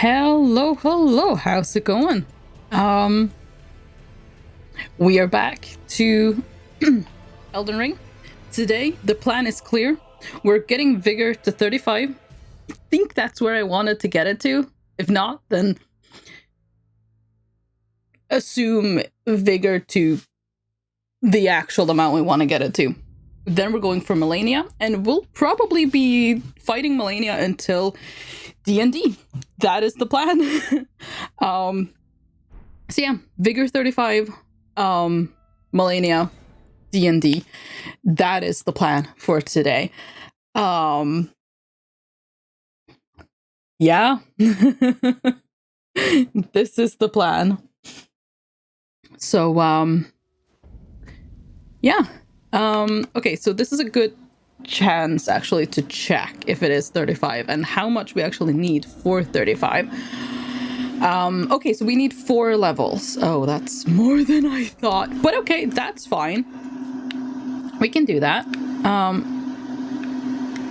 Hello, hello, how's it going? We are back to Elden Ring. Today, the plan is clear. We're getting Vigor to 35. I think that's where I wanted to get it to. If not, then assume Vigor to the actual amount we want to get it to. Then we're going for Melania, and we'll probably be fighting Melania until D&D. That is the plan. So yeah, Vigor 35, Melania, D&D. That is the plan for today. Yeah. This is the plan. So yeah. Okay, so this is a good chance actually to check if it is 35 and how much we actually need for 35. Okay, so we need 4 levels. Oh, that's more than I thought. But okay, that's fine. We can do that.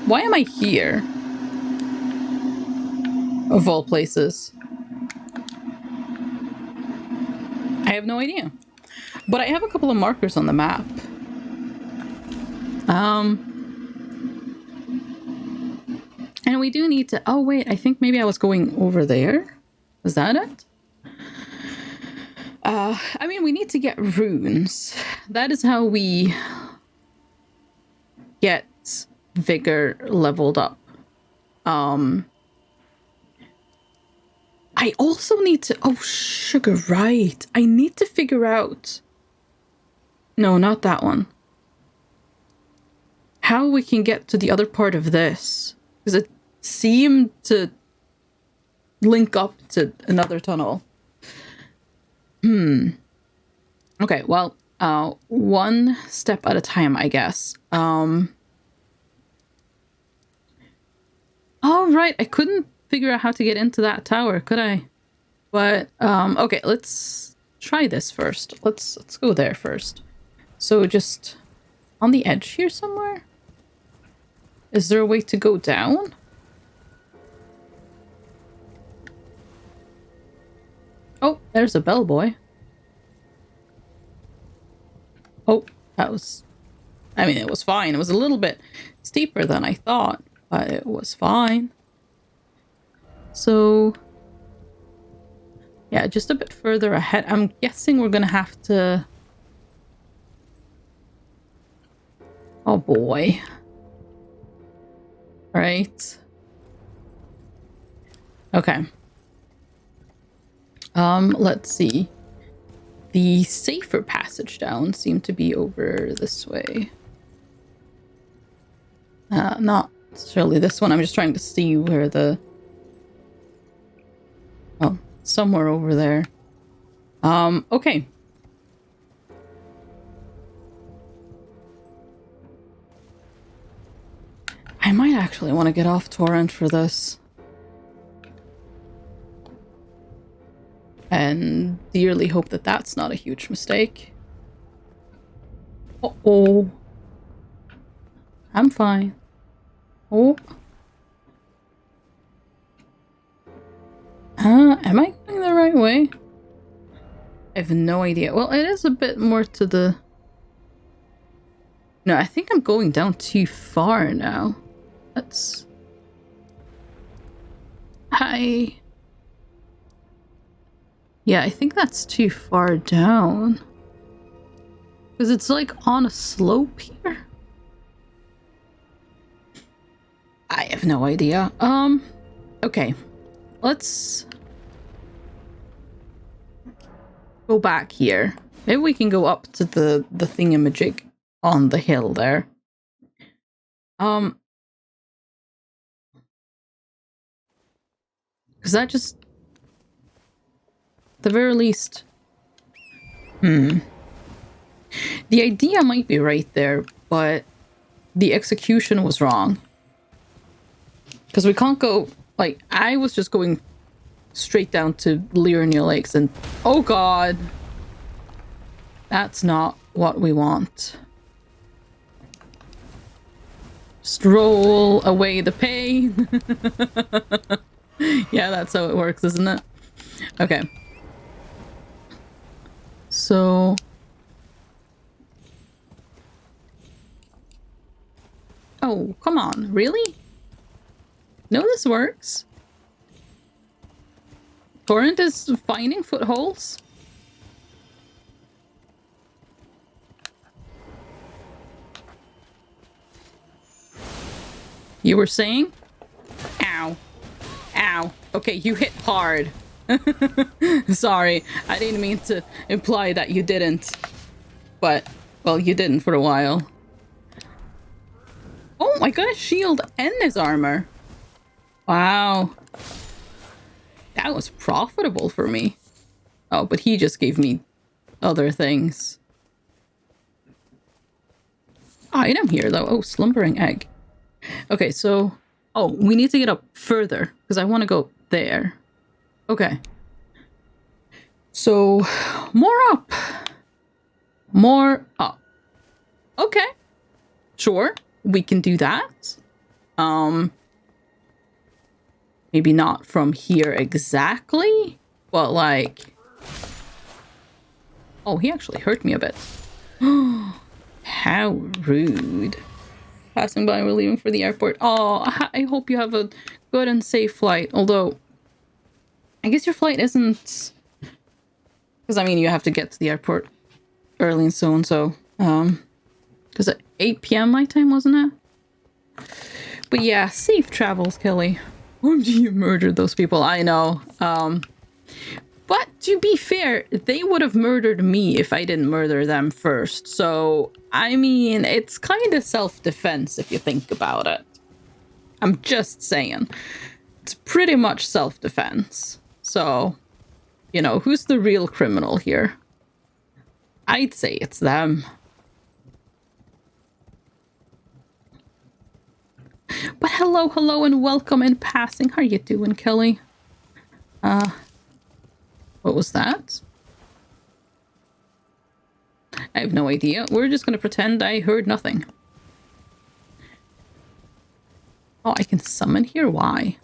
Why am I here? Of all places. I have no idea. But I have a couple of markers on the map. And we do need to... Oh, wait. I think maybe I was going over there. Was that it? I mean, we need to get runes. That is how we get Vigor leveled up. I also need to... Oh, sugar, right. I need to figure out... No, not that one. How we can get to the other part of this. Because it seemed to link up to another tunnel. Okay, well, one step at a time, I guess. Oh, right, I couldn't figure out how to get into that tower, could I? But, okay, let's try this first. Let's go there first. So just on the edge here somewhere? Is there a way to go down? Oh, there's a bellboy. Oh, that was... I mean, it was fine. It was a little bit steeper than I thought, but it was fine. So... yeah, just a bit further ahead. I'm guessing we're gonna have to... Oh boy. Right. Okay. Let's see. The safer passage down seemed to be over this way. Not necessarily this one. I'm just trying to see where the... Oh, somewhere over there. Okay. I might actually want to get off Torrent for this. And dearly hope that that's not a huge mistake. Uh-oh. I'm fine. Oh. Am I going the right way? I have no idea. Well, it is a bit more to the... No, I think I'm going down too far now. That's... Yeah, I think that's too far down. Because it's like on a slope here. I have no idea. Okay. Let's go back here. Maybe we can go up to the thingamajig on the hill there. Because that just... At the very least... The idea might be right there, but the execution was wrong. Because we can't go... Like, I was just going straight down to Liurnia Lakes and... Oh god! That's not what we want. Stroll away the pain. Yeah, that's how it works, isn't it? Okay. So... Oh, come on. Really? No, this works. Torrent is finding footholds. You were saying? Ow. Ow. Okay, you hit hard. Sorry, I didn't mean to imply that you didn't. But, well, you didn't for a while. Oh, I got a shield and his armor. Wow. That was profitable for me. Oh, but he just gave me other things. Item here, though. Oh, slumbering egg. Okay, so... Oh, we need to get up further, because I want to go there. Okay. So, more up. More up. Okay. Sure, we can do that. Maybe not from here exactly, but like... Oh, he actually hurt me a bit. How rude. Passing by, we're leaving for the airport. Oh, I hope you have a good and safe flight. Although, I guess your flight isn't... Because, I mean, you have to get to the airport early and so and so. Because at 8 p.m. my time, wasn't it? But yeah, safe travels, Kelly. OMG, you murdered those people. I know. But to be fair, they would have murdered me if I didn't murder them first. So, I mean, it's kind of self-defense if you think about it. I'm just saying. It's pretty much self-defense. So, you know, who's the real criminal here? I'd say it's them. But hello, hello, and welcome in passing. How you doing, Kelly? What was that? I have no idea. We're just gonna pretend I heard nothing. Oh, I can summon here? Why?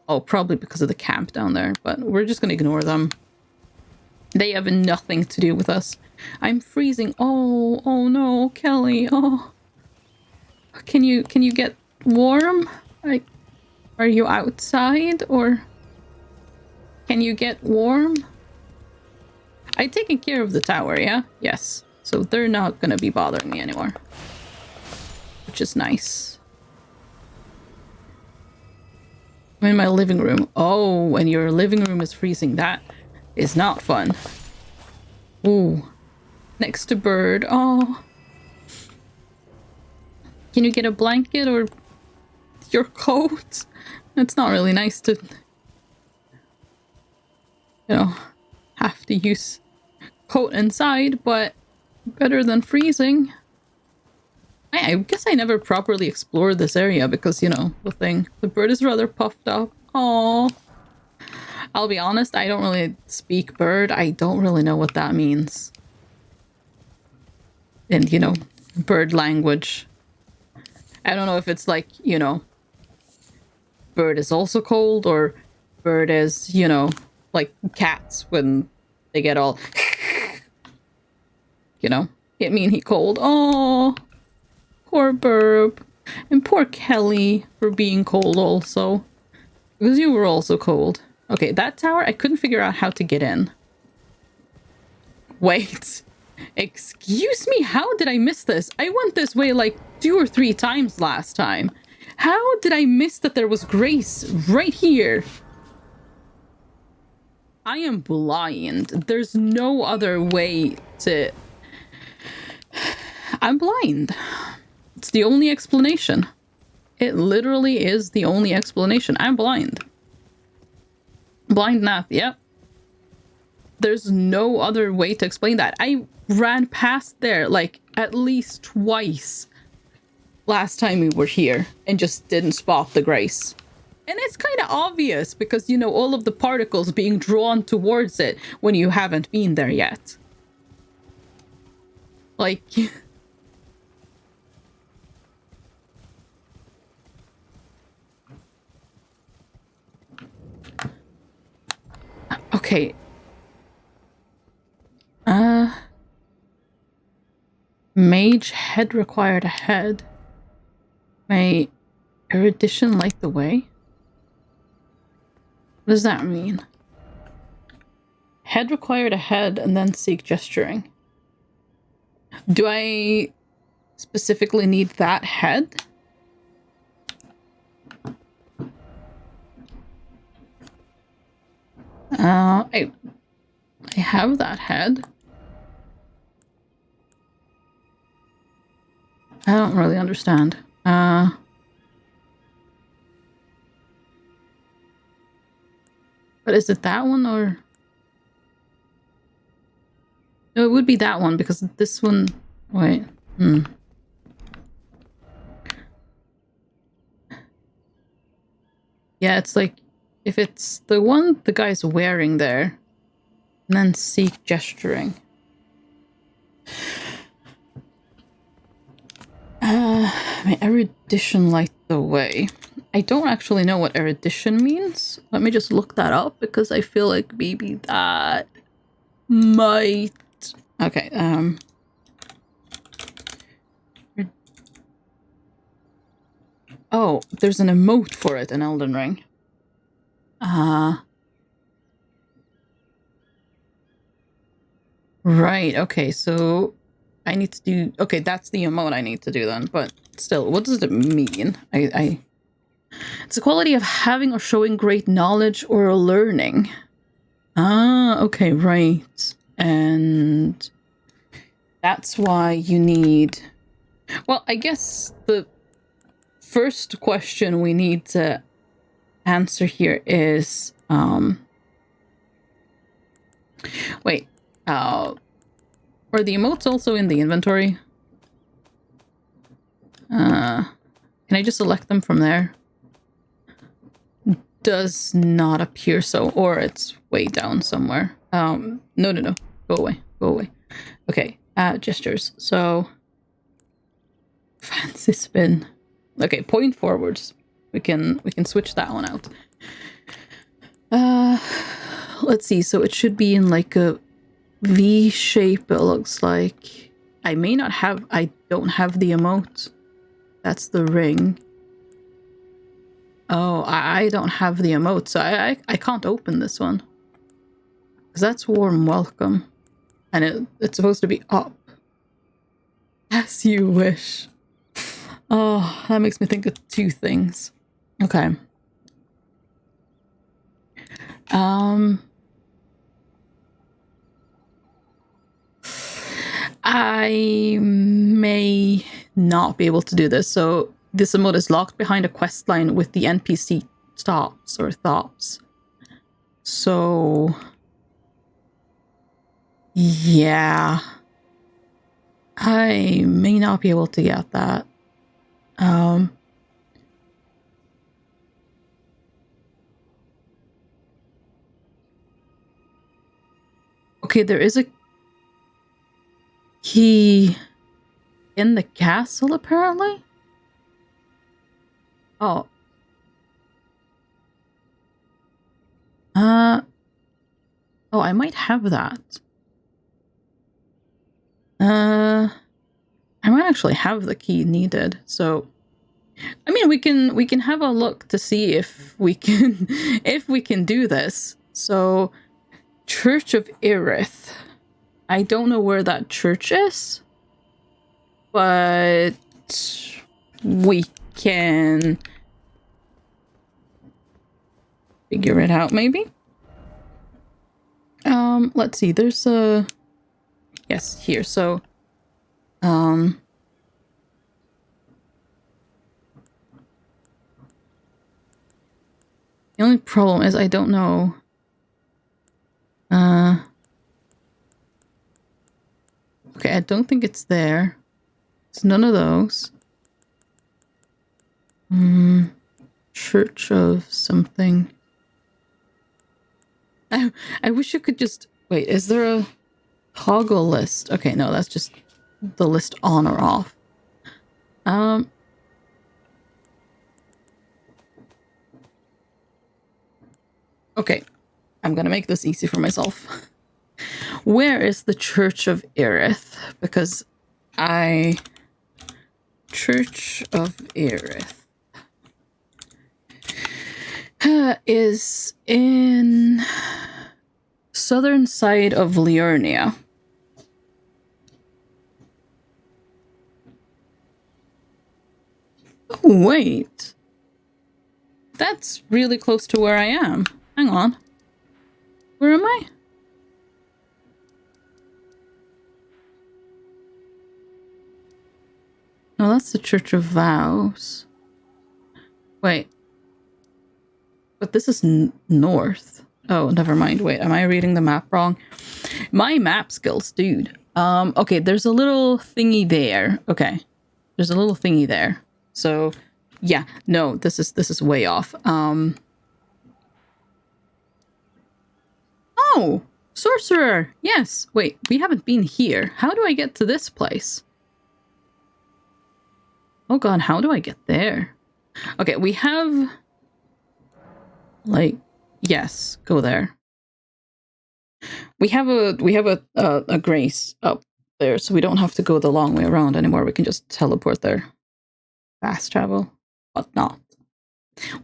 Oh, probably because of the camp down there, but we're just gonna ignore them. They have nothing to do with us. I'm freezing. Oh, oh no, Kelly. Oh. Can you get warm? Are you outside or can you get warm? I've taken care of the tower, yeah? Yes. So they're not gonna be bothering me anymore. Which is nice. I'm in my living room. Oh, and your living room is freezing. That is not fun. Ooh. Next to bird. Oh. Can you get a blanket or your coat? It's not really nice to, you know, have to use coat inside, but better than freezing. I guess I never properly explored this area because, you know, the bird is rather puffed up. Oh, I'll be honest, I don't really speak bird. I don't really know what that means. And, you know, bird language. I don't know if it's like, you know, bird is also cold or bird is, you know, like cats when they get all, you know, it mean he cold. Oh, poor burb. And poor Kelly for being cold also. Because you were also cold. Okay, that tower, I couldn't figure out how to get in. Wait. Excuse me, how did I miss this? I went this way like 2 or 3 times last time. How did I miss that there was Grace right here? I am blind. There's no other way to... I'm blind. It's the only explanation. It literally is the only explanation. I'm blind. Blind math, yep. There's no other way to explain that. I ran past there like at least twice last time we were here and just didn't spot the Grace. And it's kind of obvious because, you know, all of the particles being drawn towards it when you haven't been there yet. Like... Okay. Mage head required a head. May erudition light the way? What does that mean? Head required a head and then seek gesturing. Do I specifically need that head? I have that head. I don't really understand. But is it that one or... No, it would be that one because this one... Wait. Yeah, it's like... If it's the one the guy's wearing there, and then seek gesturing. May erudition light the way. I don't actually know what erudition means. Let me just look that up because I feel like maybe that might... Okay, oh, there's an emote for it in Elden Ring. Right, okay, so I need to do... Okay, that's the emote I need to do then, but still, what does it mean? It's the quality of having or showing great knowledge or learning. Ah, okay, right. And that's why you need... Well, I guess the first question we need to answer here is... Wait, are the emotes also in the inventory? Can I just select them from there? Does not appear so, or it's way down somewhere. No. Go away. Okay, gestures. So, fancy spin. Okay, point forwards. We can switch that one out. Let's see. So it should be in like a V shape, it looks like. I don't have the emote. That's the ring. Oh, I don't have the emote, so I can't open this one. Because that's warm welcome. And it's supposed to be up. As you wish. Oh, that makes me think of two things. Okay. I may not be able to do this. So this emote is locked behind a quest line with the NPC stops or thoughts. So yeah, I may not be able to get that. Okay, there is a key in the castle, apparently. Oh. Oh, I might have that. I might actually have the key needed. So, I mean, we can have a look to see if we can do this. So, Church of Irith. I don't know where that church is, but we can figure it out, maybe. Let's see. There's a... Yes, here. So, the only problem is I don't know. Okay, I don't think it's there. It's none of those. Church of something. I wish you could just... Wait, is there a toggle list? Okay, no, that's just the list on or off. Okay. I'm gonna make this easy for myself. Where is the Church of Aerith? Because Church of Aerith is in southern side of Liurnia. Oh, wait. That's really close to where I am. Hang on. Where am I? No, that's the Church of Vows. Wait. But this is north. Oh, never mind. Wait, am I reading the map wrong? My map skills, dude. Okay, there's a little thingy there. Okay. There's a little thingy there. So, yeah. No, this is way off. Oh! Sorcerer! Yes! Wait, we haven't been here. How do I get to this place? Oh god, how do I get there? Okay, we have... Like, yes, go there. We have a grace up there, so we don't have to go the long way around anymore. We can just teleport there. Fast travel, but not.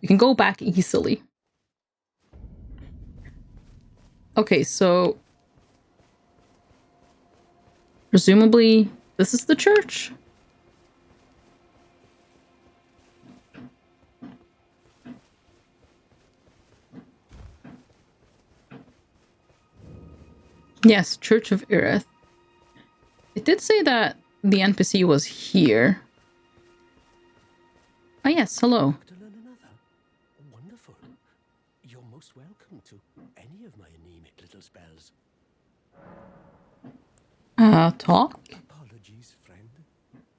We can go back easily. Okay, so presumably this is the church? Yes, Church of Aerith. It did say that the NPC was here. Oh yes, hello. Wonderful. You're most welcome to any of my anemic little spells. Talk? Apologies, friend.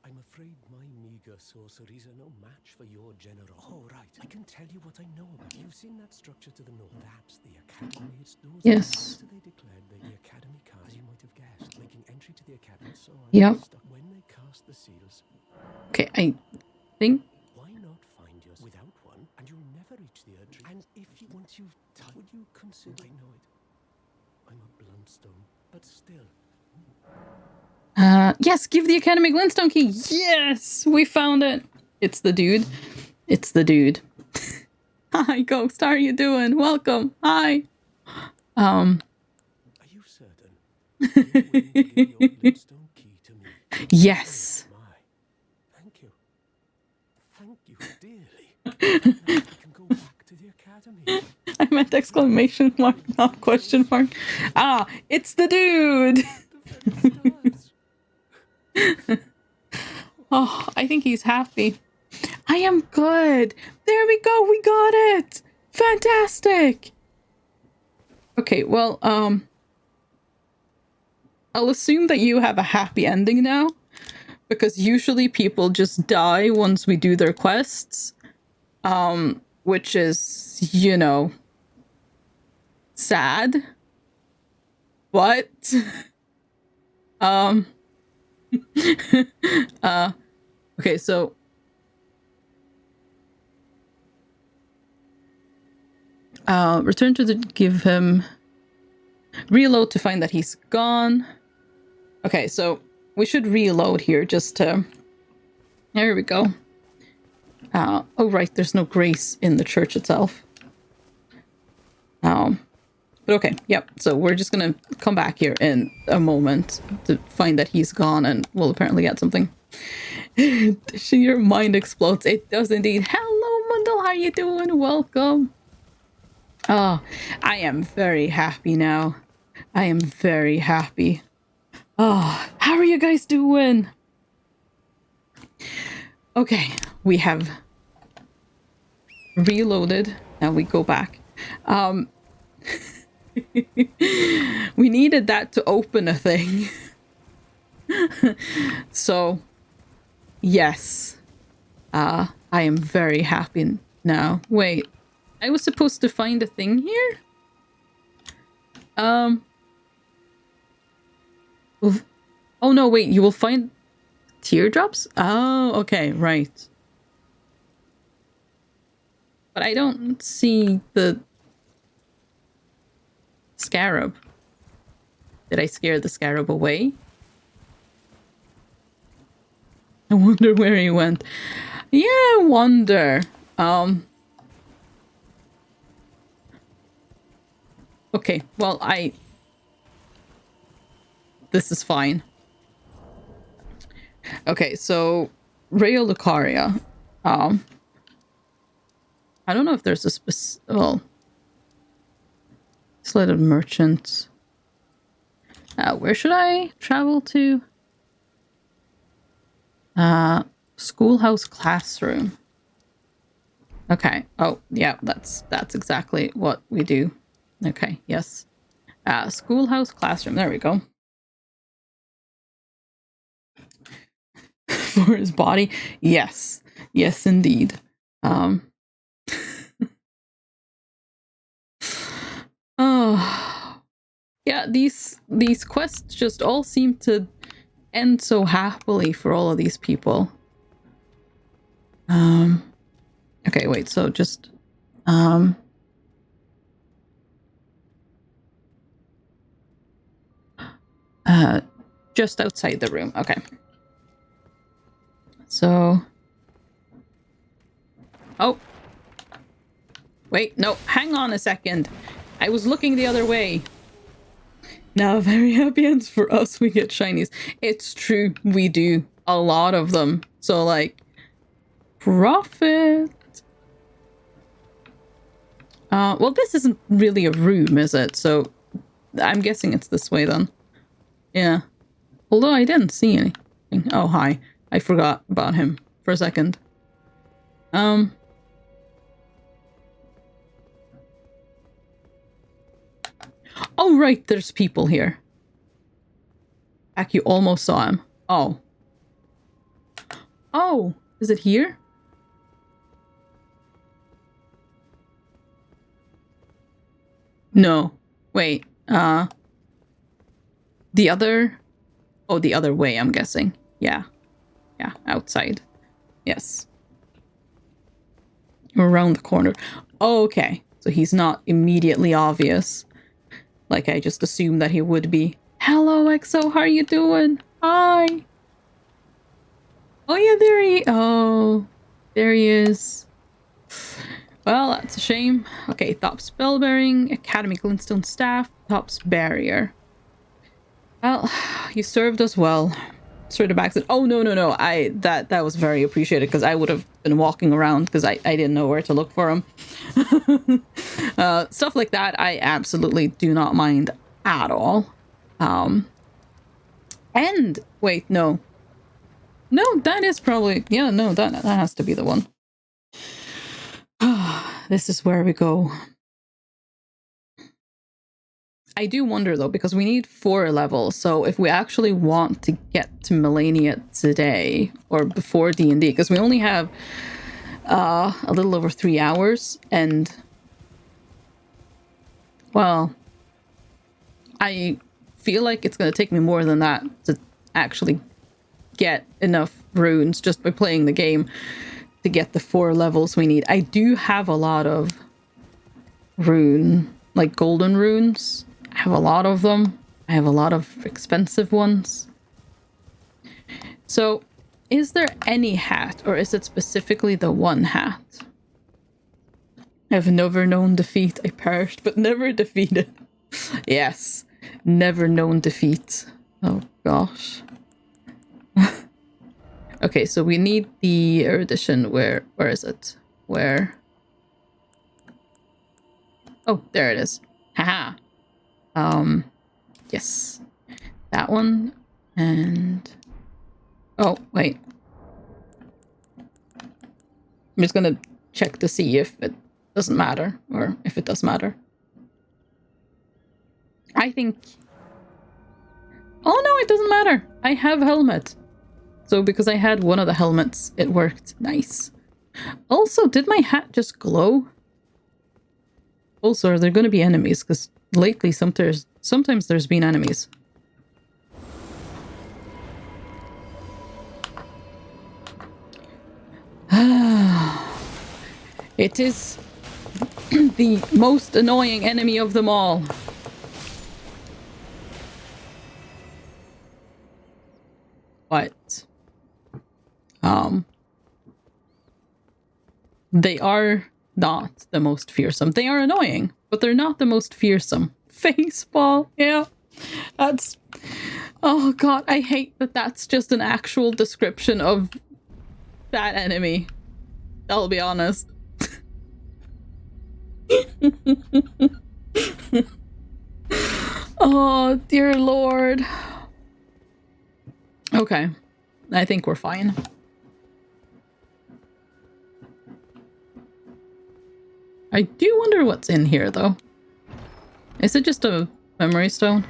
I'm afraid my meager sorceries are no match for your general. Oh, right. I can tell you what I know about. You've seen that structure to the north. That's the academy. It's those. Yes. After they declared they're the academy card, as you might have guessed, making entry to the academy. So yep. When they cast the seals. Okay, I think. Why not find yours without one, and you'll never reach the Erdtree? And if you, once you've done, would you consider? I know it. I'm a bluntstone, but still. Yes, give the Academy Glintstone key. Yes, we found it. It's the dude. It's the dude. Hi, Ghost. How are you doing? Welcome. Hi. Are you certain? You're willing to give your Glintstone key to me? Yes. Oh, thank you. Thank you dearly. Now I can go back to the academy. I meant exclamation mark, not question mark. Ah, it's the dude. Oh, I think he's happy. I am good. There we go. We got it. Fantastic. Okay, well, I'll assume that you have a happy ending now, because usually people just die once we do their quests, which is, you know, sad. What? Okay, so return to the give him reload to find that he's gone. Okay, so we should reload here just to there we go. Oh right, there's no grace in the church itself. But okay, yep. So we're just gonna come back here in a moment to find that he's gone, and we'll apparently get something. Your mind explodes. It does indeed. Hello, Mundle. How you doing? Welcome. Oh, I am very happy now. I am very happy. Oh, how are you guys doing? Okay, we have reloaded. Now we go back. We needed that to open a thing. So, yes. I am very happy now. Wait, I was supposed to find a thing here? Oh no, wait, you will find teardrops? Oh, okay, right. But I don't see the... scarab. Did I scare the scarab away? I wonder where he went. Yeah, I wonder. Okay, well, this is fine. Okay, so Rayo Lucaria. I don't know if there's a well, Slated merchant. Where should I travel to? Schoolhouse classroom. Okay. Oh, yeah, that's exactly what we do. Okay, yes. Schoolhouse classroom. There we go. For his body. Yes. Yes, indeed. Oh. Yeah, these quests just all seem to end so happily for all of these people. Okay, wait, so just just outside the room. Okay. So oh. Wait, no, hang on a second. I was looking the other way. Now, very happy ends for us, we get shinies. It's true, we do. A lot of them. So, like, profit. Well, this isn't really a room, is it? So, I'm guessing it's this way then. Yeah. Although I didn't see anything. Oh, hi. I forgot about him for a second. Oh, right, there's people here. Heck, you almost saw him. Oh. Oh, is it here? No. Wait, the other... Oh, the other way, I'm guessing. Yeah. Yeah, outside. Yes. Around the corner. Oh, okay. So he's not immediately obvious. Like I just assumed that he would be. Hello, EXO, how are you doing? Hi. Oh, yeah, there he is. Well, that's a shame. Okay, Thop's Spellbearing, Academy Glintstone Staff, Thop's Barrier. Well, you served us well. Sort of accent. Oh, no. That was very appreciated because I would have been walking around because I didn't know where to look for him. Stuff like that, I absolutely do not mind at all. And wait, no, that is probably, yeah, no, that has to be the one. This is where we go. I do wonder though, because we need 4 levels. So if we actually want to get to Melania today or before D&D, because we only have a little over 3 hours, and well, I feel like it's going to take me more than that to actually get enough runes just by playing the game to get the 4 levels we need. I do have a lot of like golden runes. I have a lot of them. I have a lot of expensive ones. So, is there any hat, or is it specifically the one hat? I've never known defeat. I perished, but never defeated. Yes, never known defeat. Oh gosh. Okay, so we need the erudition. Where is it? Where? Oh, there it is. Haha. Yes. That one. And... oh, wait. I'm just gonna check to see if it doesn't matter, or if it does matter. I think... oh no, it doesn't matter! I have helmet. So because I had one of the helmets, it worked. Nice. Also, did my hat just glow? Also, are there gonna be enemies? Because lately, sometimes there's been enemies. It is the most annoying enemy of them all. but they are not the most fearsome. They are annoying, but they're not the most fearsome. Faceball, yeah. That's... Oh god, I hate that that's just an actual description of that enemy. I'll be honest. Oh, dear lord. Okay. I think we're fine. I do wonder what's in here, though. Is it just a memory stone?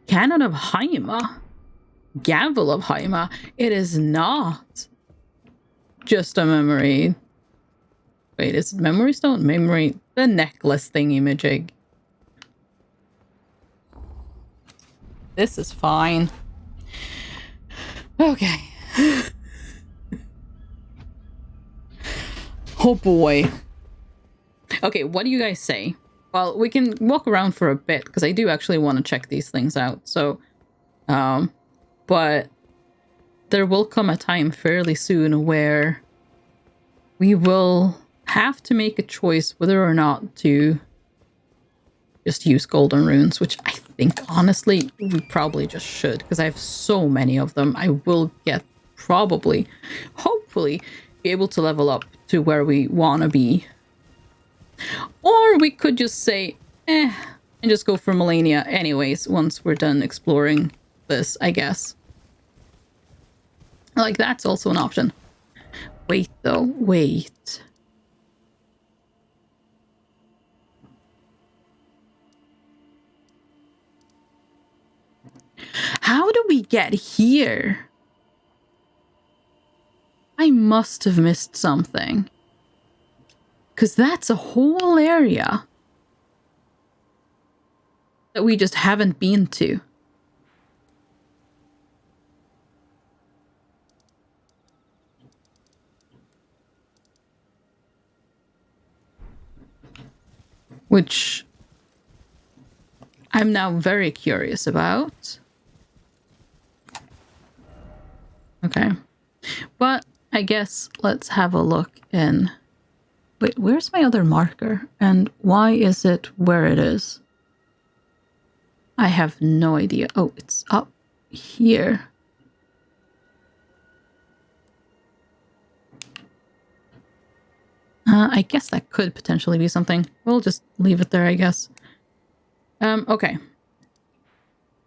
Cannon of Haima. Gavel of Haima. It is not just a memory. Wait, is it memory stone? Memory... The necklace thingy-majig. This is fine. Okay. Oh boy. Okay, what do you guys say? Well, we can walk around for a bit, because I do actually want to check these things out, so... but... there will come a time fairly soon where... we will have to make a choice whether or not to... just use golden runes, which I think, honestly, we probably just should, because I have so many of them. I will get, probably, hopefully, be able to level up to where we want to be. Or we could just say, and just go for Melania anyways, once we're done exploring this, I guess. Like, that's also an option. Wait, though, wait. How do we get here? I must have missed something. Because that's a whole area that we just haven't been to. Which I'm now very curious about. Okay. But I guess let's have a look in... Wait, where's my other marker? And why is it where it is? I have no idea. Oh, it's up here. I guess that could potentially be something. We'll just leave it there, I guess. Okay.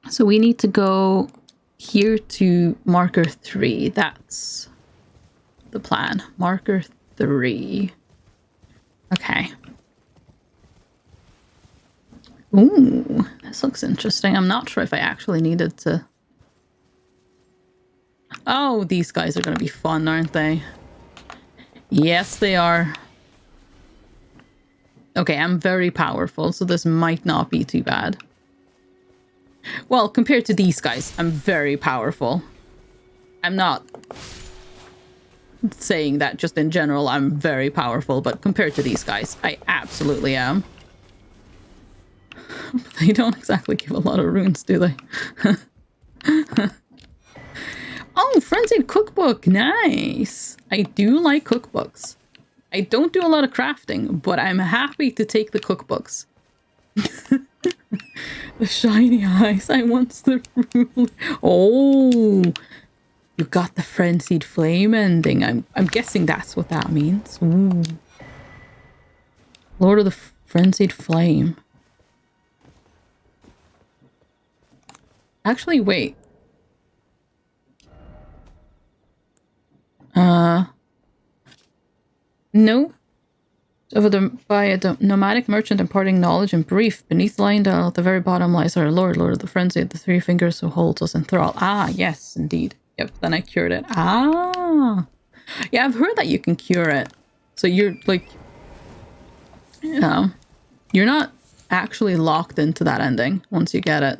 So we need to go here to marker 3. That's the plan. Marker 3. Okay. Ooh, this looks interesting. I'm not sure if I actually needed to... Oh, these guys are going to be fun, aren't they? Yes, they are. Okay, I'm very powerful, so this might not be too bad. Well, compared to these guys, I'm very powerful. I'm not saying that just in general, I'm very powerful, but compared to these guys, I absolutely am. They don't exactly give a lot of runes, do they? Oh, Frenzied Cookbook! Nice! I do like cookbooks. I don't do a lot of crafting, but I'm happy to take the cookbooks. The shiny eyes, I want the ruler. Oh! You got the Frenzied Flame ending. I'm guessing that's what that means. Ooh. Lord of the Frenzied Flame. Actually, wait. No. By a nomadic merchant imparting knowledge and brief. Beneath the lying dial at the very bottom lies our Lord of the Frenzy, the 3 fingers who holds us in thrall. Ah, yes, indeed. Yep, then I cured it. Ah! Yeah, I've heard that you can cure it. So you're, like... You know, you're not actually locked into that ending once you get it.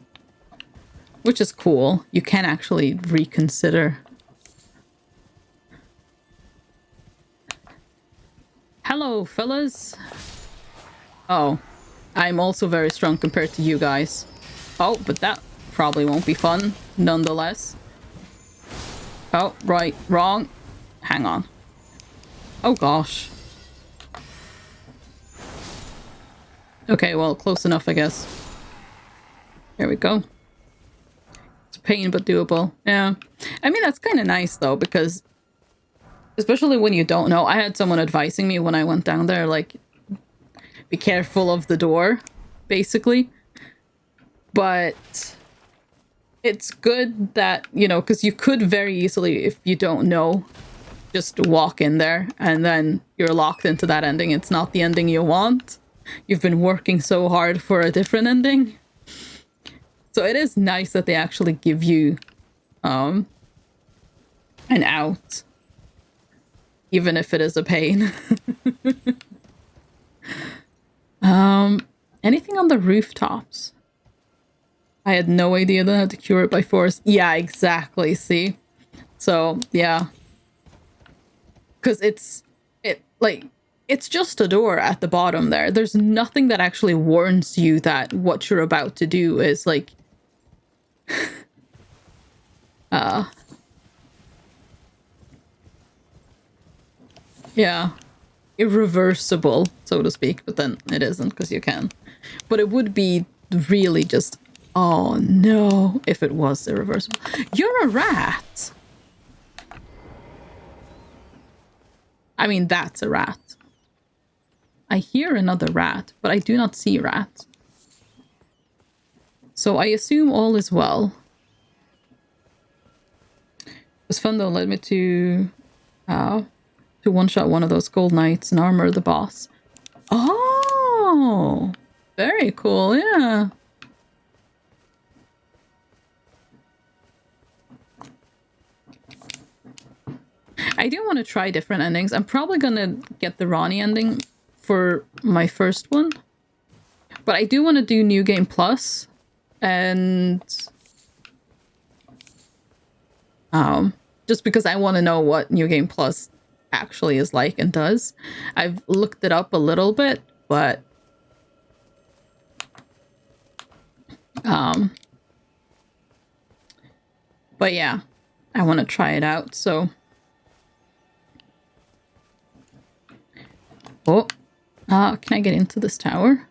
Which is cool. You can actually reconsider. Hello, fellas. Oh, I'm also very strong compared to you guys. Oh, but that probably won't be fun, nonetheless. Oh, right. Wrong. Hang on. Oh, gosh. Okay, well, close enough, I guess. There we go. It's a pain, but doable. Yeah. I mean, that's kind of nice, though, because especially when you don't know. I had someone advising me when I went down there, like, be careful of the door, basically. But it's good that, you know, because you could very easily, if you don't know, just walk in there and then you're locked into that ending. It's not the ending you want. You've been working so hard for a different ending. So it is nice that they actually give you an out. Even if it is a pain. Anything on the rooftops? I had no idea that I had to cure it by force. Yeah, exactly. See? So, yeah. Because it's just a door at the bottom there. There's nothing that actually warns you that what you're about to do is like yeah, irreversible, so to speak, but then it isn't because you can. But it would be really just, oh no, if it was irreversible. You're a rat. I mean, that's a rat. I hear another rat, but I do not see rats. So I assume all is well. It was fun though, led me to one-shot one of those gold knights and armor the boss. Oh, very cool, yeah. I do want to try different endings. I'm probably gonna get the Ronnie ending for my first one. But I do want to do New Game Plus. And just because I want to know what New Game Plus actually is like and does. I've looked it up a little bit, but yeah, I want to try it out, so can I get into this tower?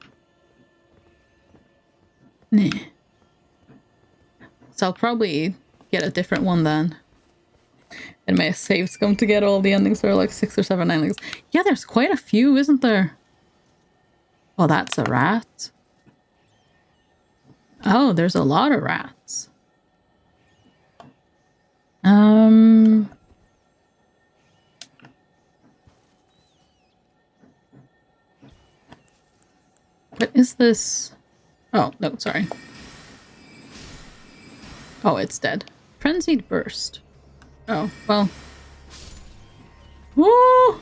Nah. So I'll probably get a different one then. And my saves come to get all the endings. There are like 6 or 7 endings. Yeah, there's quite a few, isn't there? Oh, that's a rat. Oh, there's a lot of rats. What is this? Oh, no, sorry. Oh, it's dead. Frenzied Burst. Oh, well. Woo!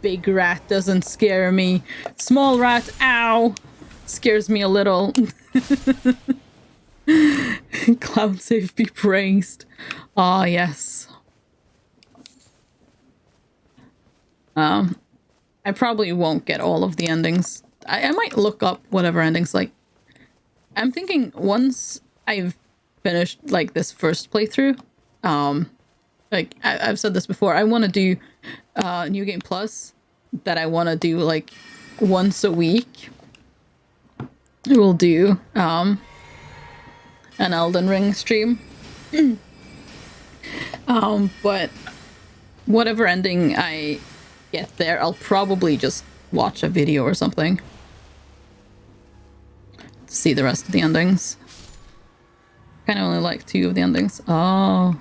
Big rat doesn't scare me. Small rat, ow! Scares me a little. Cloud save be praised. Ah, yes. I probably won't get all of the endings. I might look up whatever endings, like... I'm thinking once I've finished, like, this first playthrough, like, I've said this before, I want to do New Game Plus, that I want to do, like, once a week. We'll do an Elden Ring stream. But whatever ending I get there, I'll probably just watch a video or something to see the rest of the endings. Kind of only like 2 of the endings. Oh.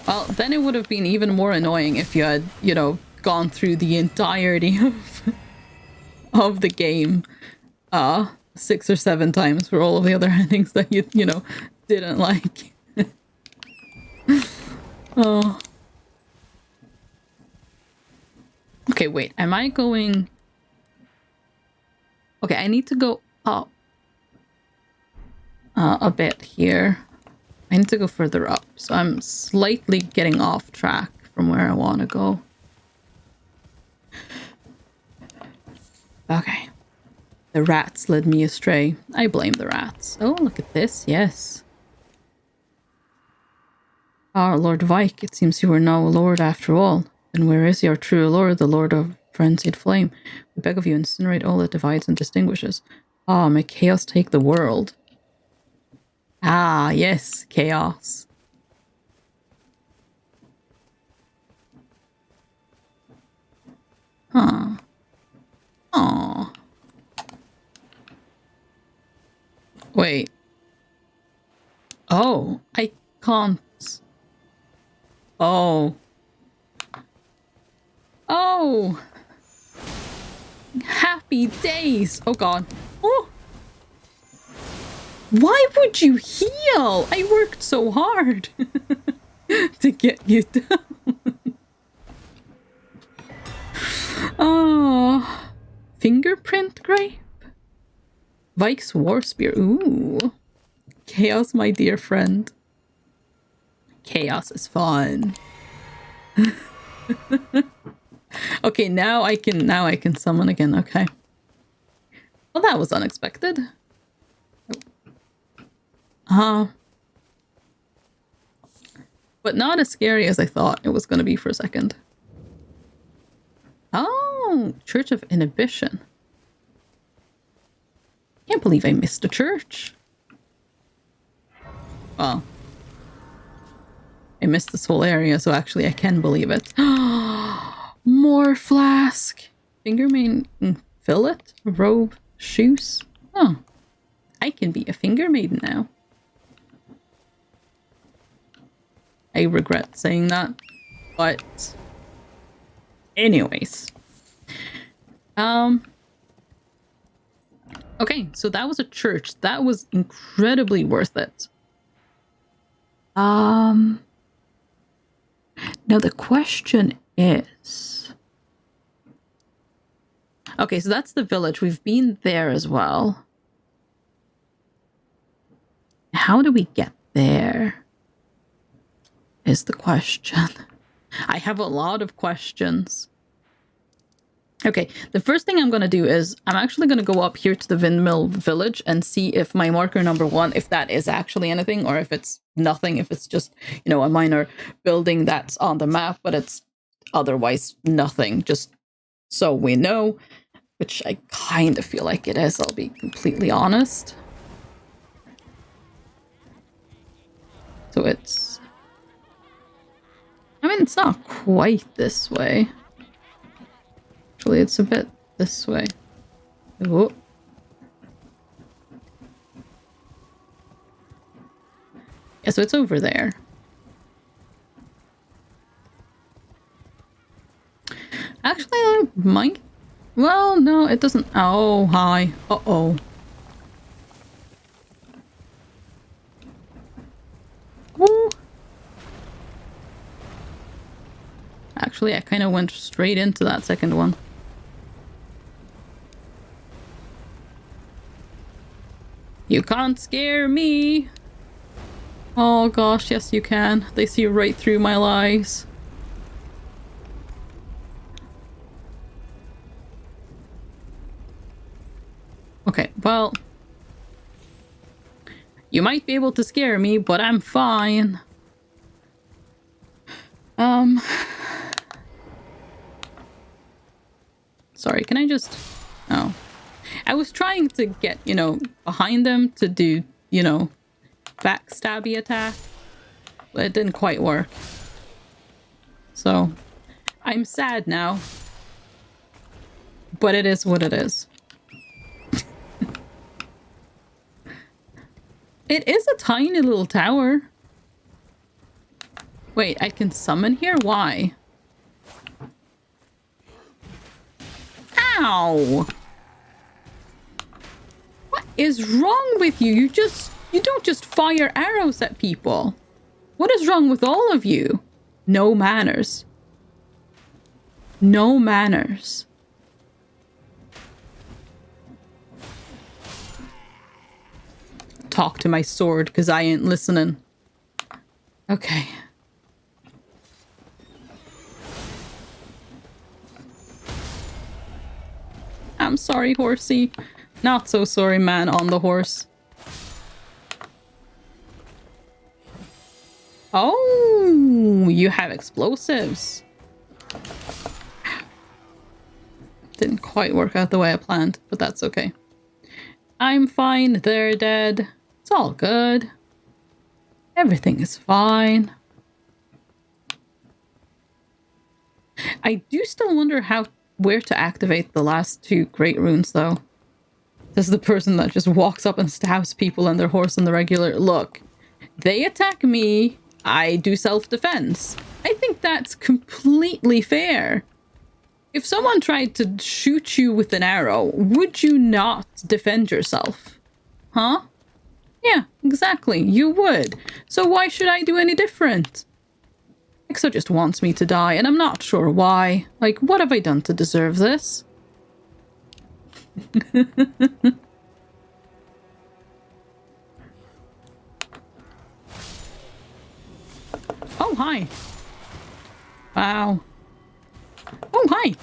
Well, then it would have been even more annoying if you had, you know, gone through the entirety of the game 6 or 7 times for all of the other endings that you know, didn't like. Oh. Okay, wait. Am I going... Okay, I need to go up a bit here. I need to go further up. So I'm slightly getting off track from where I want to go. Okay. The rats led me astray. I blame the rats. Oh, look at this. Yes. Ah, Lord Vike, it seems you are now a lord after all. Then where is your true lord, the lord of frenzied flame? We beg of you, incinerate all that divides and distinguishes. Ah, may chaos take the world. Ah, yes, chaos. Huh. Aw. Wait. Oh, I can't. Oh. Oh. Happy days. Oh god. Oh. Why would you heal? I worked so hard to get you down. Oh. Fingerprint grape? Vike's War Spear. Ooh. Chaos, my dear friend. Chaos is fun. Okay, now I can summon again. Okay. Well, that was unexpected. But not as scary as I thought it was going to be for a second. Oh, Church of Inhibition. Can't believe I missed a church. Well, I missed this whole area, so actually I can believe it. More flask. Finger maiden fillet? Robe? Shoes? Oh. I can be a finger maiden now. I regret saying that. But anyways. Okay, so that was a church. That was incredibly worth it. Now the question is... Okay, so that's the village. We've been there as well. How do we get there? Is the question. I have a lot of questions. Okay, the first thing I'm going to do is I'm actually going to go up here to the Windmill Village and see if my marker number 1, if that is actually anything or if it's nothing, if it's just, you know, a minor building that's on the map, but it's otherwise nothing, just so we know, which I kind of feel like it is, I'll be completely honest. So it's... I mean, it's not quite this way. Actually, it's a bit this way. Oh. Yeah, so it's over there. Actually, I might... Well, no, it doesn't... Oh, hi. Uh-oh. Ooh. Actually, I kind of went straight into that second one. You can't scare me! Oh gosh, yes you can. They see right through my lies. Okay, well... You might be able to scare me, but I'm fine. Sorry, can I just... Oh. I was trying to get, you know, behind them to do, you know, backstabby attack. But it didn't quite work. So, I'm sad now. But it is what it is. It is a tiny little tower. Wait, I can summon here? Why? Ow! What is wrong with you? You don't just fire arrows at people. What is wrong with all of you? No manners. No manners. Talk to my sword, because I ain't listening. Okay. I'm sorry, horsey. Not so sorry man on the horse. Oh, you have explosives. Didn't quite work out the way I planned, but that's okay. I'm fine, they're dead. It's all good. Everything is fine. I do still wonder where to activate the last 2 great runes, though. This is the person that just walks up and stabs people and their horse on the regular. Look, they attack me, I do self-defense. I think that's completely fair. If someone tried to shoot you with an arrow, would you not defend yourself? Huh? Yeah, exactly, you would. So why should I do any different? Exo just wants me to die, and I'm not sure why. Like, what have I done to deserve this? Oh, hi. Wow. Oh, hi.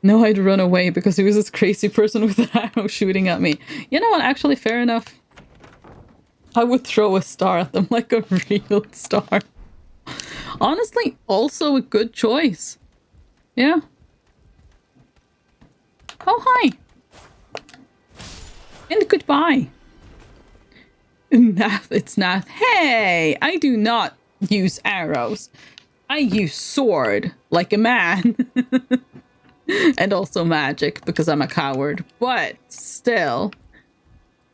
No, I'd run away because he was this crazy person with an arrow shooting at me. You know what? Actually, fair enough. I would throw a star at them like a real star. Honestly, also a good choice. Yeah. Oh, hi. And goodbye. Nath, it's Nath. Hey, I do not use arrows. I use sword like a man. And also magic because I'm a coward. But still,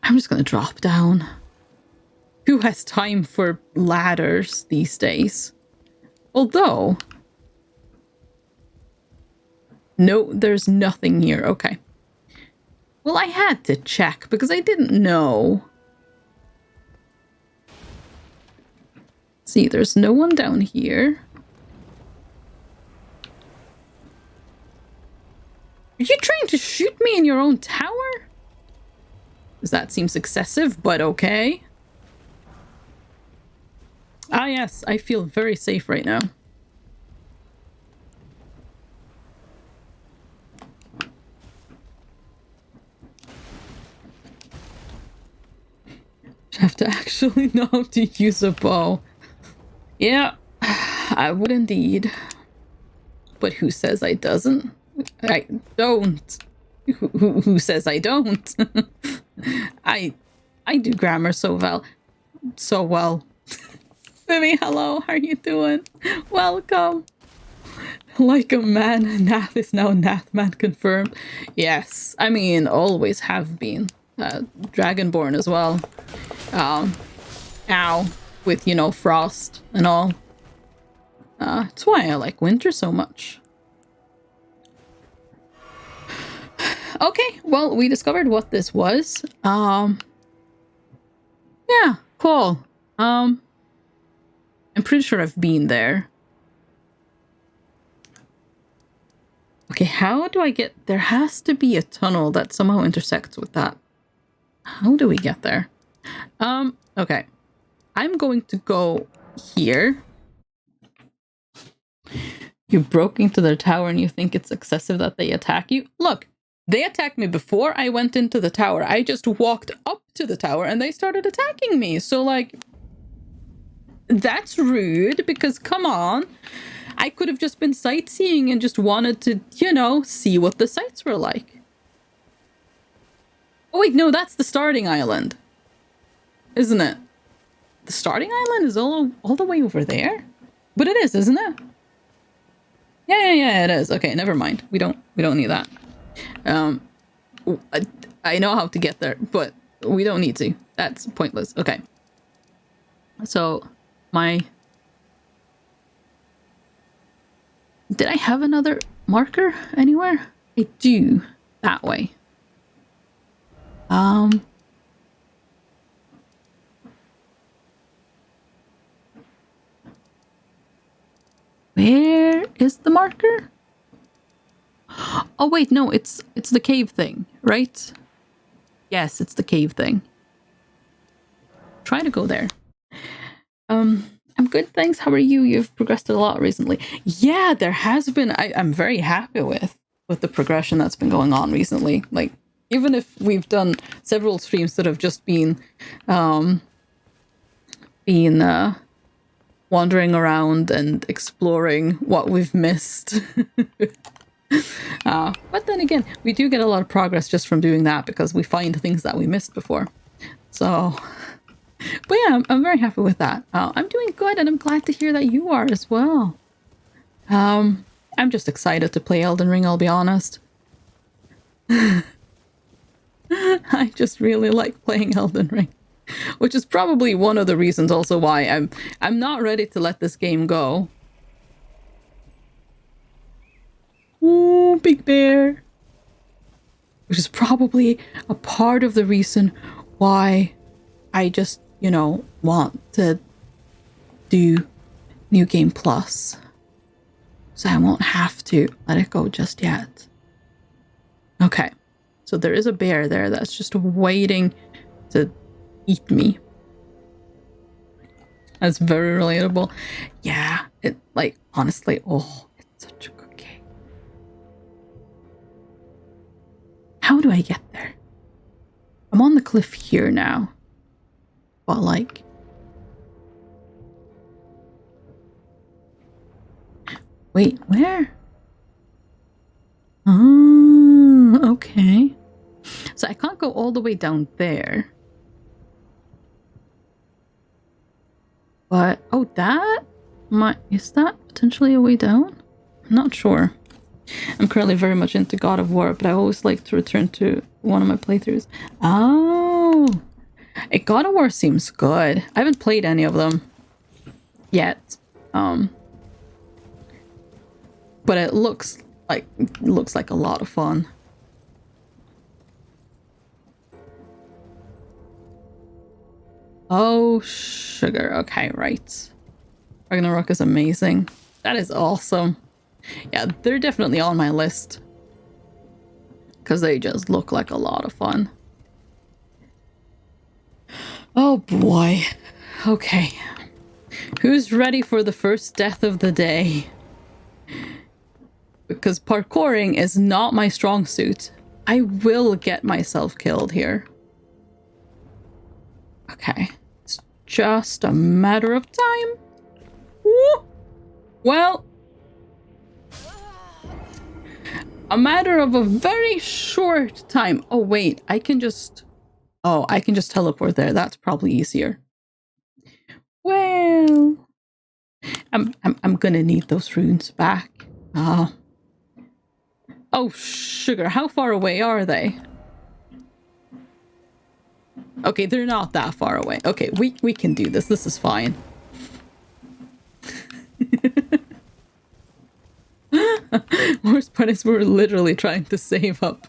I'm just gonna drop down. Who has time for ladders these days? Although... No, there's nothing here. Okay. Well, I had to check because I didn't know. See, there's no one down here. Are you trying to shoot me in your own tower? That seems excessive, but okay. Ah, yes, I feel very safe right now. I have to actually know how to use a bow. Yeah, I would indeed. But who says I doesn't? I don't. Who says I don't? I do grammar so well. So well. Vivi, hello, how are you doing? Welcome. Like a man, Nath is now Nathman confirmed. Yes, I mean, always have been. Dragonborn as well. Ow. With, you know, frost and all. That's why I like winter so much. Okay, well, we discovered what this was. Yeah, cool. I'm pretty sure I've been there. Okay, how do I get... There has to be a tunnel that somehow intersects with that. How do we get there? Okay. I'm going to go here. You broke into their tower and you think it's excessive that they attack you? Look, they attacked me before I went into the tower. I just walked up to the tower and they started attacking me. So, like, that's rude because, come on. I could have just been sightseeing and just wanted to, you know, see what the sights were like. Oh, wait, no, that's the starting island. Isn't it? The starting island is all the way over there? But it is, isn't it? Yeah, it is. Okay, never mind. We don't need that. I know how to get there, but we don't need to. That's pointless. Okay. So, did I have another marker anywhere? I do. That way. Where is the marker? Oh wait, no, it's the cave thing, right? Yes, it's the cave thing. Try to go there. I'm good, thanks. How are you? You've progressed a lot recently. Yeah, there has been. I'm very happy with. with the progression that's been going on recently. Like, even if we've done several streams that have just been wandering around and exploring what we've missed. But then again, we do get a lot of progress just from doing that because we find things that we missed before. So, but yeah, I'm very happy with that. I'm doing good, and I'm glad to hear that you are as well. I'm just excited to play Elden Ring, I'll be honest. I just really like playing Elden Ring, which is probably one of the reasons also why I'm not ready to let this game go. Ooh, big bear. Which is probably a part of the reason why I just, you know, want to do New Game Plus. So I won't have to let it go just yet. Okay. So there is a bear there that's just waiting to eat me. That's very relatable. Yeah, it, like, honestly, oh, it's such a good game. How do I get there? I'm on the cliff here now. But, like... Wait, where? Oh, okay. So I can't go all the way down there. But, oh, that? Is that potentially a way down? I'm not sure. I'm currently very much into God of War, but I always like to return to one of my playthroughs. Oh! God of War seems good. I haven't played any of them yet. But it looks like a lot of fun. Oh, sugar. Okay, right. Ragnarok is amazing. That is awesome. Yeah, they're definitely on my list. Because they just look like a lot of fun. Oh boy. Okay. Who's ready for the first death of the day? Because parkouring is not my strong suit. I will get myself killed here. Okay. It's just a matter of time. Woo! Well, a matter of a very short time. Oh, wait. I can just teleport there. That's probably easier. Well, I'm gonna need those runes back. Oh, sugar. How far away are they? Okay, they're not that far away. Okay, we can do this. This is fine. Worst part is we're literally trying to save up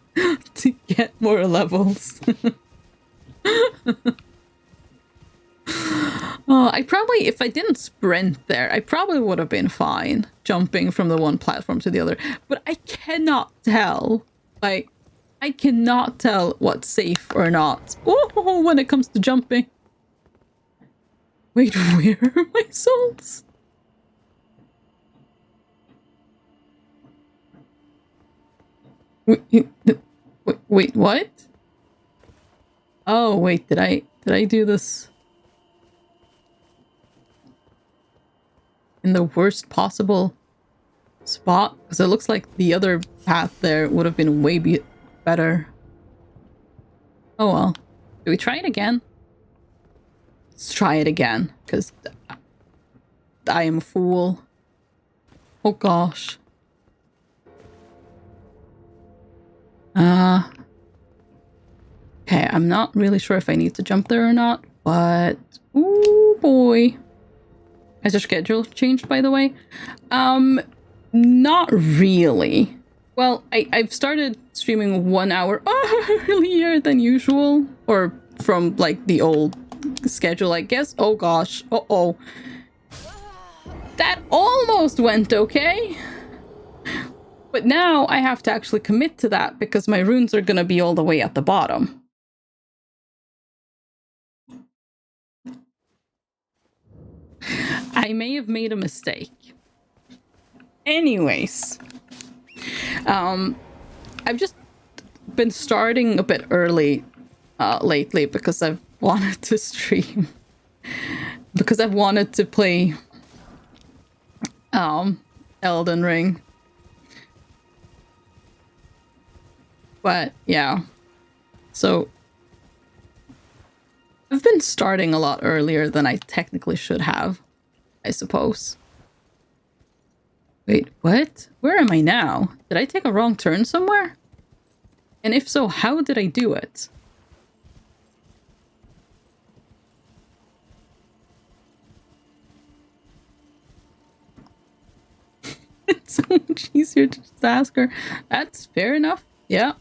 to get more levels. I probably, if I didn't sprint there, I probably would have been fine jumping from the one platform to the other. But I cannot tell. Like, I cannot tell what's safe or not. Oh, when it comes to jumping. Wait, where are my souls? Wait, what? Oh, wait, did I do this in the worst possible spot? Because it looks like the other path there would have been way better. Oh well. Do we try it again? Let's try it again, because I am a fool. Oh gosh. Okay, I'm not really sure if I need to jump there or not, but... Ooh, boy. Has your schedule changed, by the way? Not really. Well, I've started streaming 1 hour earlier than usual. Or from, like, the old schedule, I guess. Oh, gosh. Uh-oh. That almost went okay. But now I have to actually commit to that because my runes are going to be all the way at the bottom. I may have made a mistake. Anyways. I've just been starting a bit early lately because I've wanted to stream. Because I've wanted to play Elden Ring. But yeah. So I've been starting a lot earlier than I technically should have, I suppose. Wait, what? Where am I now? Did I take a wrong turn somewhere? And if so, how did I do it? It's so much easier to just ask her. That's fair enough. Yeah.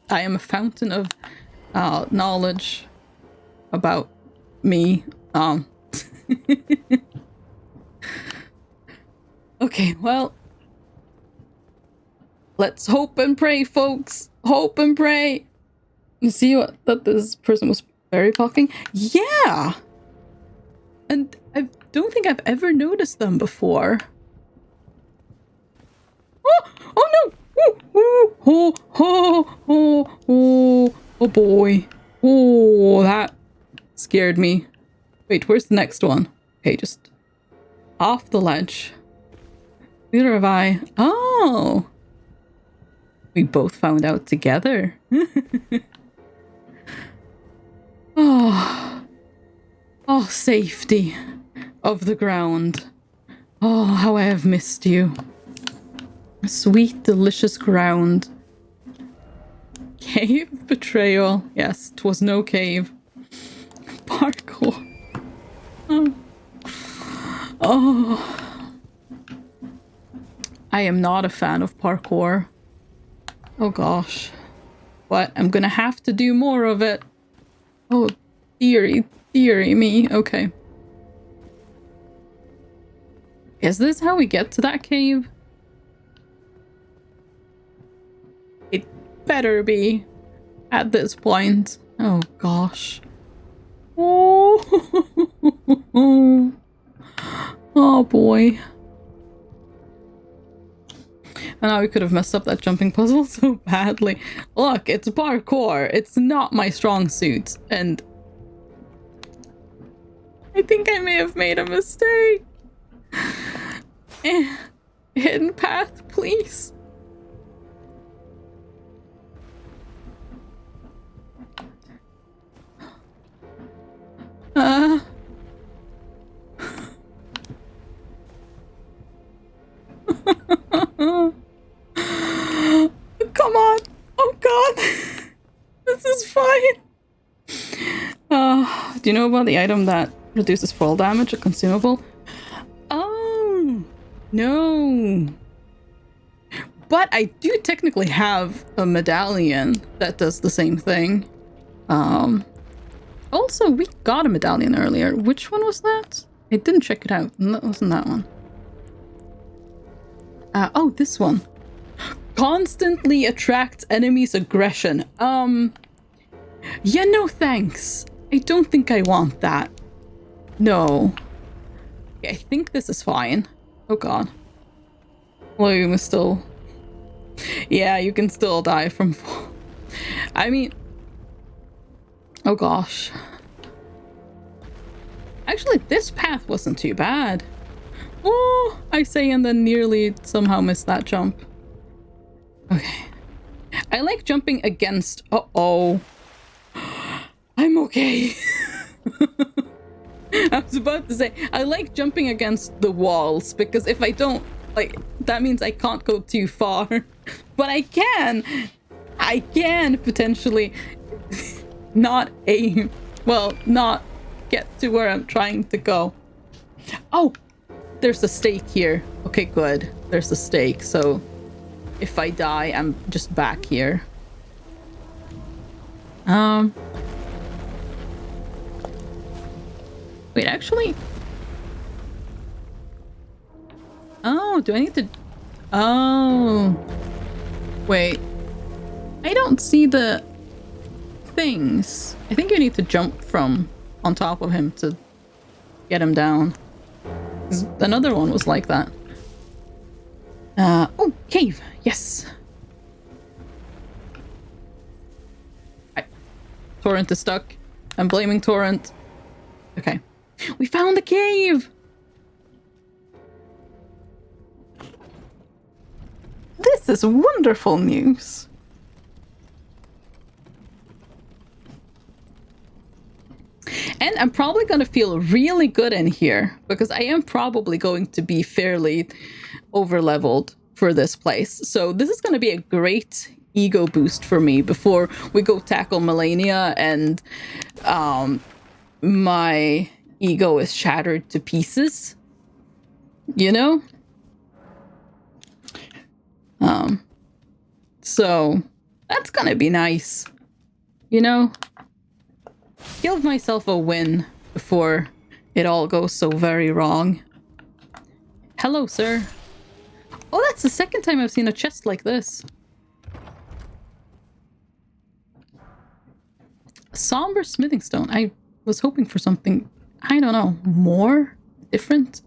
I am a fountain of knowledge about me. Okay, well, let's hope and pray, folks. Hope and pray. You see what that this person was berry pocking? Yeah. And I don't think I've ever noticed them before. Oh no! Oh boy. Oh, that scared me. Wait, where's the next one? Okay, just off the ledge. Neither have I. Oh! We both found out together. Oh, safety of the ground. Oh, how I have missed you. Sweet, delicious ground. Cave betrayal. Yes, 'twas no cave. Parkour. Oh. I am not a fan of parkour. Oh gosh. But I'm gonna have to do more of it. Oh, dearie me. Okay. Is this how we get to that cave? It better be at this point. Oh gosh. Oh, oh boy. And now we could have messed up that jumping puzzle so badly. Look, it's parkour. It's not my strong suit. And I think I may have made a mistake. Hidden path, please. Come on. Oh god. This is fine. Do you know about the item that reduces fall damage, a consumable? Oh, no. But I do technically have a medallion that does the same thing. Also, we got a medallion earlier. Which one was that? I didn't check it out. That wasn't that one. Oh, this one. Constantly attracts enemies' aggression. Yeah, no thanks. I don't think I want that. No. Okay, I think this is fine. Oh god. Well, you must still... Yeah, you can still die from... I mean... Oh gosh. Actually, this path wasn't too bad. Oh, I say and then nearly somehow missed that jump. Okay. I like jumping against... Uh-oh. I'm okay. I was about to say, I like jumping against the walls because if I don't, like, that means I can't go too far. But I can potentially not aim. Well, not get to where I'm trying to go. Oh, there's a stake here. Okay, good. There's a stake, so if I die, I'm just back here. Wait, actually... Oh, do I need to... Oh. Wait. I don't see the things. I think you need to jump from on top of him to get him down. 'Cause another one was like that. Oh, cave. Yes. Torrent is stuck. I'm blaming Torrent. Okay. We found the cave! This is wonderful news. And I'm probably going to feel really good in here because I am probably going to be fairly over-leveled for this place. So this is going to be a great ego boost for me before we go tackle Melania and my ego is shattered to pieces. You know? So that's gonna be nice. You know? Give myself a win before it all goes so very wrong. Hello, sir. Oh, that's the second time I've seen a chest like this. Somber smithing stone. I was hoping for something, I don't know, more different.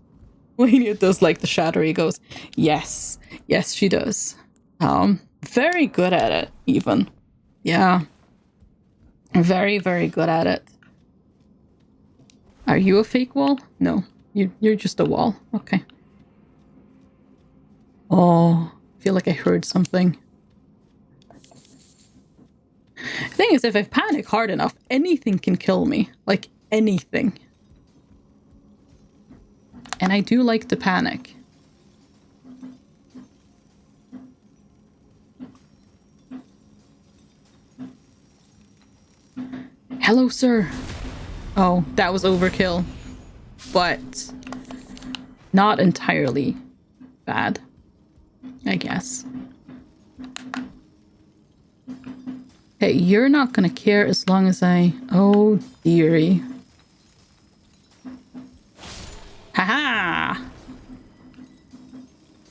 Lania does like the shatter egos. Yes. Yes, she does. Very good at it, even. Yeah. Very, very good at it. Are you a fake wall? No. You're just a wall. Okay. Oh, I feel like I heard something. The thing is, if I panic hard enough, anything can kill me. Like, anything. And I do like to panic. Hello, sir. Oh, that was overkill. But not entirely bad, I guess. Hey, you're not gonna care as long as I... Oh, dearie. Haha!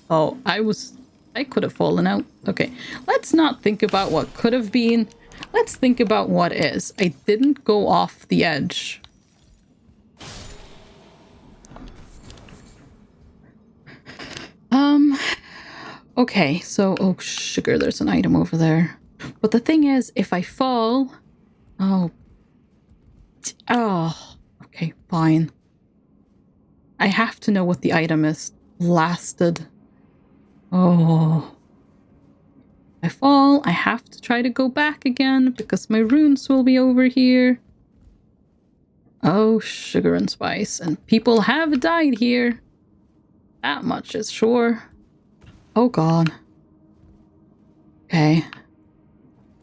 Oh, I could have fallen out. Okay, let's not think about what could have been. Let's think about what is. I didn't go off the edge. Okay, so... Oh, sugar, there's an item over there. But the thing is, if I fall... Oh. Oh. Okay, fine. I have to know what the item is. Blasted. Oh. If I fall, I have to try to go back again because my runes will be over here. Oh, sugar and spice. And people have died here. That much is sure. Oh god. Okay.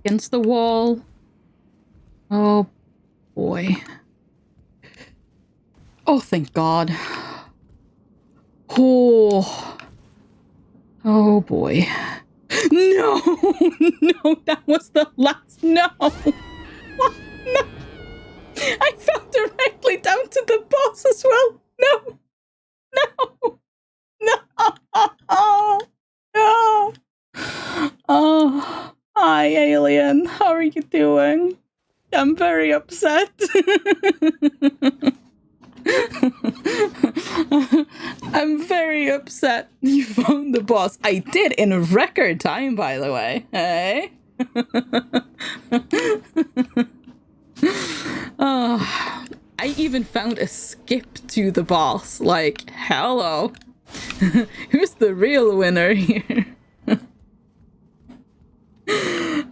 Against the wall. Oh boy. Oh, thank god. Oh. Oh boy. No! No, that was the last... No! No! I fell directly down to the boss as well! No! No! No! No! Oh, hi, alien. How are you doing? I'm very upset. I'm very upset you found the boss. I did in record time, by the way. Hey? Oh, I even found a skip to the boss. Like, hello. Who's the real winner here?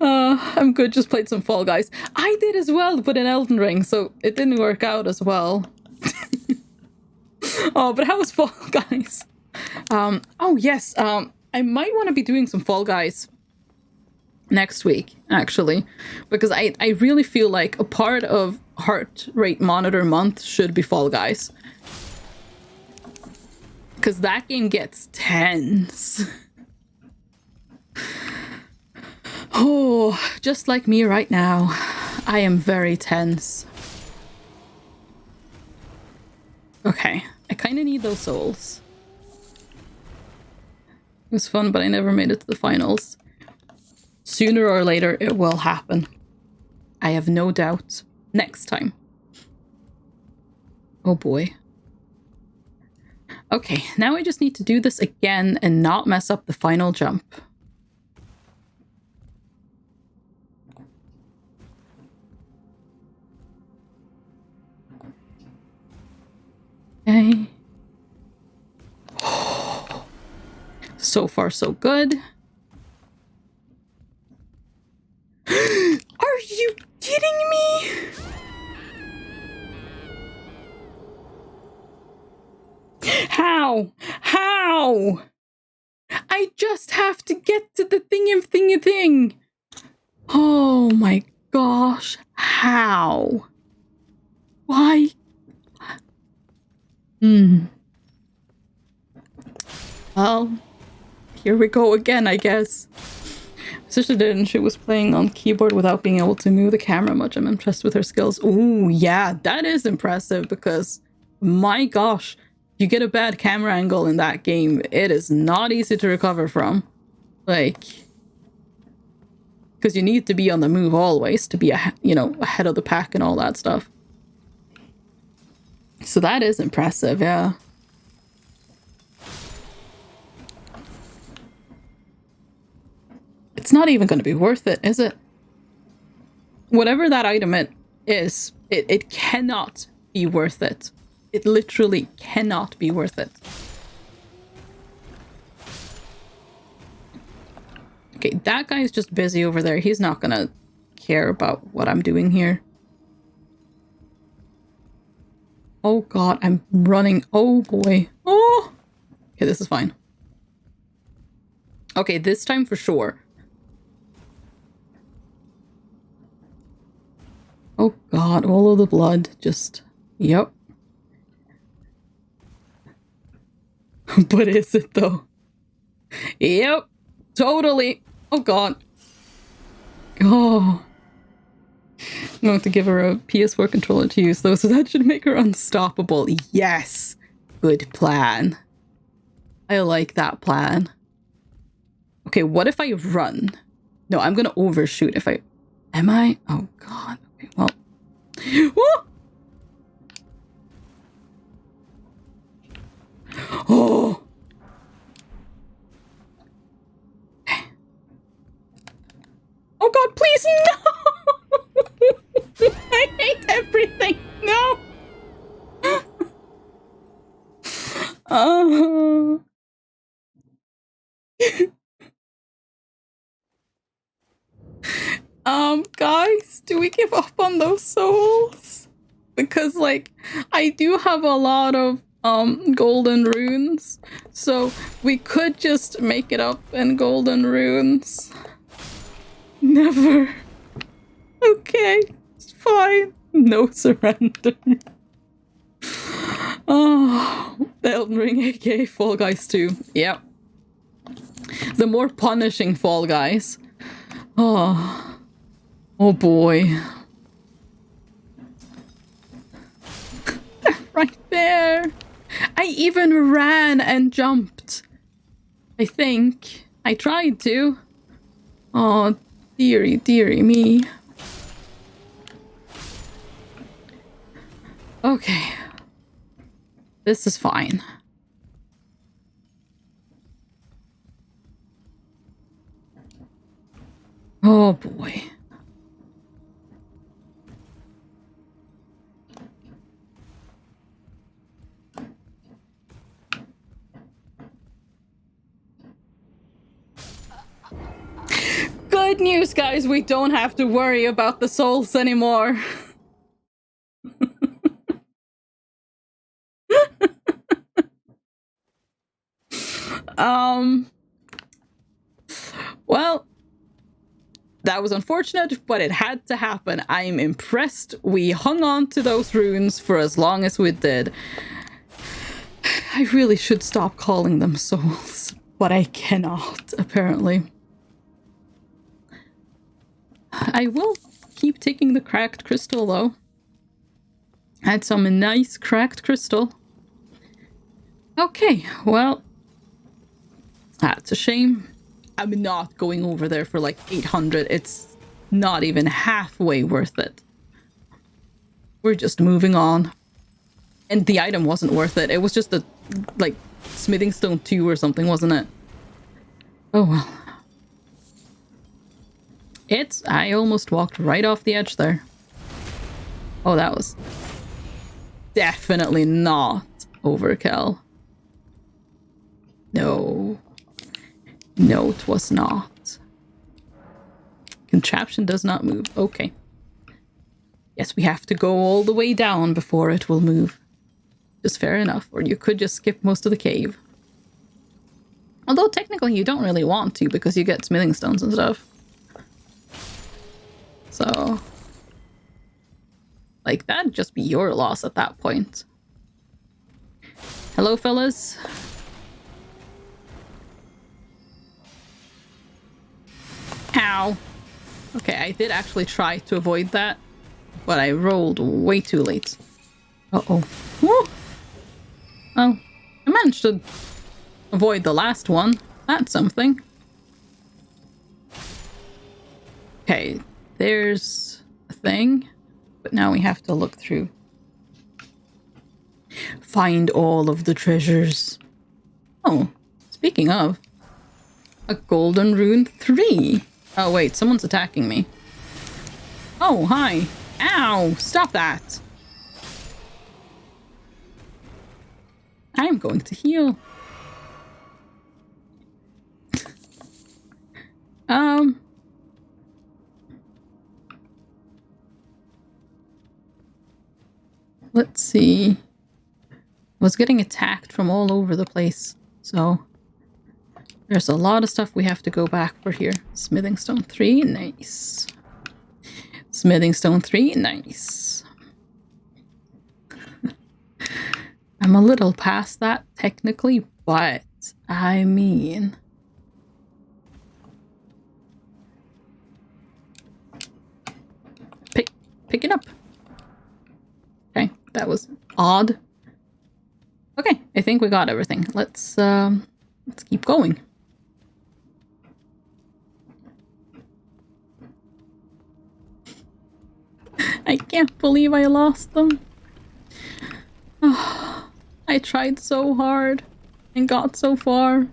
I'm good, just played some Fall Guys. I did as well, but in Elden Ring, so it didn't work out as well. Oh, but how was Fall Guys? Oh yes, I might want to be doing some Fall Guys next week, actually, because I really feel like a part of Heart Rate Monitor Month should be Fall Guys. Because that game gets tense. Oh, just like me right now. I am very tense. Okay, I kind of need those souls. It was fun, but I never made it to the finals. Sooner or later, it will happen. I have no doubt. Next time. Oh boy. Okay, now I just need to do this again and not mess up the final jump. So far, so good. Are you kidding me? How? How? I just have to get to the thingy thing. Oh my gosh. How? Why? Well, here we go again, I guess. Sister did, and she was playing on keyboard without being able to move the camera much. I'm impressed with her skills. Ooh, yeah, that is impressive because, my gosh, you get a bad camera angle in that game, it is not easy to recover from. Like, because you need to be on the move always to be, ahead of the pack and all that stuff. So that is impressive, yeah. It's not even going to be worth it, is it? Whatever that item is, it cannot be worth it. It literally cannot be worth it. Okay, that guy is just busy over there. He's not gonna care about what I'm doing here. Oh god, I'm running. Oh boy. Oh! Okay, this is fine. Okay, this time for sure. Oh god, all of the blood. Just... Yep. But is it though? Yep. Totally. Oh god. Oh. I'm going to give her a PS4 controller to use though, so that should make her unstoppable. Yes. Good plan. I like that plan. Okay, what if I run? No, I'm gonna overshoot if I... Am I? Oh god. Okay, well... Whoa! Oh! Oh god, please, no! I hate everything. No! Guys, do we give up on those souls? Because, like, I do have a lot of, golden runes, so we could just make it up in golden runes. Never. Okay, it's fine. No surrender. Oh, Elden Ring, aka Fall Guys 2. Yep. The more punishing Fall Guys. Oh. Oh boy. Right there. I even ran and jumped. I think. I tried to. Oh, dearie, dearie me. Okay. This is fine. Oh boy. Good news, guys. We don't have to worry about the souls anymore. Well, that was unfortunate, but it had to happen. I'm impressed we hung on to those runes for as long as we did. I really should stop calling them souls, but I cannot, apparently. I will keep taking the cracked crystal, though. Had some nice cracked crystal. Okay, well, that's a shame. I'm not going over there for like 800. It's not even halfway worth it. We're just moving on. And the item wasn't worth it. It was just a, like, smithing stone 2 or something, wasn't it? Oh well. I almost walked right off the edge there. Oh, that was definitely not overkill. No. No, it was not. Contraption does not move. Okay. Yes, we have to go all the way down before it will move. Just fair enough. Or you could just skip most of the cave. Although technically you don't really want to because you get smithing stones and stuff. So... like, that'd just be your loss at that point. Hello, fellas. Ow. Okay, I did actually try to avoid that, but I rolled way too late. Uh-oh. Woo! Oh, I managed to avoid the last one. That's something. Okay, there's a thing, but now we have to look through. Find all of the treasures. Oh, speaking of, a golden rune 3. Oh wait, someone's attacking me. Oh, hi. Ow, stop that. I am going to heal. Let's see. I was getting attacked from all over the place, so there's a lot of stuff we have to go back for here. Smithing stone 3, nice. Smithing stone 3, nice. I'm a little past that technically, but I mean... Pick it up. Okay, that was odd. Okay, I think we got everything. Let's keep going. I can't believe I lost them. Oh, I tried so hard and got so far.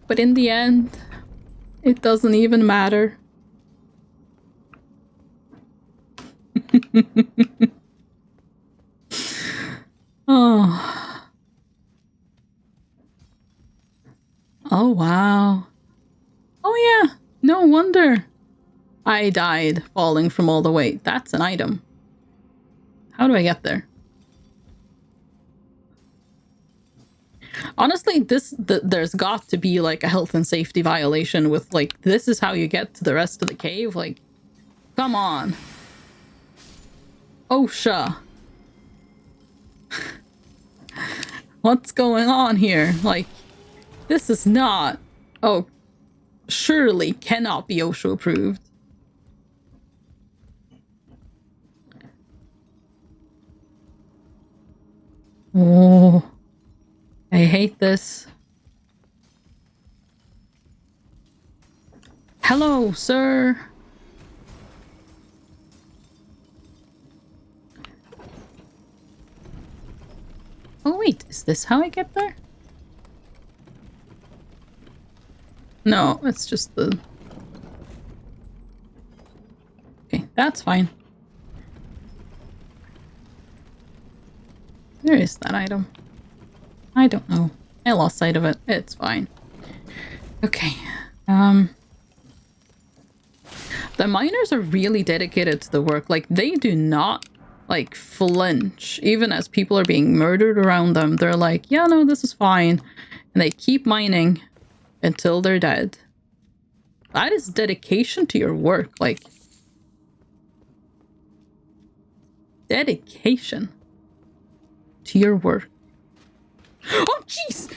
But in the end, it doesn't even matter. Oh. Oh, wow. Oh, yeah. No wonder I died falling from all the way. That's an item. How do I get there? Honestly, there's got to be like a health and safety violation with like, this is how you get to the rest of the cave. Like, come on. OSHA. What's going on here? Like, this is not... Oh, surely cannot be OSHA approved. Oh, I hate this. Hello, sir. Oh wait, is this how I get there? No, it's just the... Okay, that's fine. Where is that item? I don't know. I lost sight of it. It's fine. Okay. The miners are really dedicated to the work. Like, they do not, like, flinch. Even as people are being murdered around them, they're like, yeah, no, this is fine. And they keep mining until they're dead. That is dedication to your work. Like, dedication to your work. Oh, jeez!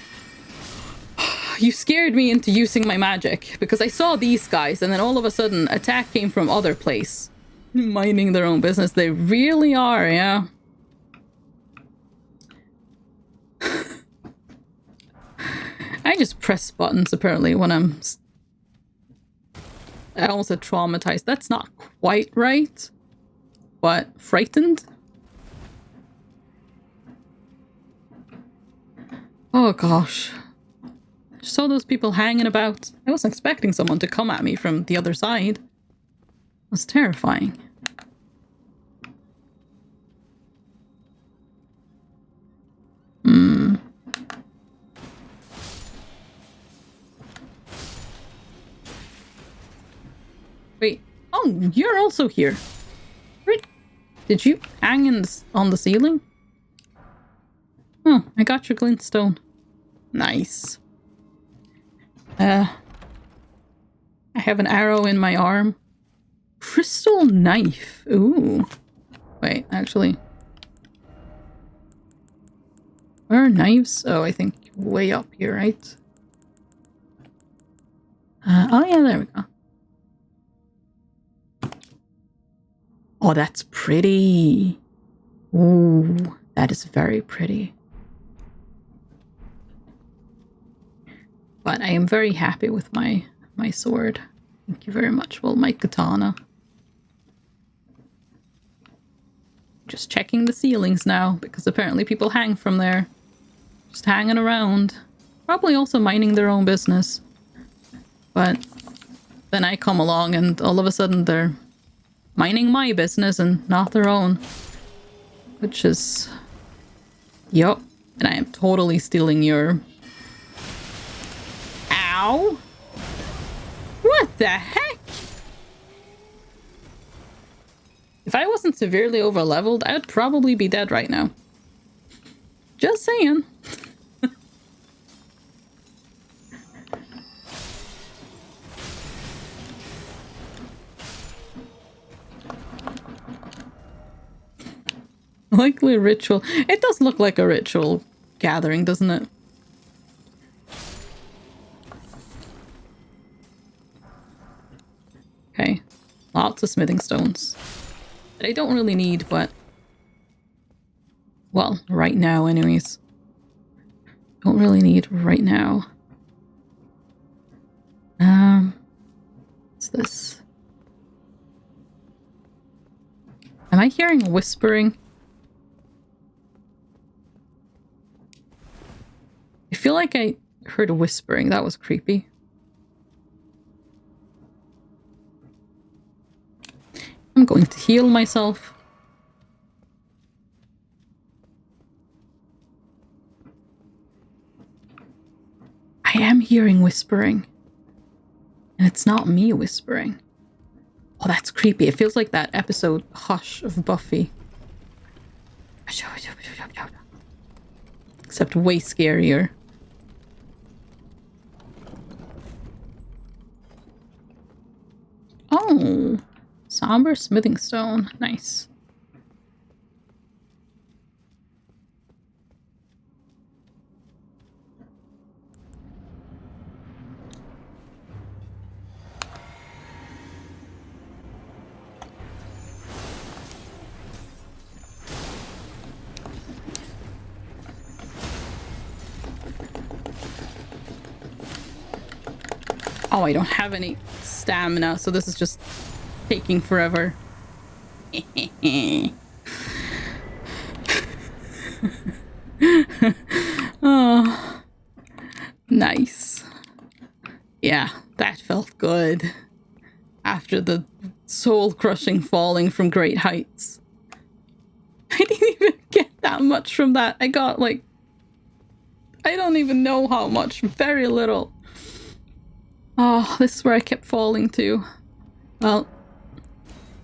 You scared me into using my magic, because I saw these guys, and then all of a sudden, attack came from other place. Minding their own business. They really are, yeah. I just press buttons, apparently, when I'm... I almost said traumatized. That's not quite right. But frightened? Oh, gosh. I saw those people hanging about. I wasn't expecting someone to come at me from the other side. It was terrifying. Oh, you're also here. Right. Did you hang on the ceiling? Oh, I got your glintstone. Nice. I have an arrow in my arm. Crystal knife. Ooh. Wait, actually. Where are knives? Oh, I think way up here, right? Oh yeah, there we go. Oh, that's pretty. Ooh, that is very pretty. But I am very happy with my sword. Thank you very much. Well, my katana. Just checking the ceilings now, because apparently people hang from there. Just hanging around. Probably also minding their own business. But then I come along and all of a sudden they're minding my business and not their own. Which is... Yup. And I am totally stealing your... Ow! What the heck? If I wasn't severely overleveled, I would probably be dead right now. Just saying. Likely ritual. It does look like a ritual gathering, doesn't it? Okay. Lots of smithing stones. That I don't really need, but... Well, right now anyways. Don't really need right now. What's this? Am I hearing whispering? I feel like I heard whispering. That was creepy. I'm going to heal myself. I am hearing whispering. And it's not me whispering. Oh, that's creepy. It feels like that episode Hush of Buffy. Except way scarier. Oh, somber smithing stone. Nice. Oh, I don't have any stamina, so this is just taking forever. Oh, nice. Yeah, that felt good. After the soul-crushing falling from great heights. I didn't even get that much from that. I got, like... I don't even know how much. Very little. Oh, this is where I kept falling to. Well,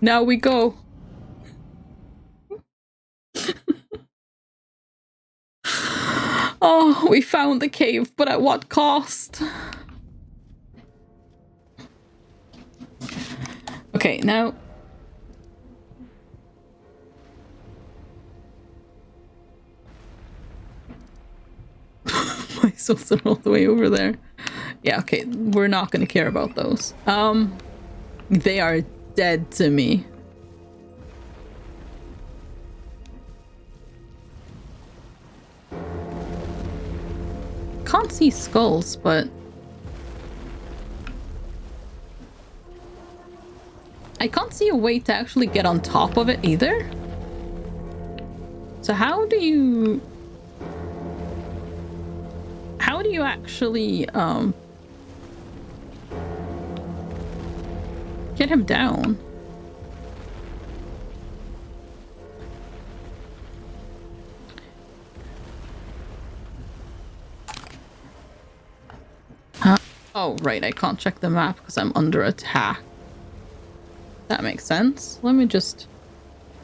now we go. Oh, we found the cave, but at what cost? Okay, now... My souls are all the way over there. Yeah, okay, we're not gonna care about those. They are dead to me. Can't see skulls, but... I can't see a way to actually get on top of it either. So how do you... How do you actually, get him down? Huh? Oh, right, I can't check the map because I'm under attack. That makes sense. Let me just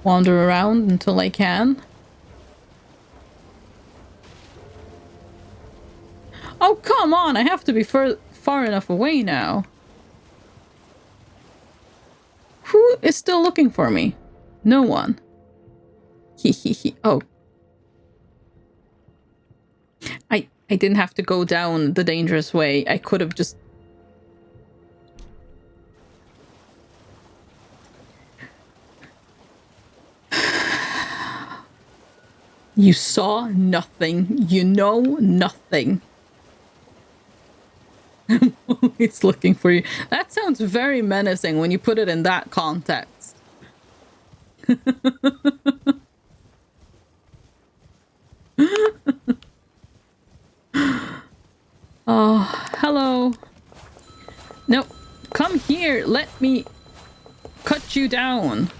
wander around until I can. Oh, come on! I have to be far enough away now. Who is still looking for me? No one. He. Oh. I didn't have to go down the dangerous way. I could have just... You saw nothing. You know nothing. I'm always looking for you. That sounds very menacing when you put it in that context. Oh, hello. No, come here. Let me cut you down.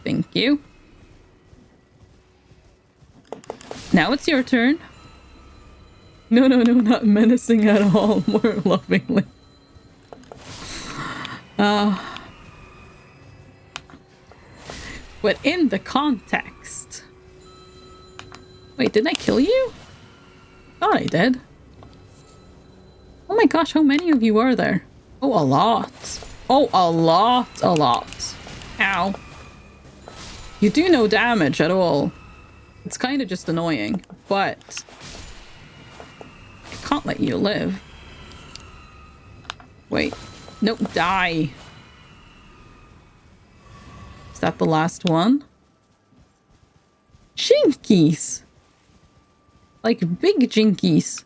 Thank you. Now it's your turn. No, not menacing at all. More lovingly. But in the context... Wait, didn't I kill you? Thought I did. Oh my gosh, how many of you are there? Oh, a lot. Oh, a lot. Ow. You do no damage at all. It's kind of just annoying, but... I can't let you live. Wait. Nope, die. Is that the last one? Jinkies! Like big jinkies.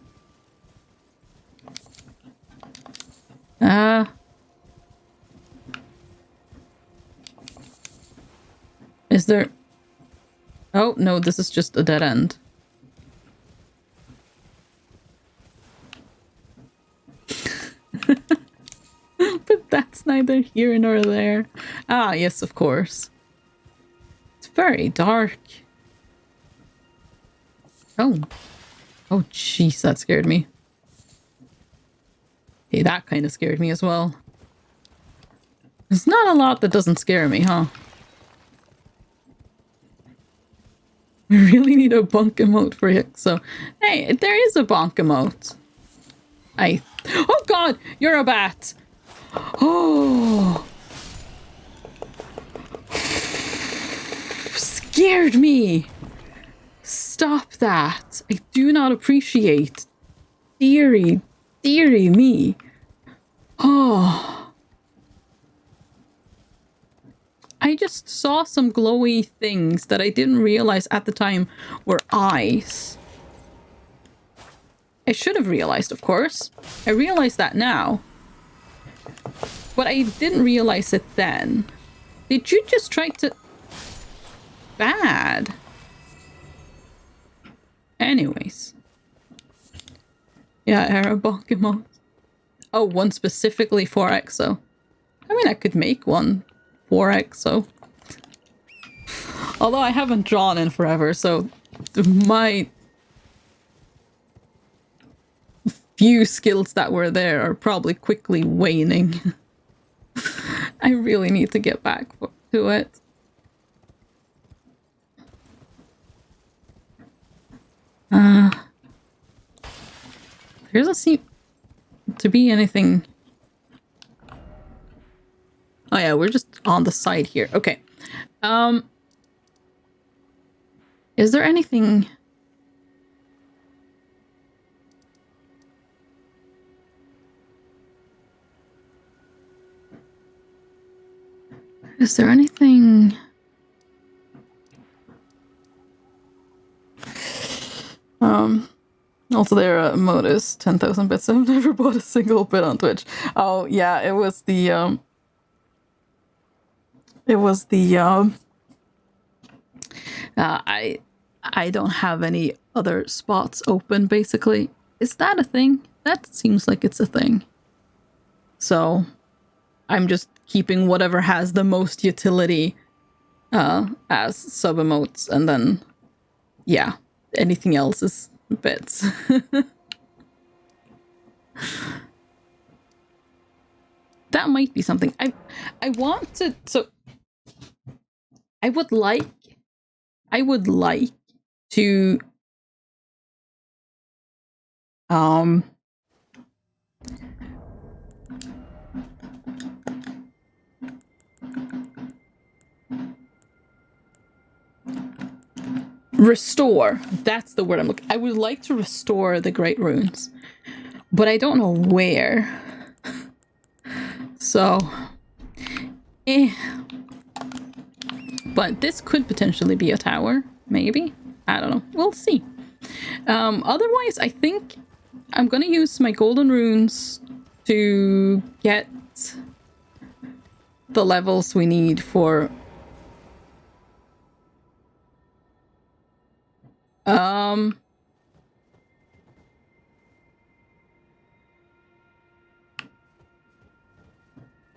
Is there... Oh, no, this is just a dead end. But that's neither here nor there. Ah, yes, of course. It's very dark. Oh. Oh, jeez, that scared me. Hey, that kind of scared me as well. There's not a lot that doesn't scare me, huh? We really need a bonk emote for it, so... Hey, there is a bonk emote. Oh god! You're a bat! Oh! Scared me! Stop that! I do not appreciate. Dearie me. Oh. I just saw some glowy things that I didn't realize at the time were eyes. I should have realized, of course. I realize that now. But I didn't realize it then. Did you just try to... Bad. Anyways. Yeah, Arabonk emote. Oh, one specifically for EXO. I mean, I could make one for EXO. Although I haven't drawn in forever, so my few skills that were there are probably quickly waning. I really need to get back to it. There doesn't seem to be anything. Oh yeah, we're just on the side here. Okay. Is there anything... Is there anything... Also their mode is 10,000 bits. I've never bought a single bit on Twitch. Oh yeah, it was the I don't have any other spots open, basically. Is that a thing? That seems like it's a thing. So I'm just keeping whatever has the most utility as sub-emotes, and then yeah, anything else is bits. that might be something. I want to, so I would like to restore. That's the word I'm looking. I would like to restore the Great Runes, but I don't know where. So, but this could potentially be a tower, maybe. I don't know. We'll see. Otherwise, I think I'm gonna use my golden runes to get the levels we need for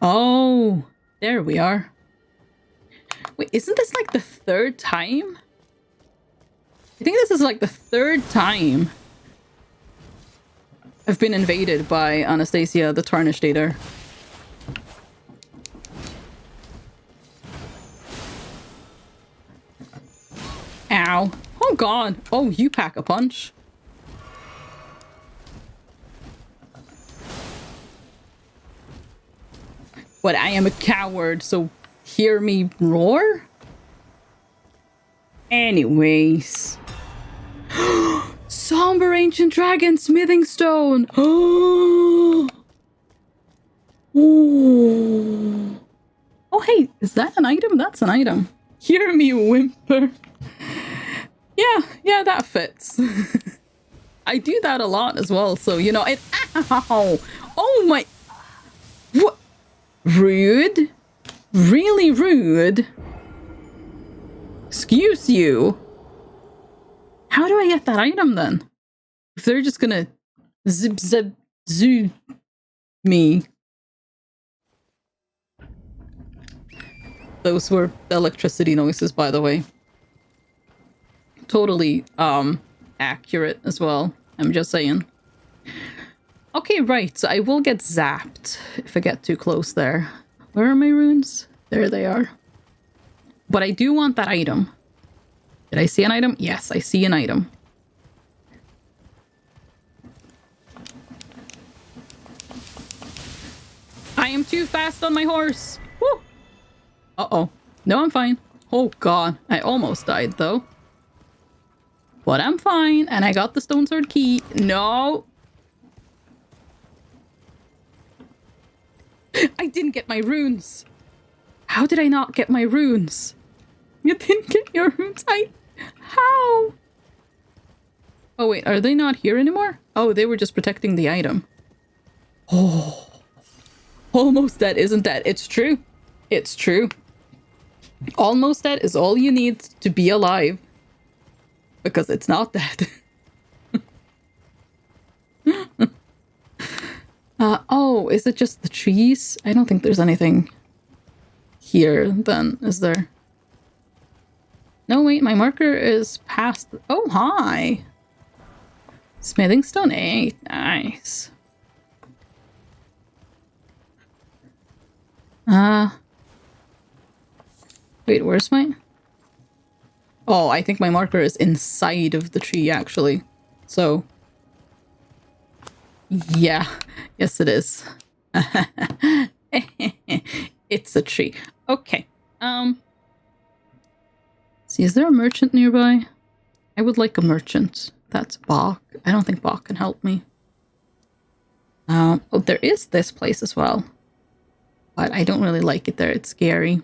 oh, there we are. Wait, isn't this like the third time? I think this is like the third time I've been invaded by Anastasia, the Tarnished Eater. Ow. Oh god. Oh, you pack a punch. But I am a coward, so hear me roar? Anyways. Somber Ancient Dragon Smithing Stone! Oh, hey, is that an item? That's an item. Hear me whimper. Yeah, that fits. I do that a lot as well, so, you know, it... Ow! Oh my... What? Rude? Really rude? Excuse you? How do I get that item, then? If they're just gonna zip zoo me. Those were electricity noises, by the way. Totally, accurate as well. I'm just saying. Okay, right, so I will get zapped if I get too close there. Where are my runes? There they are. But I do want that item. Did I see an item? Yes, I see an item. I am too fast on my horse. Woo! Uh-oh. No, I'm fine. Oh god, I almost died though. But I'm fine, and I got the stone sword key. No! I didn't get my runes. How did I not get my runes? You didn't get your runes? How? Oh wait, are they not here anymore? Oh, they were just protecting the item. Oh. Almost dead, isn't that? It's true. It's true. Almost dead is all you need to be alive. Because it's not dead. Oh, is it just the trees? I don't think there's anything here then, is there? No, wait, my marker is past... Oh, hi! Smithing Stone 8, nice. Wait, where's my... Oh, I think my marker is inside of the tree, actually. So... Yeah. Yes, it is. It's a tree. Okay. See, is there a merchant nearby? I would like a merchant. That's Bach. I don't think Bach can help me. Oh, there is this place as well. But I don't really like it there. It's scary.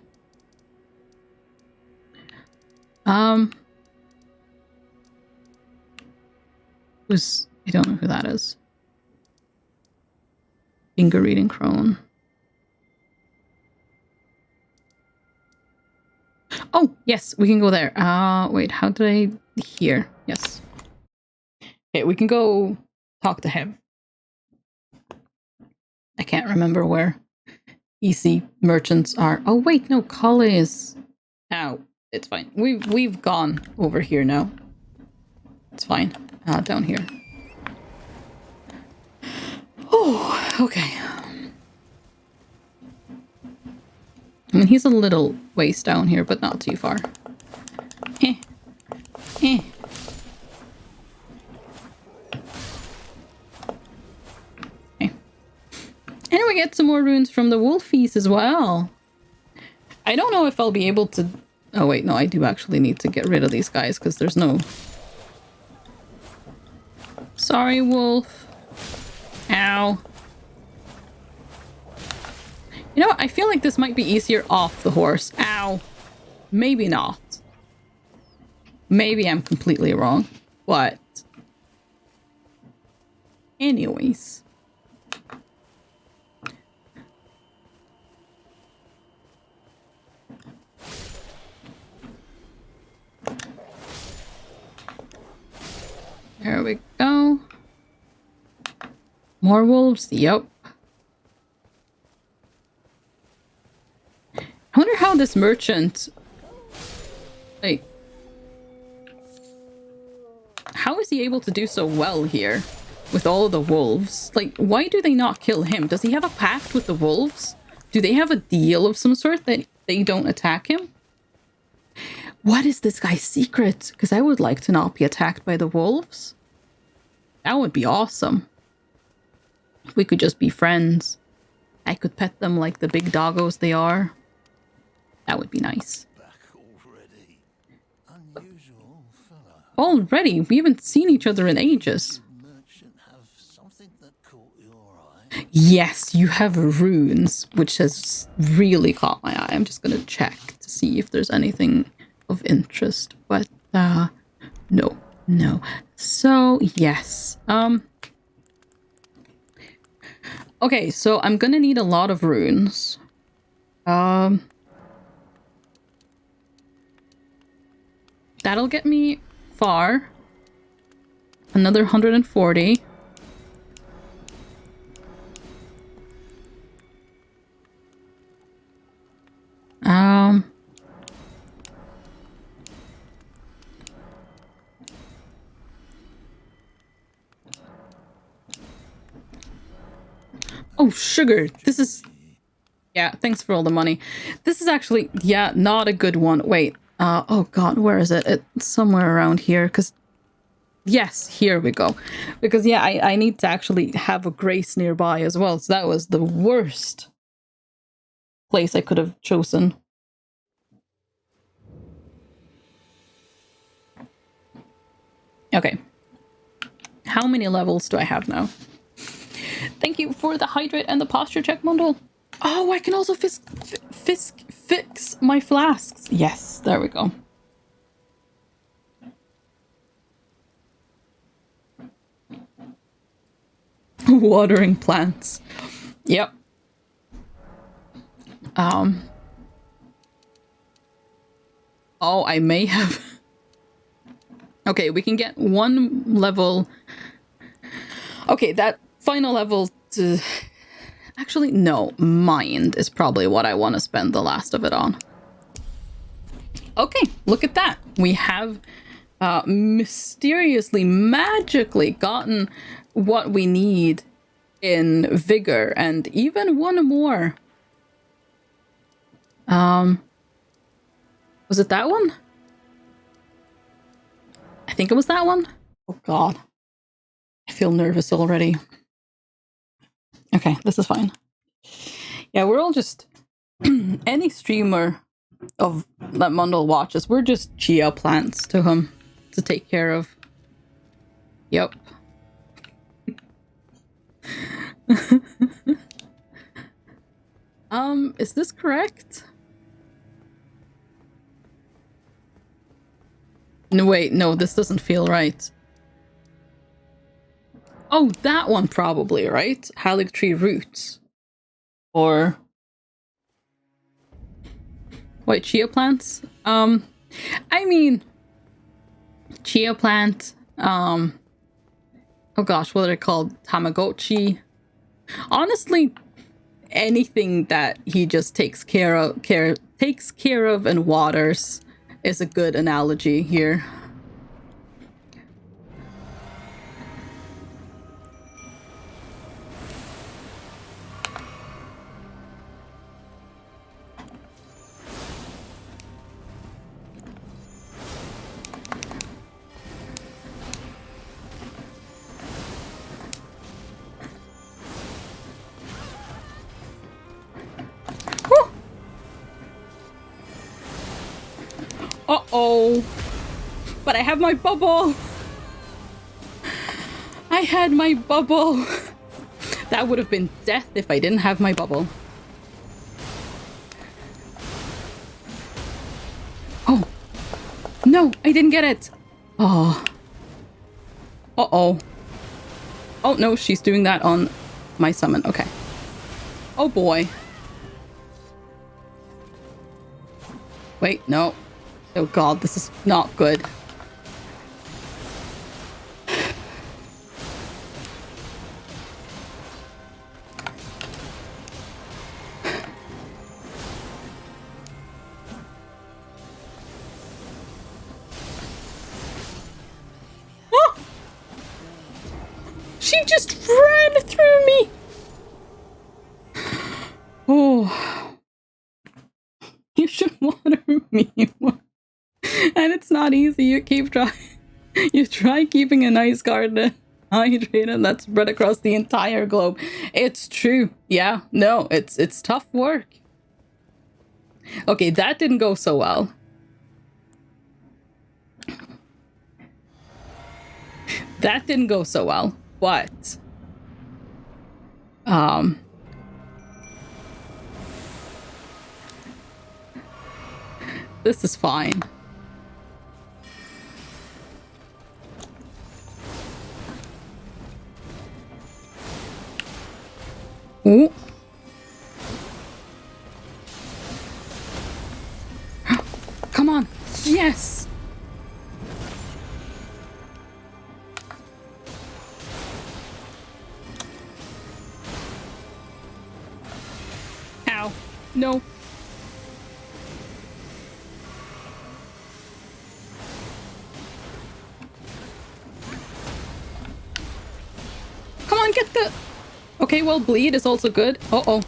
Who's... I don't know who that is. Finger reading crone. Oh, yes, we can go there. Wait, how did I... Here. Yes. Okay, we can go talk to him. I can't remember where EC merchants are. Oh, wait, no, Kale is out. It's fine. We've gone over here now. It's fine. Down here. Oh, okay. mean, he's a little ways down here, but not too far. Eh. Eh. Okay. And we get some more runes from the wolfies as well. I don't know if I'll be able to... Oh, wait, no, I do actually need to get rid of these guys, because there's no... Sorry, wolf. Ow. You know what? I feel like this might be easier off the horse. Ow. Maybe not. Maybe I'm completely wrong. But... anyways. There we go. More wolves. Yep. I wonder how this merchant... like... how is he able to do so well here? With all of the wolves? Like, why do they not kill him? Does he have a pact with the wolves? Do they have a deal of some sort that they don't attack him? What is this guy's secret? Because I would like to not be attacked by the wolves. That would be awesome. If we could just be friends. I could pet them like the big doggos they are. That would be nice. Back already. Unusual fella. Already? We haven't seen each other in ages. Merchant have something that caught your eye. Yes, you have runes, which has really caught my eye. I'm just gonna check to see if there's anything of interest, but no. So yes. Okay, so I'm gonna need a lot of runes. That'll get me far. Another 140. Oh, sugar. This is... yeah, thanks for all the money. This is actually, yeah, not a good one. Wait. Oh god, where is it? It's somewhere around here, because... yes, here we go. Because, yeah, I need to actually have a grace nearby as well, so that was the worst place I could have chosen. Okay. How many levels do I have now? Thank you for the hydrate and the posture check, Mundle. Oh, I can also fix my flasks. Yes, there we go. Watering plants. Yep. Oh, I may have... okay, we can get one level... okay, that final level to... actually, no. Mind is probably what I want to spend the last of it on. Okay, look at that. We have mysteriously, magically gotten what we need in vigor, and even one more. Was it that one? I think it was that one. Oh god. I feel nervous already. Okay, this is fine. Yeah, we're all just... any streamer of that Mundle watches, we're just chia plants to him to take care of. Yep. Is this correct? No, wait, no, this doesn't feel right. Oh, that one probably, right? Halig tree roots. Or... wait, chia plants? I mean... chia plant, oh gosh, what are they called? Tamagotchi. Honestly, anything that he just takes care of and waters is a good analogy here. Uh-oh. But I have my bubble. I had my bubble. That would have been death if I didn't have my bubble. Oh. No, I didn't get it. Oh. Uh-oh. Oh, no, she's doing that on my summon. Okay. Oh, boy. Wait, no. Oh, God, this is not good. She just ran through me. Oh. You should water me. And it's not easy. You keep trying. You try keeping a nice garden hydrated that's spread across the entire globe. It's true. Yeah. No, it's tough work. Okay, that didn't go so well. That didn't go so well. But this is fine. Ooh. Come on. Yes. Ow. No. Come on, get the... Okay, well, bleed is also good. Uh-oh.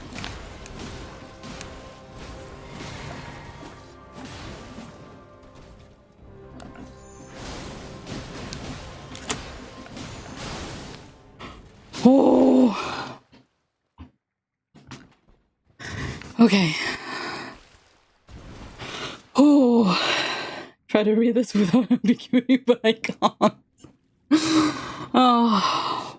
Oh. Okay. Oh. Try to read this without ambiguity, but I can't. Oh.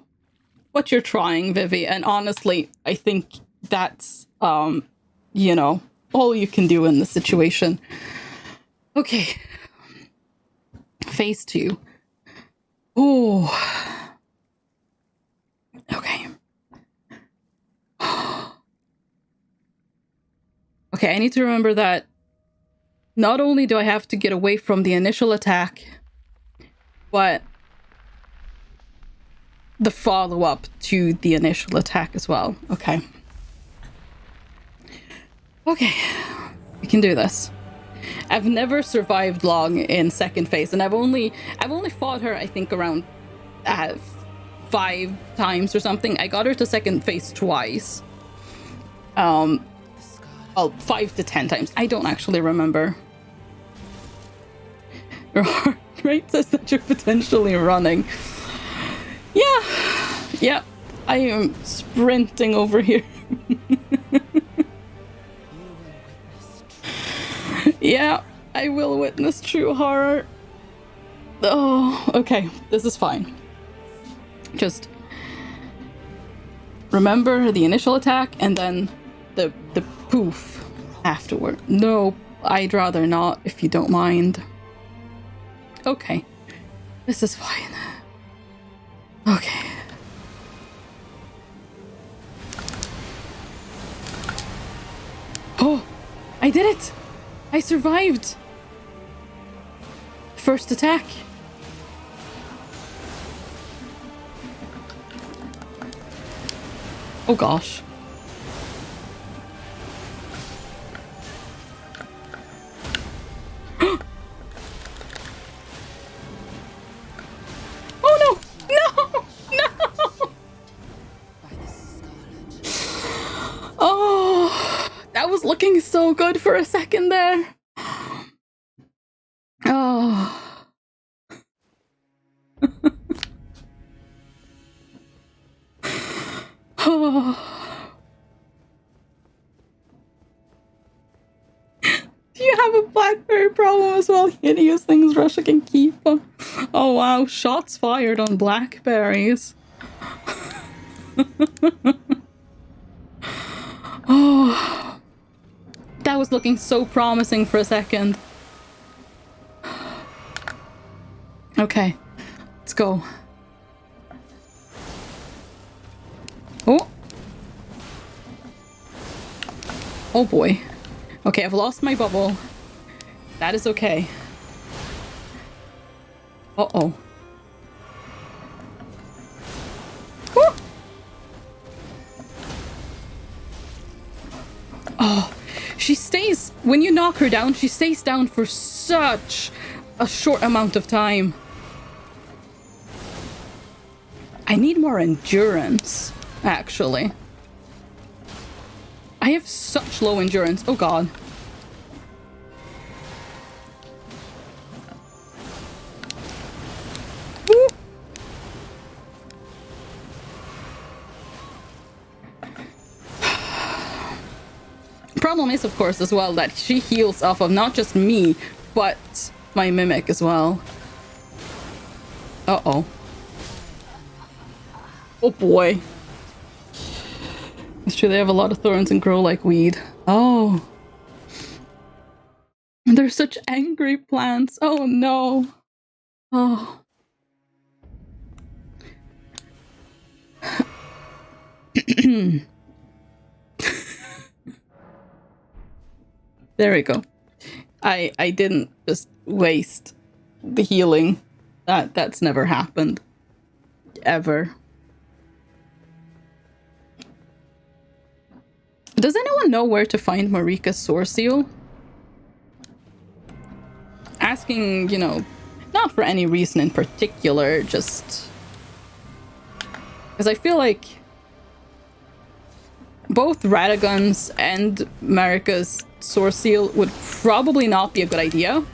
But you're trying, Vivi, and honestly, I think that's, you know, all you can do in this situation. Okay. Phase 2. Oh. Okay. Okay, I need to remember that not only do I have to get away from the initial attack, but the follow-up to the initial attack as well. Okay. Okay. We can do this. I've never survived long in second phase, and I've only fought her, I think, around 5 times or something. I got her to second phase twice. Well, 5 to 10 times. I don't actually remember. Your heart rate says that you're potentially running. Yeah. Yeah. I am sprinting over here. Yeah, I will witness true horror. Oh, okay. This is fine. Just remember the initial attack and then the poof afterward. No, I'd rather not, if you don't mind. Okay. This is fine. Okay. Oh, I did it! I survived! First attack. Oh gosh. Oh no! No! No! Oh, that was looking so good for a second there. Oh. Oh. Do you have a BlackBerry problem as well. Hideous things Russia can keep. Oh wow, shots fired on blackberries. Oh, that was looking so promising for a second. Okay, let's go. Oh. Oh boy. Okay, I've lost my bubble. That is okay. Uh-oh. Woo! Oh, she stays, when you knock her down, she stays down for such a short amount of time. I need more endurance, actually. I have such low endurance. Oh god. Woo! Problem is, of course, as well, that she heals off of not just me, but my mimic as well. Uh-oh. Oh boy. It's true, they have a lot of thorns and grow like weed. Oh. They're such angry plants. Oh no. Oh. There we go. I didn't just waste the healing. That's never happened. Ever. Does anyone know where to find Marika's source seal? Asking, you know, not for any reason in particular, just because I feel like both Radagon's and Marika's source seal would probably not be a good idea.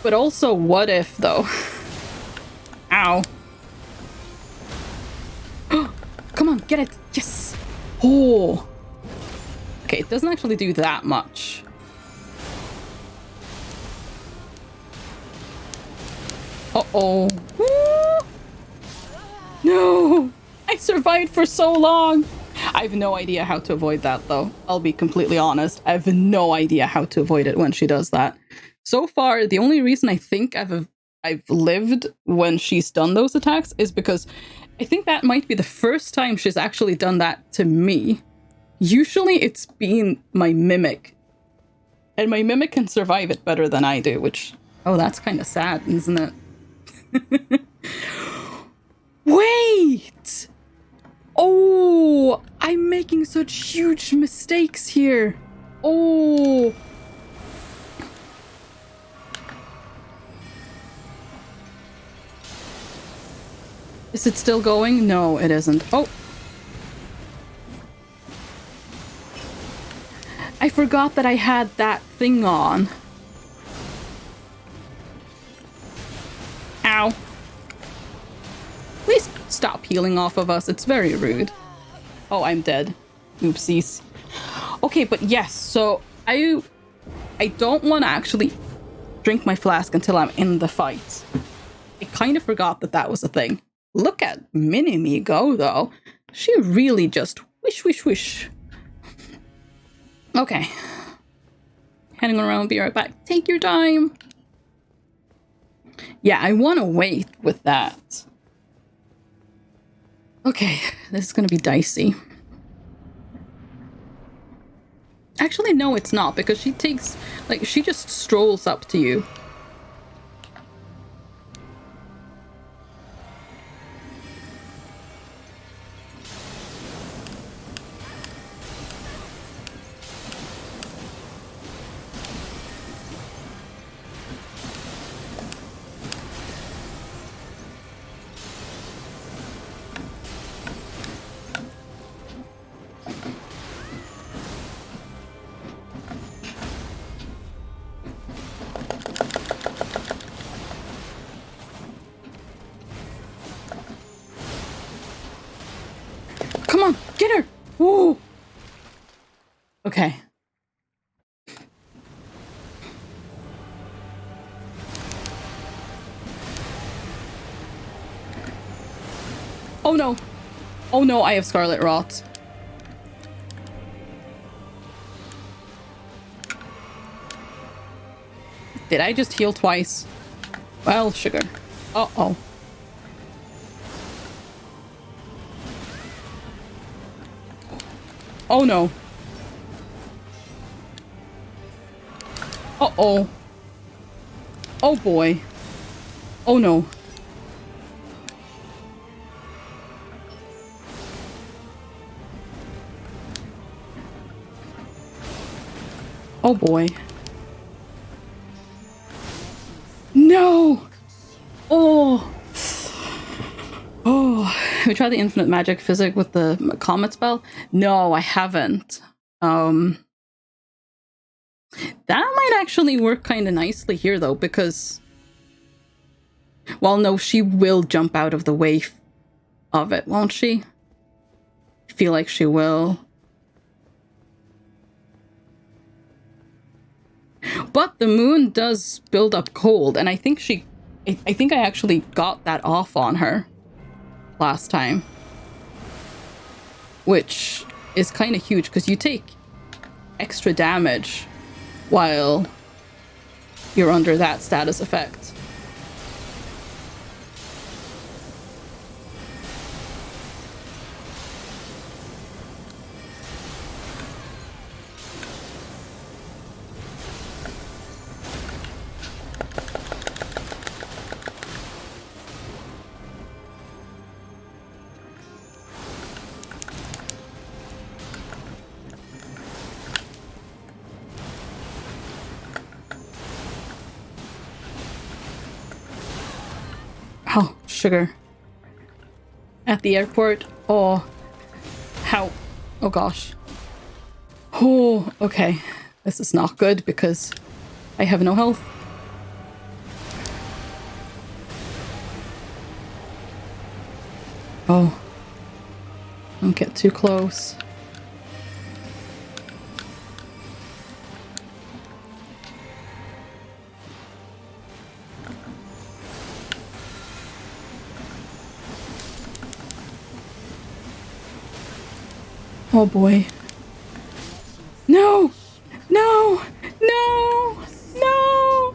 But also, what if, though? Ow. Come on, get it! Yes! Oh! Okay, it doesn't actually do that much. Uh-oh. No! I survived for so long! I have no idea how to avoid that, though. I'll be completely honest. I have no idea how to avoid it when she does that. So far, the only reason I think I've lived when she's done those attacks is because I think that might be the first time she's actually done that to me. Usually it's been my mimic. And my mimic can survive it better than I do, which... Oh, that's kind of sad, isn't it? Wait! Oh! I'm making such huge mistakes here. Oh! Is it still going? No, it isn't. Oh! I forgot that I had that thing on. Ow. Please stop healing off of us. It's very rude. Oh, I'm dead. Oopsies. Okay, but yes, so I don't want to actually drink my flask until I'm in the fight. I kind of forgot that that was a thing. Look at Mini-Me go, though. She really just wish, wish, wish. Okay. Heading around, be right back. Take your time. Yeah, I want to wait with that. Okay, this is going to be dicey. Actually, no, it's not, because she takes... Like, she just strolls up to you. Come on, get her! Woo! Okay. Oh no! Oh no, I have Scarlet Rot. Did I just heal twice? Well, sugar. Uh-oh. Oh no. Uh-oh. Oh boy. Oh no. Oh boy. No! Oh! Oh, have you tried the infinite magic physic with the comet spell? No, I haven't. That might actually work kind of nicely here though, because... Well, no, she will jump out of the way of it, won't she? I feel like she will. But the moon does build up cold, and I think I think I actually got that off on her last time. Which is kind of huge, because you take extra damage while you're under that status effect. Oh, sugar. At the airport. Oh. How? Oh gosh. Oh, okay. This is not good because I have no health. Oh. Don't get too close. Oh boy. No! No! No! No!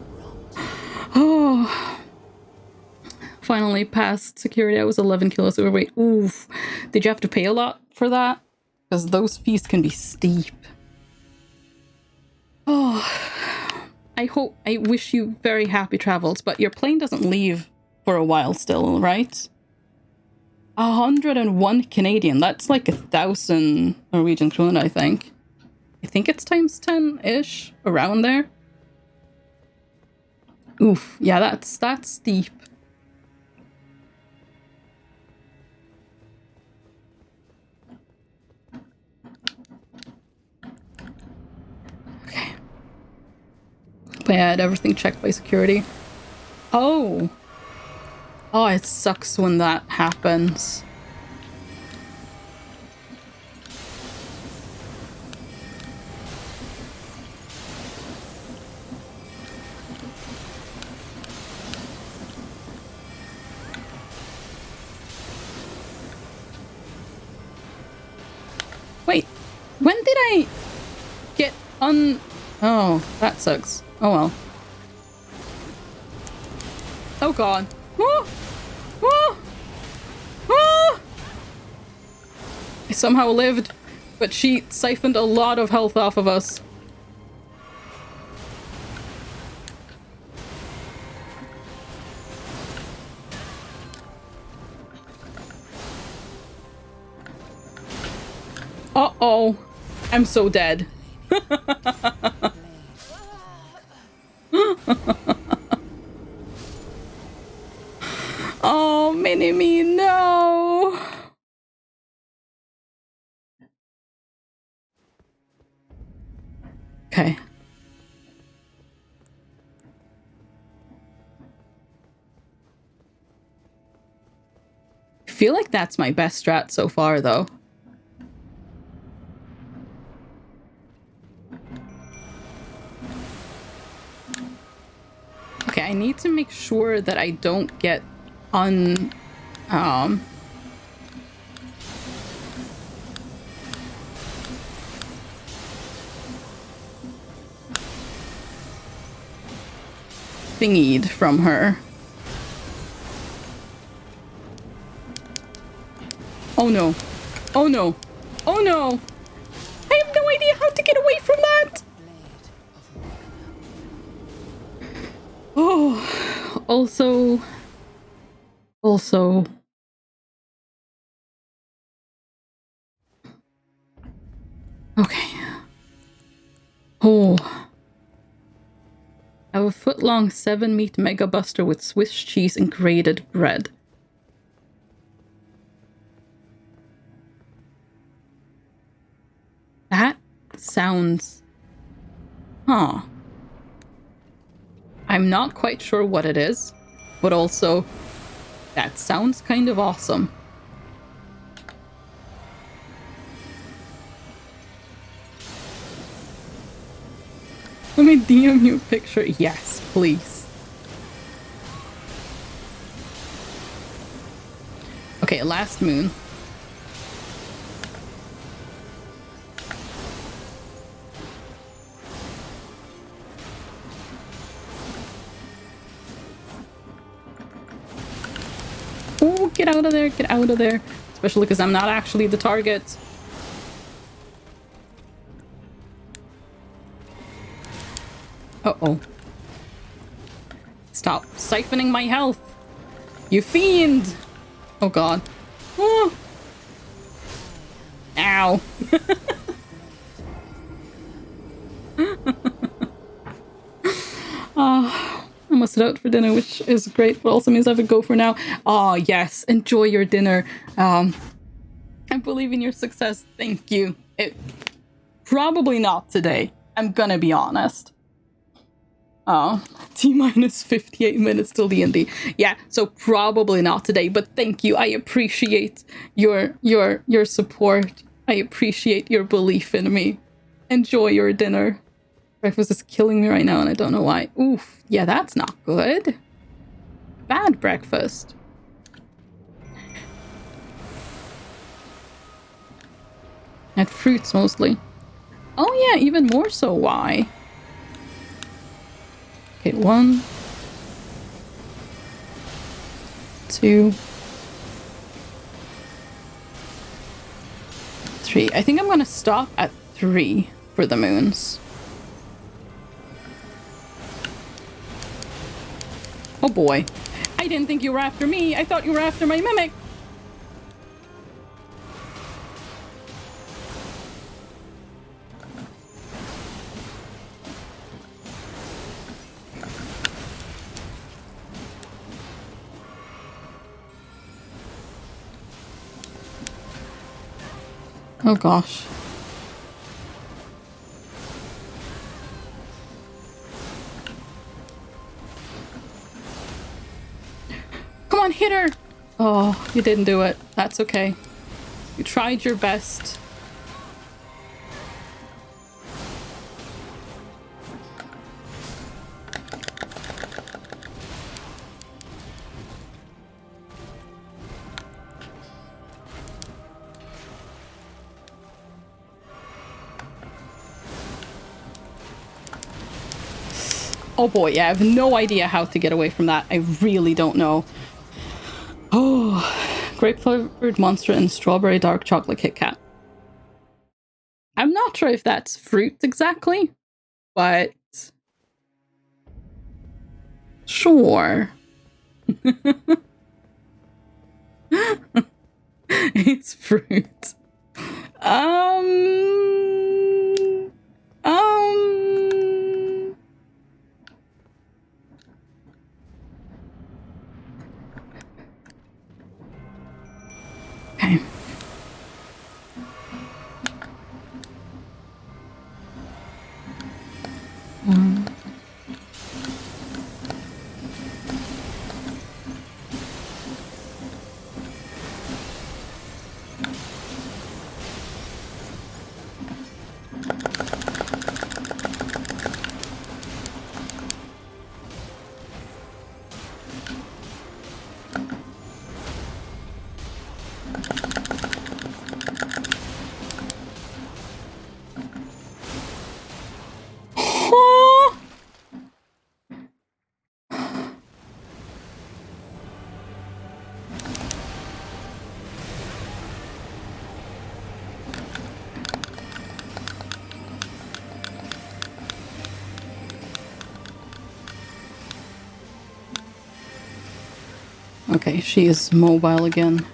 Oh. Finally passed security. I was 11 kilos overweight. Oof. Did you have to pay a lot for that? Because those fees can be steep. Oh. I wish you very happy travels, but your plane doesn't leave for a while still, right? 101 Canadian. That's like 1,000 Norwegian krone, I think. I think it's times 10-ish, around there. Oof. Yeah, that's steep. Okay. But I had everything checked by security. Oh. Oh, it sucks when that happens. Wait, when did I get on... Oh, that sucks. Oh well. Oh god. Oh! Oh! Oh! I somehow lived, but she siphoned a lot of health off of us. Uh-oh. I'm so dead. Oh, mini-me, no! Okay. I feel like that's my best strat so far, though. Okay, I need to make sure that I don't get thingied from her. Oh no. Oh no. Oh no! I have no idea how to get away from that! Oh, also... Okay. Oh. I have a foot-long 7-meat Mega Buster with Swiss cheese and grated bread. That sounds... Huh. I'm not quite sure what it is, but also, that sounds kind of awesome. Let me DM you a picture. Yes, please. Okay, last moon. Oh, get out of there, get out of there. Especially because I'm not actually the target. Uh-oh. Stop siphoning my health. You fiend! Oh god. Oh. Ow. I'm almost out for dinner, which is great, but also means I have to go for now. Oh, yes. Enjoy your dinner. I believe in your success. Thank you. Probably not today. I'm gonna be honest. Oh, T-minus 58 minutes till D&D. Yeah, so probably not today, but thank you. I appreciate your support. I appreciate your belief in me. Enjoy your dinner. Breakfast is killing me right now and I don't know why. Oof, yeah, that's not good. Bad breakfast. I had fruits mostly. Oh yeah, even more so why. Okay, 1, 2, 3. I think I'm gonna stop at 3 for the moons. Oh boy. I didn't think you were after me. I thought you were after my mimic. Oh gosh. Come on, hit her! Oh, you didn't do it. That's okay. You tried your best. Oh boy, yeah, I have no idea how to get away from that. I really don't know. Oh, grape flavored monster and strawberry dark chocolate Kit Kat. I'm not sure if that's fruit exactly, but sure. It's fruit. Okay. Okay, she is mobile again.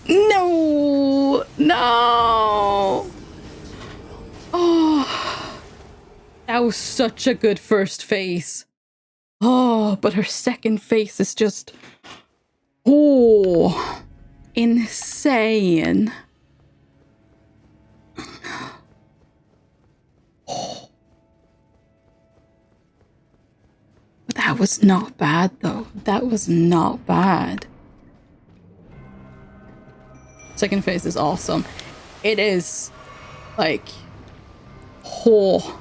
No! No! Oh, that was such a good first phase. Oh, but her second phase is just... Oh, insane. Oh. But that was not bad, though. That was not bad. Second phase is awesome. It is, like... Oh...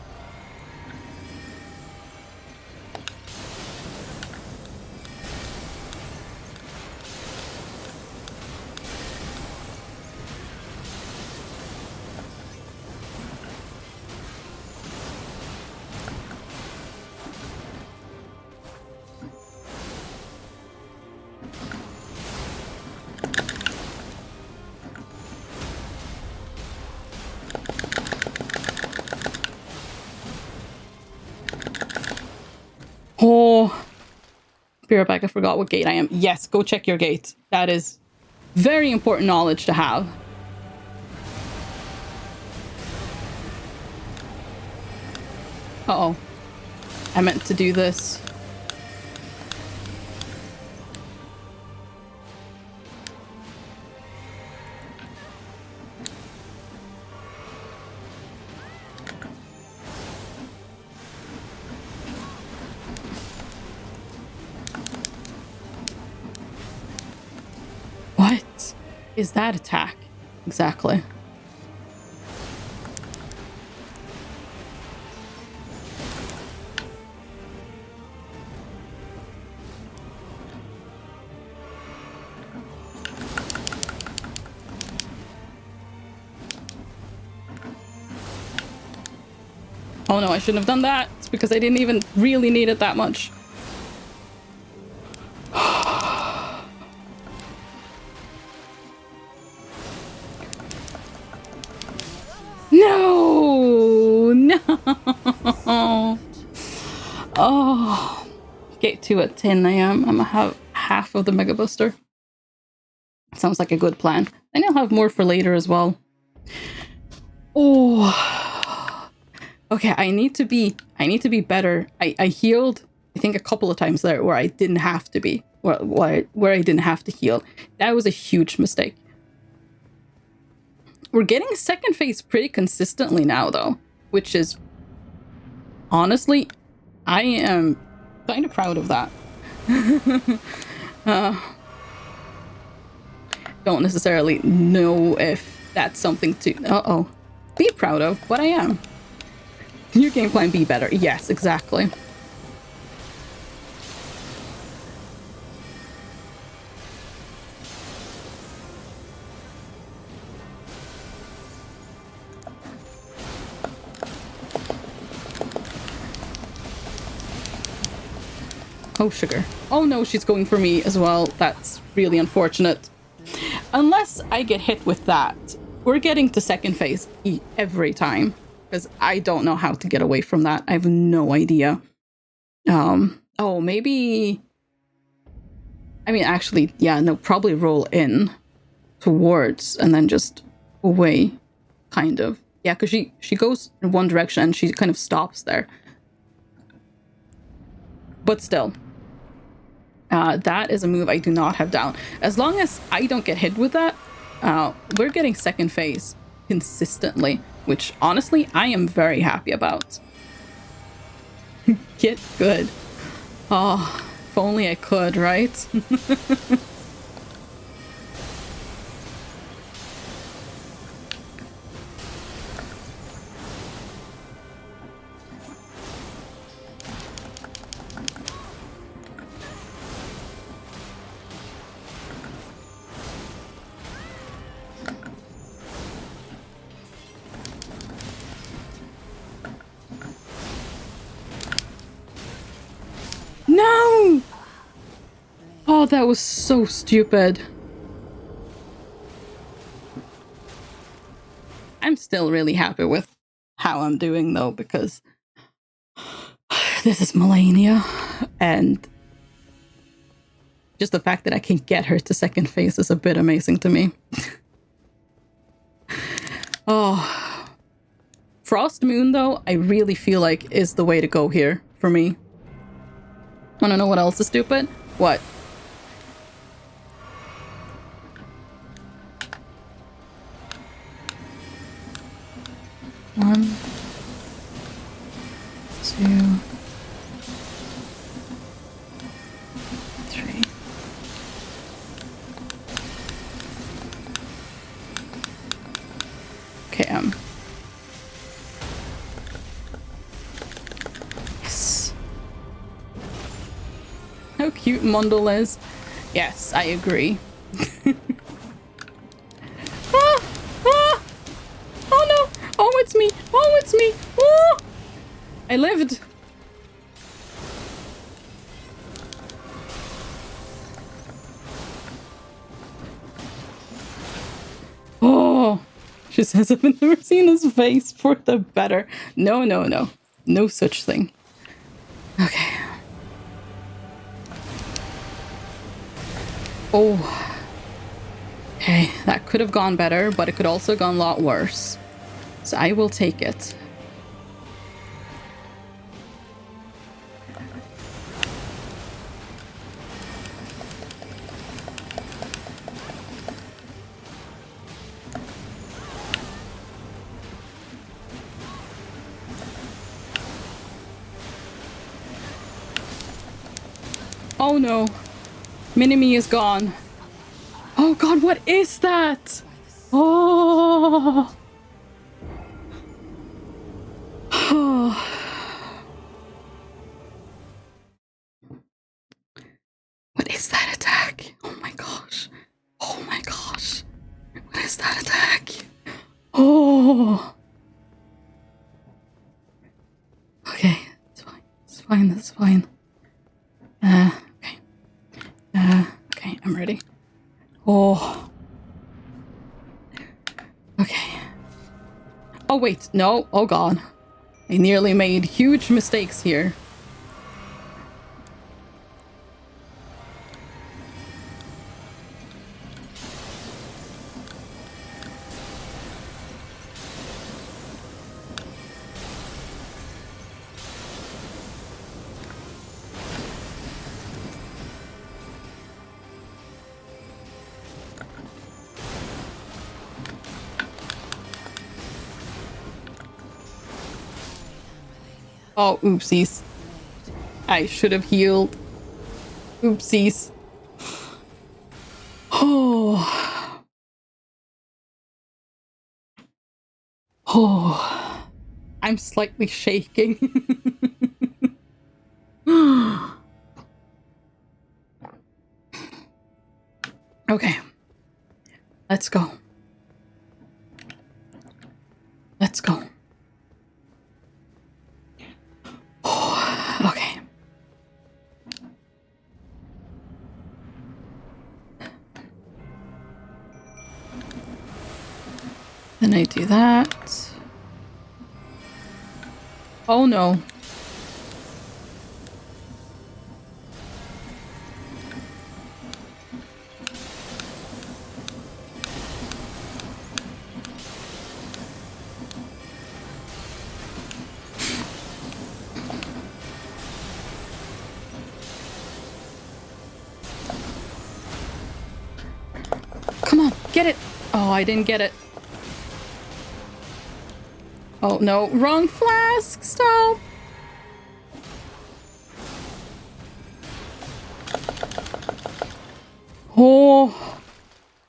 Oh, be right back. I forgot what gate I am. Yes, go check your gate. That is very important knowledge to have. Uh-oh. I meant to do this. What is that attack? Exactly. Oh no, I shouldn't have done that. It's because I didn't even really need it that much. No! No! Oh. Gate 2 at 10 a.m. I'm gonna have half of the Mega Booster. Sounds like a good plan. And I'll have more for later as well. Oh. Okay, I need to be better. I healed, I think, a couple of times there where I didn't have to be. Where I didn't have to heal. That was a huge mistake. We're getting second phase pretty consistently now, though, which is... Honestly, I am kind of proud of that. Don't necessarily know if that's something to... be proud of, but I am. New game plan, be better. Yes, exactly. Oh, sugar. Oh no, she's going for me as well. That's really unfortunate. Unless I get hit with that, we're getting to second phase every time. Because I don't know how to get away from that. I have no idea. Oh, maybe... I mean, actually, yeah, no, probably roll in towards and then just away, kind of. Yeah, because she goes in one direction and she kind of stops there. But still. That is a move I do not have down. As long as I don't get hit with that, we're getting second phase consistently, which honestly I am very happy about. Get good. Oh, if only I could, right? No! Oh, that was so stupid. still really happy with how I'm doing though, because this is Melania, and just the fact that I can get her to second phase is a bit amazing to me. Oh, Frost Moon though, I really feel like is the way to go here for me. Wanna know what else is stupid? What? One, two, three. Okay, yes. How cute Mundle is. Yes, I agree. Ah! Ah! Oh no! Oh, it's me! Oh, it's me! Oh! I lived! Oh! She says, I've never seen his face for the better. No, no, no. No such thing. Okay. Oh. Okay, that could have gone better, but it could also have gone a lot worse. So I will take it. Oh no. Minimi is gone. Oh god, what is that? Oh. What is that attack? Oh my gosh. Oh my gosh. What is that attack? Oh. Okay, it's fine. It's fine. That's fine. Okay. Okay, I'm ready. Oh. Okay. Oh wait, no. Oh god. I nearly made huge mistakes here. Oh, oopsies. I should have healed. Oopsies. Oh. Oh. I'm slightly shaking. Okay. Let's go. Let's go. Oh, okay. Then I do that. Oh no. Come on, get it. Oh, I didn't get it. Oh no, wrong flask. Stop. Oh.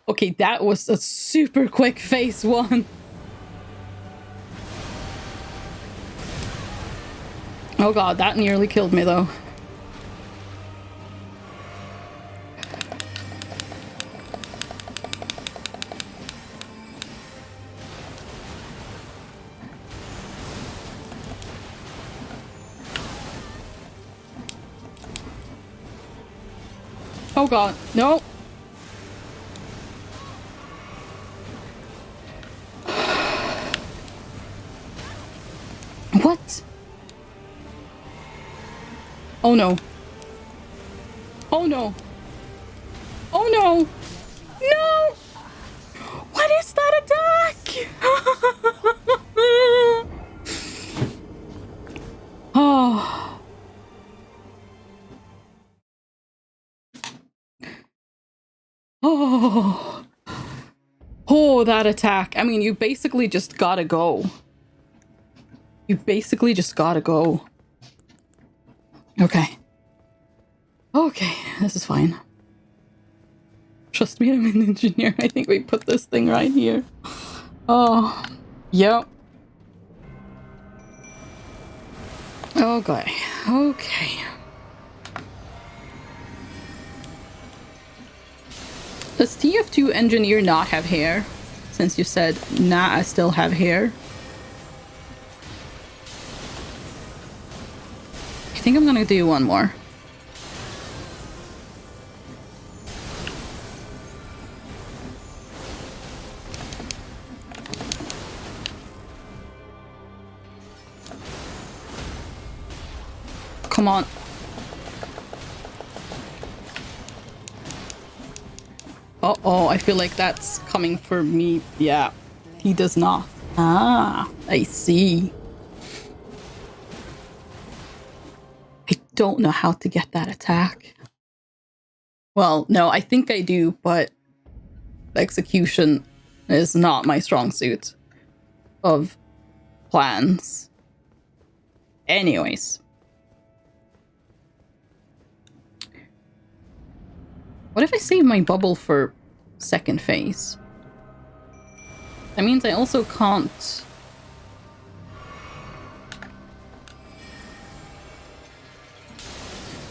Okay, that was a super quick phase one. Oh god, that nearly killed me though. Oh god, no. What? Oh no. Oh no. Oh no. No! What is that attack? Oh. Oh. Oh, that attack. I mean, you basically just gotta go. You basically just gotta go. Okay. Okay, this is fine. Trust me, I'm an engineer. I think we put this thing right here. Oh, yep. Okay, okay. Does TF2 engineer not have hair? Since you said, nah, I still have hair. I think I'm gonna do one more. Come on. Uh-oh, I feel like that's coming for me. Yeah, he does not. Ah, I see. I don't know how to get that attack. Well, no, I think I do, but execution is not my strong suit of plans. Anyways. What if I save my bubble for second phase? That means I also can't...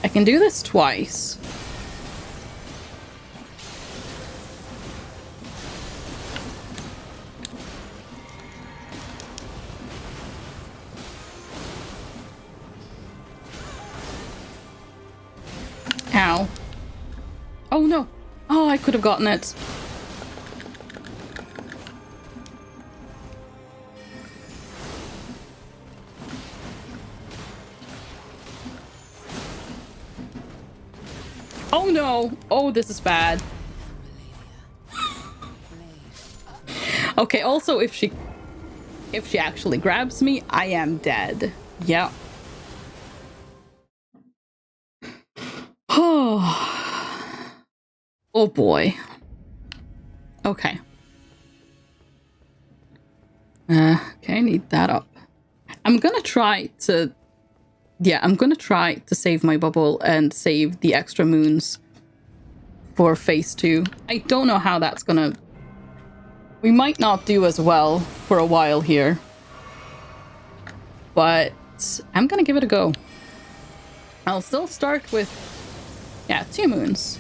I can do this twice. Ow. Oh no! Oh, I could have gotten it. Oh no! Oh, this is bad. Okay, also if she actually grabs me, I am dead. Yeah. Oh boy. Okay. Okay, I need that up. I'm gonna try to... Yeah, I'm gonna try to save my bubble and save the extra moons for phase 2. I don't know how that's gonna... We might not do as well for a while here. But I'm gonna give it a go. I'll still start with... Yeah, 2 moons.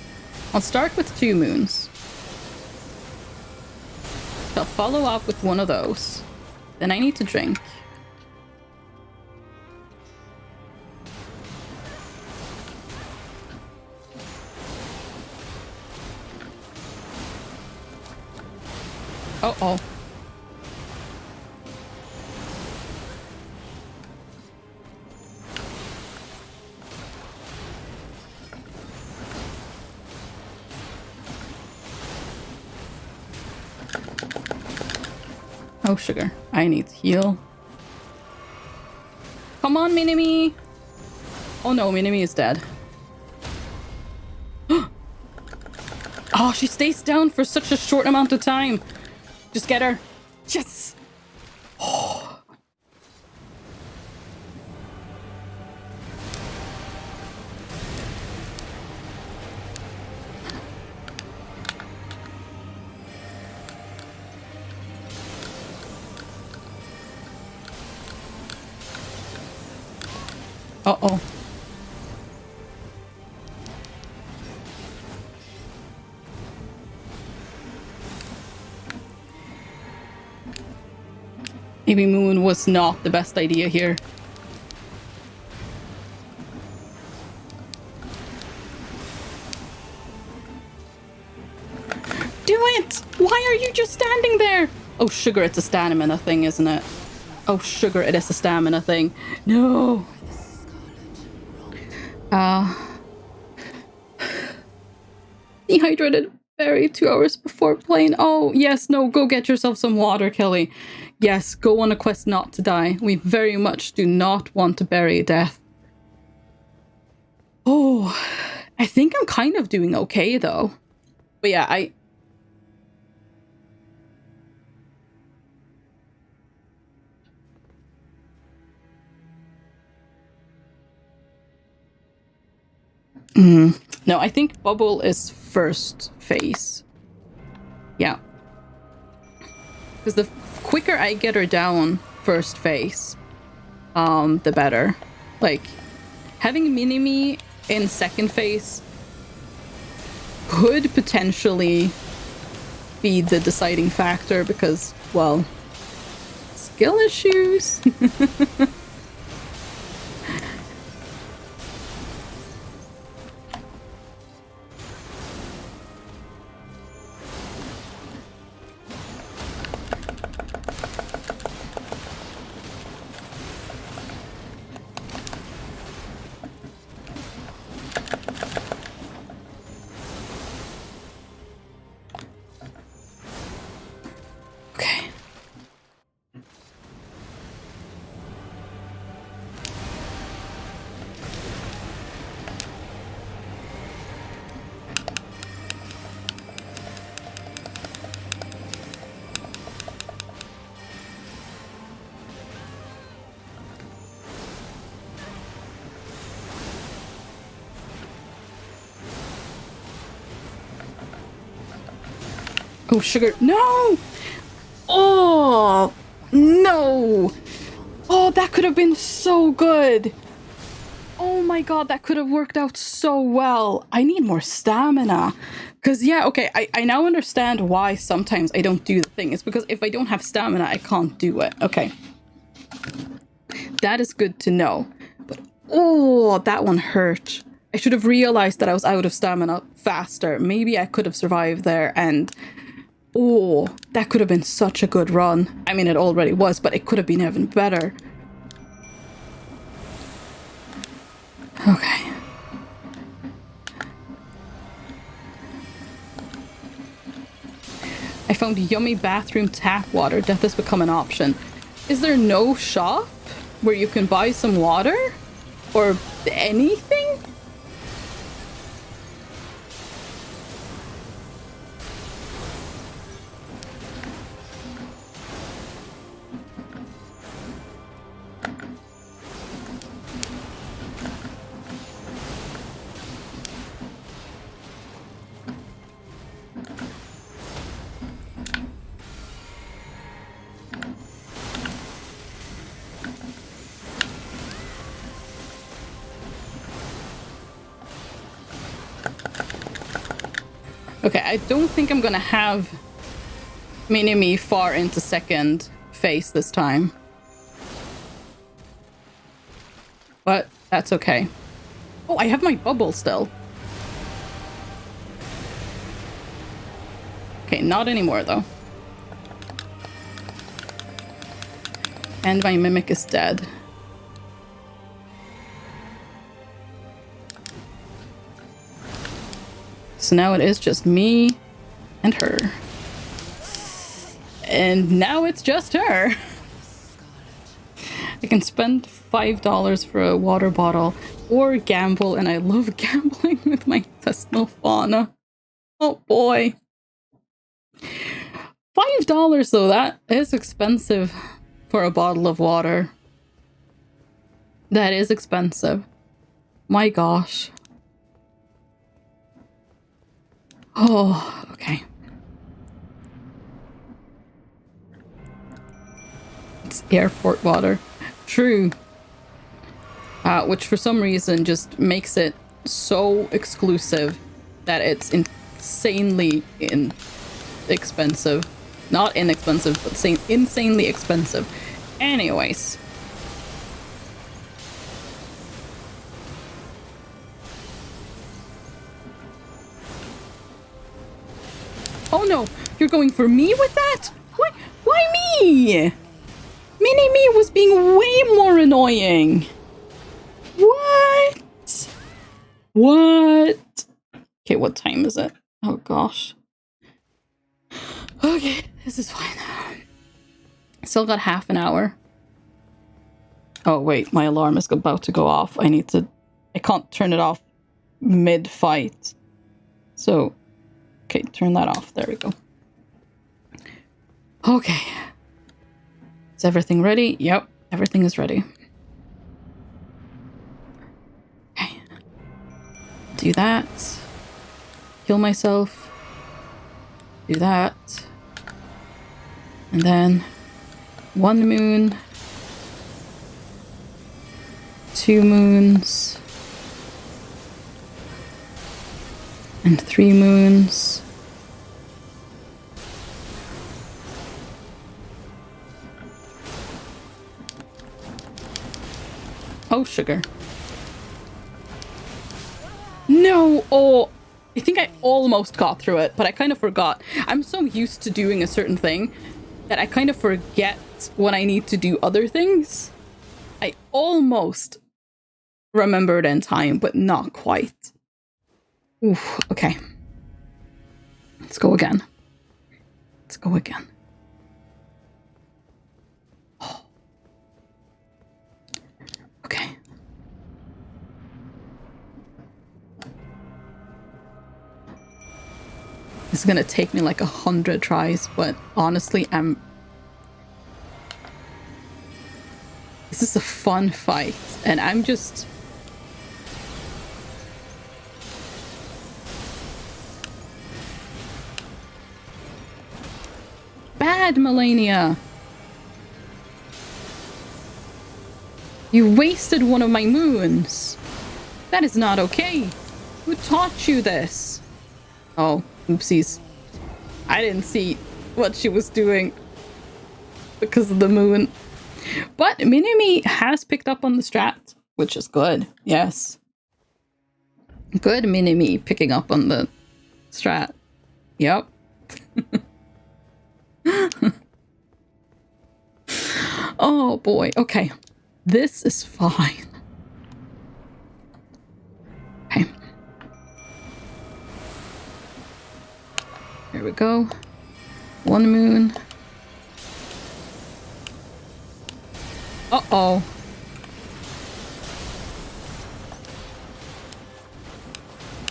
I'll start with 2 moons. I'll follow up with one of those. Then I need to drink. Uh-oh. Oh, sugar. I need to heal. Come on, Minimi! Oh no, Minimi is dead. Oh, she stays down for such a short amount of time. Just get her. Yes! Oh. Uh-oh. Maybe Moon was not the best idea here. Do it! Why are you just standing there? Oh, sugar, it's a stamina thing, isn't it? Oh, sugar, it is a stamina thing. No! Dehydrated berry 2 hours before playing. Oh, yes, no, go get yourself some water, Kelly. Yes, go on a quest not to die. We very much do not want to bury death. Oh, I think I'm kind of doing okay, though. But yeah, No, I think Bubble is first phase. Yeah. Because the quicker I get her down first phase, the better. Like, having Minimi in second phase could potentially be the deciding factor because, well, skill issues. Okay. Oh, sugar. No! Oh, no! Oh, that could have been so good. Oh my god, that could have worked out so well. I need more stamina. Because, yeah, okay, I now understand why sometimes I don't do the thing. It's because if I don't have stamina, I can't do it. Okay. That is good to know. But, oh, that one hurt. I should have realized that I was out of stamina faster. Maybe I could have survived there and... Oh, that could have been such a good run. I mean, it already was, but it could have been even better. Okay. I found yummy bathroom tap water. Death has become an option. Is there no shop where you can buy some water? Or anything? Okay, I don't think I'm gonna have Minimi far into second phase this time. But that's okay. Oh, I have my bubble still. Okay, not anymore though. And my mimic is dead. So now it is just me and her. And now it's just her. I can spend $5 for a water bottle or gamble, and I love gambling with my intestinal fauna. Oh boy. $5 though, that is expensive for a bottle of water. That is expensive. My gosh. Oh, okay. It's airport water. True. Which for some reason just makes it so exclusive that it's insanely expensive. Not inexpensive, but insanely expensive. Anyways. Oh no, you're going for me with that? Why me? Mini-me was being way more annoying. What? What? Okay, what time is it? Oh gosh. Okay, this is fine. Still got half an hour. Oh wait, my alarm is about to go off. I can't turn it off mid-fight. So, okay, turn that off. There we go. Okay. Is everything ready? Yep, everything is ready. Okay. Do that. Heal myself. Do that. And then 1 moon. 2 moons. And 3 moons. Oh, sugar. No! Oh, I think I almost got through it, but I kind of forgot. I'm so used to doing a certain thing that I kind of forget when I need to do other things. I almost remembered in time, but not quite. Oof, okay. Let's go again. Let's go again. Oh. Okay. This is gonna take me like 100 tries, but honestly, this is a fun fight, and I'm just... Bad, Melania! You wasted one of my moons! That is not okay! Who taught you this? Oh, oopsies. I didn't see what she was doing because of the moon. But Minimi has picked up on the strat, which is good. Yes. Good Minimi picking up on the strat. Yep. Oh boy. Okay. This is fine. Okay. Here we go. 1 moon. Uh-oh.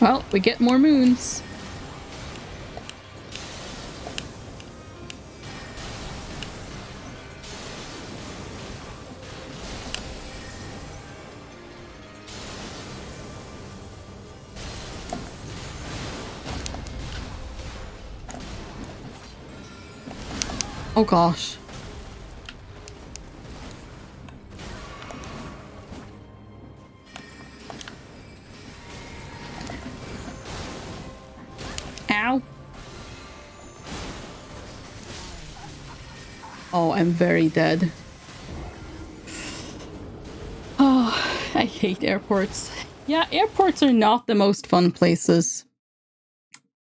Well, we get more moons. Oh gosh. Ow. Oh, I'm very dead. Oh, I hate airports. Yeah, airports are not the most fun places.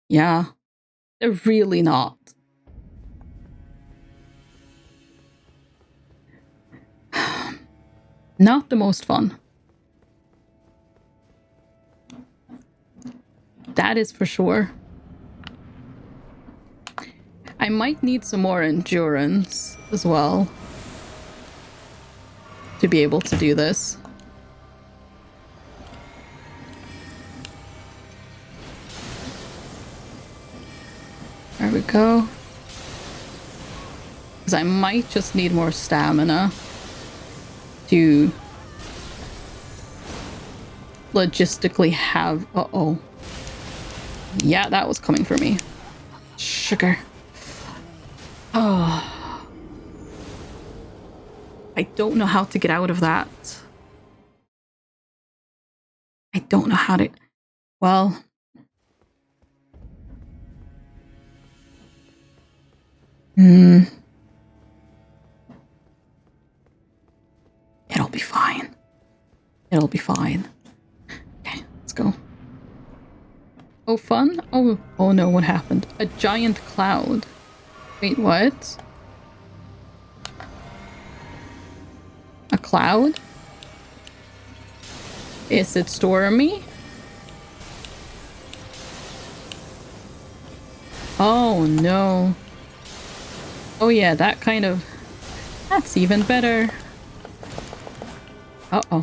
Yeah, they're really not. Not the most fun. That is for sure. I might need some more endurance as well to be able to do this. There we go. Because I might just need more stamina to logistically have... Uh-oh. Yeah, that was coming for me. Sugar. Oh. I don't know how to get out of that. I don't know how to... Well... It'll be fine. It'll be fine. Okay, let's go. Oh, fun? Oh no, what happened? A giant cloud. Wait, what? cloud? Is it stormy? Oh no. Oh yeah, that kind of... That's even better. Uh-oh.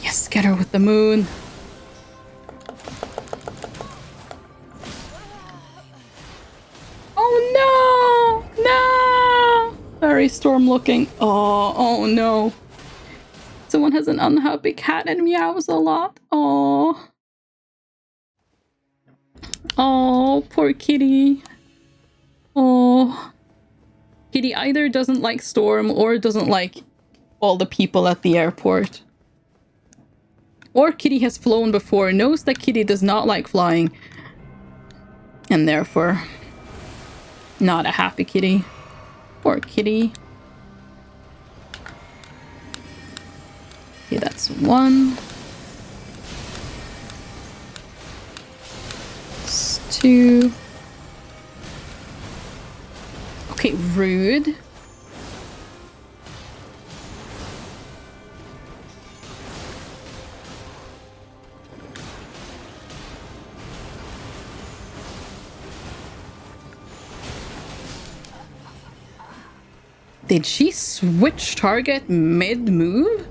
Yes, get her with the moon. Oh no! No! Very storm looking. Oh no. Someone has an unhappy cat and meows a lot. Oh. Oh, poor kitty. Oh. Kitty either doesn't like storm or doesn't like all the people at the airport. Or Kitty has flown before, knows that Kitty does not like flying, and therefore not a happy kitty. Poor kitty. Okay, that's one. That's two. Okay, rude. Did she switch target mid-move?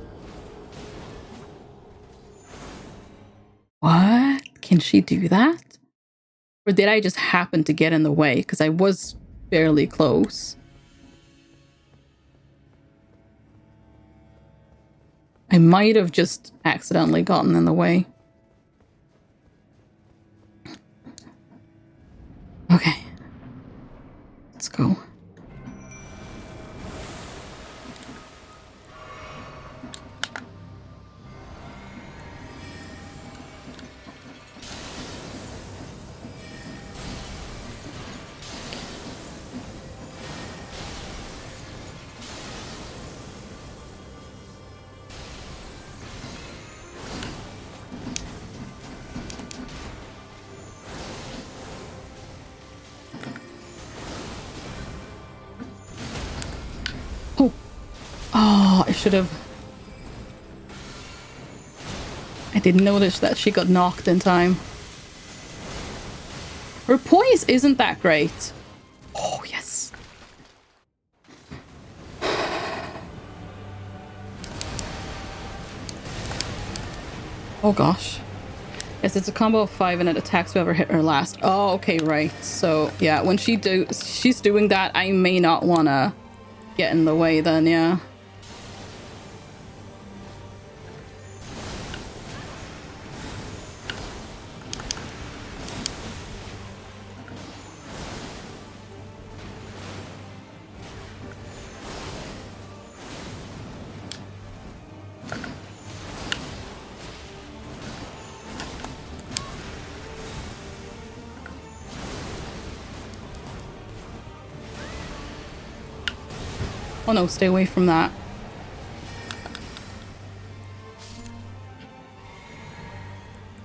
What? Can she do that? Or did I just happen to get in the way? Because I was fairly close. I might have just accidentally gotten in the way. Okay. Let's go. Oh, I should have... I didn't notice that she got knocked in time. Her poise isn't that great. Oh, yes. Oh, gosh. Yes, it's a combo of 5 and it attacks whoever hit her last. Oh, okay, right. So, yeah, when she's doing that, I may not want to get in the way then, yeah. Oh no, stay away from that.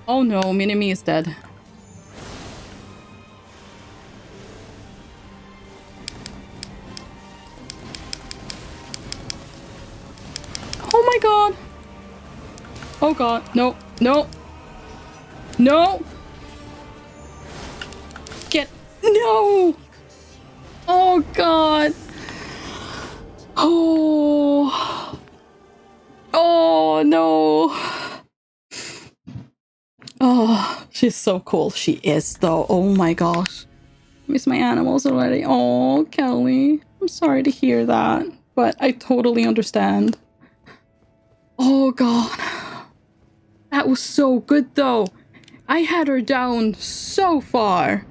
Oh no, Minimi is dead. Oh my god! Oh god, no, no! No! Get... No! Oh god! Oh! Oh no! Oh, she's so cool. She is though. Oh my gosh. I miss my animals already. Oh, Kelly. I'm sorry to hear that, but I totally understand. Oh god. That was so good though. I had her down so far.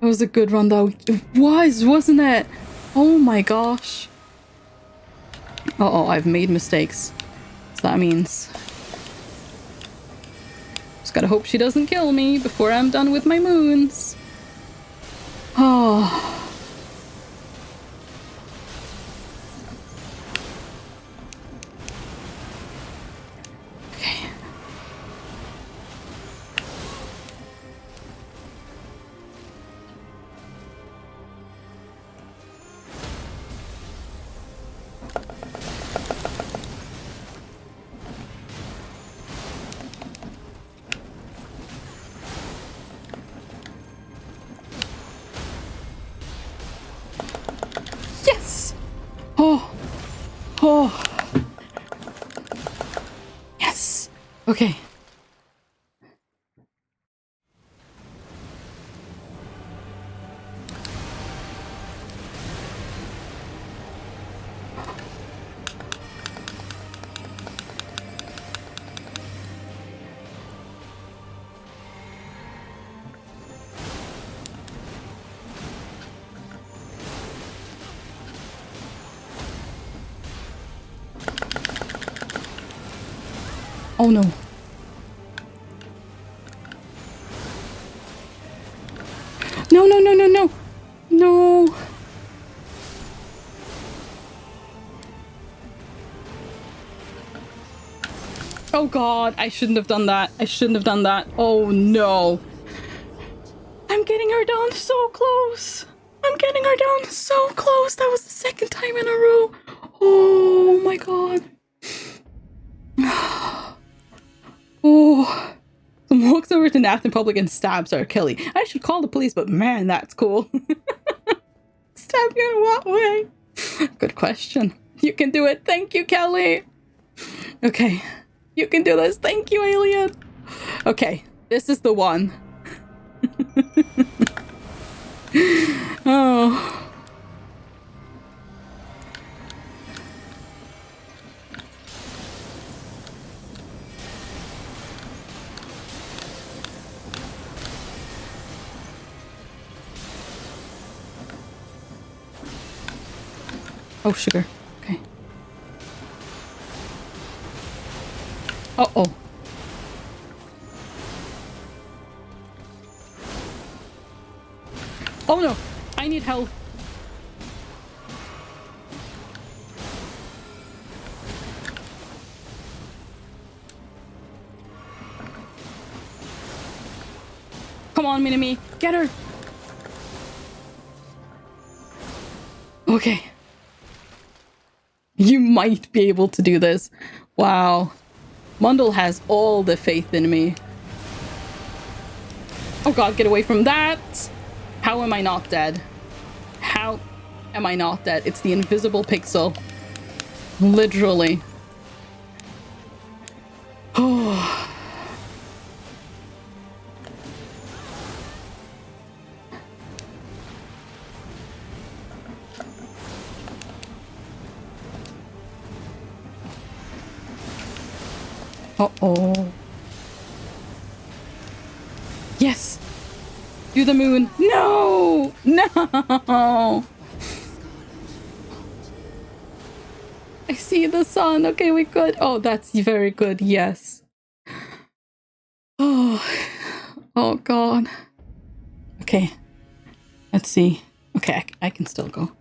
That was a good run though. It was, wasn't it? Oh my gosh. Uh-oh, I've made mistakes. So that means... Just gotta hope she doesn't kill me before I'm done with my moons. Oh. Oh. Oh. Yes. Okay. Oh no. No, no, no, no, no. No. Oh god, I shouldn't have done that. I shouldn't have done that. Oh no. I'm getting her down so close. I'm getting her down so close. That was the second time in a row. Oh my god. Oh. Someone walks over to Nath in public and stabs her. Kelly. I should call the police, but man, that's cool. Stab you in what way? Good question. You can do it. Thank you, Kelly. Okay. You can do this. Thank you, alien. Okay. This is the one. Oh. Oh, sugar. Okay. Uh-oh. Oh no! I need help. Come on, Minami. Get her! Okay. You might be able to do this. Wow. Mundle has all the faith in me. Oh god, get away from that! How am I not dead? How am I not dead? It's the invisible pixel. Literally. Oh. Uh-oh. Yes! Do the moon. No! No! I see the sun. Okay, we could. Oh, that's very good. Yes. Oh. Oh, God. Okay. Let's see. Okay, I can still go.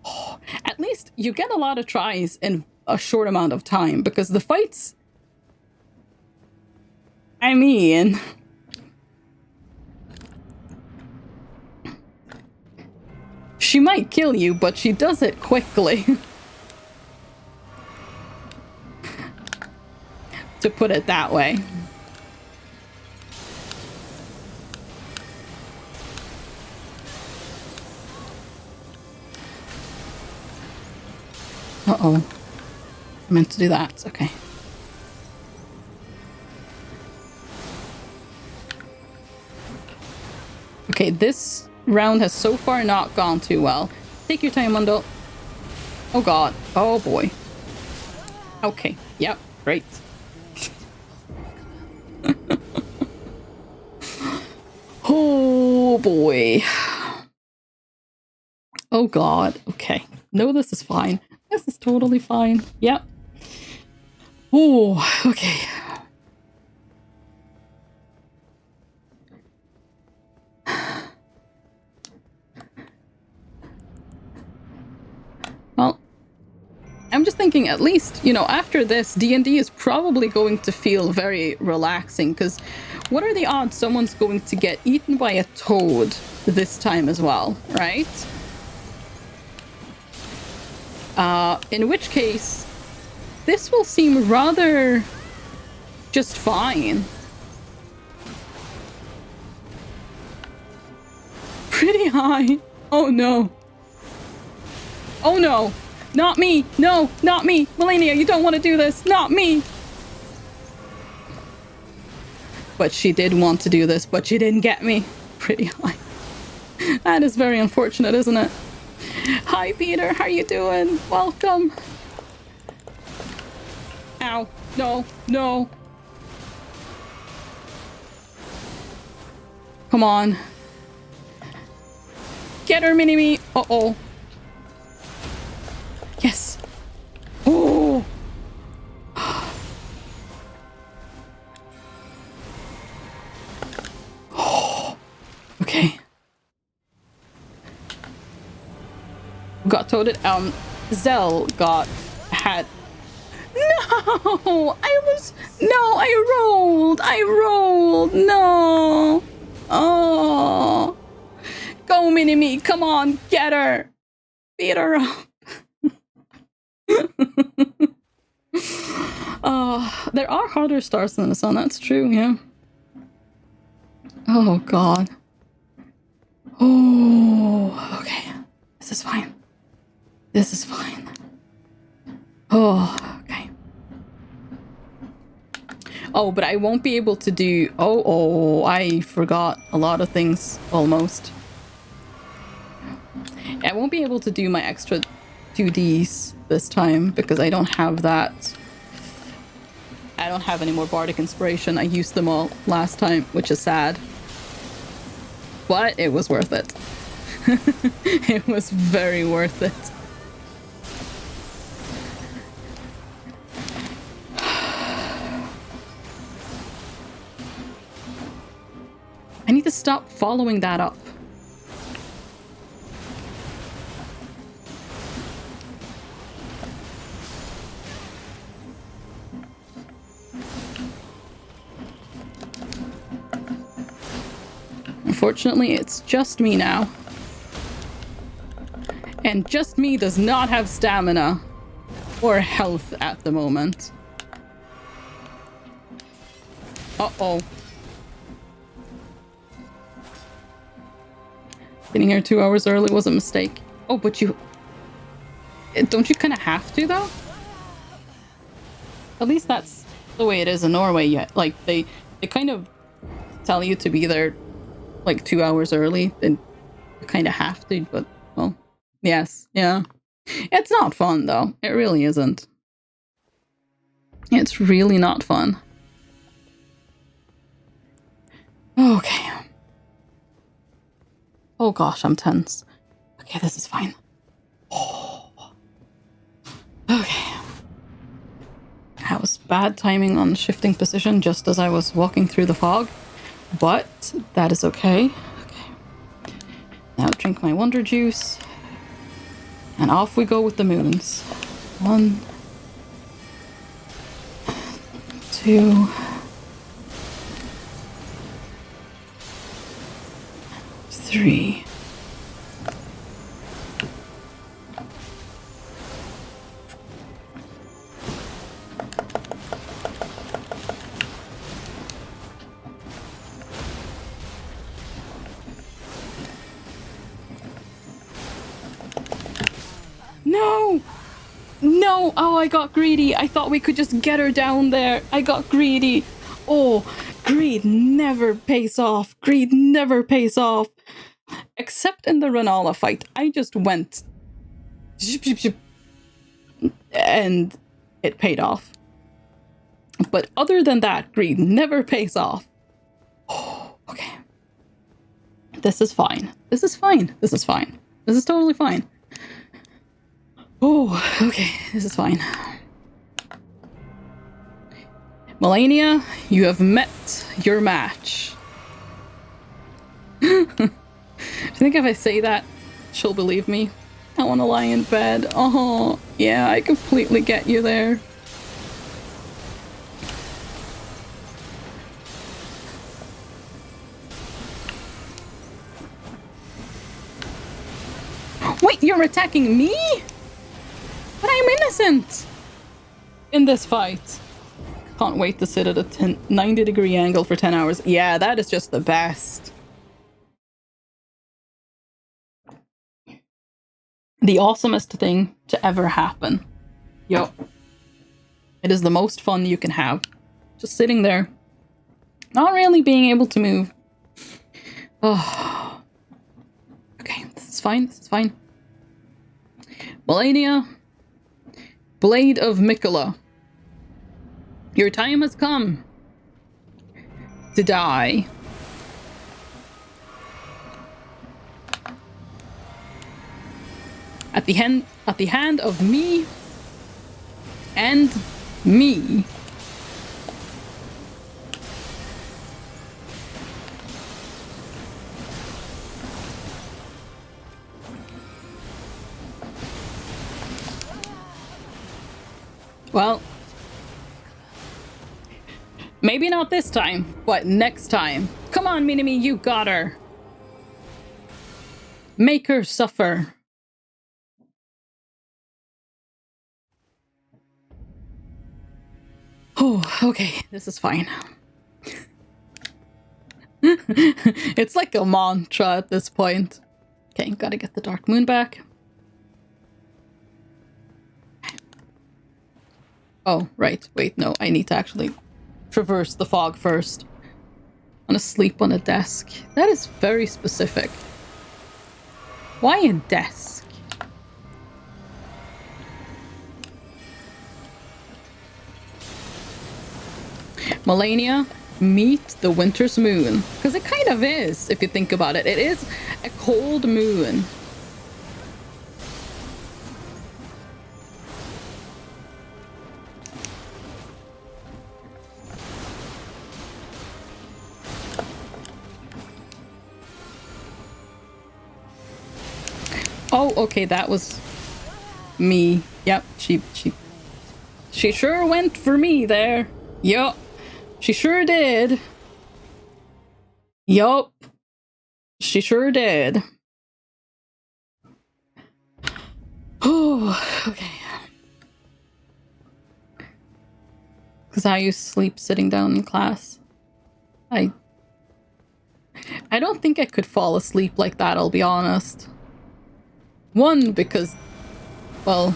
Oh, at least you get a lot of tries in a short amount of time because the fights... I mean... She might kill you, but she does it quickly. To put it that way. Uh-oh. I meant to do that. Okay. Okay, this round has so far not gone too well. Take your time, Mundo. Oh god. Oh boy. Okay. Yep. Great. Oh boy. Oh god. Okay. No, this is fine. This is totally fine. Yep. Oh, okay. Well, I'm just thinking at least, you know, after this, D&D is probably going to feel very relaxing because what are the odds someone's going to get eaten by a toad this time as well, right? In which case, this will seem rather just fine. Pretty high. Oh no. Oh no. Not me! No, not me! Melania, you don't want to do this! Not me! But she did want to do this, but she didn't get me. Pretty high. That is very unfortunate, isn't it? Hi, Peter. How you doing? Welcome. Ow. No. No. Come on. Get her, mini-me. Uh-oh. Yes. Oh. Okay. Got toted. Zell had. No! I rolled! No! Oh! Go, mini-me! Come on! Get her! Beat her up! There are harder stars than the sun, that's true, yeah. Oh, God. Oh, okay. This is fine. This is fine. Oh, okay. Oh, but I won't be able to do... Oh, I forgot a lot of things, almost. I won't be able to do my extra 2Ds this time, because I don't have that. I don't have any more Bardic Inspiration. I used them all last time, which is sad. But it was worth it. It was very worth it. I need to stop following that up. Unfortunately, it's just me now. And just me does not have stamina or health at the moment. Uh-oh. Getting here 2 hours early was a mistake. Oh, but you... Don't you kind of have to, though? At least that's the way it is in Norway yet. Like, they kind of tell you to be there, like, 2 hours early. Then you kind of have to, but, well, yes, yeah. It's not fun, though. It really isn't. It's really not fun. Okay. Oh gosh, I'm tense. Okay, this is fine. Oh. Okay. That was bad timing on shifting position just as I was walking through the fog. But that is okay. Okay. Now drink my wonder juice. And off we go with the moons. 1, 2, 3. No! No! Oh, I got greedy. I thought we could just get her down there. I got greedy. Oh, greed never pays off. Greed never pays off. Except in the Renala fight. I just went... and it paid off. But other than that, greed never pays off. Oh, okay. This is fine. This is fine. This is fine. This is totally fine. Oh, okay. This is fine. Melania, you have met your match. Do you think if I say that, she'll believe me? I want to lie in bed. Oh, yeah, I completely get you there. Wait, you're attacking me? But I'm innocent in this fight. Can't wait to sit at a 90-degree angle for 10 hours. Yeah, that is just the best. The awesomest thing to ever happen. Yup. It is the most fun you can have. Just sitting there. Not really being able to move. Oh. Okay, this is fine. This is fine. Melania. Blade of Mikola. Your time has come to die. At the hand of me and me. Well, maybe not this time, but next time. Come on, Minimi, you got her. Make her suffer. Oh, okay, this is fine. It's like a mantra at this point. Okay, gotta get the Dark Moon back. Oh, right. Wait, no, I need to actually traverse the fog first. I'm gonna sleep on a desk. That is very specific. Why a desk? Melania, meet the winter's moon. Because it kind of is, if you think about it. It is a cold moon. Oh, okay, that was me. Yep, she sure went for me there. Yup, she sure did. Yup, she sure did. Oh, okay. Because I used to sleep sitting down in class. I don't think I could fall asleep like that, I'll be honest. One, because, well,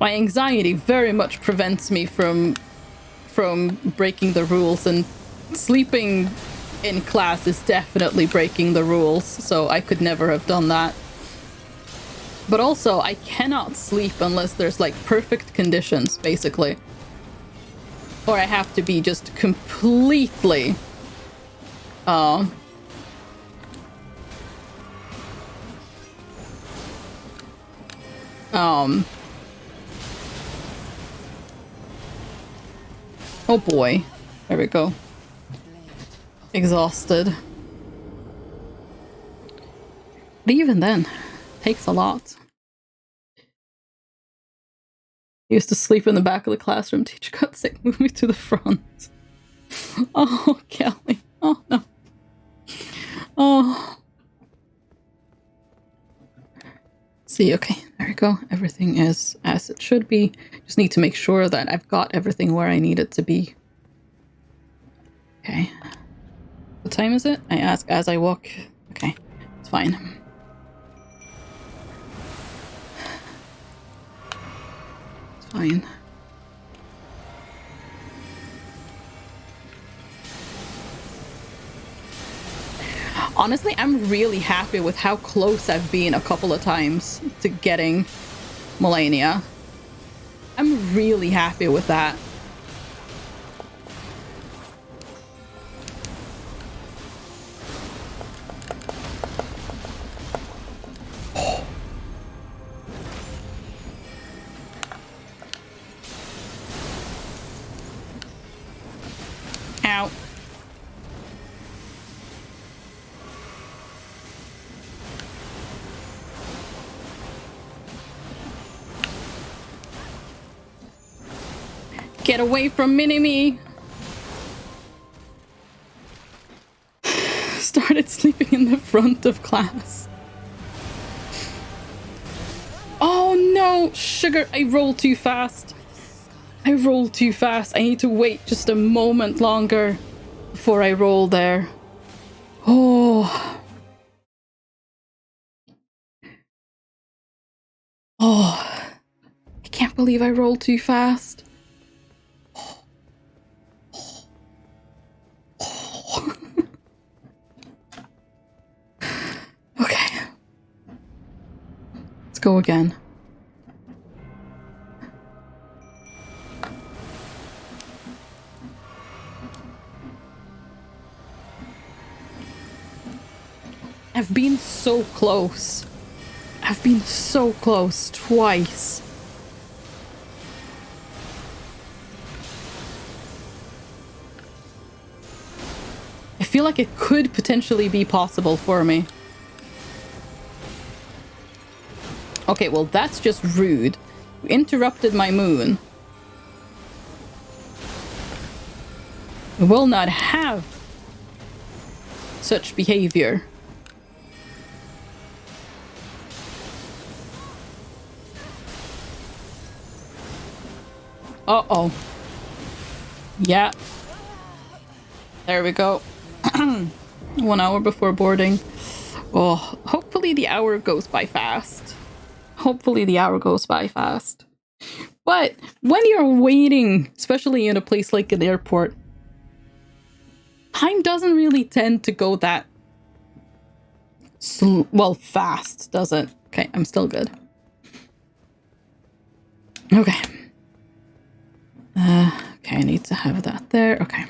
my anxiety very much prevents me from breaking the rules, and sleeping in class is definitely breaking the rules, so I could never have done that. But also, I cannot sleep unless there's, like, perfect conditions, basically. Or I have to be just completely, oh boy. There we go. Exhausted. But even then, takes a lot. Used to sleep in the back of the classroom. Teacher got sick, moved me to the front. Oh, Kelly. Oh, no. Oh. See, okay, there we go. Everything is as it should be. Just need to make sure that I've got everything where I need it to be. Okay. What time is it? I ask as I walk. Okay, it's fine. It's fine. Honestly, I'm really happy with how close I've been a couple of times to getting Melania. I'm really happy with that. Ow. Get away from Mini-Me! Started sleeping in the front of class. Oh no! Sugar, I rolled too fast. I rolled too fast. I need to wait just a moment longer before I roll there. Oh. can't believe I rolled too fast. Okay. Let's go again. I've been so close. I've been so close twice. I feel like it could potentially be possible for me. Okay, well, that's just rude. You interrupted my moon. I will not have such behavior. Uh-oh. Yeah. There we go. 1 hour before boarding. Oh, hopefully the hour goes by fast. Hopefully the hour goes by fast. But when you're waiting, especially in a place like an airport, time doesn't really tend to go that fast, does it? Okay, I'm still good. Okay. Okay, I need to have that there. Okay.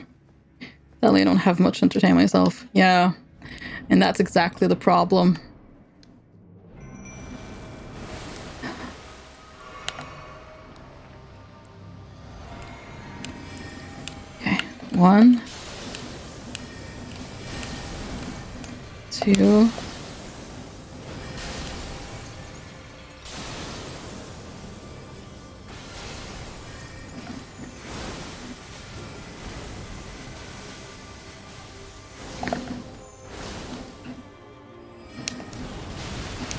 Sadly, I don't have much to entertain myself. Yeah. And that's exactly the problem. Okay. 1, 2.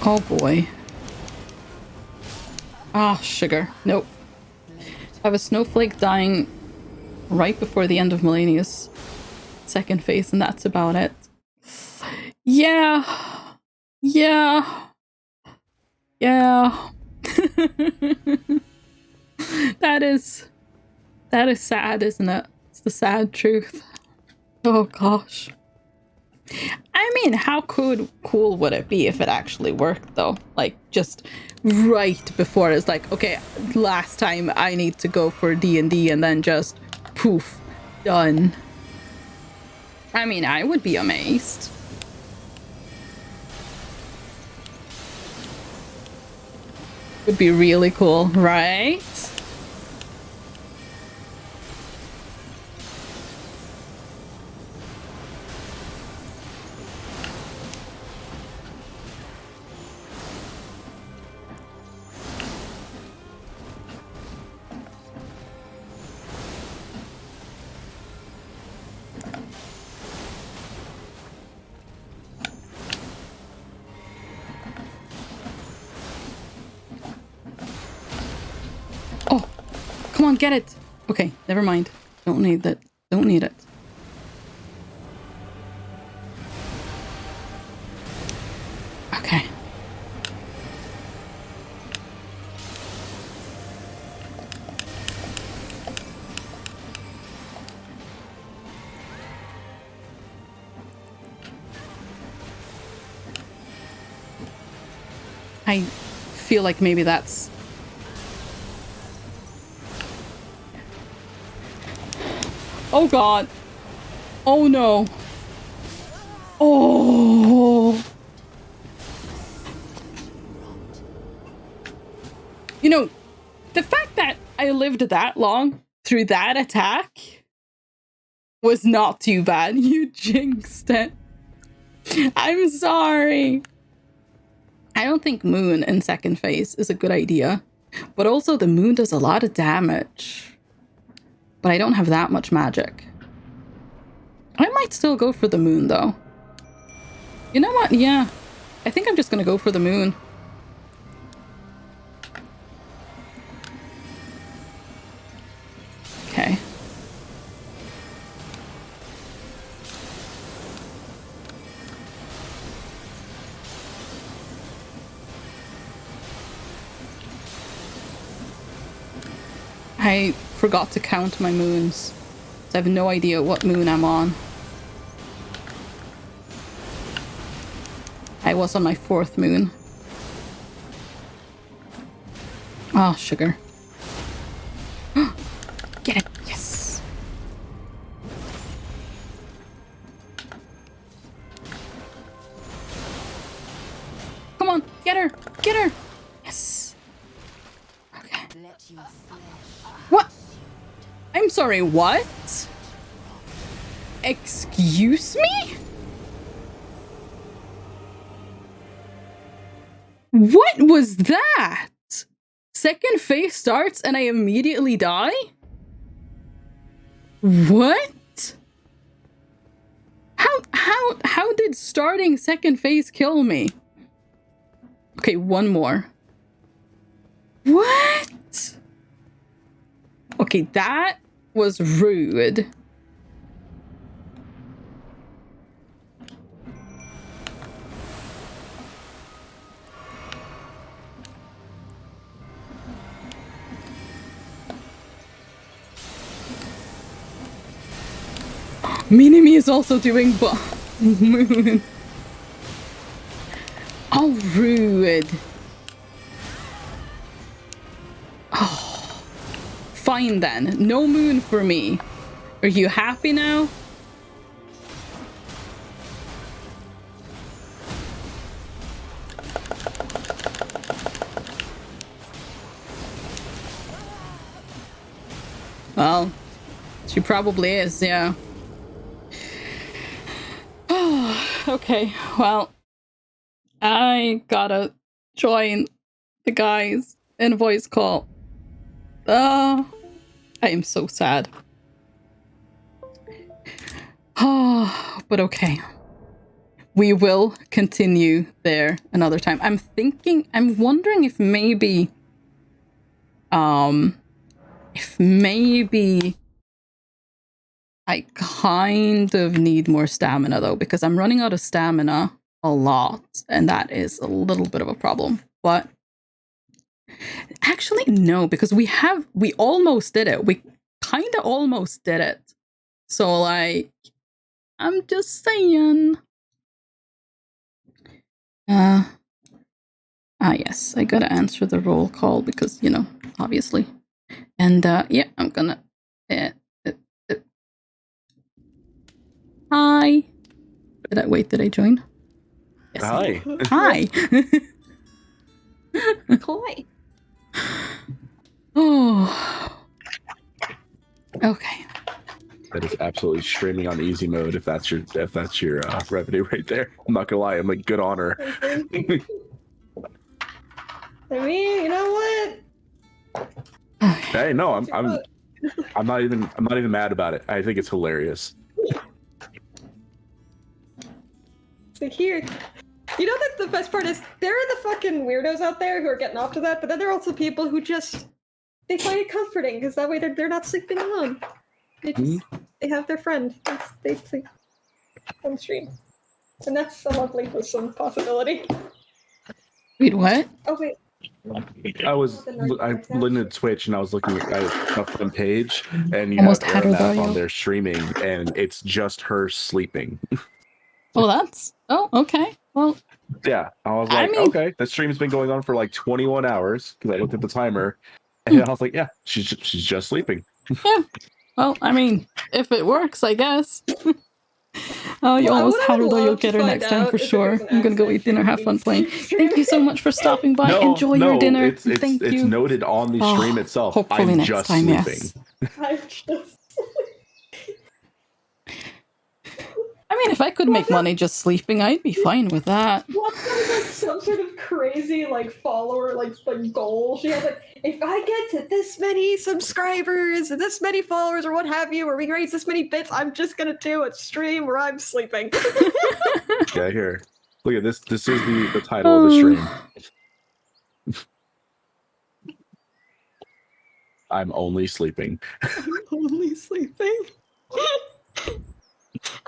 Oh boy. Ah, sugar. Nope. I have a snowflake dying right before the end of Melania's second phase, and that's about it. Yeah. Yeah. Yeah. That is sad, isn't it? It's the sad truth. Oh gosh. I mean, how cool would it be if it actually worked, though? Like, just right before it's like, okay, last time I need to go for D&D, and then just poof, done. I mean, I would be amazed. Would be really cool, right? Come on, get it. Okay, never mind. Don't need that. Don't need it. Okay. I feel like maybe that's... Oh god. Oh no. Oh. You know, the fact that I lived that long through that attack was not too bad. You jinxed it. I'm sorry. I don't think Moon in second phase is a good idea. But also the Moon does a lot of damage. But I don't have that much magic. I might still go for the Moon, though. You know what? Yeah. I think I'm just going to go for the Moon. Okay. I forgot to count my moons. So I have no idea what moon I'm on. I was on my 4th moon. Oh, sugar. Get it. Yes. Come on. Get her. Get her. Yes. Okay. What? I'm sorry, what? Excuse me? What was that? Second phase starts and I immediately die? What? How did starting second phase kill me? Okay, one more. What? Okay, that was rude. Minimi is also doing moon. Oh, rude. Oh, fine then. No moon for me. Are you happy now? Well, she probably is, yeah. Okay, well, I gotta join the guys in voice call. I am so sad. Oh, but okay. We will continue there another time. I'm wondering if maybe I kind of need more stamina though, because I'm running out of stamina a lot, and that is a little bit of a problem. But actually, no, because we almost did it. We kind of almost did it. So, like, I'm just saying. Yes, I gotta answer the roll call because, you know, obviously. And, yeah, I'm gonna... Hi. Did I join? Yes, Hi. Hi. Hi. Oh. Okay. That is absolutely streaming on easy mode. If that's your revenue right there, I'm not gonna lie. I'm like, good on her. I mean, you know what? Hey, no, I'm not even mad about it. I think it's hilarious. So here, you know that the best part is there are the fucking weirdos out there who are getting off to that, but then there are also people who just they find it comforting because that way they're not sleeping alone. They have their friend. They sleep on stream, and that's a lovely, wholesome possibility. Wait, what? Oh wait. I looking at Twitch and I was looking at a fun page, and you Almost have had her Aeronath though, on yo. there streaming, and it's just her sleeping. Oh, okay. Well, Yeah, I was like, okay, that stream's been going on for like 21 hours because I looked at the timer, and I was like, yeah, she's just sleeping. Yeah. Well, I mean, if it works, I guess. Oh, you almost had her though. You'll get her next time for sure. I'm gonna go eat dinner. Have fun playing. Thank you so much for stopping by. Enjoy your dinner. Thank you. It's noted on the stream itself. Hopefully I'm next just time, sleeping. yes. I'm just. I mean, if I could make money just sleeping, I'd be fine with that. Well, that was like some sort of crazy like follower like goal. She has like, if I get to this many subscribers and this many followers or what have you, or we raise this many bits, I'm just gonna do a stream where I'm sleeping. Yeah, here. Look at this. This is the title of the stream. I'm only sleeping. I'm only sleeping.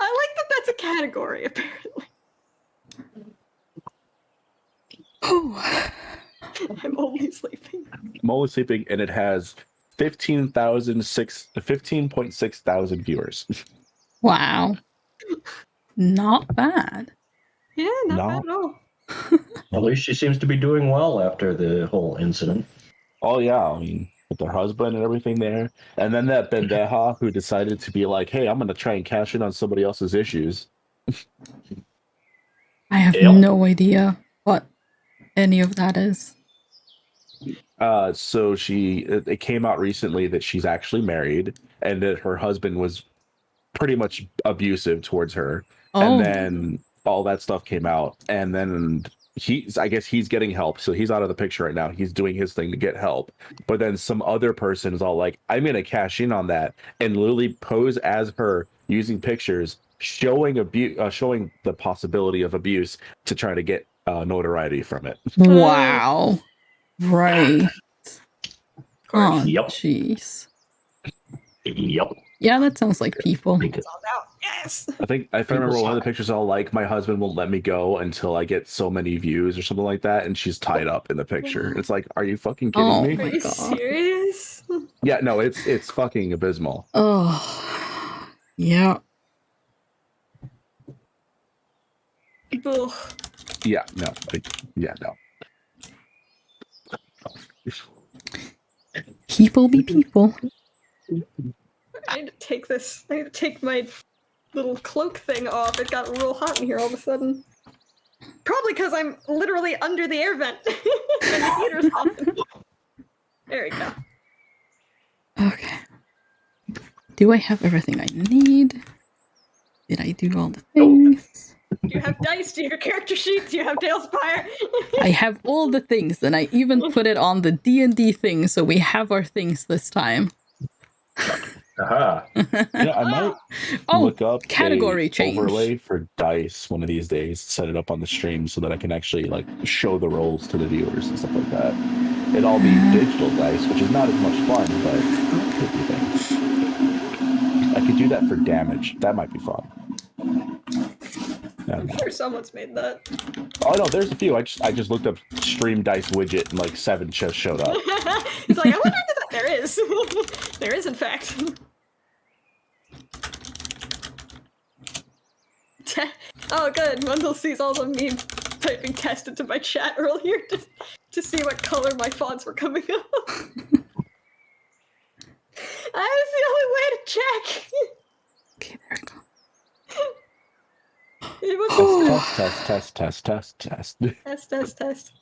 I like that that's a category, apparently. Oh. I'm only sleeping. I'm only sleeping, and it has 15.6 thousand viewers. Wow. Not bad. Yeah, not No. bad at all. At least she seems to be doing well after the whole incident. Oh yeah, I mean, with her husband and everything there, and then that pendeja who decided to be like, "Hey, I'm gonna try and cash in on somebody else's issues." I have Yep. no idea what any of that is. So it came out recently that she's actually married, and that her husband was pretty much abusive towards her, and Oh, then all that stuff came out, and then I guess he's getting help, so he's out of the picture right now. He's doing his thing to get help, but then some other person is all like, "I'm gonna cash in on that," and literally pose as her using pictures showing showing the possibility of abuse to try to get notoriety from it. wow. Right. Oh, Yep. jeez. Yep. Yeah, that sounds like people. It's all out. Yes. I think if I remember one of the pictures, all like, "My husband won't let me go until I get so many views" or something like that, and she's tied up in the picture. It's like, are you fucking kidding Oh me? my Are you God. serious? Yeah, no, it's fucking abysmal. Oh, yeah. Ugh. Yeah, no, yeah, no. People be people. I need to take this. I need to take my little cloak thing off. It got real hot in here all of a sudden. Probably because I'm literally under the air vent and the heater's on. There we go. Okay. Do I have everything I need? Did I do all the things? Do you have dice? Do you have your character sheet? Do you have Dale's Pyre? I have all the things, and I even put it on the D&D thing, so we have our things this time. Aha. I might look up category a change. overlay for dice one of these days, set it up on the stream so that I can actually like show the rolls to the viewers and stuff like that. It'd all be digital dice, which is not as much fun, but it could be things. I could do that for damage. That might be fun. I'm sure someone's made that. Oh no, there's a few. I just looked up stream dice widget and like 7 just showed up. He's like, I wonder if that there is. There is, in fact. Oh, good. Wendell sees all the me typing test into my chat earlier to see what color my fonts were coming up. That was the only way to check. Okay, there we go. It was test.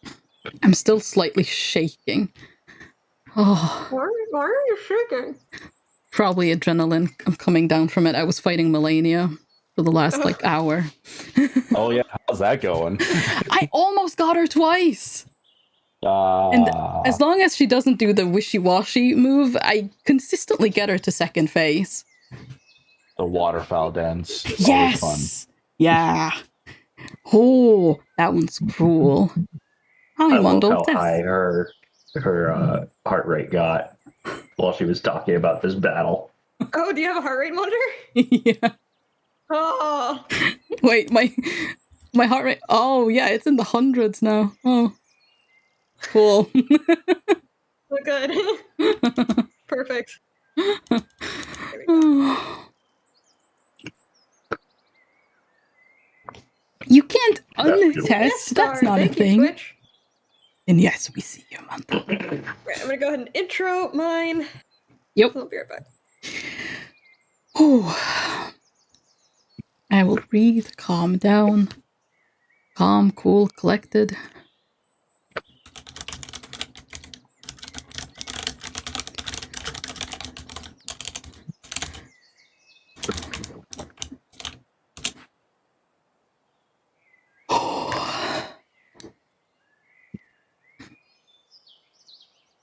I'm still slightly shaking. Oh, Why are you shaking? probably adrenaline. I'm coming down from it. I was fighting Melania for the last hour. Oh yeah, how's that going? I almost got her twice. And as long as she doesn't do the wishy-washy move, I consistently get her to second phase. The waterfowl dance. Yes! Always Yeah. Oh, that one's cool. I love Wendell. how high her heart rate got while she was talking about this battle. Oh, do you have a heart rate monitor? Yeah. Oh. Wait, my heart rate. Oh, yeah, it's in the hundreds now. Oh. Cool. Oh, good. Perfect. There we go. You can't That's untest. Yes, That's not Thank a thing. You, Twitch. And yes, we see you, man. Right, I'm gonna go ahead and intro mine. Yep. I'll be right back. I will breathe, calm down. Calm, cool, collected.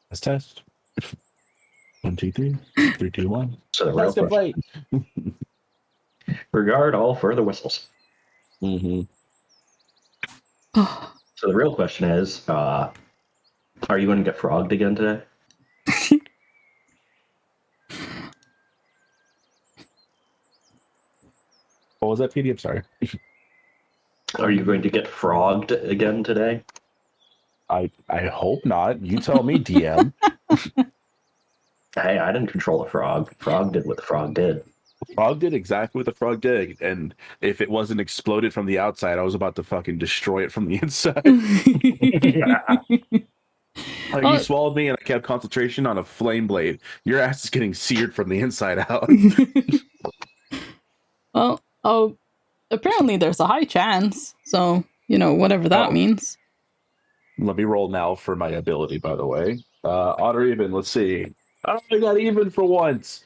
Let's test. 1, 2, 3. 3, 2, 1. So the real Let's question, regard all further whistles. Mm-hmm. Oh. So the real question is, are you going to get frogged again today? What was that, PD? I'm sorry. Are you going to get frogged again today? I hope not. You tell me, DM. Hey, I didn't control the frog. Frog did what the frog did. Frog did exactly what the frog did, and if it wasn't exploded from the outside, I was about to fucking destroy it from the inside. Like, you Oh, swallowed me, and I kept concentration on a flame blade. Your ass is getting seared from the inside out. well, oh, apparently there's a high chance. So, whatever that Oh. means. Let me roll now for my ability, by the way. Odd or even, let's see. Oh, I got even for once.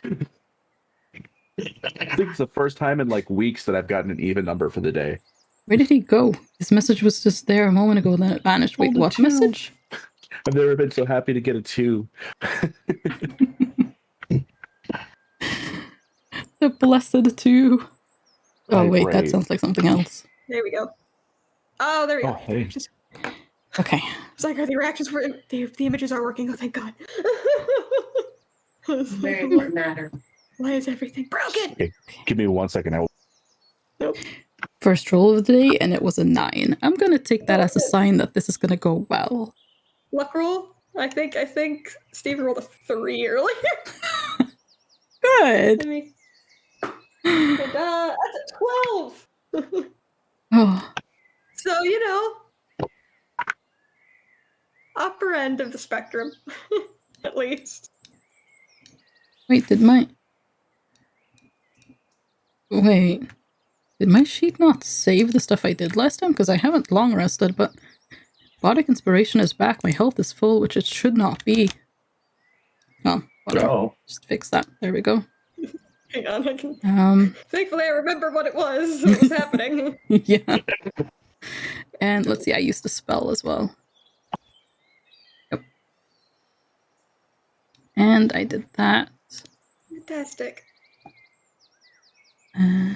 I think it's the first time in like weeks that I've gotten an even number for the day. Where did he go? His message was just there a moment ago, then it vanished. Wait, Oh, the what 2. message? I've never been so happy to get a 2. The blessed 2. Oh, Right, wait, that right. sounds like something else. There we go. Oh, there we go. Oh, hey. Just, Okay. it's like, the reactions were, the images are working. Oh, thank God. Very important matter. Why is everything broken? Okay, give me 1 second. I will... Nope. First roll of the day, and it was a 9. I'm gonna take that as a sign that this is gonna go well. Luck roll? I think Steven rolled a 3 earlier. Good. Let me... And, that's a 12! Oh, So, upper end of the spectrum, at least. wait, did my sheet not save the stuff I did last time? Because I haven't long rested, but Bardic Inspiration is back. My health is full, which it should not be. Oh, whatever. Oh, Just fix that. There we go. Hang on, I can... Thankfully, I remember what it was that was happening. Yeah. And let's see, I used a spell as well. Yep. And I did that. Fantastic. Okay.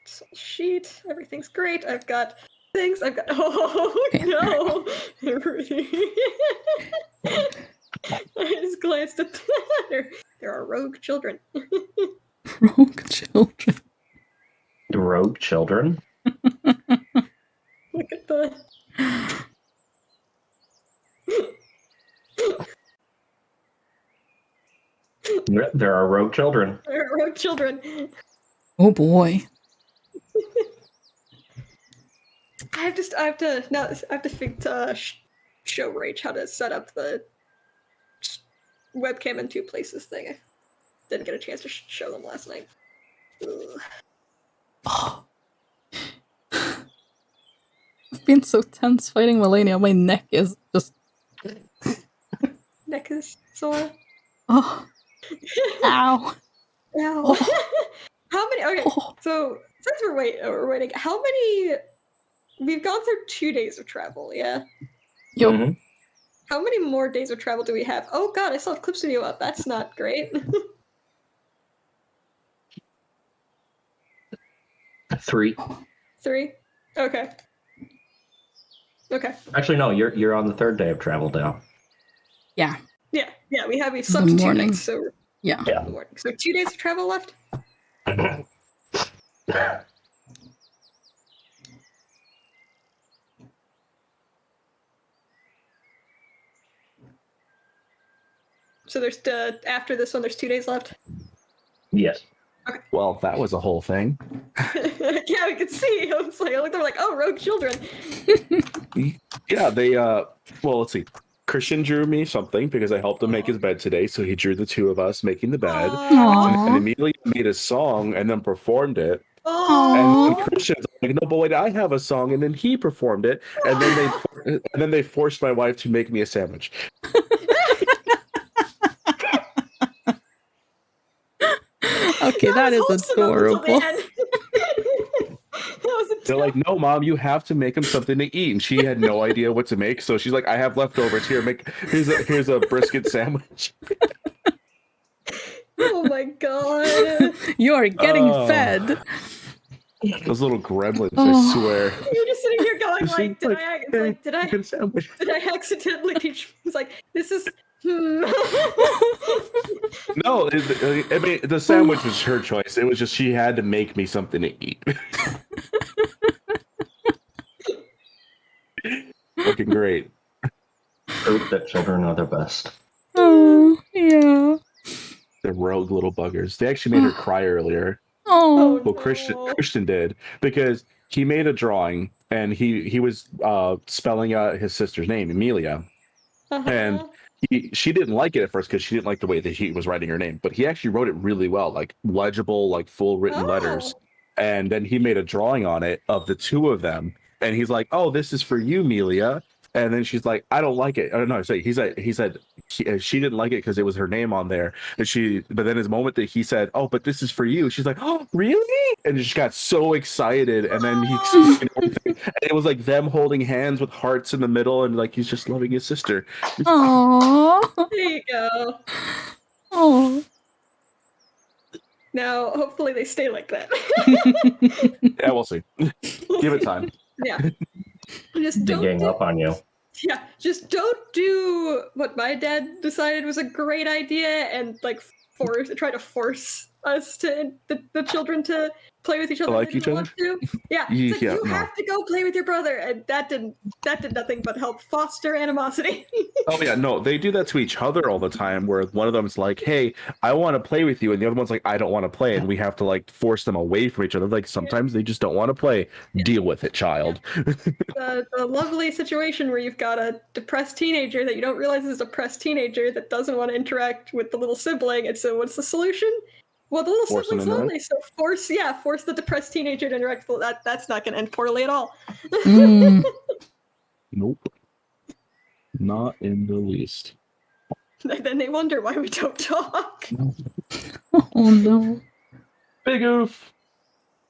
Soul sheet. Everything's great. I've got things. Oh, Okay, no. I just glanced at that. There are rogue children. Rogue children. rogue children. Look at the... There are rogue children. There are rogue children. Oh boy. I have to show Rach how to set up the webcam in 2 places thing. I didn't get a chance to show them last night. Ugh. Oh. I've been so tense fighting Melania. My neck is just... Neck is sore. Oh. Ow. Ow. Oh. How many? Okay, Oh. so since we're waiting, how many? We've gone through 2 days of travel, yeah? Yo. Mhm. How many more days of travel do we have? Oh god, I still have Clip Studio up. That's not great. 3. 3? Okay. Okay. Actually, no. You're on the 3rd day of travel now. Yeah. Yeah, we've slept 2 morning. nights, so Yeah. Yeah. in the morning. So 2 days of travel left? So there's after this one, there's 2 days left. Yes. Well, that was a whole thing. Yeah, we could see. I looked over like, oh, rogue children. Yeah, they well, let's see. Christian drew me something because I helped him make his bed today, so he drew the 2 of us making the bed. Aww. And immediately made a song and then performed it. And Aww. then Christian's like, no, but wait, I have a song, and then he performed it, and then they forced my wife to make me a sandwich. Okay, that is wholesome up until the adorable. end. That was They're like, no, mom, you have to make him something to eat, and she had no idea what to make, so she's like, I have leftovers here. Here's a brisket sandwich. Oh my god. You're getting Oh. fed. Those little gremlins, Oh. I swewer. You're just sitting here going It's like, did I chicken sandwich. accidentally teach? It's like, this is No, I mean, the sandwich was her choice. It was just she had to make me something to eat. Fucking great. proof that children are the best. Oh, yeah. They're rogue little buggers. They actually made her cry earlier. Oh. Well, Christian did, because he made a drawing and he was spelling out his sister's name, Amelia, and she didn't like it at first because she didn't like the way that he was writing her name, but he actually wrote it really well, like legible, like full written letters. And then he made a drawing on it of the two of them, and he's like, "Oh, this is for you, Amelia." And then she's like, "I don't like it." Oh no, sorry. He said she didn't like it because it was her name on there, and but then his moment that he said, "Oh, but this is for you," she's like, "Oh, really?" And she got so excited, and then he explained everything, and it was like them holding hands with hearts in the middle, and like he's just loving his sister. Aww. There you go. Oh. Now, hopefully they stay like that. Yeah, we'll see. Give it time. Yeah. Just They gang up on you. Yeah, just don't do what my dad decided was a great idea and like try to force us to the children to play with each other. Like each other? Yeah, it's like, you no. have to go play with your brother, and that did nothing but help foster animosity. Oh yeah, no, they do that to each other all the time. Where one of them's like, "Hey, I want to play with you," and the other one's like, "I don't want to play," and we have to like force them away from each other. Like sometimes they just don't want to play. Deal with it, child. The lovely situation where you've got a depressed teenager that you don't realize is a depressed teenager that doesn't want to interact with the little sibling, and so what's the solution? Well, the little sibling's lonely, so force the depressed teenager to interact. Well, that's not going to end poorly at all. Nope. Not in the least. Then they wonder why we don't talk. Oh no. Big oof.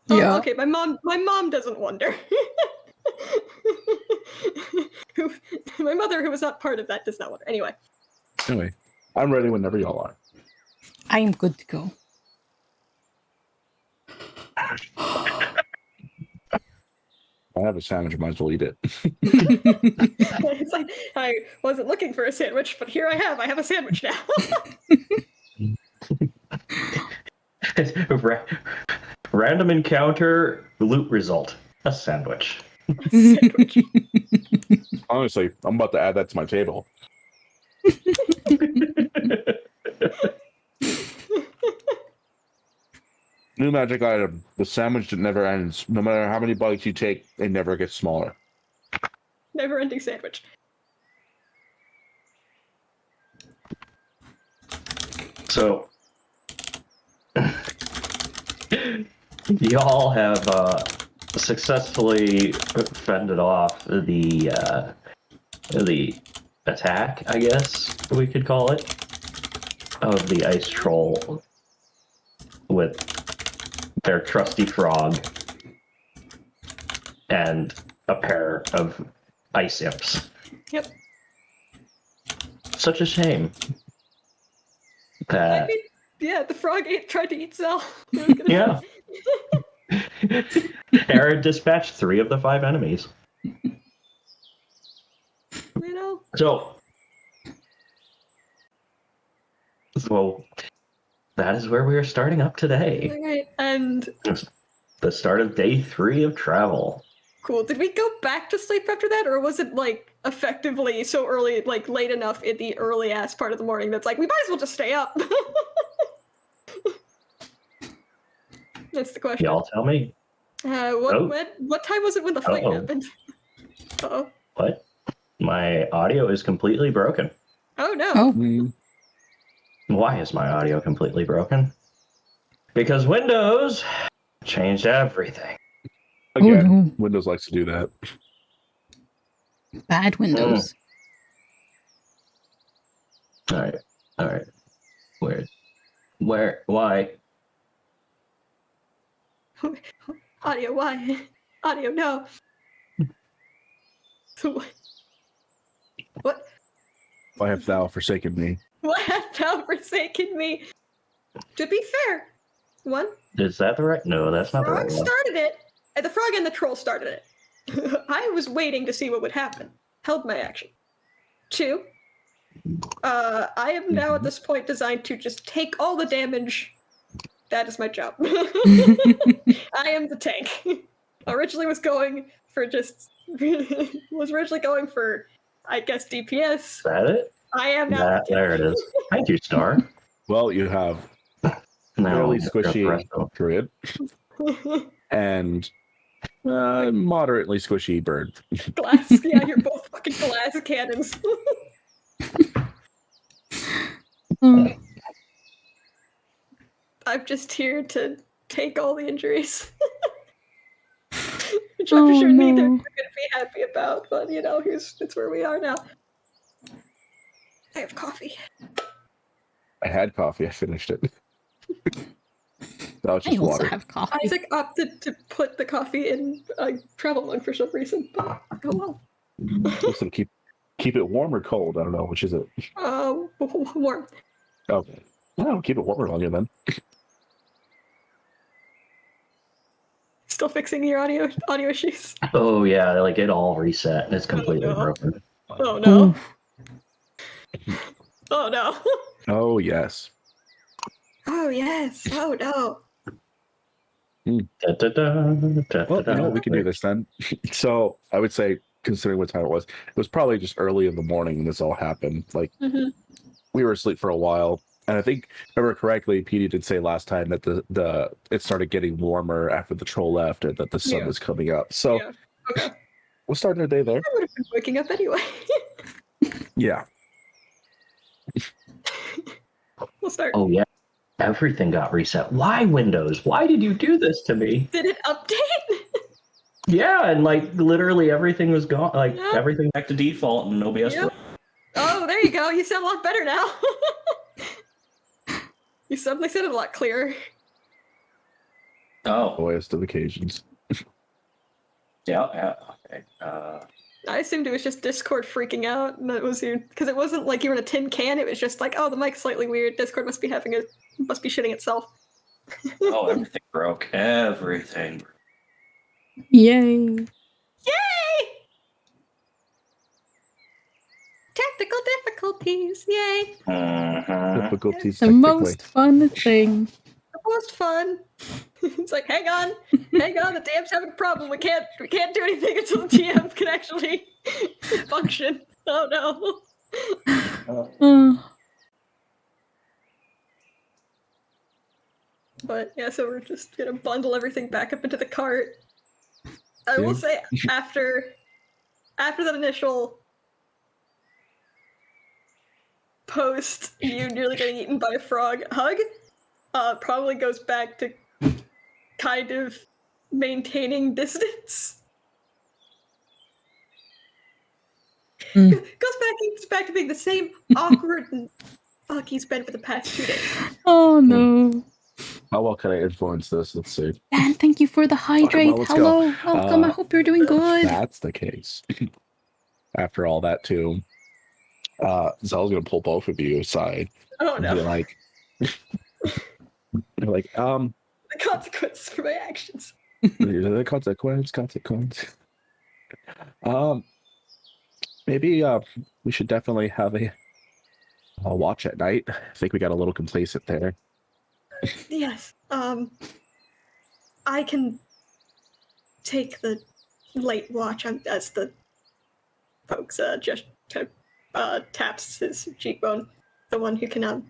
Yeah. Oh, okay, my mom doesn't wonder. My mother, who was not part of that, does not wonder. Anyway, I'm ready whenever y'all are. I am good to go. I have a sandwich, might as well eat it. it's like I wasn't looking for a sandwich, but here I have a sandwich now. Random encounter, loot result. A sandwich. Honestly, I'm about to add that to my table. New magic item. The sandwich that never ends. No matter how many bites you take, it never gets smaller. Never-ending sandwich. So, y'all have successfully fended off the attack, I guess we could call it, of the ice troll with their trusty frog and a pair of ice imps. Yep. Such a shame that the frog tried to eat Zell. yeah. Aaron dispatched 3 of the 5 enemies. You know. So that is where we are starting up today. All right, and The start of day 3 of travel. cool. Did we go back to sleep after that, or was it like effectively so early, like late enough in the early ass part of the morning that's like we might as well just stay up? That's the question. Y'all tell me. What time was it when the fight Uh-oh. happened? Uh-oh. What? My audio is completely broken. Oh no. Oh. Why is my audio completely broken? Because Windows changed everything. Again, no. Windows likes to do that. Bad Windows. All right. Where? Why? Audio, why? Audio, no. What? Why have thou forsaken me? What hast thou forsaken me? To be fair, one, Is that the right? No, that's not the right frog one. started it. The frog and the troll started it. I was waiting to see what would happen. Held my action. 2, I am now at this point designed to just take all the damage. That is my job. I am the tank. Originally was going for I guess DPS. Is that it? I am now. There it is. Thank you, Star. Well, you have Now fairly I'll get the rest squishy of druid and moderately squishy bird. Glass. Yeah, you're both fucking glass cannons. Mm. I'm just here to take all the injuries. Which I'm sure neither no. are going to be happy about, but you know, it's where we are now. I have coffee. I had coffee. I finished it. That was I just also water. have coffee. Isaac opted to put the coffee in travel mug for some reason, but oh well. Supposed to keep it warm or cold. I don't know. Which is it? Warm. Okay. Well, keep it warmer longer then. Still fixing your audio issues. Oh yeah, like it all reset and it's completely no. broken. Oh no. Oof. Oh no. Oh yes. Oh yes. Oh no. Well, you know what? We can do this then. So I would say, considering what time it was probably just early in the morning when this all happened. Like we were asleep for a while, and I think, if I remember correctly, Petey did say last time that the it started getting warmer after the troll left, and that the sun was coming up. So Yeah. Okay. we're starting our day there. I would have been waking up anyway. Yeah. We'll start. Oh yeah, everything got reset. Why Windows? Why did you do this to me? Did it update? Yeah, and like literally everything was gone. Like Yeah. everything back to default and no BS. Yep. Oh, there you go. You sound a lot better now. You suddenly sounded a lot clearer. Oh, Always to occasions. yeah. Okay. I assumed it was just Discord freaking out, and that was you, because it wasn't like you were in a tin can. It was just like, oh, the mic's slightly weird. Discord must be shitting itself. Oh, everything broke. Everything. Yay. Yay! Technical difficulties. Yay! Difficulties The technically. most fun thing. The most fun. It's like, hang on, the DM's having a problem. We can't do anything until the TM can actually function. Oh no. But yeah, so we're just gonna bundle everything back up into the cart. I will say, after that initial post, you nearly getting eaten by a frog hug, probably goes back to kind of maintaining distance. Goes back to being the same awkward and fuck he's been for the past 2 days. Oh no. How well can I influence this? Let's see. Dan, thank you for the hydrate. let's Hello. go. Welcome. I hope you're doing good. That's the case. After all that too, Zell's gonna pull both of you aside. Oh And no. be like, they're like, The consequences for my actions. the consequence. Maybe we should definitely have a watch at night. I think we got a little complacent there. Yes. I can take the late watch as the folks just taps his cheekbone. The one who can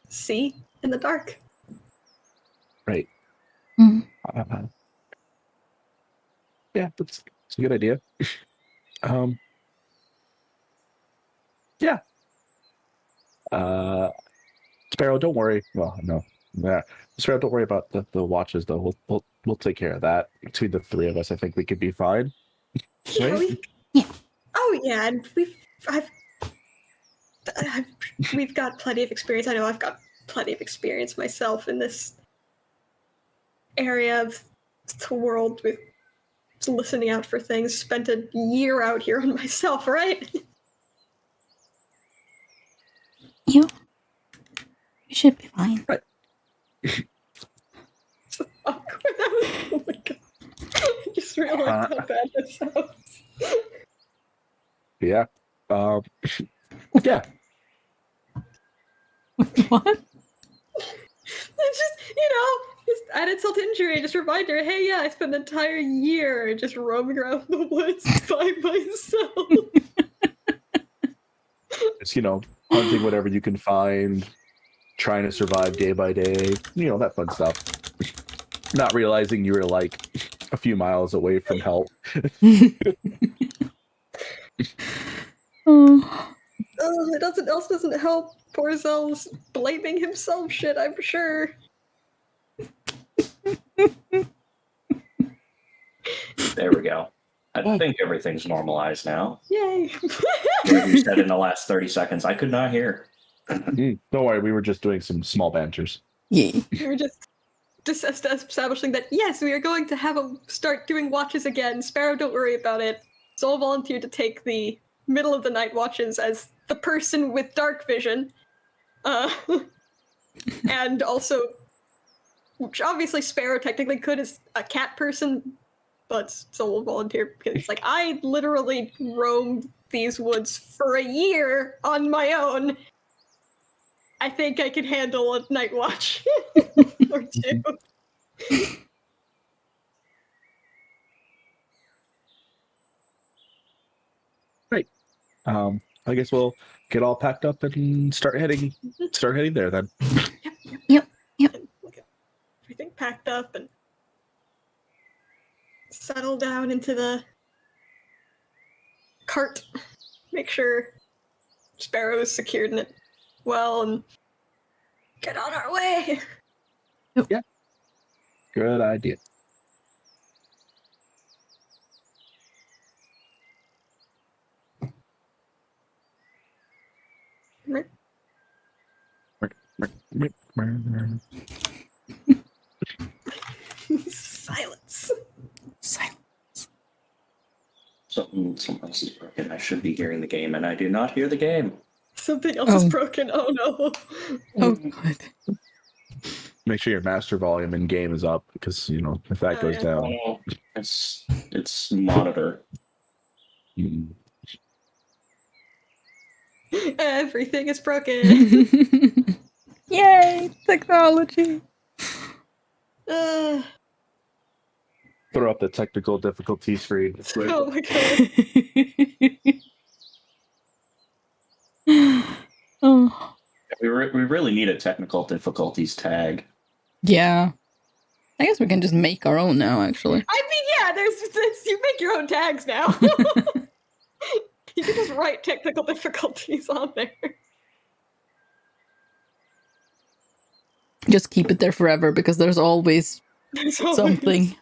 see in the dark. Right. Mm. Yeah, it's a good idea. Yeah. Sparrow, don't worry. Well, no. Yeah. Sparrow, don't worry about the watches though. We'll take care of that. Between the three of us, I think we could be fine. Yeah, Right? oh yeah, and we've got plenty of experience. I know I've got plenty of experience myself in this area of the world with listening out for things. Spent a year out here on myself, right? You should be fine. Right. It's awkward. Oh my god. I just realized how bad this sounds. Yeah. Yeah. What? It's just, just add insult to injury. Just reminder, hey, yeah, I spent the entire year just roaming around the woods by myself. It's, hunting whatever you can find, trying to survive day by day, that fun stuff. Not realizing you were like a few miles away from help. Oh. It doesn't help. Poor Zell's blaming himself shit, I'm sure. There we go. I think everything's normalized now. Yay. What you said in the last 30 seconds, I could not hear. Don't worry, we were just doing some small banters. Yeah. We were just establishing that, yes, we are going to start doing watches again. Sparrow, don't worry about it. Zol volunteered to take the middle of the night watches as the person with dark vision. And also, which obviously Sparrow technically could as a cat person, but Zol will volunteer because it's like, I literally roamed these woods for a year on my own. I think I could handle a night watch or two. Great. I guess we'll get all packed up and start heading there then. Yep. Look at everything packed up and settle down into the cart. Make sure Sparrow is secured in it well and get on our way. Yeah. Good idea. Silence. Something else is broken. I should be hearing the game, and I do not hear the game. Something else is broken. Oh no. Oh god. Make sure your master volume in game is up because if that goes down. Oh, it's monitor. Everything is broken. Yay, technology. Uh, Throw up the technical difficulty screen. oh my god. Oh. We really need a technical difficulties tag. Yeah. I guess we can just make our own now, actually. I mean, yeah, you make your own tags now. You can just write technical difficulties on there. Just keep it there forever because there's always something.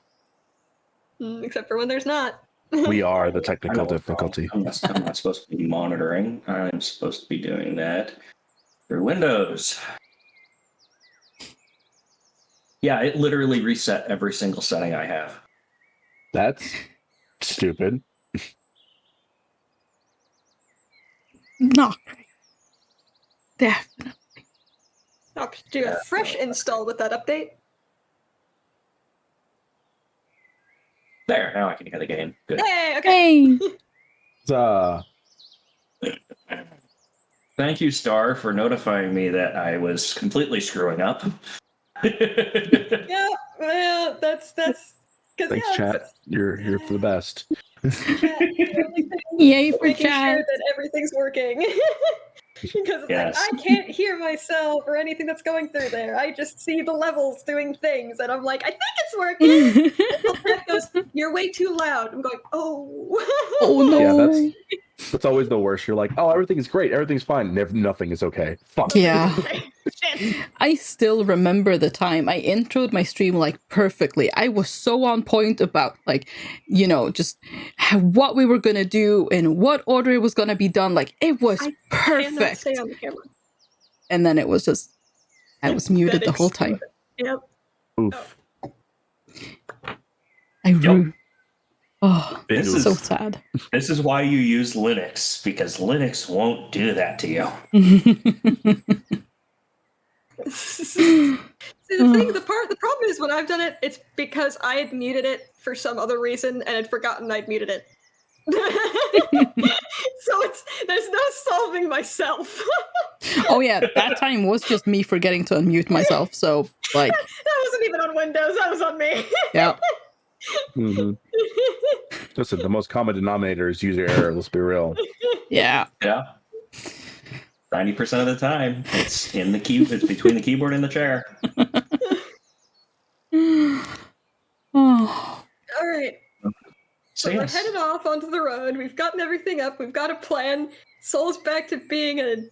Except for when there's not. We are the technical difficulty. I'm not supposed to be monitoring. I'm supposed to be doing that through Windows. Yeah, it literally reset every single setting I have. That's stupid. Not great. Definitely. I'll do a fresh install with that update. There, now I can hear the game. Good. Hey, okay. Hey. Thank you, Star, for notifying me that I was completely screwing up. Yeah, well, that's because Thanks, chat. You're here for the best. Yay for making chat. sure that everything's working. Because it's Yes. like, I can't hear myself or anything that's going through there. I just see the levels doing things, and I'm like, I think it's working. Chat goes, you're way too loud. I'm going, oh. Oh no. Yeah, that's always the worst. You're like, oh, everything's great, everything's fine. Nothing is okay. Fuck. Yeah. Shit. I still remember the time I introed my stream like perfectly. I was so on point about just what we were gonna do and what order it was gonna be done. Like it was Cannot perfect. stay on the camera. And then it was just I was muted the whole time. Yep. Oof. Oh, This it's is so sad. This is why you use Linux, because Linux won't do that to you. See, the problem is when I've done it, it's because I had muted it for some other reason and had forgotten I'd muted it. So there's no solving myself. Oh yeah, that time was just me forgetting to unmute myself. So like that wasn't even on Windows. That was on me. yeah. Mm-hmm. Listen, the most common denominator is user error. Let's be real. Yeah. Yeah. 90% of the time, it's in the key. It's between the keyboard and the chair. Oh, All right. So So we're yes. headed off onto the road. We've gotten everything up. We've got a plan. Soul's back to being an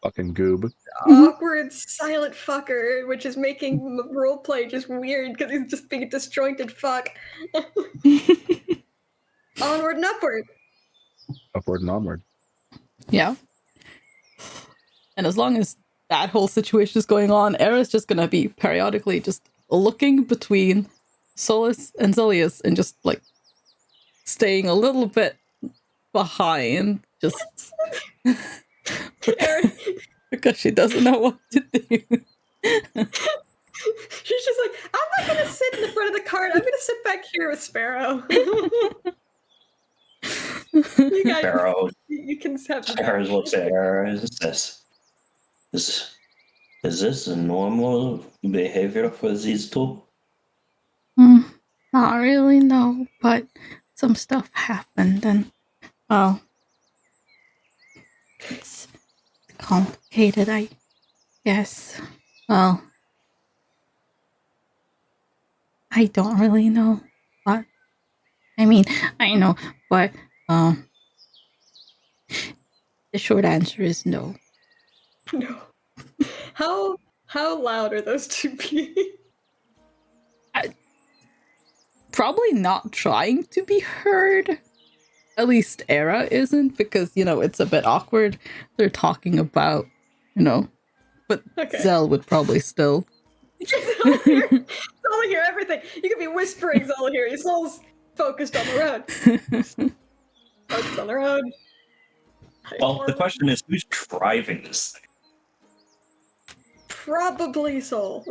Fucking goob. awkward, silent fucker, which is making roleplay just weird because he's just being a disjointed fuck. Onward and upward. Upward and onward. yeah. And as long as that whole situation is going on, Era's just gonna be periodically just looking between Solus and Zelius and just like staying a little bit behind, just Erin, because she doesn't know what to do. she's just like, I'm not gonna sit in the front of the cart. I'm gonna sit back here with Sparrow. You guys, Sparrow. you can have Sparrow looks at her. Is this a normal behavior for these two? Not really, no, but some stuff happened and, well, it's complicated, I guess. Well, I don't really know, but, I mean, I know, but, the short answer is no. No. How loud are those two being? Probably not trying to be heard. At least Era isn't, because, it's a bit awkward. They're talking about, but Okay. Zell would probably still. Zell hear everything. You could be whispering Zell here. Your soul's focused on the road. Focused on the road. Well, the question is, who's driving this thing? Probably Soul.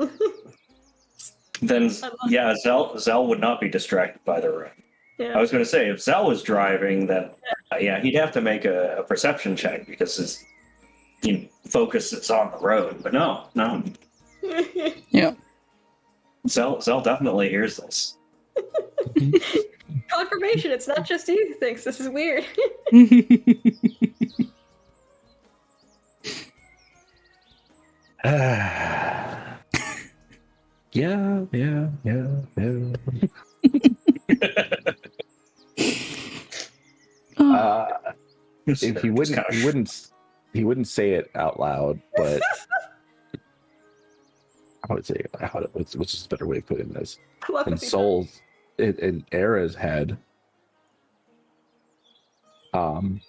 Then, yeah, Zell would not be distracted by the road. Yeah. I was going to say, if Zell was driving, then he'd have to make a perception check because his focus is on the road. But no. Yeah. Zell definitely hears this. Confirmation, it's not just you who thinks this is weird. Yeah. If he wouldn't say it out loud, but I would say what's just a better way of putting this. In Soul's, in Era's head, I'm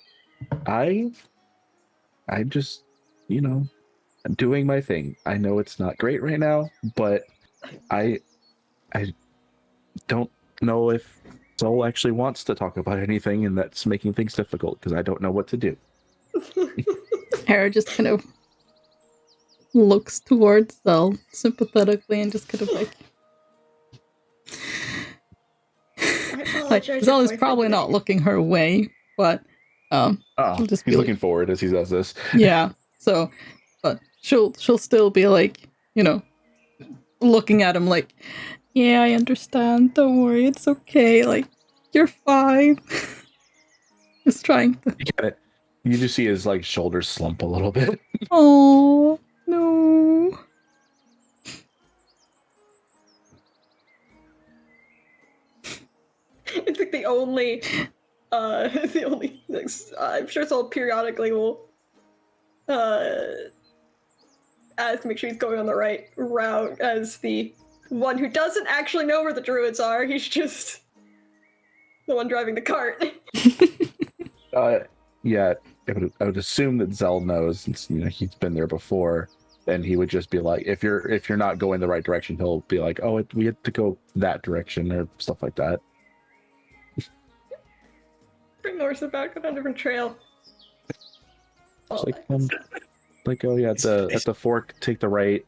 just, I'm doing my thing. I know it's not great right now, but I don't know if Soul actually wants to talk about anything, and that's making things difficult because I don't know what to do. Era just kind of looks towards Zell sympathetically and just kind of like Zell is probably not looking her way, but just he's looking forward as he does this. Yeah. So, but she'll still be like, looking at him like, yeah, I understand. Don't worry, it's okay. Like, you're fine. Just trying to. You just see his shoulders slump a little bit. Oh no. It's like the only I'm sure Soul periodically will ask to make sure he's going on the right route as the one who doesn't actually know where the druids are. He's just the one driving the cart. Yeah, I would assume that Zell knows, since he's been there before. Then he would just be like, if you're not going the right direction, he'll be like, oh, we have to go that direction or stuff like that. Bring the horse back on a different trail. It's like, oh yeah, at the fork, take the right.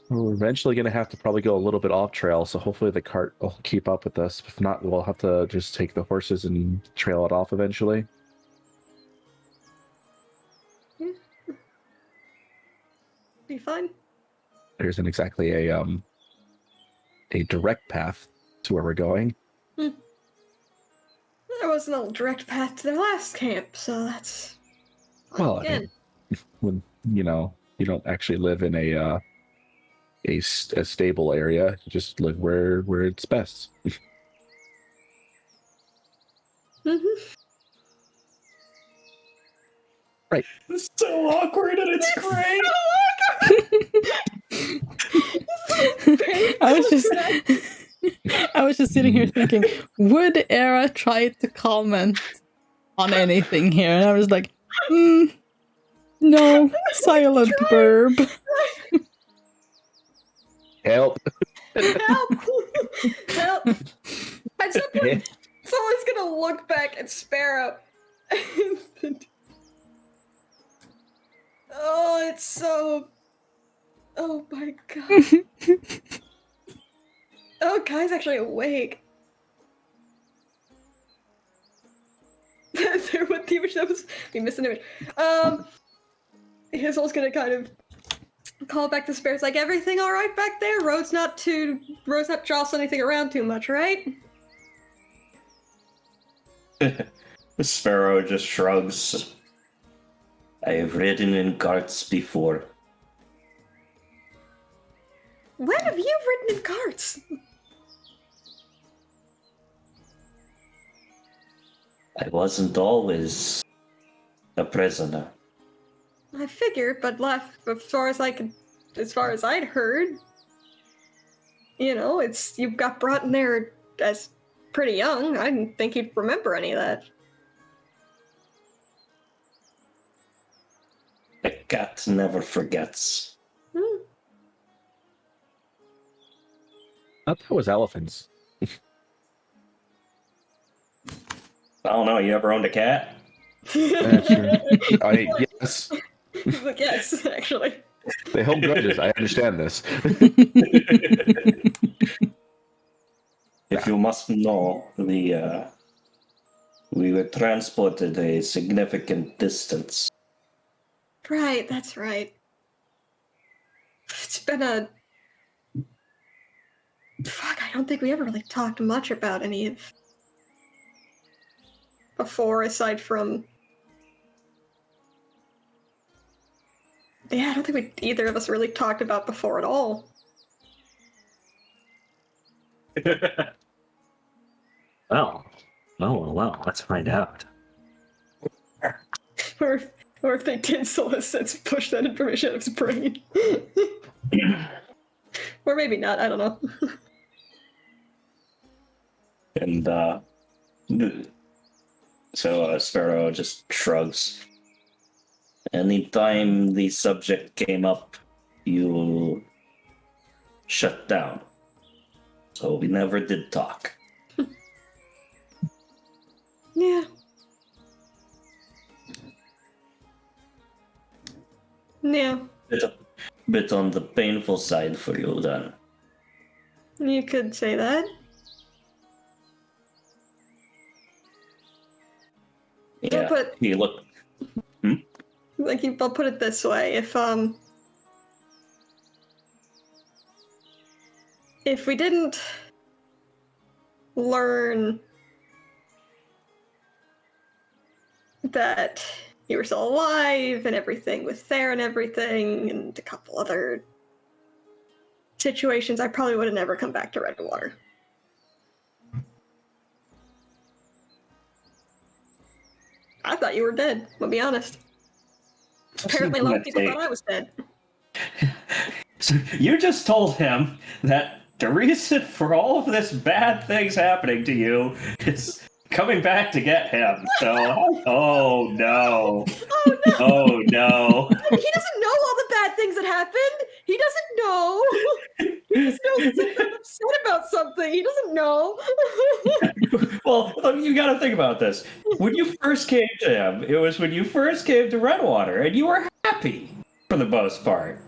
We're eventually going to have to probably go a little bit off trail, so hopefully the cart will keep up with us. If not, we'll have to just take the horses and trail it off eventually. Be fine. There isn't exactly a direct path to where we're going. There was no direct path to their last camp, so that's... Well, I again. mean, when you don't actually live in a stable area, you just live where it's best. Mm-hmm. Right. It's so awkward and it's great. I was just sitting here thinking, would Era try to comment on anything here? And I was like, no, silent burb. Help. Help! Help! At some point, someone's gonna look back at Sparrow. Oh, it's so... Oh my god. Oh, Kai's actually awake. There what the image that was... We missed an image. Hazel's gonna kind of call back to Sparrow. It's like, everything alright back there? Road's not jostle anything around too much, right? Sparrow just shrugs. I have ridden in carts before. When have you ridden in carts? I wasn't always a prisoner. I figured, but as far as I'd heard, you got brought in there as pretty young. I didn't think you'd remember any of that. A cat never forgets. I thought that was elephants. I don't know, you ever owned a cat? That's true. Yes. Yes, actually. They hold grudges. I understand this. If you must know, we were transported a significant distance. Right, that's right. It's been a... Fuck, I don't think we ever really talked much about any of... Before, aside from... Yeah, I don't think either of us really talked about before at all. Well, let's find out. Or if they did, so has since pushed that information out of his brain. Or maybe not, I don't know. And, so Sparrow just shrugs. Anytime the subject came up, you shut down. So we never did talk. Yeah. Yeah. Bit on the painful side for you, then. You could say that. Yeah, But he looked... I'll put it this way: if we didn't learn that you were still alive and everything with Thayer and everything, and a couple other situations, I probably would have never come back to Redwater. I thought you were dead, I'll be honest. Apparently a lot of people thought I was dead. So you just told him that the reason for all of this bad things happening to you is coming back to get him. So, oh no. Oh no! Oh no. He doesn't know all the bad things that happened! He doesn't know! He just knows that I'm upset about something! He doesn't know! Well, you gotta think about this. When you first came to him, it was when you first came to Redwater, and you were happy, for the most part.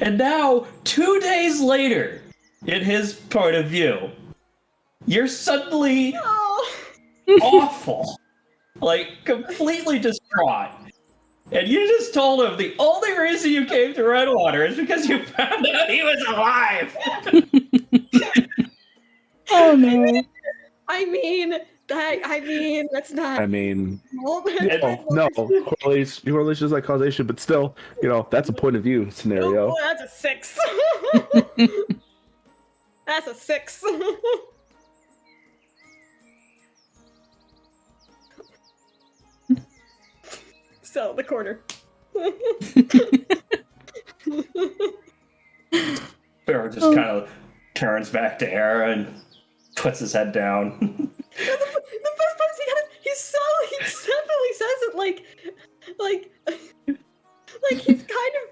And now, 2 days later, in his point of view, you're suddenly awful. Like, completely distraught. And you just told him the only reason you came to Redwater is because you found out he was alive! Oh no. I mean, that's not. I mean, No, no, correlation is like causation, but still, that's a point of view scenario. Oh, that's a 6. That's a 6. So the corner. Pharaoh just kind of turns back to Era and puts his head down. The best part is he definitely says it like he's kind of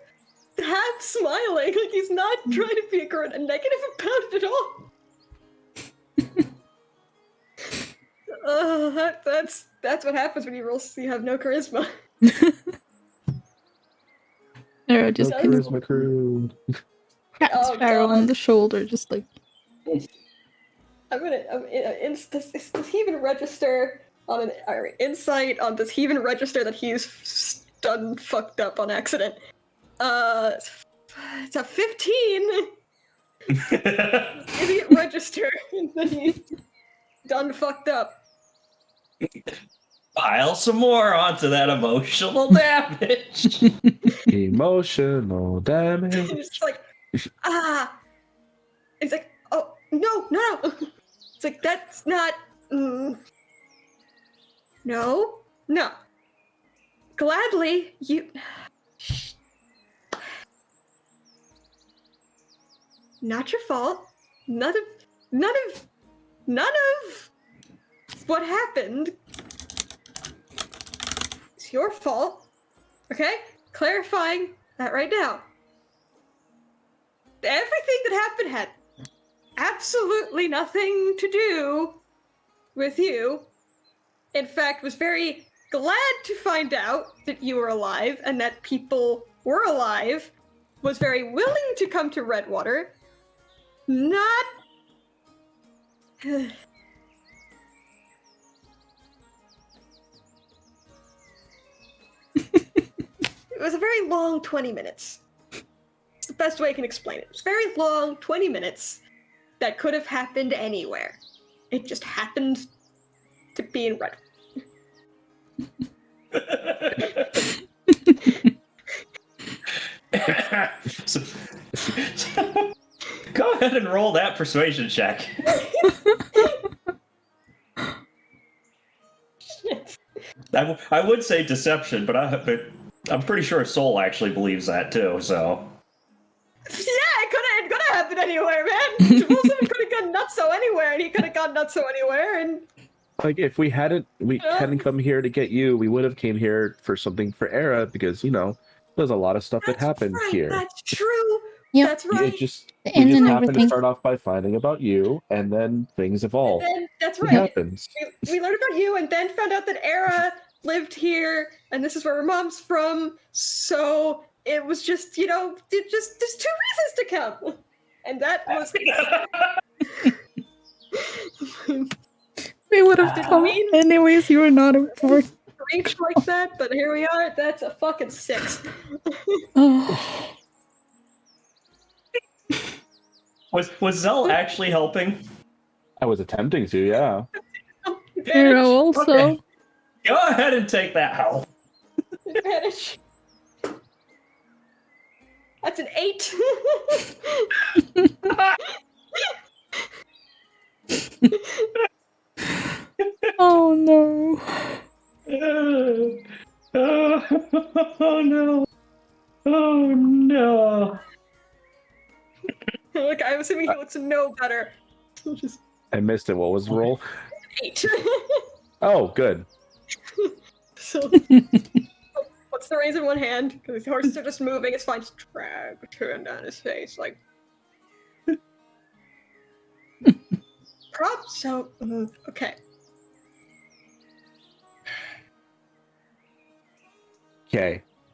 half smiling, like he's not trying to be a negative about it at all. That's what happens when you have no charisma. Pharaoh just kind of Charisma crew. pats Pharaoh on the shoulder, just like. Does he even register on an insight on? Does he even register that he's done fucked up on accident? It's a 15. Idiot register that he's done fucked up. Pile some more onto that emotional damage. Emotional damage. It's just like, It's like, oh no. It's like that's not. No. Gladly, you. Not your fault. None of what happened. It's your fault. Okay? Clarifying that right now. Everything that happened had absolutely nothing to do with you. In fact, was very glad to find out that you were alive and that people were alive. Was very willing to come to Redwater. Not... It was a very long 20 minutes. It's the best way I can explain it. It was a very long 20 minutes that could have happened anywhere. It just happened to be in Redwater. so, go ahead and roll that persuasion check. Shit. I would say deception, but I'm pretty sure Soul actually believes that too. So Yeah, it could have happened anywhere, man. Wilson could have gone nutso anywhere, and he could have gone nutso anywhere, and Like if we hadn't come here to get you, we would have came here for something for Era because there's a lot of stuff that happened right, here. That's true. Yep. That's right. It just The we end just and happened to everything. start off by finding about you, and then things evolve. And then, that's It right. happens. We learned about you, and then found out that Era lived here, and this is where her mom's from. So it was just, there's 2 reasons to come, and that was. We would have come anyways. You were not important. Reach like that, but here we are. That's a fucking 6. Oh. was Zell actually helping? I was attempting to, yeah. Pharaoh also. Okay. Go ahead and take that help. Advantage. That's an 8. Oh no. Oh no. Oh no. Look, I'm assuming he looks no better. Just I missed it. What was the roll? 8. Oh, good. So, what's the raise in one hand? Because the horses are just moving. It's fine. Just drag a turn down his face, like. So, okay.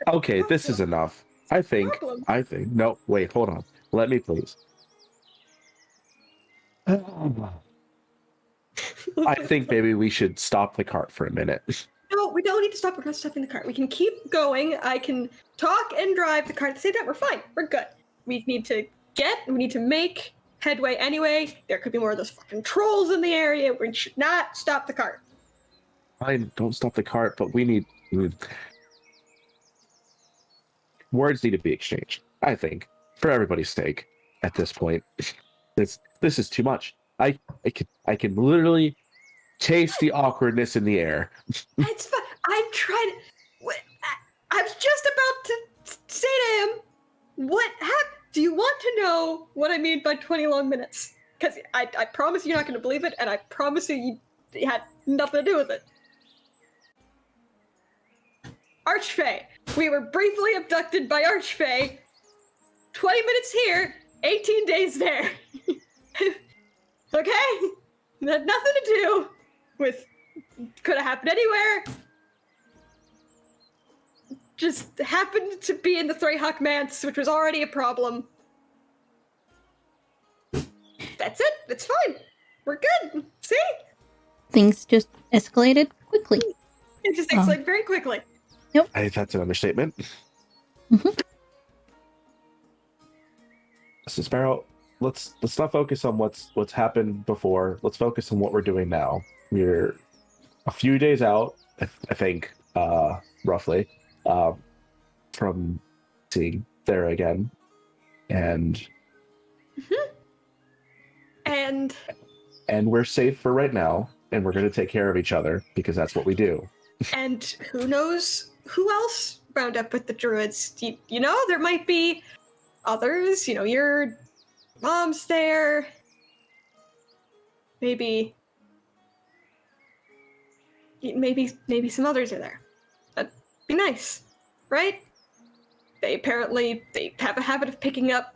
Okay, this is enough. I think. No, wait, hold on. Let me please. I think maybe we should stop the cart for a minute. No, we don't need to stop. We're not stopping the cart. We can keep going. I can talk and drive the cart at the same time. We're fine. We're good. We need to make headway anyway. There could be more of those fucking trolls in the area. We should not stop the cart. Fine, don't stop the cart, but we need words need to be exchanged. I think for everybody's sake. At this point, this is too much. I can literally taste the awkwardness in the air. It's fine. I'm trying to. I was just about to say to him, what happened? Do you want to know what I mean by 20 long minutes? Because I promise you're not going to believe it, and I promise you had nothing to do with it. Archfey. We were briefly abducted by Archfey. 20 minutes here, 18 days there. Okay? It had nothing to do with... Could have happened anywhere. Just happened to be in the Threyhawk Manse, which was already a problem. That's it. It's fine. We're good. See? Things just escalated quickly. It just escalated very quickly. That's an understatement. Mm-hmm. So Sparrow, let's not focus on what's happened before. Let's focus on what we're doing now. We're a few days out, I think, roughly, from seeing Thera again, and we're safe for right now, and we're going to take care of each other because that's what we do. And who knows who else wound up with the druids? You know, there might be others. You know, your mom's there. Maybe some others are there. That'd be nice, right? They have a habit of picking up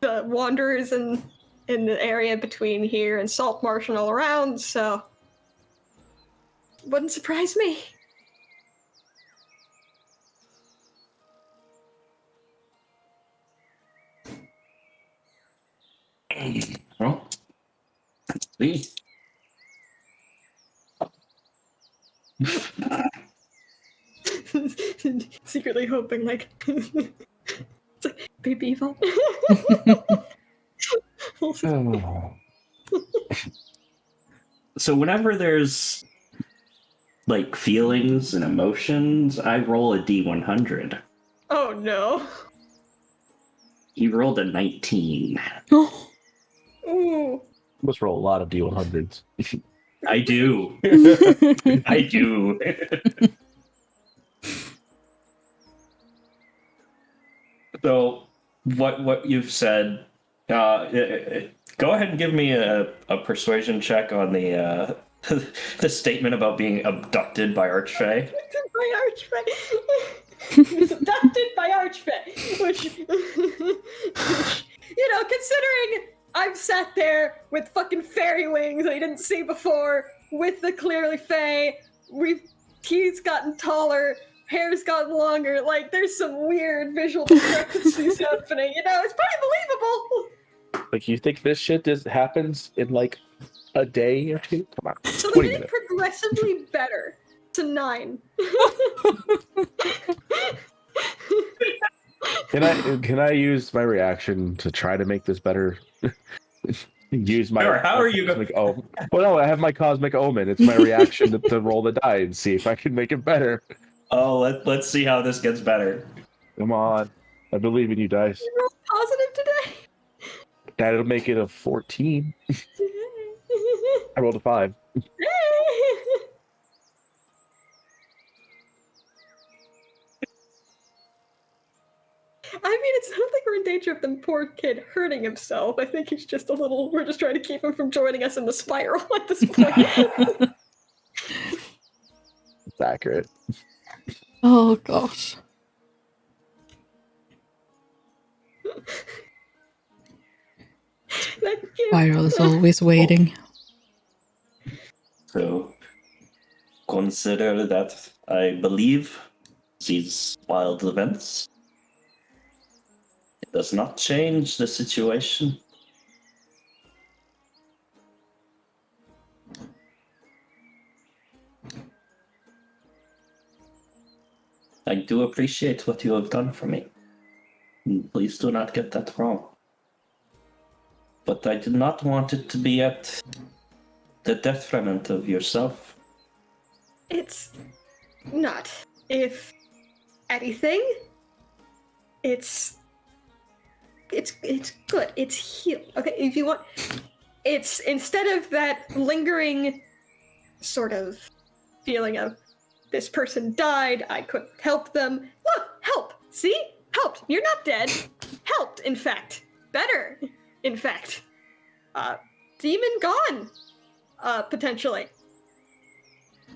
the wanderers in the area between here and Saltmarsh and all around, so wouldn't surprise me. Well, let's see. Secretly hoping, like, baby Yvonne. So whenever there's like feelings and emotions, I roll a D100. Oh no. He rolled a 19. Ooh. Must roll a lot of D100s. I do. I do. So what you've said, go ahead and give me a persuasion check on the the statement about being abducted by Archfey. He was abducted by Archfey, which, you know, considering I've sat there with fucking fairy wings I didn't see before, with the clearly Fae, he's gotten taller, hair's gotten longer, like, there's some weird visual discrepancies happening, you know, it's pretty believable! Like, you think this shit happens in, like, a day or two? Come on. So 20 they're getting minutes. progressively better to 9. Can I use my reaction to try to make this better? Use my Sure, how are you cosmic omen. Well, no, I have my cosmic omen. It's my reaction to roll the die and see if I can make it better. Oh, let's see how this gets better. Come on, I believe in you, dice. You rolled positive today? That'll make it a 14. I rolled a 5. I mean, it's not like we're in danger of the poor kid hurting himself. I think he's just we're just trying to keep him from joining us in the spiral at this point. It's accurate. Oh gosh. Pyro is always waiting. So consider that I believe these wild events. It does not change the situation. I do appreciate what you have done for me. Please do not get that wrong. but I did not want it to be at the detriment of yourself. It's not. If anything, it's good. It's healed. Okay, if you want, it's instead of that lingering sort of feeling of this person died, I couldn't help them. Look, help. See, helped. You're not dead. Helped. In fact, better. In fact, demon gone. Potentially.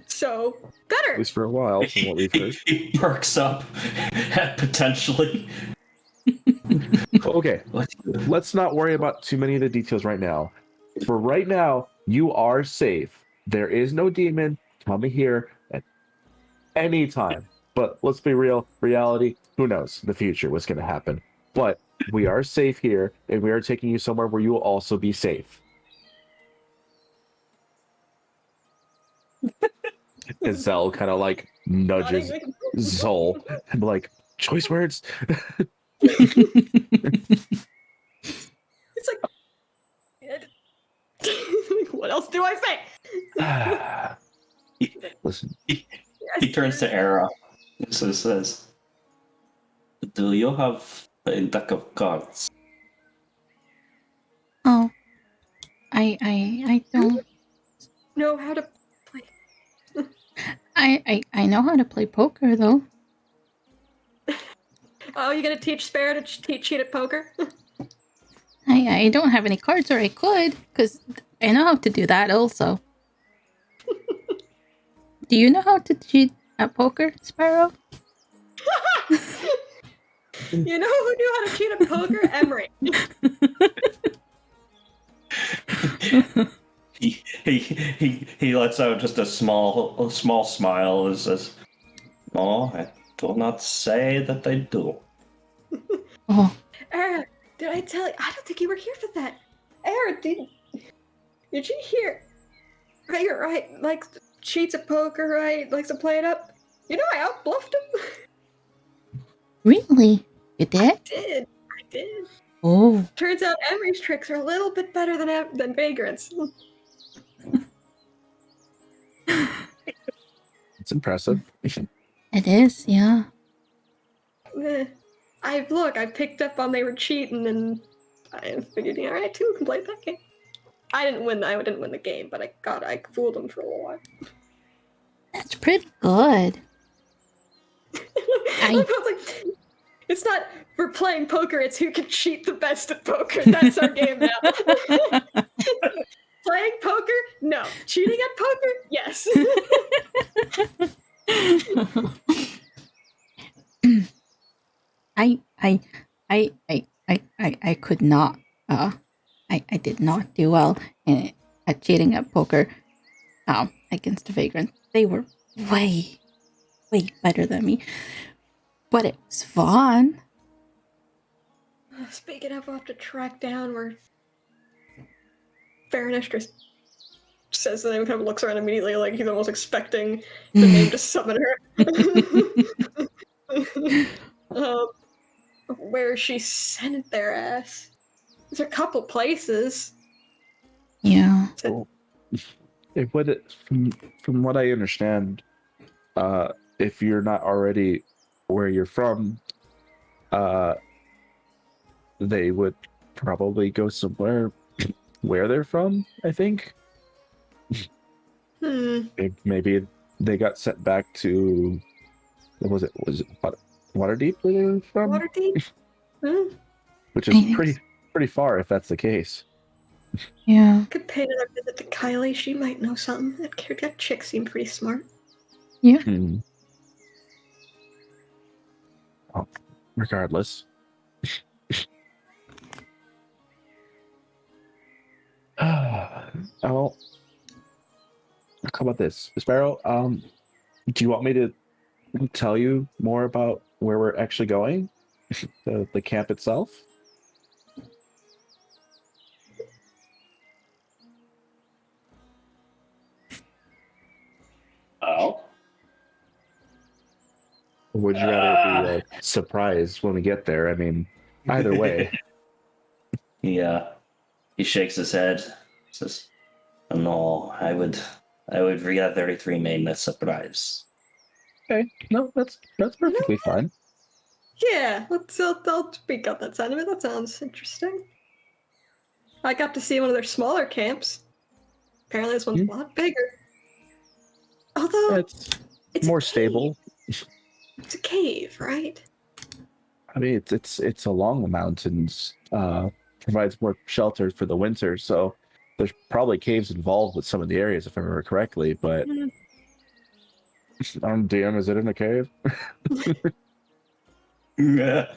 So better. At least for a while, from what we've heard. He perks up potentially. Okay, let's not worry about too many of the details right now. For right now, you are safe. There is no demon coming here at any time. But let's be real, reality, who knows the future, what's going to happen. But we are safe here, and we are taking you somewhere where you will also be safe. And Zell kind of like nudges Zol and be like, choice words. It's like, what else do I say? Listen. He turns to Era and so says, "Do you have a deck of cards?" Oh, I don't. Know how to play. I know how to play poker though. Oh, you gonna teach Sparrow to cheat at poker? I don't have any cards, or I could, because I know how to do that also. Do you know how to cheat at poker, Sparrow? You know who knew how to cheat at poker? Emery. He lets out just a small smile and says, "No, I do not say that I do." Oh, Era, did I tell you? I don't think you were here for that. Era, did you hear? Right, you're right. Like cheats at poker, right? Likes to play it up. You know, I outbluffed him. really? You did? I did. Oh. Turns out Emery's tricks are a little bit better than Vagrant's. It's impressive. It is, yeah. I picked up on they were cheating, and I figured, all right, two can play that game. I didn't win the game, but I fooled them for a little while. That's pretty good. I was like, it's not we're playing poker, it's who can cheat the best at poker. That's our game now. Playing poker? No. Cheating at poker? Yes. I could not. I did not do well at cheating at poker. Against the Vagrant. They were way better than me. But it was fun. Speaking of, we'll have to track down where Farinastress says the name, kind of looks around immediately like he's almost expecting the name to summon her. Where she sent their ass. There's a couple places. Yeah. It would, from what I understand, if you're not already where you're from, they would probably go somewhere where they're from, I think. Maybe they got sent back to, was it Waterdeep where they were from? Waterdeep? Which is pretty far if that's the case. Yeah. Could pay another visit to Kylie. She might know something. That chick seemed pretty smart. Yeah. Well, regardless. How about this, Sparrow? Do you want me to tell you more about where we're actually going? the camp itself? Oh. Or would you rather be surprised when we get there? I mean, either way. Yeah. He shakes his head. Says, "No, I would read that 33 main a surprise." Okay, no, that's perfectly fine. Yeah, I'll speak up that sentiment. That sounds interesting. I got to see one of their smaller camps. Apparently, this one's a lot bigger. Although It's more stable. It's a cave, right? I mean, it's along the mountains. Provides more shelter for the winter, so there's probably caves involved with some of the areas, if I remember correctly. But DM, is it in a cave? Yeah.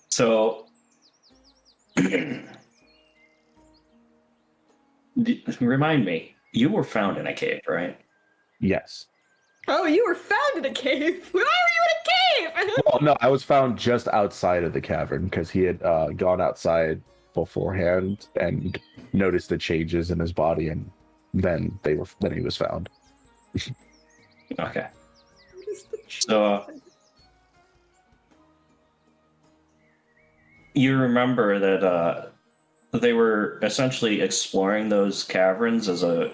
So, remind me, you were found in a cave, right? Yes. Oh, you were found in a cave. Why were you in a cave? Well, no, I was found just outside of the cavern because he had gone outside beforehand and noticed the changes in his body, and then he was found. Okay. What is the So, you remember that they were essentially exploring those caverns as to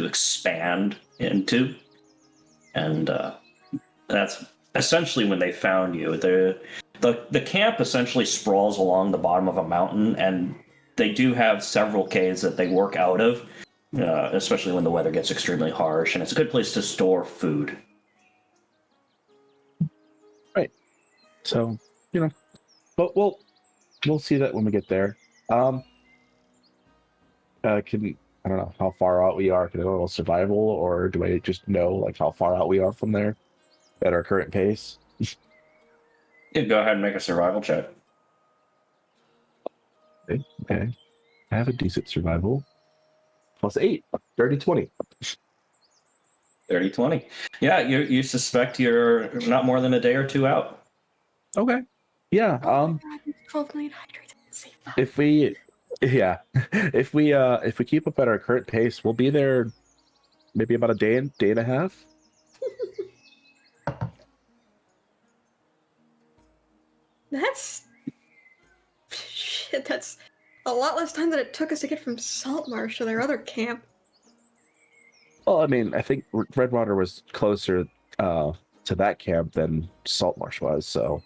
expand into, and that's essentially when they found you. The camp essentially sprawls along the bottom of a mountain, and they do have several caves that they work out of, especially when the weather gets extremely harsh, and it's a good place to store food. Right. So, but we'll see that when we get there. I don't know how far out we are. Can I roll survival, or do I just know like how far out we are from there at our current pace? You go ahead and make a survival check. Okay. I have a decent survival. +8, dirty 20. 30-20. Yeah, you suspect you're not more than a day or two out. Okay. Yeah. 12 million hydrates. If we keep up at our current pace, we'll be there maybe about a day and a half. That's shit. That's a lot less time than it took us to get from Saltmarsh to their other camp. Well, I mean, I think Redwater was closer to that camp than Saltmarsh was, so.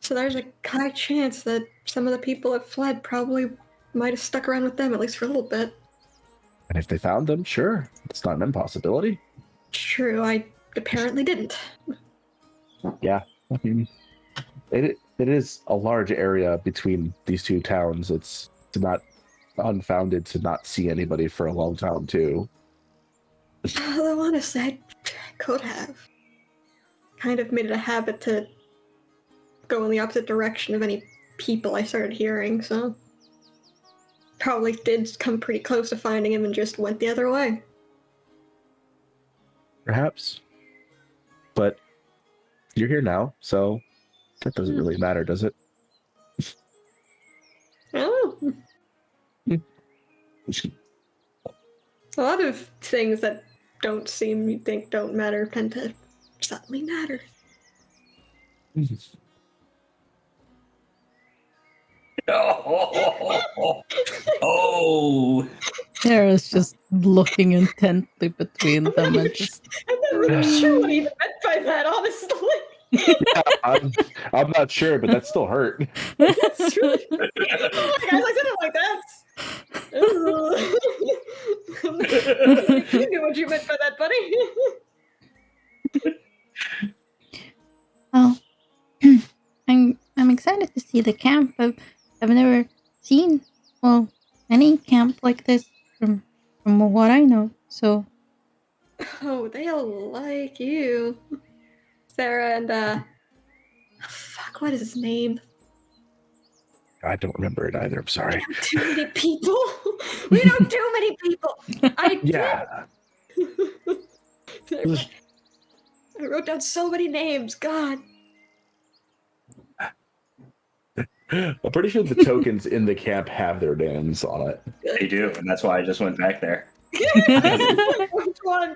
So there's a high chance that some of the people that fled probably might have stuck around with them, at least for a little bit. And if they found them, sure, it's not an impossibility. True, I apparently didn't. Yeah, I mean, it is a large area between these two towns. It's not unfounded to not see anybody for a long time, too. Although honestly, I could have kind of made it a habit to go in the opposite direction of any people I started hearing, so probably did come pretty close to finding him and just went the other way. Perhaps. But you're here now, so that doesn't really matter, does it? Oh. A lot of things that you think don't matter tend to suddenly matter. Oh. Sarah's just looking intently between them and just. I'm not really sure what he meant by that, honestly. Yeah, I'm not sure, but that still hurt. That's really... Oh my gosh, I said it like that. You knew what you meant by that, buddy. Oh, I'm excited to see the camp. I've never seen any camp like this from what I know. So Oh, they'll like you, Sarah and fuck, what is his name? I don't remember it either. I'm sorry. Too many people. We know too many people. Yeah. I wrote down so many names. God. I'm pretty sure the tokens in the camp have their names on it. They do, and that's why I just went back there. Which one?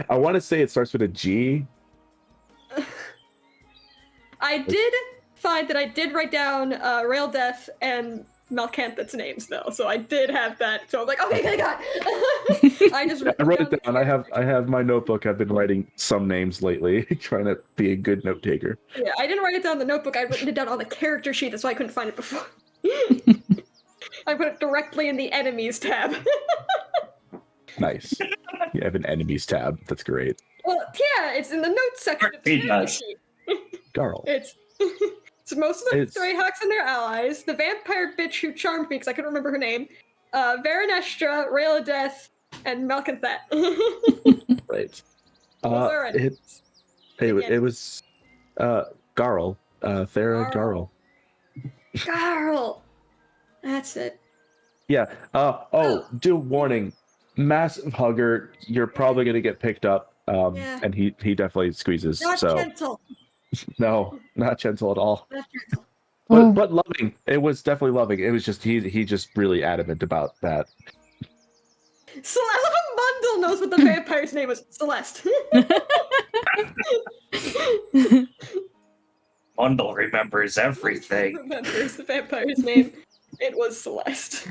I want to say it starts with a G. I did find that I did write down Rail Death and Malcanthus names though, so I did have that. So I'm like, okay, thank God. I just I wrote it the down. I have my notebook. I've been writing some names lately, trying to be a good note taker. Yeah, I didn't write it down in the notebook. I written it down on the character sheet. That's why I couldn't find it before. I put it directly in the enemies tab. Nice. You have an enemies tab. That's great. Well, yeah, it's in the notes section of the He character does. sheet. Garl. It's most of the It's- Greyhawks and their allies, the vampire bitch who charmed me because I couldn't remember her name, Veranestra, Rail of Death, and Malcanthat. Right. Those are It was Garl. Thera Garl. Garl. That's it. Yeah. Do warning. Massive hugger. You're probably gonna get picked up. Yeah. And he definitely squeezes. Not so gentle. no, not gentle at all. Not gentle. But loving. It was definitely loving. It was just he just really adamant about that. So I love how Mundle knows what the vampire's name was. Celeste. Bundle remembers everything. Remembers the vampire's name. It was Celeste.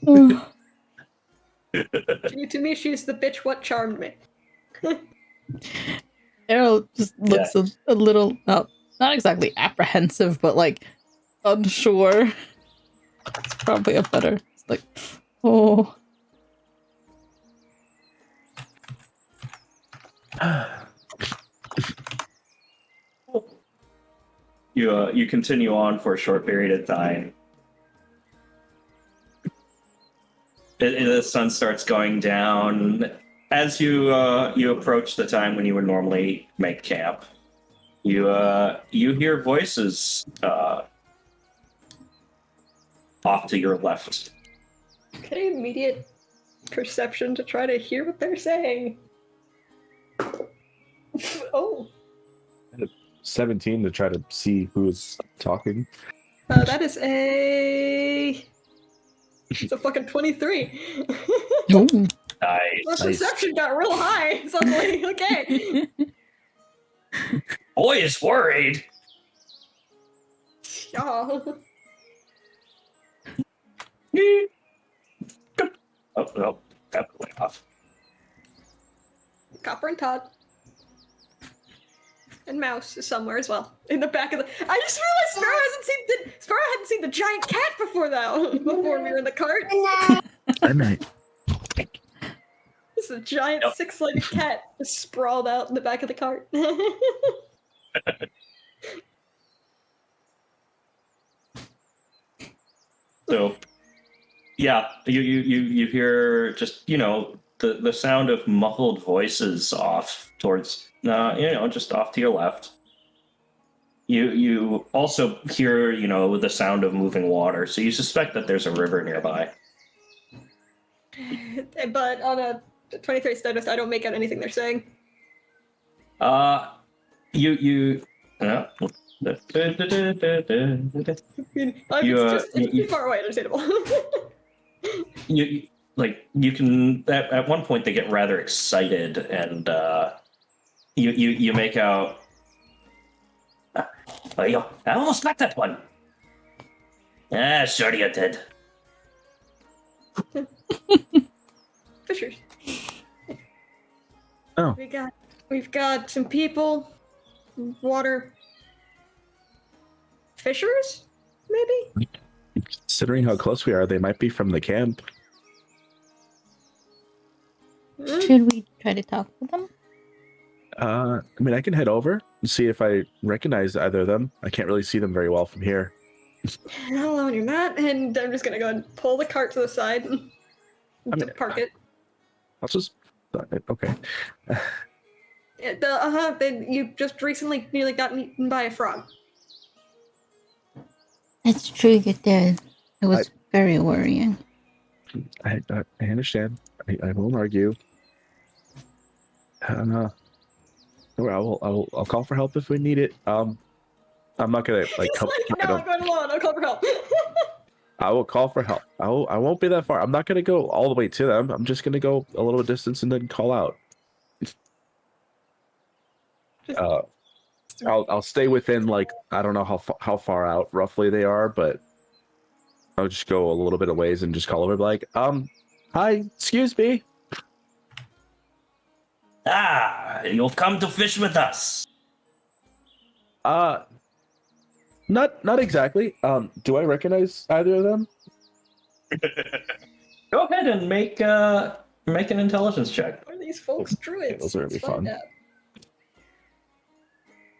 To me, she's the bitch what charmed me. Errol just looks a little, not exactly apprehensive, but like unsure. It's probably a better. It's like, oh. You continue on for a short period of time. The sun starts going down as you approach the time when you would normally make camp. You hear voices off to your left. Okay, immediate perception to try to hear what they're saying. Oh, 17 to try to see who's talking. that is it's a fucking 23. Oh. My Nice. perception got real high suddenly. Okay. Boy is worried. Oh. Oh, that went off. Copper and Todd. And Mouse is somewhere as well. In the back of the. I just realized Sparrow hadn't seen the giant cat before before we were in the cart. I might. This is a giant Yep. six-legged cat just sprawled out in the back of the cart. So, yeah, you hear just the sound of muffled voices off towards just off to your left. You also hear the sound of moving water, so you suspect that there's a river nearby. But on a 23 status, I don't make out anything they're saying. You. It's too far away, understandable. you can at one point they get rather excited and you make out I almost got that one. Sure you did. Fishers. Oh. We've got some people, water. Fishers? Maybe? Considering how close we are, they might be from the camp. Should we try to talk to them? I mean, I can head over and see if I recognize either of them. I can't really see them very well from here. Hello, you're not. And I'm just gonna go and pull the cart to the side and park it. I'll just... Okay. You just recently nearly got eaten by a frog. That's true, you did. It was very worrying. I understand. I won't argue. I'll call for help if we need it. I'm not gonna help. No, I'm going alone. I'll call for help. I will call for help. I won't be that far. I'm not gonna go all the way to them. I'm just gonna go a little distance and then call out. I'll stay within like I don't know how far out roughly they are, but I'll just go a little bit of ways and just call over like, hi, excuse me. Ah, you've come to fish with us. Not exactly. Do I recognize either of them? Go ahead and make an intelligence check. Are these folks druids? those are gonna be Let's find fun.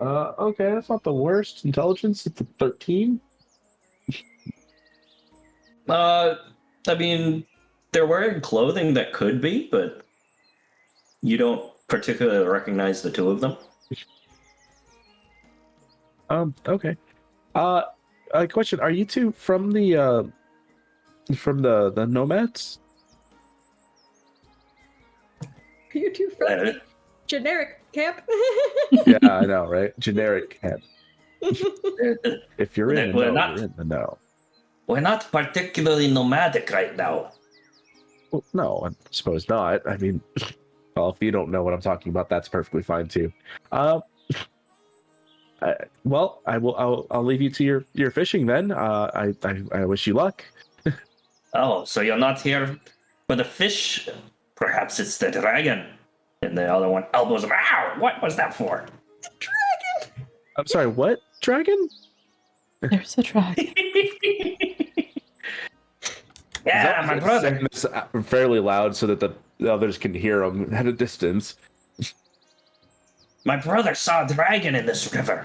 out. Okay, that's not the worst. Intelligence, it's a 13. I mean, they're wearing clothing that could be, but you don't particularly recognize the two of them. Okay. A question: are you two from the nomads? Are you two from the generic camp? Yeah, I know, right? Generic camp. If you're in the We're know, not- you're in the know. We're not particularly nomadic right now. Well, no, I suppose not. I mean, well, if you don't know what I'm talking about, that's perfectly fine too. Well, I will. I'll leave you to your fishing then. I wish you luck. Oh, so you're not here for the fish? Perhaps it's the dragon. And the other one elbows him. Ow! What was that for? Dragon! I'm sorry. What dragon? There's a dragon. Yeah, my brother. Saying this fairly loud so that the others can hear him at a distance. My brother saw a dragon in this river.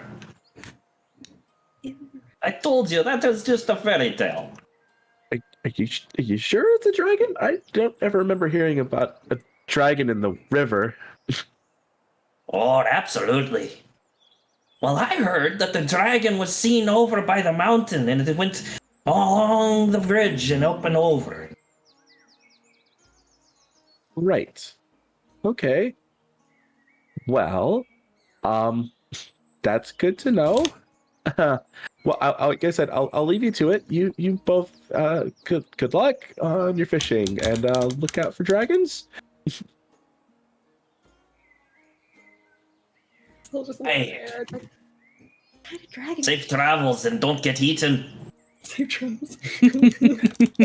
I told you that was just a fairy tale. Are you sure it's a dragon? I don't ever remember hearing about a dragon in the river. Oh, absolutely. Well, I heard that the dragon was seen over by the mountain and it went along the bridge and up and over. Right. Okay. Well, that's good to know. Well, like I said, I'll leave you to it. You both good luck on your fishing and look out for dragons. We'll just look Hey. there. It's like, what kind of dragon? Safe travels and don't get eaten. Safe travels.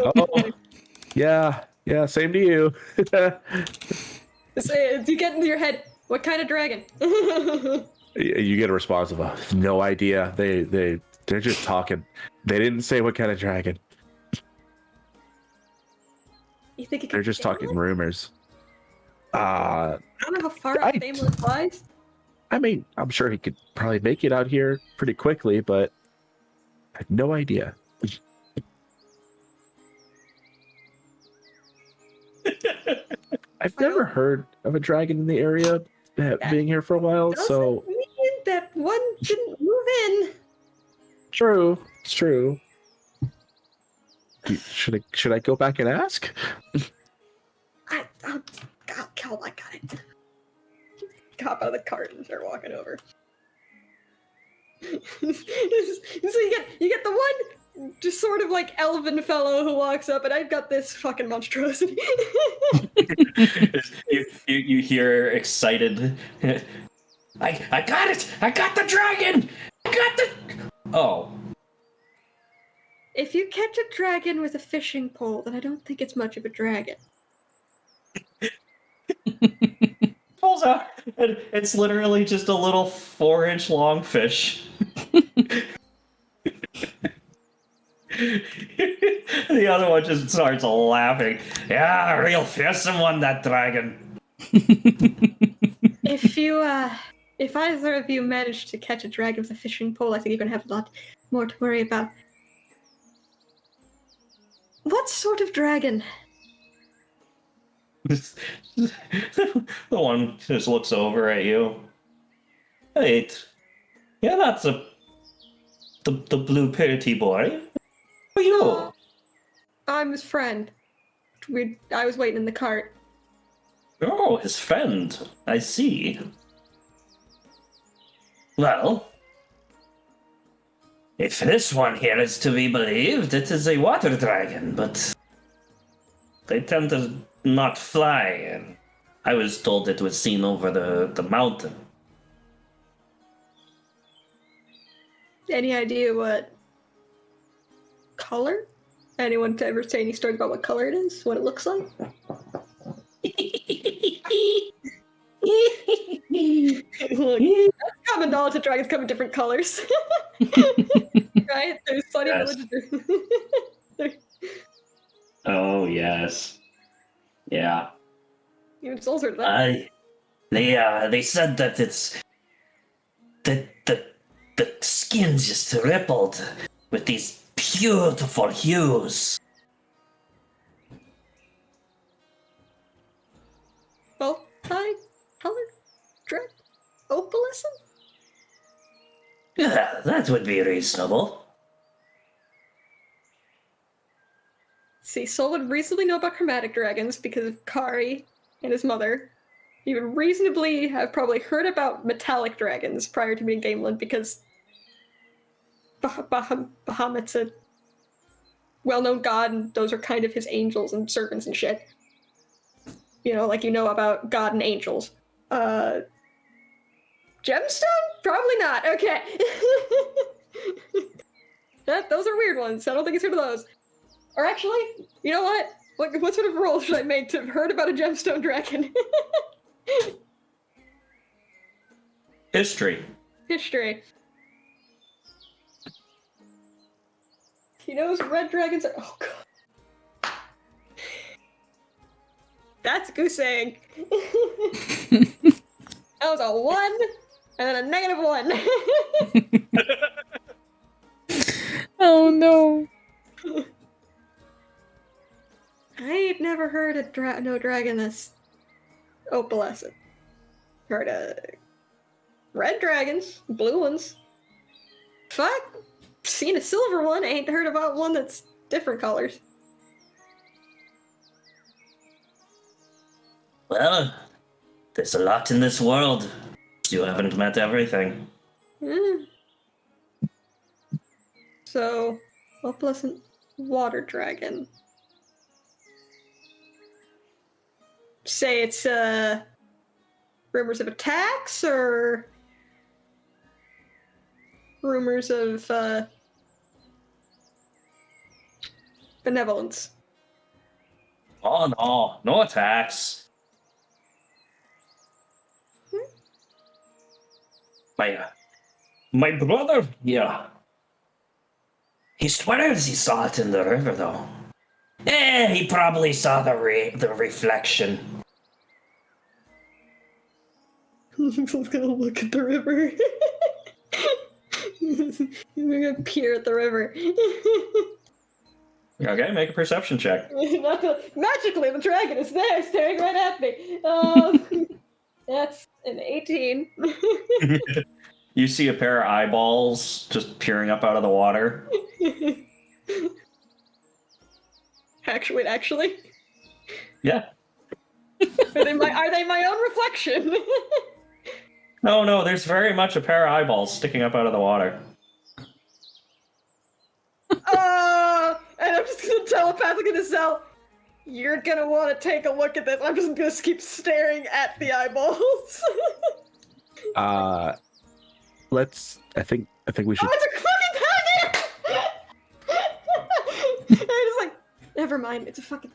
Oh, yeah, same to you. Say, do you get into your head? What kind of dragon? You get a response of no idea. They're just talking. They didn't say what kind of dragon. You think it They're could just kill talking us? rumors. I don't know how far I- Family flies. I mean, I'm sure he could probably make it out here pretty quickly, but I have no idea. I've never heard of a dragon in the area being here for a while, so Doesn't mean that one didn't move in. true. It's true. Should I go back and ask? God, I got it. Hop out of the cart and start walking over. So you get the one just sort of like elven fellow who walks up, and I've got this fucking monstrosity. you hear excited. I got it! I got the dragon! I got the. Oh. If you catch a dragon with a fishing pole, then I don't think it's much of a dragon. Pulls out, and it's literally just a little 4-inch long fish. The other one just starts laughing. Yeah, real fearsome one, that dragon. If either of you manage to catch a dragon with a fishing pole, I think you're gonna have a lot more to worry about. What sort of dragon? The one just looks over at you. Wait. Yeah, that's the blue pretty boy. Who are you? I'm his friend. I was waiting in the cart. Oh, his friend. I see. Well, if this one here is to be believed, it is a water dragon, but they tend to not fly, and I was told it was seen over the mountain. Any idea what color? Anyone to ever say any story about what color it is? What it looks like? Look, that's common knowledge that dragons come in different colors. Right? There's plenty of Yes. villages. Oh yes. Yeah. Even souls are that. They said that it's the skin's just rippled with these beautiful hues. Multi-colored dragon? Opalescent? Yeah, that would be reasonable. See, Sol would reasonably know about chromatic dragons because of Kari and his mother. He would reasonably have probably heard about metallic dragons prior to being Gamelin because Bahamut's a well-known god, and those are kind of his angels and servants and shit. You know, like you know about God and angels. Gemstone? Probably not. Okay. Those are weird ones. I don't think he's heard of those. Or actually, you know what? What sort of roll should I make to have heard about a gemstone dragon? History. History. He knows red dragons are. Oh god. That's a goose egg. That was a 1 and then a -1. Oh no. I've never heard of no dragon that's opalescent. Heard of red dragons, blue ones. Fuck, seen a silver one. Ain't heard about one that's different colors. Well, there's a lot in this world. You haven't met everything. Hmm. So, opalescent water dragon. Say it's rumors of attacks or rumors of benevolence. Oh no attacks. My brother, yeah. He swears he saw it in the river, though. He probably saw the reflection. He's gonna look at the river. He's gonna peer at the river. Okay, make a perception check. Magically, the dragon is there, staring right at me. That's an 18. You see a pair of eyeballs just peering up out of the water. Actually? Yeah. Are they my own reflection? No, there's very much a pair of eyeballs sticking up out of the water. And I'm just gonna telepathically to Zell, you're gonna want to take a look at this. I'm just gonna keep staring at the eyeballs. I think we should. Oh, it's a fucking target! I'm just like, never mind, it's a fucking.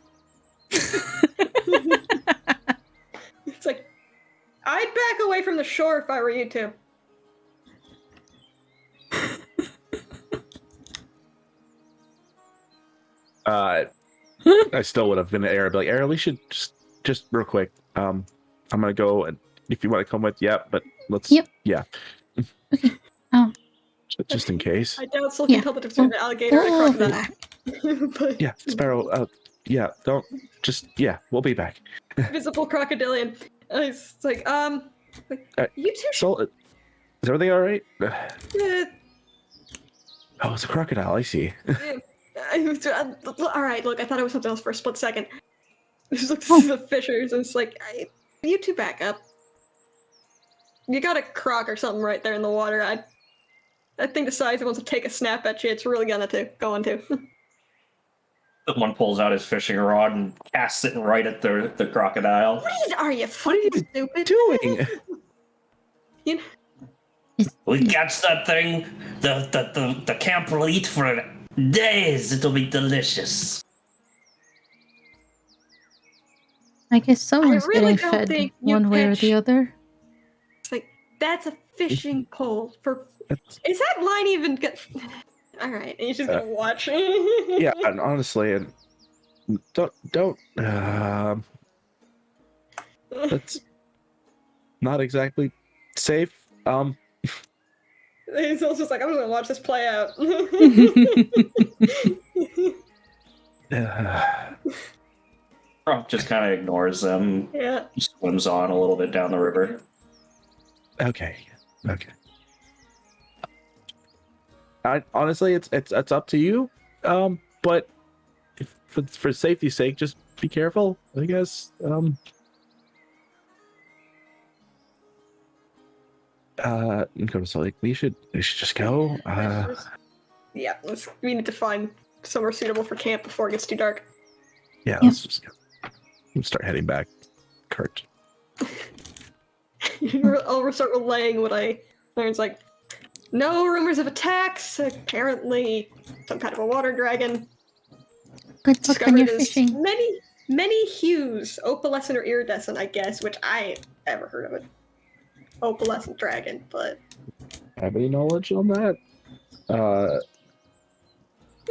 It's like, I'd back away from the shore if I were you two. I still would have been an Air. Be like, Air, we should just real quick. I'm gonna go, and if you want to come with, yeah. But let's, Yep. yeah. Okay. Just in case. I doubt Soul can tell the difference between an alligator and a crocodile. But Yeah, Sparrow. Yeah, don't just. Yeah, we'll be back. visible crocodilian. It's like, you two Soul, is everything all right? should. Oh, it's a crocodile. I see. All right, look, I thought it was something else for a split second. I just looked at the fishers and it's like, you two back up. You got a croc or something right there in the water. I think decides it wants to take a snap at you. It's really going to. One pulls out his fishing rod and casts it right at the crocodile. Are you fucking stupid? Doing? You know, We catch that thing, the camp will eat for days. It'll be delicious. I guess someone's really getting don't fed think you one way or catch- the other. It's like, that's a fishing pole for. It's- Is that line even good? All right, and he's just gonna watch. yeah, and honestly, and don't that's not exactly safe. He's also just like, I'm just gonna watch this play out. Rock just kind of ignores them, Yeah. swims on a little bit down the river. Okay. Honestly, it's up to you. But if, for safety's sake, just be careful, I guess. So like we should just go. Yeah, we need to find somewhere suitable for camp before it gets too dark. Yeah, let's just go. Let's start heading back. Kurt. I'll start relaying what I learned. It's like, no rumors of attacks. Apparently, some kind of a water dragon. Good luck on your Discovered as fishing. many hues, opalescent or iridescent, I guess, which I ain't ever heard of an opalescent dragon, but Have any knowledge on that?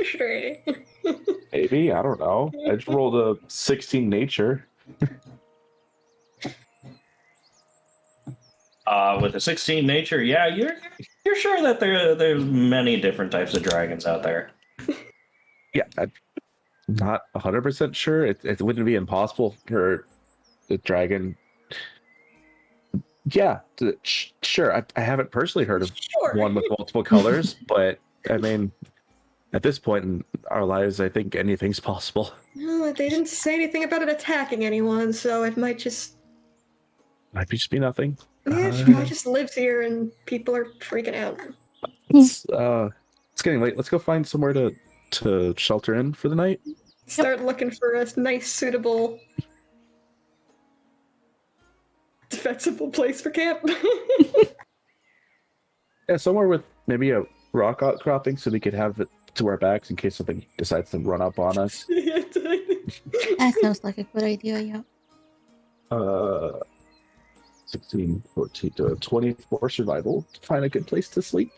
sure. Maybe, I don't know. I just rolled a 16 nature. With a 16 nature, yeah, you're sure that there's many different types of dragons out there. Yeah, I'm not 100% sure. It wouldn't be impossible for the dragon. Yeah, sure. I haven't personally heard of Sure. one with multiple colors, but I mean, at this point in our lives, I think anything's possible. No, they didn't say anything about it attacking anyone, so it might just. Might just be nothing. Yeah, it probably just lives here and people are freaking out. It's getting late. Let's go find somewhere to shelter in for the night. Start looking for a nice, suitable, defensible place for camp. Yeah, somewhere with maybe a rock outcropping so we could have it to our backs in case something decides to run up on us. That sounds like a good idea, yeah. 16, 14, 24 survival to find a good place to sleep.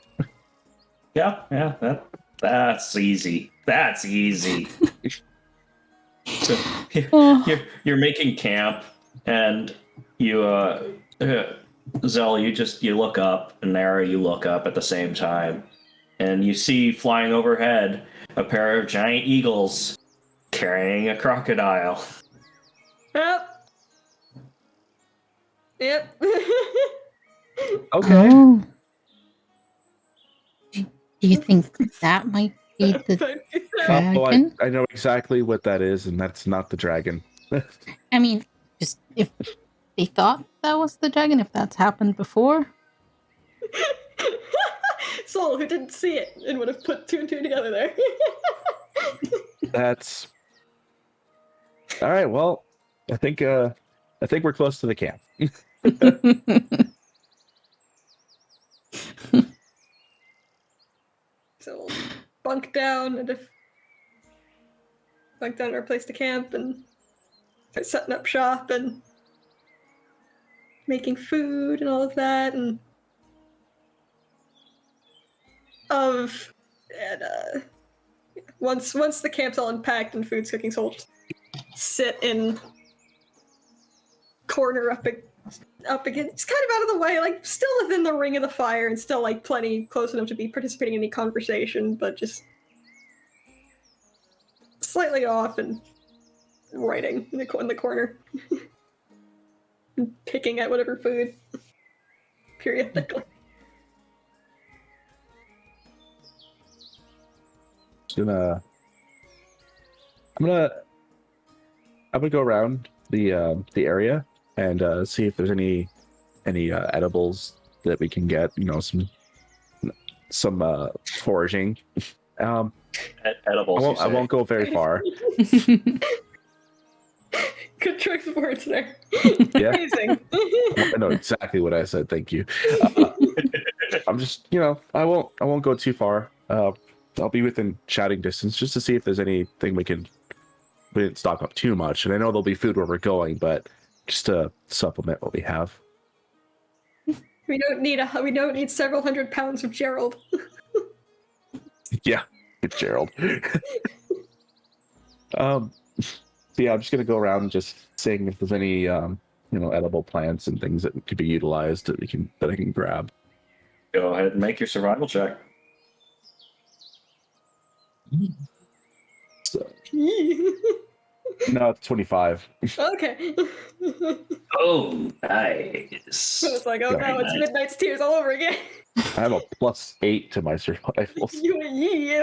Yeah, that's easy. That's easy. So you're making camp, and you Zell, you look up, and Nara, you look up at the same time, and you see flying overhead a pair of giant eagles carrying a crocodile. Yep. Okay. Oh. Do you think that might be the dragon? I know exactly what that is, and that's not the dragon. I mean, just if they thought that was the dragon, if that's happened before. Soul, who didn't see it and would have put two and two together there. That's all right. Well, I think we're close to the camp. So we'll bunk down at our place to camp and start setting up shop and making food and all of that and once the camp's all unpacked and food's cooking, so we'll just sit in corner up again. It's kind of out of the way, like still within the ring of the fire and still like plenty close enough to be participating in any conversation, but just slightly off and writing in the corner. And picking at whatever food periodically. I'm gonna go around the area and see if there's any edibles that we can get. You know, some foraging. Edibles. I won't go very far. Good choice of words there. Yeah. Amazing. I know exactly what I said. Thank you. I'm just, I won't go too far. I'll be within shouting distance just to see if there's anything we didn't stock up too much. And I know there'll be food where we're going, but just to supplement what we have. We don't need several hundred pounds of Gerald. Yeah, Gerald. So yeah, I'm just gonna go around and just seeing if there's any edible plants and things that could be utilized that I can grab. Go ahead and make your survival check. So, no, it's 25. Okay. Oh, nice. It's like, oh Very no, it's nice. Midnight's Tears all over again. I have a +8 to my survival. I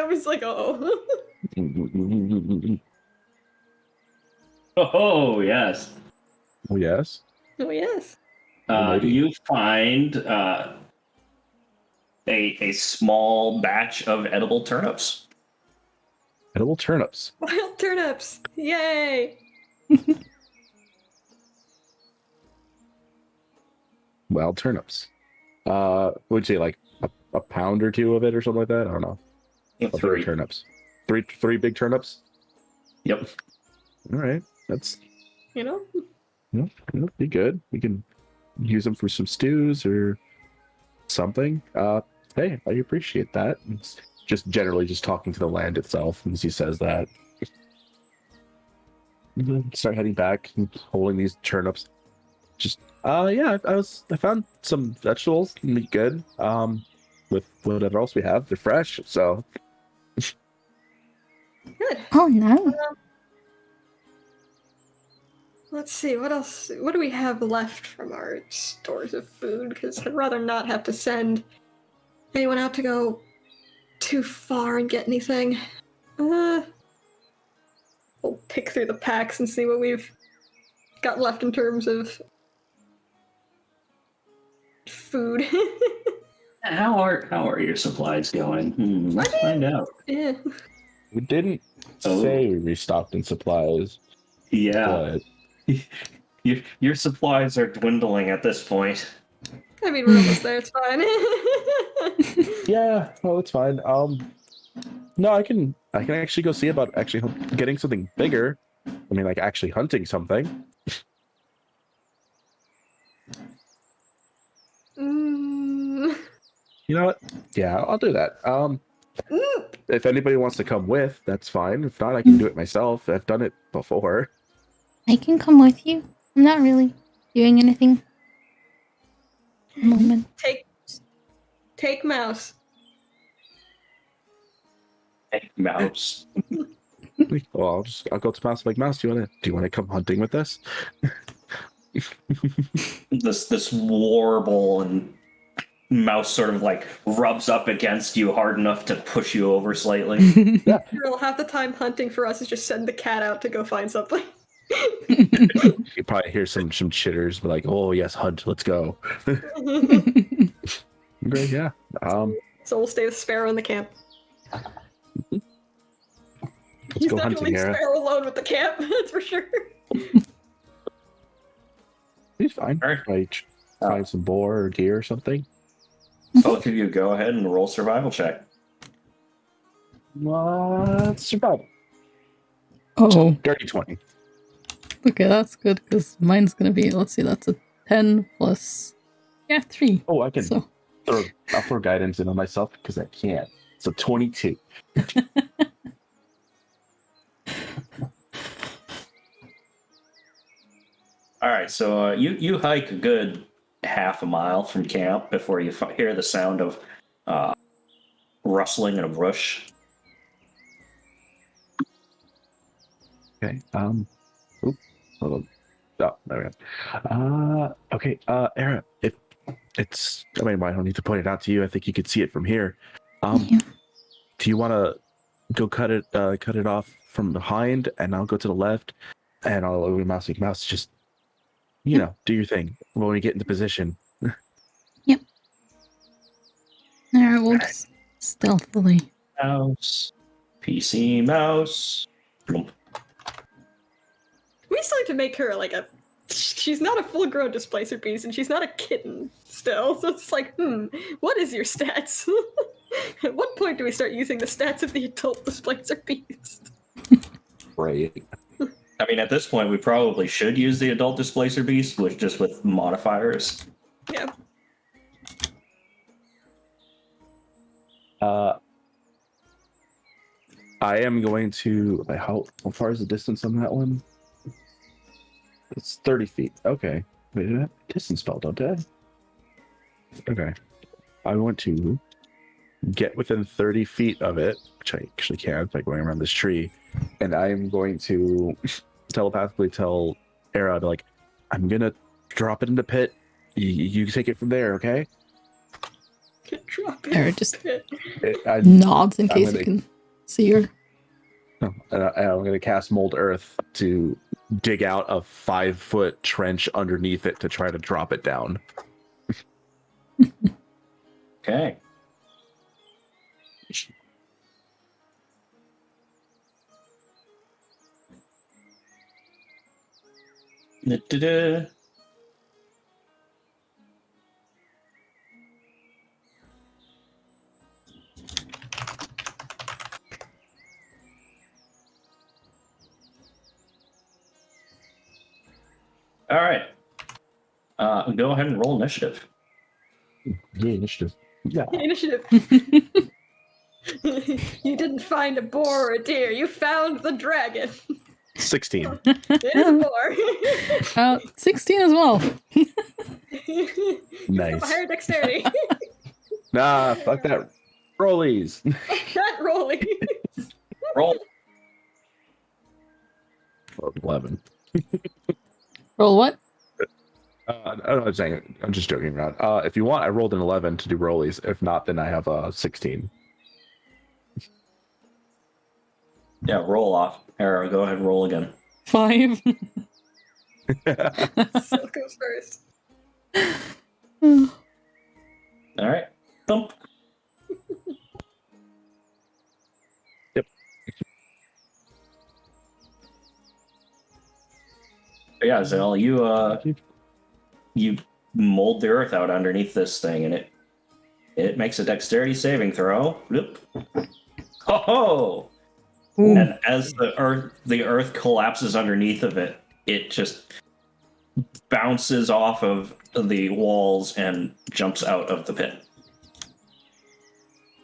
was like, oh. Oh, yes. Oh yes. Oh yes. Maybe. You find a small batch of edible turnips. Edible turnips. Wild turnips. Yay. Wild turnips. Would you say like a pound or two of it or something like that? I don't know. Three. Turnips. Three big turnips. Yep. All right. That's be good. We can use them for some stews or something. Hey, I appreciate that. It's just generally just talking to the land itself as he says that. Start heading back and holding these turnips. Just yeah, I found some vegetables and be good. With whatever else we have, they're fresh, so Good. Oh no. Let's see, what else? What do we have left from our stores of food? Because I'd rather not have to send anyone out to go too far and get anything. We'll pick through the packs and see what we've got left in terms of food. How are your supplies going? Let's find out. Yeah. we didn't say we restocked in supplies. Yeah. But Your supplies are dwindling at this point. I mean, we're almost there. It's fine. yeah, well, it's fine. No, I can actually go see about actually getting something bigger. I mean, like actually hunting something. You know what? Yeah, I'll do that. If anybody wants to come with, that's fine. If not, I can do it myself. I've done it before. I can come with you. I'm not really doing anything at the moment. Take mouse. Hey, mouse. Well, I'll go to Mouse like Mouse. Do you want to come hunting with us? This warble and mouse sort of like rubs up against you hard enough to push you over slightly. Yeah. Girl, half the time hunting for us is just send the cat out to go find something. You probably hear some chitters, but like, oh yes, hunt, let's go. Great, yeah. So we'll stay with Sparrow in the camp. Let's He's go not gonna hunting, leave Era. Sparrow alone with the camp, that's for sure. He's fine. All right. Like, find some boar or deer or something. Both of you go ahead and roll survival check. Let's survive. Oh, Dirty 20. okay, that's good because mine's gonna be. Let's see, that's a 10 plus 3. Oh, I can So I'll throw guidance in on myself because I can't. So 22. All right, so you hike a good half a mile from camp before you hear the sound of rustling in a bush. Okay. Oop, hold on. Oh, there we go. Okay. Era, if it's, I mean, I don't need to point it out to you. I think you could see it from here. Yeah. Do you want to go cut it off from behind, and I'll go to the left, and I'll mouse like Mouse. Just do your thing when we get into position. alright, we'll just stealthily. Mouse, PC mouse. Plump. We still like to make her like she's not a full-grown displacer beast, and she's not a kitten. still. So it's like, what is your stats? At what point do we start using the stats of the adult displacer beast? Right. I mean, at this point, we probably should use the adult displacer beast, with just with modifiers. Yeah. I am going to. How far is the distance on that one? It's 30 feet. Okay. Wait, do I have a distance spell, don't I? Okay. I want to get within 30 feet of it, which I actually can by going around this tree, and I'm going to telepathically tell Era to, like, I'm gonna drop it in the pit. You take it from there, okay? Drop Era it. just Pit. nods in I'm case gonna- you can see her. And I'm going to cast Mold Earth to dig out a 5-foot trench underneath it to try to drop it down. Okay. Da-da-da. All right. Go ahead and roll initiative. Yeah, initiative. Yeah. Initiative. You didn't find a boar or a deer. You found the dragon. 16. It is a boar. 16 as well. Nice. Higher dexterity. Nah, fuck that. Rollies. Not rolling. Roll. 11. Roll what? I'm saying, I'm just joking around. If you want, I rolled an 11 to do rollies. If not, then I have a 16. Yeah, roll off. Arrow, go ahead and roll again. 5. Silk goes first. All right. Thump. Yep. Yeah, Zell, you mold the earth out underneath this thing, and it makes a dexterity saving throw. Whoop. Ho ho! Ooh. And as the earth collapses underneath of it, it just bounces off of the walls and jumps out of the pit.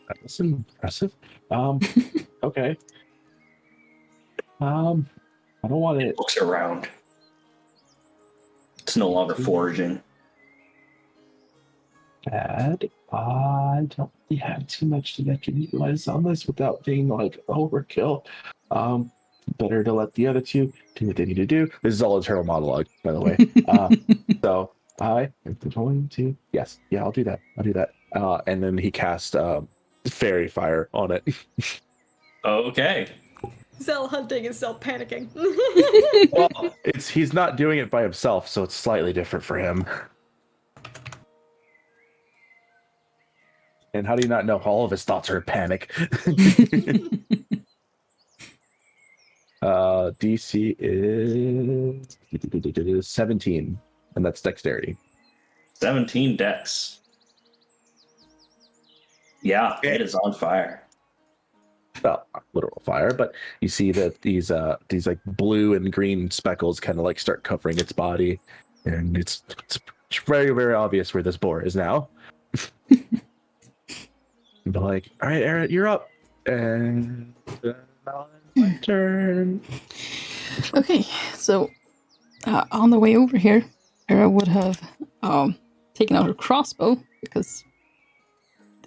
That's impressive. Okay. I don't want it. Looks around. It's no longer foraging. Bad. I don't really have too much that I can utilize on this without being like overkill. Better to let the other two do what they need to do. This is all internal monologue, by the way. So I am going to. Yes, yeah, I'll do that. And then he cast fairy fire on it. Okay. Zell hunting and Zell panicking. Well, he's not doing it by himself, so it's slightly different for him. And how do you not know all of his thoughts are panic? DC is 17, and that's dexterity. 17 dex. Yeah, it is on fire. Well, not literal fire, but you see that these like blue and green speckles kind of like start covering its body, and it's very, very obvious where this boar is now. Be like, all right, Aaron, you're up, and now it's my turn. Okay, so on the way over here, Era would have taken out her crossbow because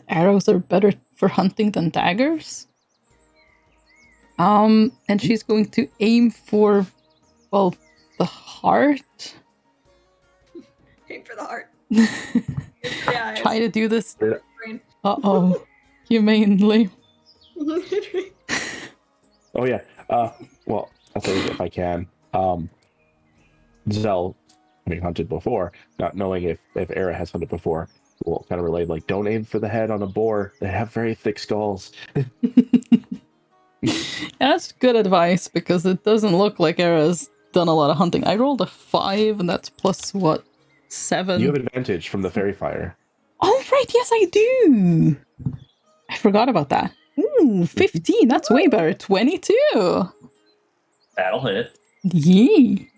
arrows are better for hunting than daggers. And she's going to aim for, well, the heart. Aim for the heart. Try to do this. Brain. Uh-oh. Humanely. Oh yeah. Well, I'll tell you if I can. Zell, having hunted before, not knowing if Era has hunted before, will kind of relate, like, don't aim for the head on a boar. They have very thick skulls. That's good advice because it doesn't look like Era's done a lot of hunting. I rolled a 5 and that's plus what? 7. You have advantage from the fairy fire. Oh, right. Yes, I do. I forgot about that. Ooh, 15. That's way better. 22. That'll hit. Yee.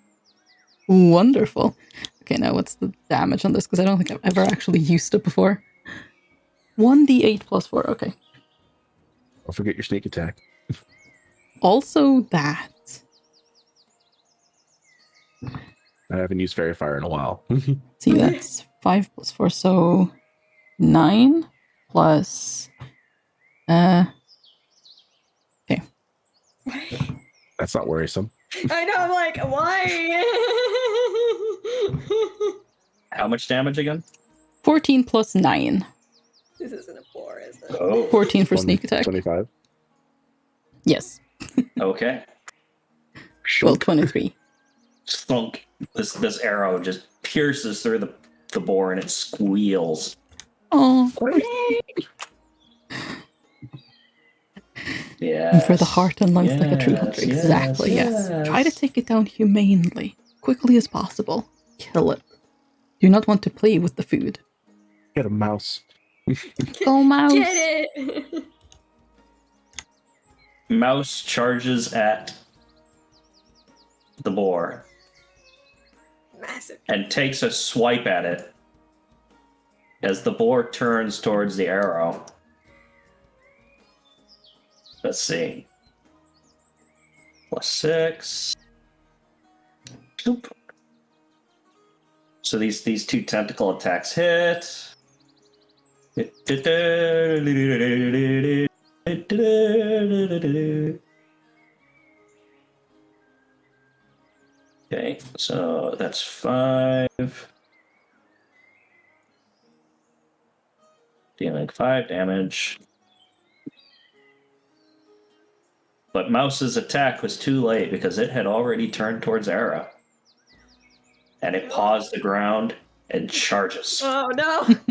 Wonderful. Okay, now what's the damage on this? Because I don't think I've ever actually used it before. 1d8 plus 4. Okay. Don't forget your sneak attack. Also that. I haven't used fairy fire in a while. See, that's 5 plus 4, so 9 plus. Okay. That's not worrisome. I know, I'm like, why? How much damage again? 14 plus 9. This isn't a 4, is it? Oh, 14 for sneak attack. 25. Yes. okay. Well, 23. Thunk. This arrow just pierces through the boar and it squeals. Oh. Yeah. For the heart and life like a true hunter. Exactly, yes. Try to take it down humanely, quickly as possible. Kill it. Do not want to play with the food. Get a mouse. Go, mouse. Get it! Mouse charges at the boar Massive. and takes a swipe at it as the boar turns towards the arrow. Let's see. +6. Oop. So these two tentacle attacks hit. Okay, so that's 5. Dealing 5 damage. But Mouse's attack was too late because it had already turned towards Ara. And it paws the ground and charges. Oh no! That's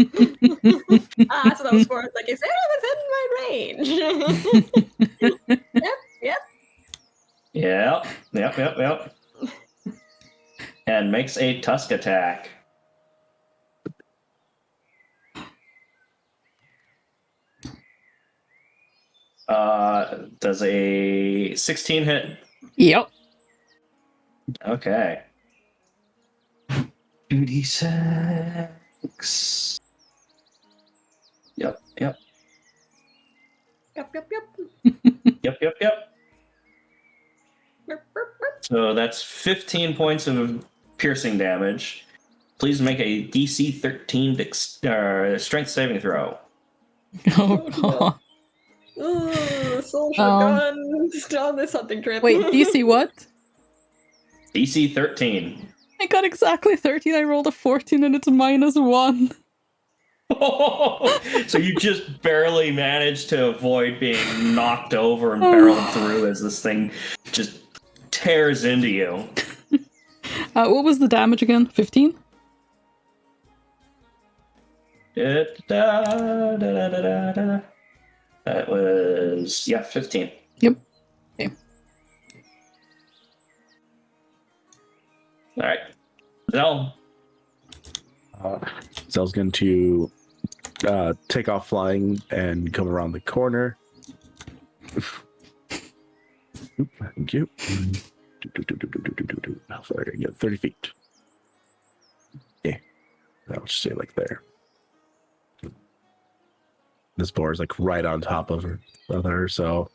what I was for. It's like, is Sarah within my range? Yep. Yep. And makes a tusk attack. Does a 16 hit? Yep. Okay. 2d6. Yep. Yep. Yep. So that's 15 points of piercing damage. Please make a DC 13 strength saving throw. Oh, God. Ooh, soldier gone on this hunting trip. Wait, DC what? DC 13. I got exactly 13. I rolled a 14 and it's -1. So you just barely managed to avoid being knocked over and barreled through as this thing just tears into you. What was the damage again? 15? That was 15. Yep. Okay. All right. Zell. Zell's going to take off flying and come around the corner. Oop, thank you. How far did I get? 30 feet. Yeah. I'll just say like there. This boar is like right on top of her, so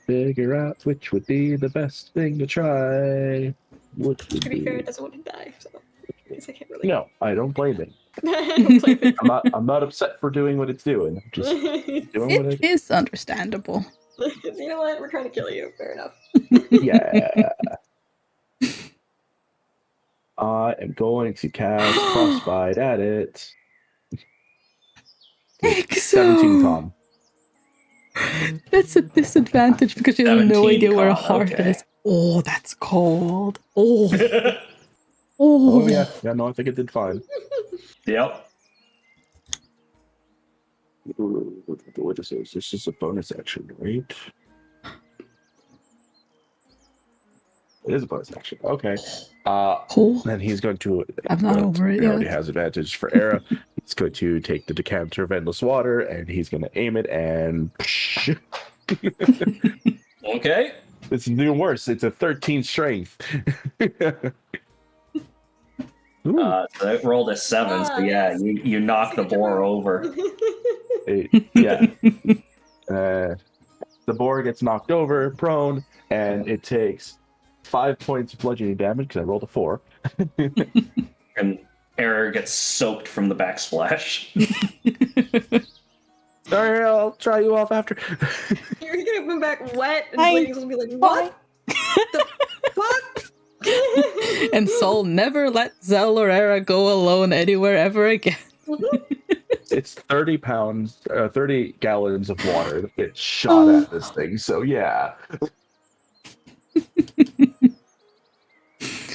figure out which would be the best thing to try. To be fair, it doesn't want to die, so I guess I can't really. No, I don't blame it. Don't blame it. I'm not upset for doing what it's doing. I'm just doing what It is understandable. You know what? We're trying to kill you. Fair enough. Yeah. I am going to cast Frostbite at it. 17 Tom. That's a disadvantage because you have no 17 idea where a con, heart okay. is. Oh, that's cold. Oh. Oh yeah. Yeah, no, I think it did fine. Yep. What is this? This is a bonus action, right? It is a bonus action. Okay. Cool. Then he's going to. I'm not over it He already yet. has advantage for Era. He's going to take the decanter of endless water, and he's going to aim it, and Okay. it's even worse. It's a 13 strength. Ooh, So it rolled a 7. So yeah, you knock the boar over. yeah. The boar gets knocked over, prone, and it takes 5 points of bludgeoning damage because I rolled a 4. And Error gets soaked from the backsplash. Sorry, I'll try you off after. You're gonna come back wet, and Hi. Blake's gonna be like, "What the fuck?" And Sol never let Zell or Era go alone anywhere ever again. It's 30 pounds, 30 gallons of water that gets shot at this thing. So yeah.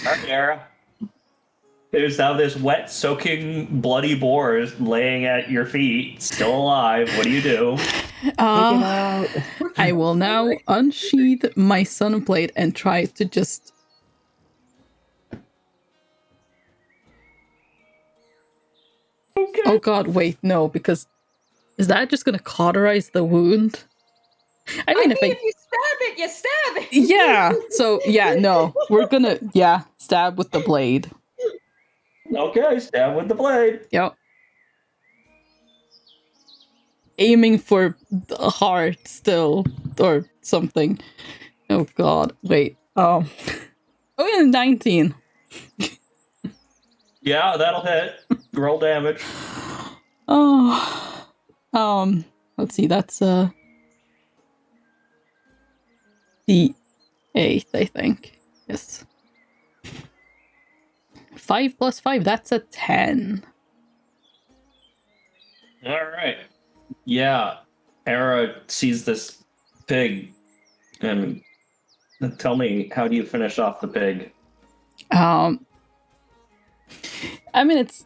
Alright, Error. There's now this wet, soaking, bloody boar laying at your feet, still alive. What do you do? I will now unsheath my sunblade and try to just. Okay. Oh god, wait, no, because is that just gonna cauterize the wound? I mean, if if you stab it, you stab it. yeah, so yeah, no, we're gonna stab with the blade. Okay, stab with the blade. Yep. Aiming for the heart still, or something. Oh god, wait. Oh yeah, 19. Yeah, that'll hit. Roll damage. Oh, let's see. That's the 8, I think. Yes. 5 plus 5. That's a 10. All right. Yeah, Era sees this pig, and tell me, how do you finish off the pig? I mean, it's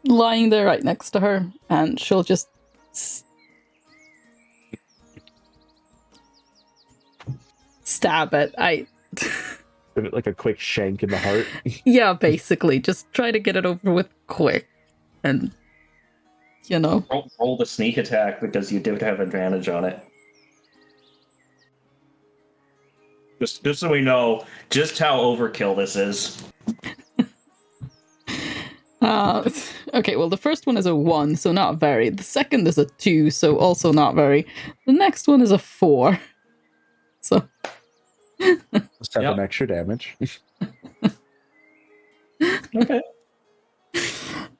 lying there right next to her, and she'll just stab it. Give it like a quick shank in the heart. Yeah, basically, just try to get it over with quick, and Roll the sneak attack because you do have advantage on it. Just so we know just how overkill this is. Okay, well, the first one is a 1, so not very. The second is a 2, so also not very. The next one is a 4. So. Let's have Yep. an extra damage. Okay.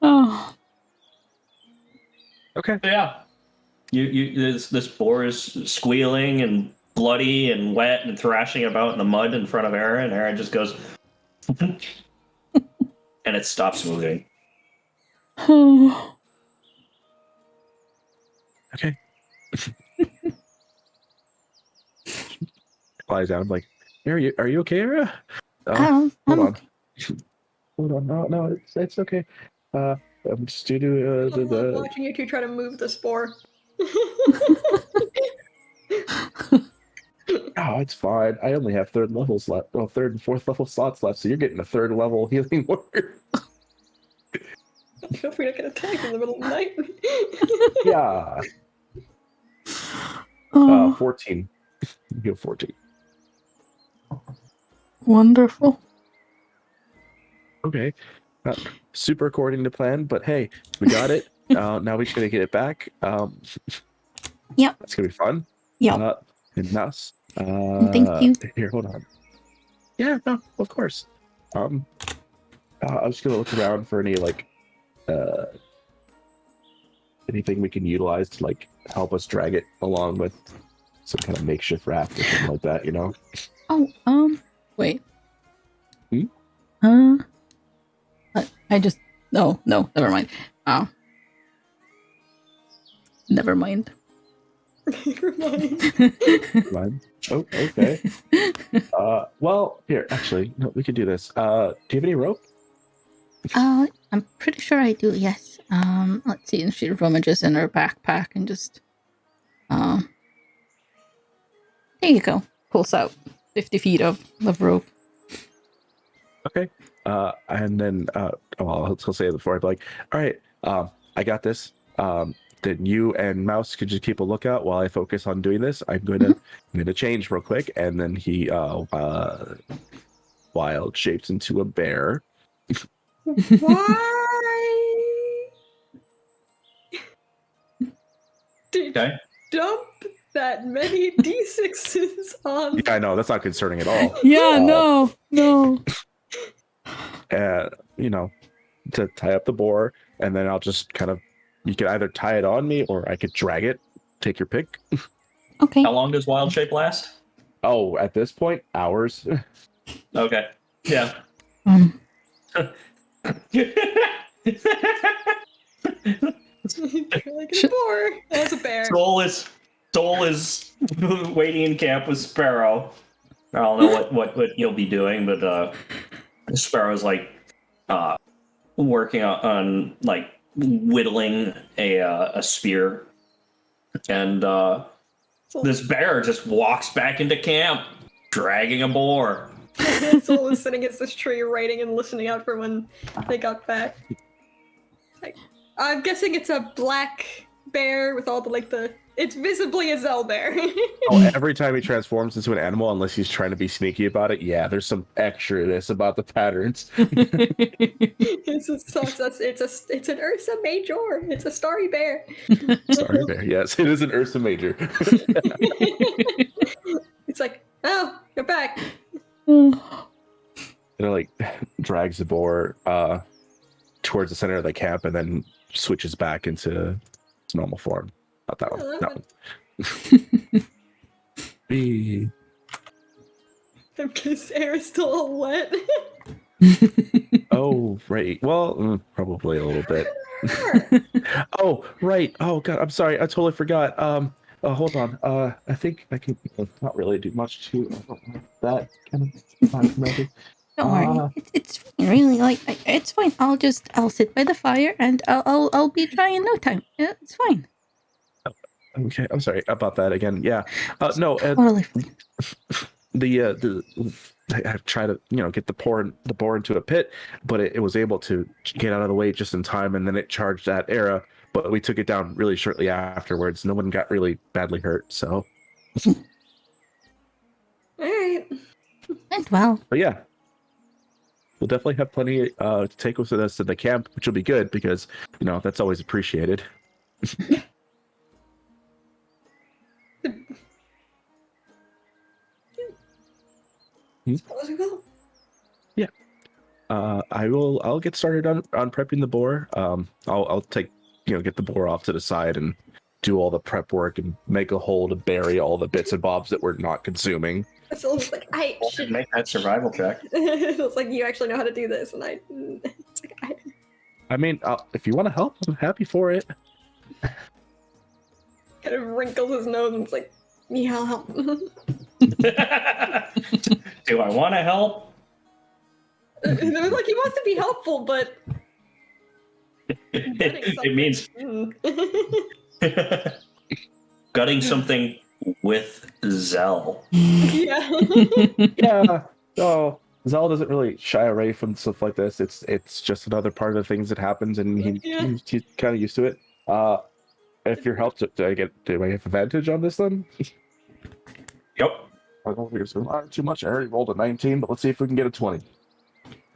Oh. Okay. Yeah. This boar is squealing and bloody and wet and thrashing about in the mud in front of Aaron. Aaron just goes, and it stops moving. Okay. Flies down. I'm like, are you okay, Era? Hold on. Hold on. No, it's okay. I'm just I love the watching you two try to move the spore. Oh, it's fine. I only have third levels left. Well, third and fourth level slots left, so you're getting a third level healing word. Feel free to get attacked in the middle of the night. Yeah. Oh, 14. You go 14. wonderful. Okay. Not super according to plan, but hey, we got it. Now we just gotta get it back. Yep. It's gonna be fun. Yep. And mouse. Thank you. Here, hold on. Yeah, no, of course. I was gonna look around for any anything we can utilize to help us drag it along with some kind of makeshift raft or something like that, you know? Oh, wait. Hmm? I just... No, never mind. Oh. Never mind. Never mind. Fine. Oh, okay. Well, here, actually, no, we could do this. Do you have any rope? I'm pretty sure I do, yes. Let's see, and she rummages in her backpack and just... there you go. Pulls out 50 feet of rope. Okay. And then well, I'll say it before I'd be like, all right, I got this. Then you and Mouse could just keep a lookout while I focus on doing this. I'm gonna change real quick, and then he wild shapes into a bear. Why? Did Okay. you dump that many d6s on? Yeah, I know that's not concerning at all. Yeah, no. You know, to tie up the boar, and then I'll just kind of, you can either tie it on me or I could drag it. Take your pick. Okay. How long does wild shape last? Oh, at this point, hours. Okay. Yeah. Like a boar. That's a bear. Soul is waiting in camp with Sparrow. I don't know what you'll be doing, but Sparrow's like working on like whittling a spear, and this bear just walks back into camp, dragging a boar. Soul is sitting against this tree, writing and listening out for when they got back. Like, I'm guessing it's a black bear with all the it's visibly a Zell bear. Oh, every time he transforms into an animal, unless he's trying to be sneaky about it, yeah, there's some extra-ness about the patterns. It's an Ursa Major. It's a starry bear. Starry bear, yes, it is an Ursa Major. It's like, oh, you're back. Like drags the boar towards the center of the camp and then switches back into its normal form. Not that one. That one. Because air is still all wet. Oh, right. Well, probably a little bit. Oh, right. Oh God, I'm sorry. I totally forgot. Hold on. I think I can not really do much to that kind of time method. Don't worry. It's fine, really. Like it's fine. I'll sit by the fire and I'll be dry in no time. It's fine. Okay, I'm sorry about that again. Yeah. No. Totally fine. I tried to get the boar into a pit, but it was able to get out of the way just in time, and then it charged that era. But we took it down really shortly afterwards. No one got really badly hurt. So. All right. Went well. But yeah, we'll definitely have plenty to take with us to the camp, which will be good because that's always appreciated. Suppose we will. Yeah. I'll get started on prepping the boar. I'll take get the boar off to the side and do all the prep work and make a hole to bury all the bits and bobs that we're not consuming. So it's like I should make that survival check. It's like you actually know how to do this, and it's like I mean, if you want to help, I'm happy for it. Kind of wrinkles his nose and it's like, yeah, I'll help. Do I want to help? It was like he wants to be helpful, but it means gutting something with Zell. Yeah. Yeah. Oh, Zell doesn't really shy away from stuff like this. It's just another part of the things that happens, and he's kind of used to it. If you're helped, do I have advantage on this then? Yep. I don't think it's too much. I already rolled a 19, but let's see if we can get a 20.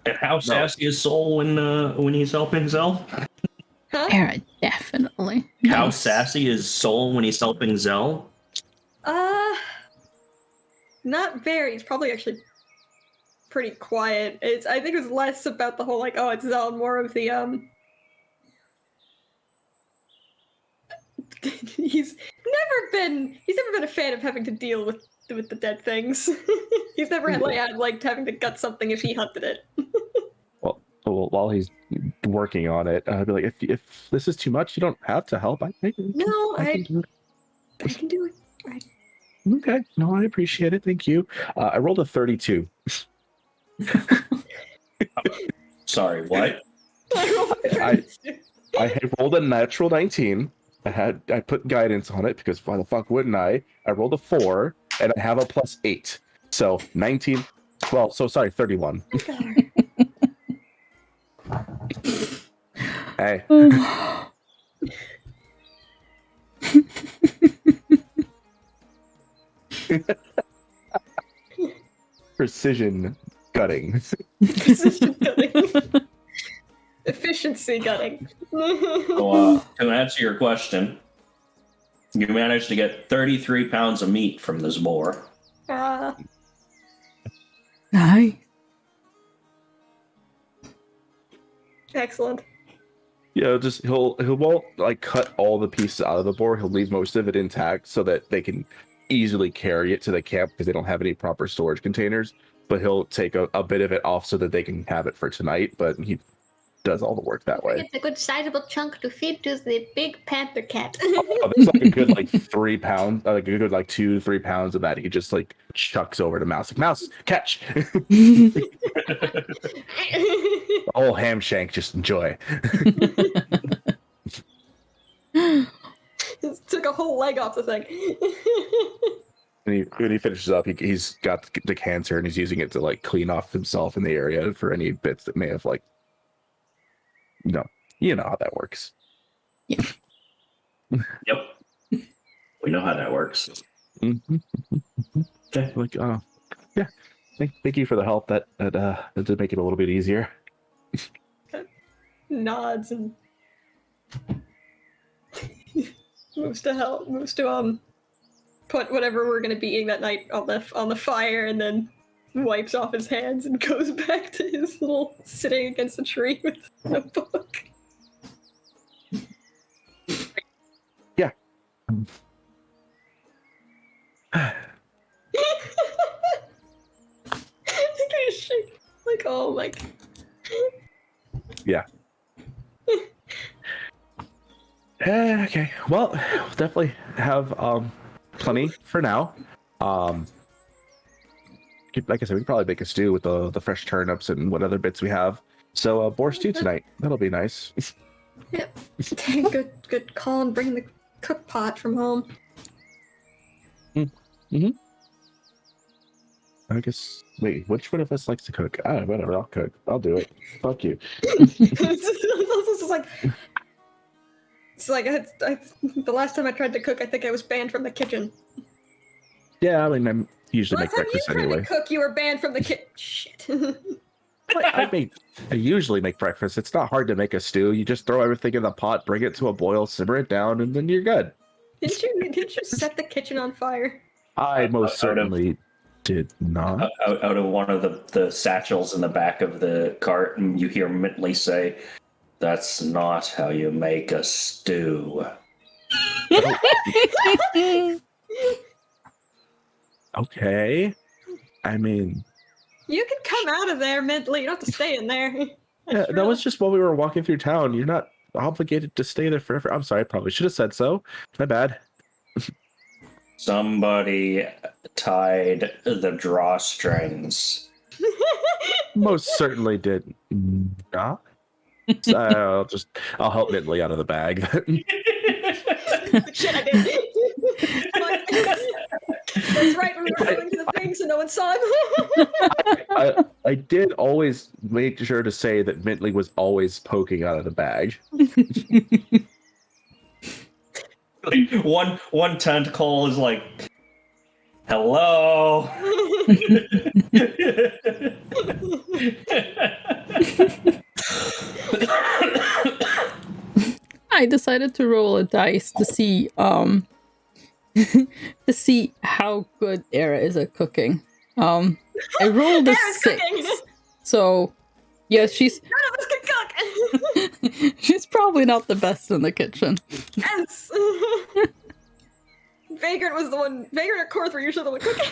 And how sassy is Soul when he's helping Zell? Huh? Yeah, definitely. How Nice. sassy is Soul when he's helping Zell? Not very. It's probably actually pretty quiet. I think it's less about the whole like, oh, it's Zell, more of the he's never been a fan of having to deal with the dead things. He's never had like having to gut something if he hunted it. Well, while he's working on it, I'd be like, if this is too much, you don't have to help. I can do it. Right. Okay. No, I appreciate it. Thank you. I rolled a 32. Sorry, what? I had rolled a natural 19. I put guidance on it because why the fuck wouldn't I? I rolled a 4 and I have a +8. So 19. Well, so sorry, 31. Hey. Precision gutting. Precision gutting. Efficiency gutting. So, to answer your question, you managed to get 33 pounds of meat from this boar. Nice. Excellent. Yeah, just he won't like cut all the pieces out of the boar. He'll leave most of it intact so that they can easily carry it to the camp because they don't have any proper storage containers. But he'll take a bit of it off so that they can have it for tonight. But he does all the work that way. It's a good sizable chunk to feed to the big panther cat. Oh, there's like a good like 3 pounds, like a good like 2 to 3 pounds of that. He just like chucks over to Mouse. Like, Mouse, catch! The whole ham shank, just enjoy. Just took a whole leg off the thing. And when he finishes up, he's got the decanter and he's using it to like clean off himself in the area for any bits that may have like, you know how that works. Yep. We know how that works. Mm-hmm. Okay, like, yeah. Thank you for the help. That did make it a little bit easier. Nods and moves to put whatever we're gonna be eating that night on the fire, and then wipes off his hands and goes back to his little sitting against a tree with a book. Yeah. Like, oh my. Yeah. Okay. Well, we'll definitely have plenty for now. Like I said, we can probably make a stew with the fresh turnips and what other bits we have. So boar stew tonight. That'll be nice. Yep. Good call and bring the cook pot from home. Mm-hmm. I guess. Wait, which one of us likes to cook? Whatever. I'll cook. I'll do it. Fuck you. It's like the last time I tried to cook, I think I was banned from the kitchen. Yeah, I mean, I usually make Last time you breakfast tried anyway. to cook, you were banned from the kitchen. Shit. I usually make breakfast. It's not hard to make a stew. You just throw everything in the pot, bring it to a boil, simmer it down, and then you're good. Didn't you set the kitchen on fire? I most certainly did not. Out of one of the satchels in the back of the cart, and you hear Mintley say, "That's not how you make a stew." Okay. I mean, You can come out of there mentally. You don't have to stay in there. yeah, that was just while we were walking through town. You're not obligated to stay there forever. I'm sorry. I probably should have said so. My bad. Somebody tied the drawstrings. Most certainly did not. I'll help Mintley out of the bag. Shit, I did. That's right. We were going to the thing, so no one saw him. I did always make sure to say that Mintley was always poking out of the bag. One tentacle is like, "Hello." I decided to roll a dice to see to see how good Era is at cooking. I rolled a 6. So yeah, she's None of us can cook. she's probably not the best in the kitchen. Yes. Vagrant was the one. Vagrant and Korth were usually the one cooking.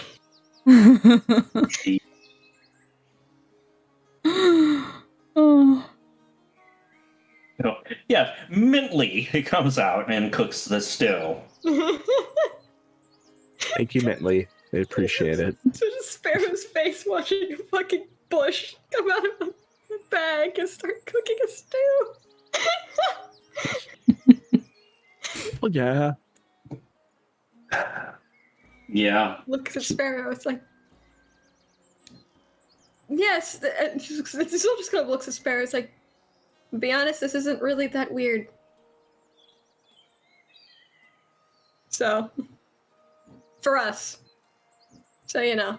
Oh. Yeah, Mintley comes out and cooks the stew. Thank you, Mintley. I appreciate it. So just Sparrow's face watching a fucking bush come out of a bag and start cooking a stew. Well, yeah. Yeah. Looks at Sparrow. It's like, yes. And it's still just kind of looks at Sparrow. It's like, To be honest, this isn't really that weird. So, for us. So, you know.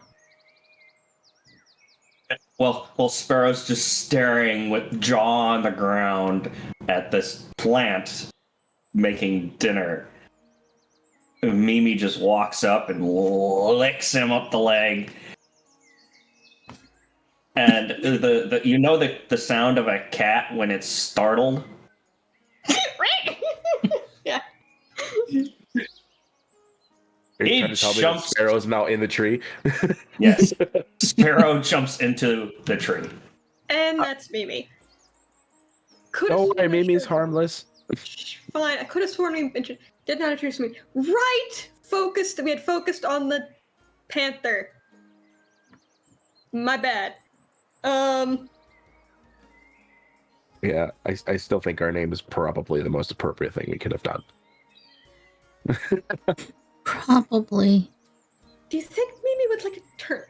Well, Sparrow's just staring with jaw on the ground at this plant making dinner. Mimi just walks up and licks him up the leg. And the sound of a cat when it's startled? Yeah. Are you He trying to tell me that jumps- Sparrow's now in the tree? Yes. Sparrow jumps into the tree. And that's Mimi. No way, Mimi's harmless. Fine, I could have sworn we did not introduce me. Right! Focused, we had focused on the panther. My bad. Yeah, I still think our name is probably the most appropriate thing we could have done. Probably. Do you think Mimi would like a turn?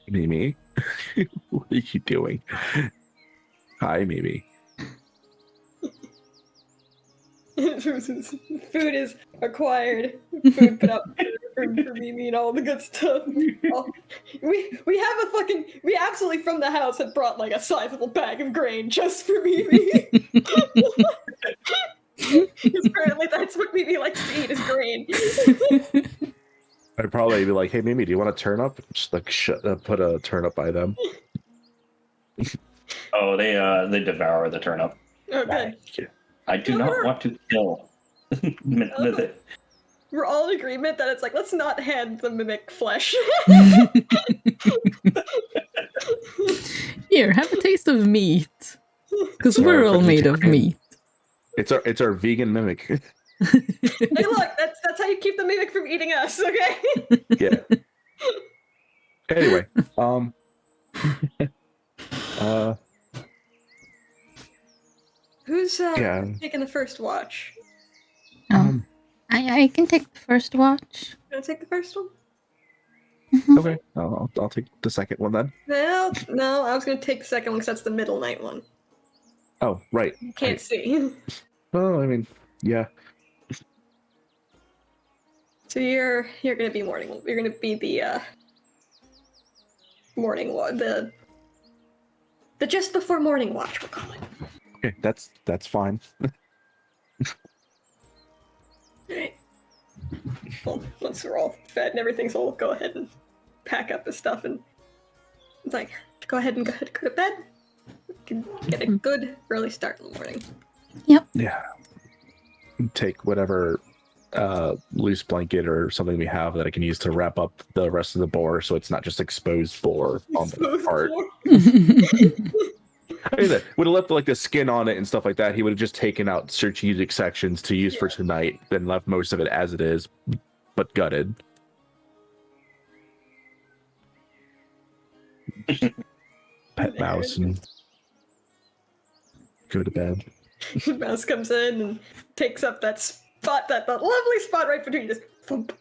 Mimi? What are you doing? Hi, Mimi. Food is acquired. Food put up for Mimi and all the good stuff. Oh, we absolutely from the house had brought like a sizable bag of grain just for Mimi. Because apparently that's what Mimi likes to eat is grain. I'd probably be like, "Hey, Mimi, do you want a turnip?" Just like put a turnip by them. Oh, they devour the turnip. Okay. I do not want to kill. We're all in agreement that it's like, let's not hand the mimic flesh. Here, have a taste of meat. Because Sorry, we're all made of vegetarian. meat. It's our vegan mimic. Hey, look, that's how you keep the mimic from eating us, okay? Yeah. Anyway, Who's Yeah. taking the first watch? I can take the first watch. Gonna take the first one? okay, I'll take the second one then. Well, no, I was gonna take the second one because that's the middle night one. Oh, right. You can't Right. see. Well, I mean, yeah. So you're gonna be morning. You're gonna be the morning watch. The just before morning watch, we'll call it. Okay, that's fine. Alright. Well, once we're all fed and everything, so we'll go ahead and pack up the stuff and it's like, go ahead and go to bed. We can get a good early start in the morning. Yeah. Take whatever loose blanket or something we have that I can use to wrap up the rest of the boar so it's not just exposed boar on the part. I mean, would have left like the skin on it and stuff like that. He would have just taken out strategic sections to use for tonight, then left most of it as it is, but gutted. Pet mouse and go to bed. Mouse comes in and takes up that spot, that lovely spot right between you. Just thump.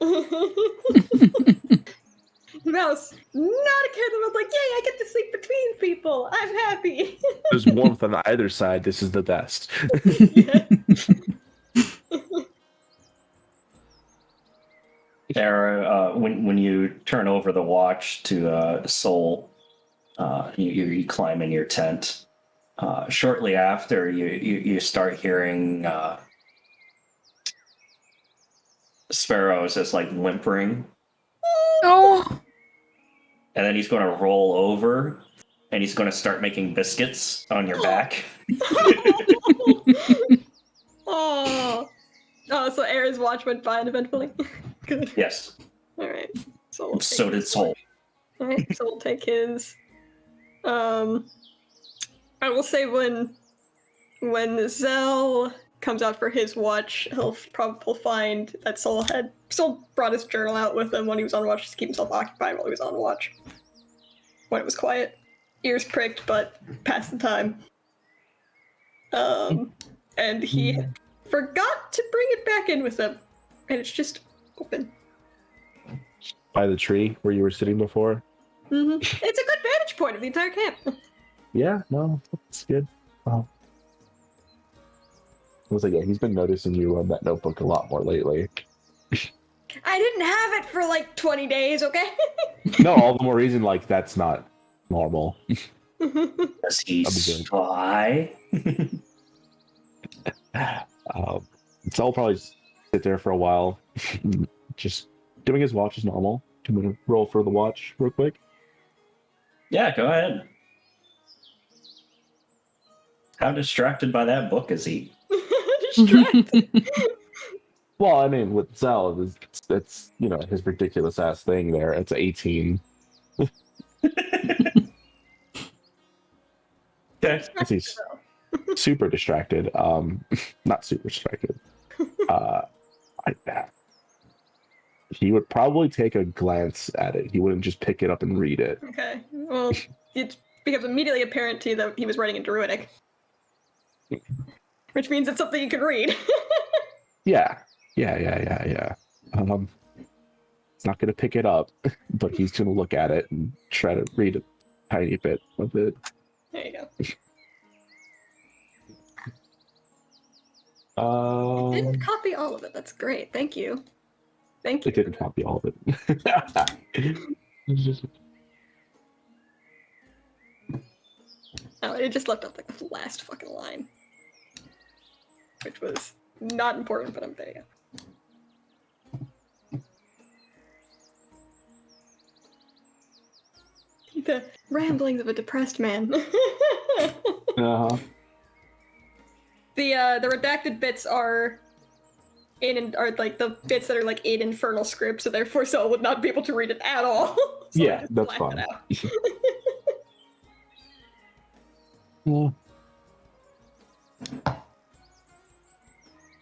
Mouse, not a care in the world, like, yay, I get to sleep between people. I'm happy. There's warmth on either side. This is the best. Sarah, when you turn over the watch to Soul, you climb in your tent. Shortly after, you start hearing Sparrows just like whimpering, Oh, and then he's going to roll over, and he's going to start making biscuits on your back. Oh, so Air's watch went by eventually. Good. Yes. All right. So we'll So take did Soul. All right. So we'll take his. I will say when Zell comes out for his watch, he'll probably find that Soul brought his journal out with him when he was on watch just to keep himself occupied while he was on watch. When it was quiet, ears pricked, but past the time. And he forgot to bring it back in with him, and it's just open. by the tree where you were sitting before. It's a good vantage point of the entire camp. Yeah, no, that's good. Wow. I was like, yeah, he's been noticing you on that notebook a lot more lately. I didn't have it for like 20 days, okay? No, all the more reason, like, that's not normal. Does he Observe. spy? So I'll probably sit there for a while, just doing his watch as normal. I'm gonna roll for the watch real quick. Yeah, go ahead. How distracted by that book is he? Distracted. Well, I mean, with Zell, it's you know his ridiculous ass thing there. It's 18. Okay. He's super distracted. Not super distracted. He would probably take a glance at it. He wouldn't just pick it up and read it. Okay, well, it becomes immediately apparent to you that he was writing in Druidic. Which means it's something you can read. Yeah. He's not going to pick it up, but he's going to look at it and try to read a tiny bit of it. There you go. Didn't copy all of it. That's great. Thank you. Thank you. I didn't copy all of it. Oh, it just left out like the last fucking line. Which was not important, but I'm there. You go. The ramblings of a depressed man. Uh-huh. The redacted bits are like the bits that are like in infernal script, so therefore Sol would not be able to read it at all. So Yeah, that's fine. Yeah.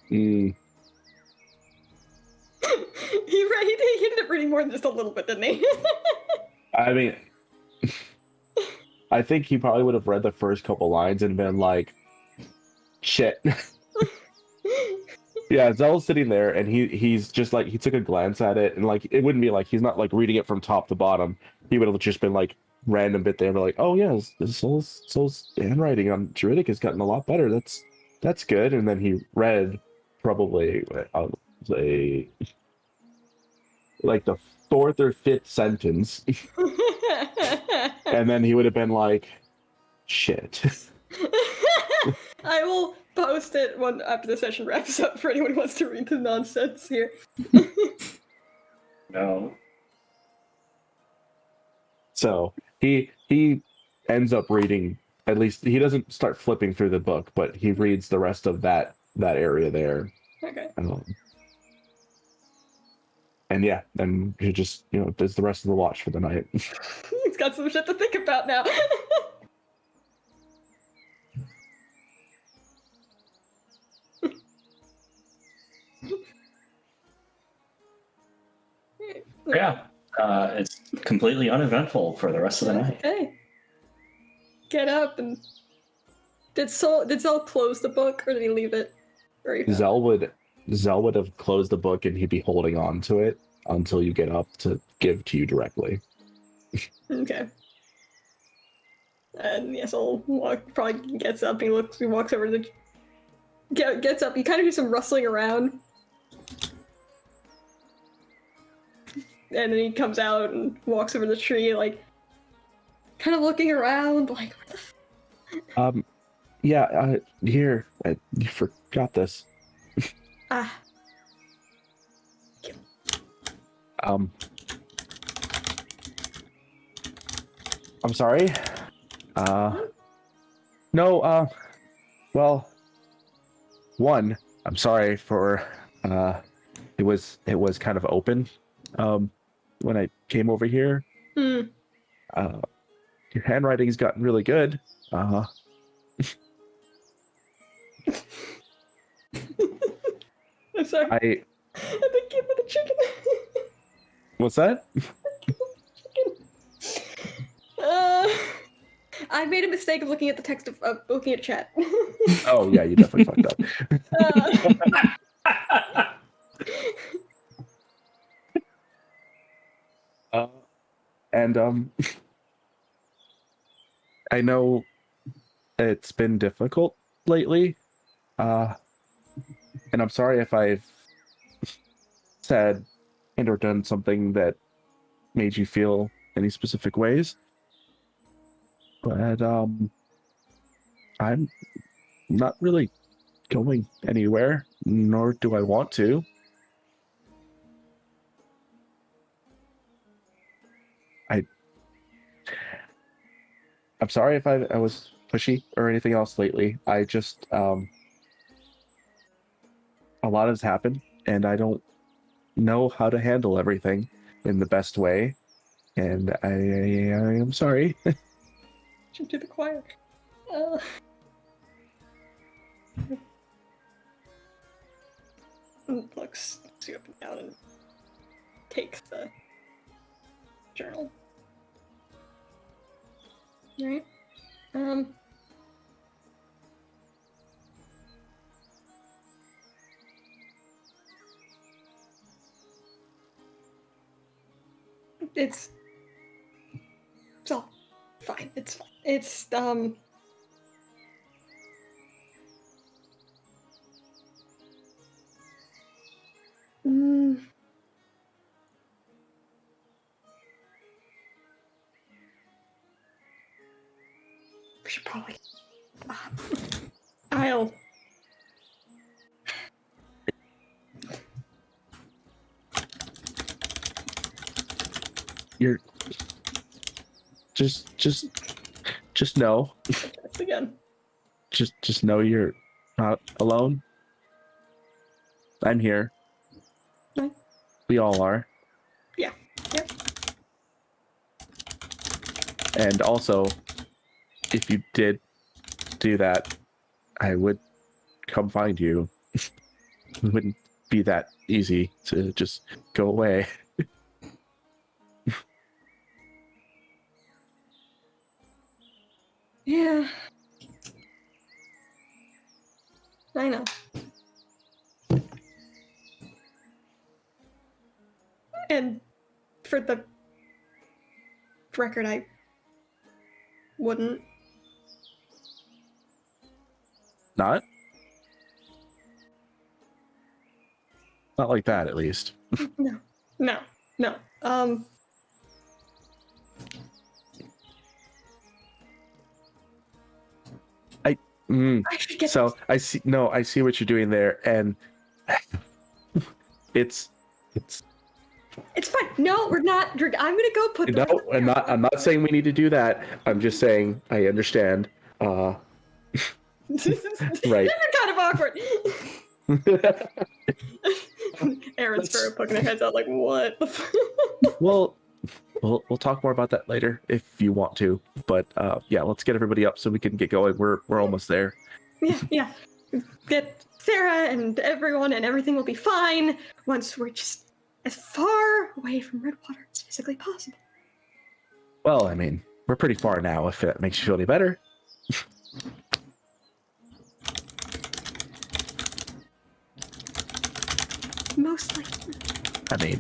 He ended up reading more than just a little bit, didn't he? I mean, I think he probably would have read the first couple lines and been like, shit. Yeah, Zell's sitting there and he's just like, he took a glance at it and like, it wouldn't be like, he's not like reading it from top to bottom. He would have just been like, random bit there, and be like, oh yeah, Soul's handwriting on Druidic has gotten a lot better. That's good. And then he read probably, I'll say, like the fourth or fifth sentence. And then he would have been like, shit. I will post it one after the session wraps up for anyone who wants to read the nonsense here. No. So he ends up reading, at least he doesn't start flipping through the book, but he reads the rest of that area there. Okay. And yeah, then he just, does the rest of the watch for the night. He's got some shit to think about now. Yeah. It's completely uneventful for the rest of the night. Okay. Get up and did Zell close the book or did he leave it? Zell would have closed the book and he'd be holding on to it until you get up to give to you directly. Okay. And yes, probably gets up. He walks over to gets up. You kind of hear some rustling around, and then he comes out and walks over the tree, like kind of looking around, like what the. Yeah. Here, you forgot this. Ah. I'm sorry. No, well, one, I'm sorry for, it was kind of open, when I came over here. Your handwriting's gotten really good. I'm sorry. I think give me the chicken. What's that? I made a mistake of looking at the text of looking at chat. Oh yeah, you definitely fucked up. And I know it's been difficult lately. And I'm sorry if I've said and or done something that made you feel any specific ways. But I'm not really going anywhere, nor do I want to. I'm sorry if I was pushy or anything else lately. I just a lot has happened and I don't know how to handle everything in the best way. And I am sorry. To the choir. Looks you up and down and takes the journal. Right. It's all fine. It's fine. It's we should probably. I'll. You're just know. That's again. Just know you're not alone. I'm here. Okay. We all are. Yeah. Yep. And also, if you did do that, I would come find you. It wouldn't be that easy to just go away. Yeah. I know. And for the record, I wouldn't. Not like that, at least. No. I should get So I see. No, I see what you're doing there, and it's fine. No, we're not. I'm gonna go put. no. I'm not saying we need to do that. I'm just saying I understand. This is Right. kind of awkward. Aaron's Sparrow poking their heads out like, what the Well, we'll talk more about that later if you want to. But yeah, let's get everybody up so we can get going. We're almost there. Yeah. Get Sarah and everyone and everything will be fine once we're just as far away from Redwater as physically possible. Well, I mean, we're pretty far now, if that makes you feel any better. Mostly. I mean,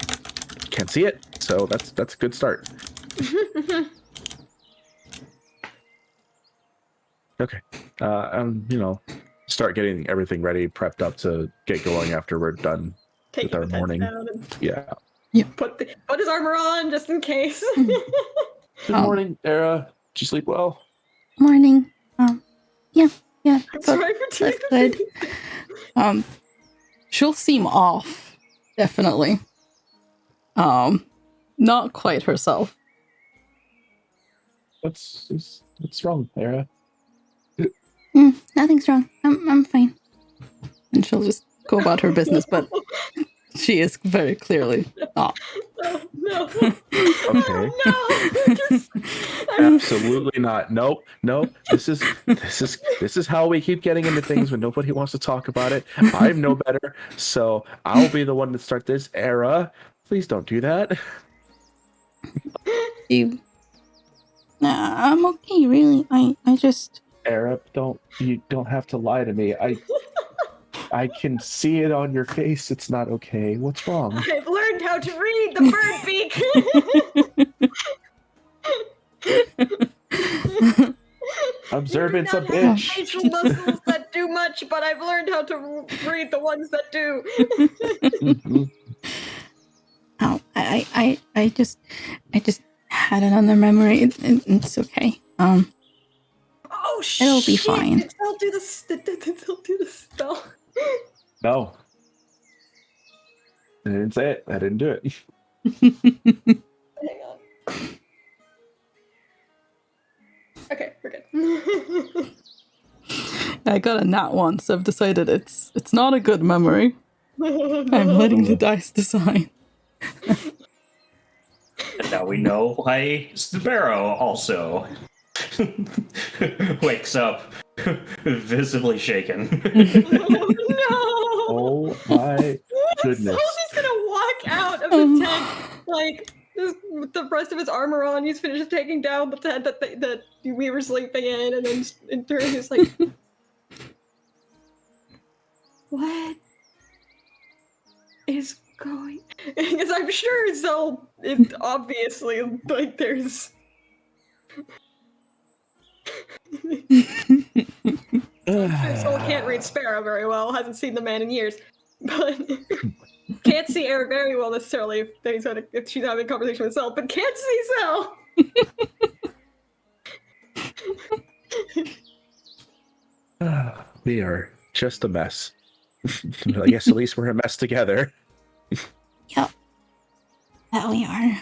can't see it, so that's a good start. Okay. Start getting everything ready, prepped up to get going after we're done Take with our morning. Yeah. Put his armor on just in case. Good morning, Era. Did you sleep well? Morning. Yeah. I'm sorry for doing That's good. She'll seem off, definitely. Not quite herself. What's wrong, Era? Nothing's wrong. I'm fine. And she'll just go about her business, but she is very clearly not. No. Okay. No. Absolutely not. Nope. This is how we keep getting into things when nobody wants to talk about it. I'm no better, so I'll be the one to start this. Era, please don't do that. I'm okay, really. I just... Era, you don't have to lie to me. I can see it on your face. It's not okay. What's wrong? I've learned how to read the bird beak. Observance a I do not have bitch. facial muscles that do much, but I've learned how to read the ones that do. Oh, I just had another memory. It's okay. Oh shit! It'll be fine. Did Sel do the spell? No. I didn't say it. I didn't do it. Hang on. Okay, we're good. I got a nat one, so I've decided it's not a good memory. I'm letting the dice decide. And now we know why Sparrow also wakes up visibly shaken. Oh Oh my goodness. Soldier's gonna walk out of the tent like with the rest of his armor on. He's finished taking down the tent that we were sleeping in, and then in turn he's like, "What is going?" Because I'm sure Zell is obviously like there's. I'm sure Soul can't read Sparrow very well, hasn't seen the man in years, but can't see Air very well necessarily if she's having a conversation with Zell, but can't see Zell. We are just a mess. I guess at least we're a mess together. Yep. That we are.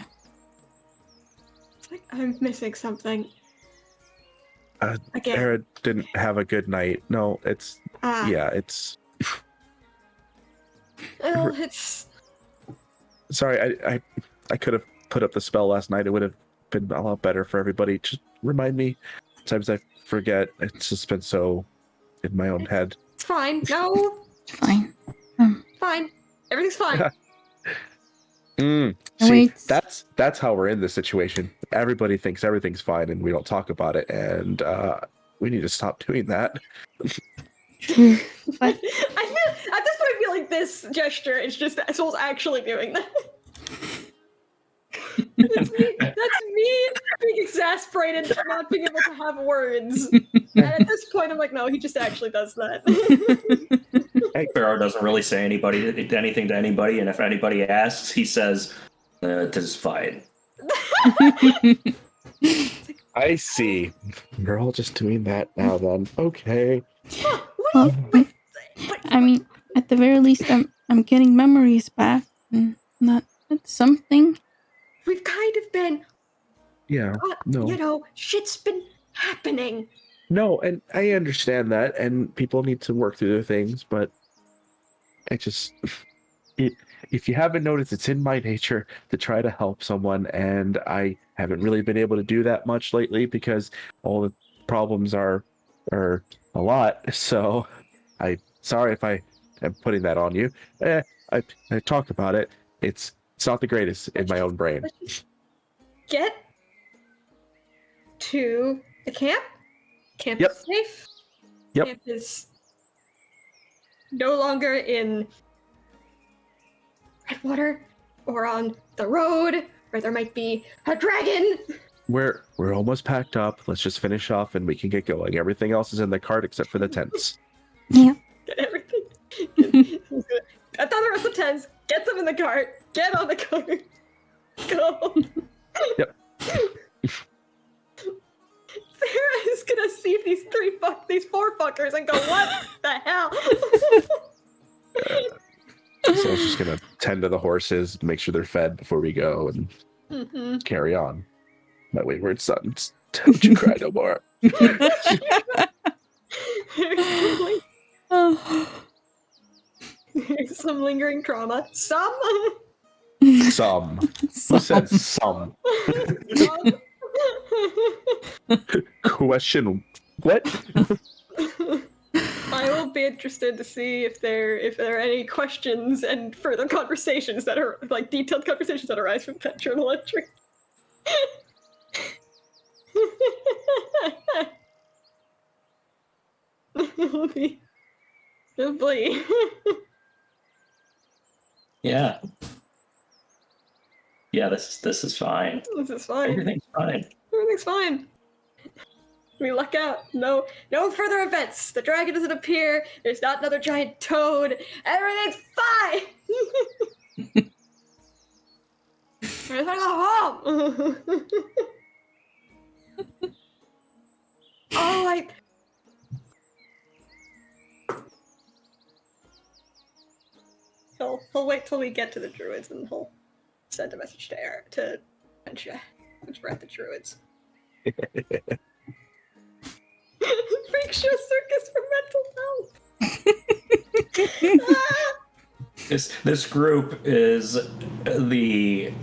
It's like I'm missing something. Again. Era didn't have a good night. No, it's yeah, it's Well, it's sorry, I could have put up the spell last night. It would have been a lot better for everybody. Just remind me. Sometimes I forget. It's just been so in my own head. it's fine. No, Fine. fine. Everything's fine. See, Wait. that's how we're in this situation. Everybody thinks everything's fine, and we don't talk about it. And we need to stop doing that. True. I feel at this point I feel like this gesture is just Soul's actually doing that. That's me being exasperated for not being able to have words. And at this point I'm like, no, he just actually does that. Sparrow doesn't really say anything to anybody, and if anybody asks, he says, "This is fine." I see. We're all just doing that now. Then okay. Well, I mean, at the very least, I'm getting memories back, and that's something. We've kind of been, Yeah. No. you know, shit's been happening. No, and I understand that, and people need to work through their things, but I just, if you haven't noticed, it's in my nature to try to help someone, and I haven't really been able to do that much lately because all the problems are a lot. So, sorry if I am putting that on you. I talked about it. It's not the greatest in my own brain. Let's just get to the camp. Camp Yep. is safe. Yep. Camp is no longer in Redwater or on the road where there might be a dragon. We're almost packed up. Let's just finish off and we can get going. Everything else is in the cart except for the tents. Yeah. Get everything. I thought the rest of the tents. Get them in the cart. Get on the cart. Go. Yep. Sarah is gonna see these four fuckers and go, what the hell? So I was just gonna tend to the horses, make sure they're fed before we go, and carry on. My wayward sons, don't you cry no more. There's some lingering trauma. Some. Some. Who said some? Some. Question. What? I will be interested to see if there are any questions and further conversations that are like detailed conversations that arise from that journal entry. It'll be lovely. Yeah, this is fine. This is fine. Everything's fine. Everything's fine. We luck out. No further events. The dragon doesn't appear. There's not another giant toad. Everything's fine. We're gonna go home. Oh, He'll wait till we get to the druids and he'll send a message to Benja once we're at the druids. Freak show circus for mental health. This group is the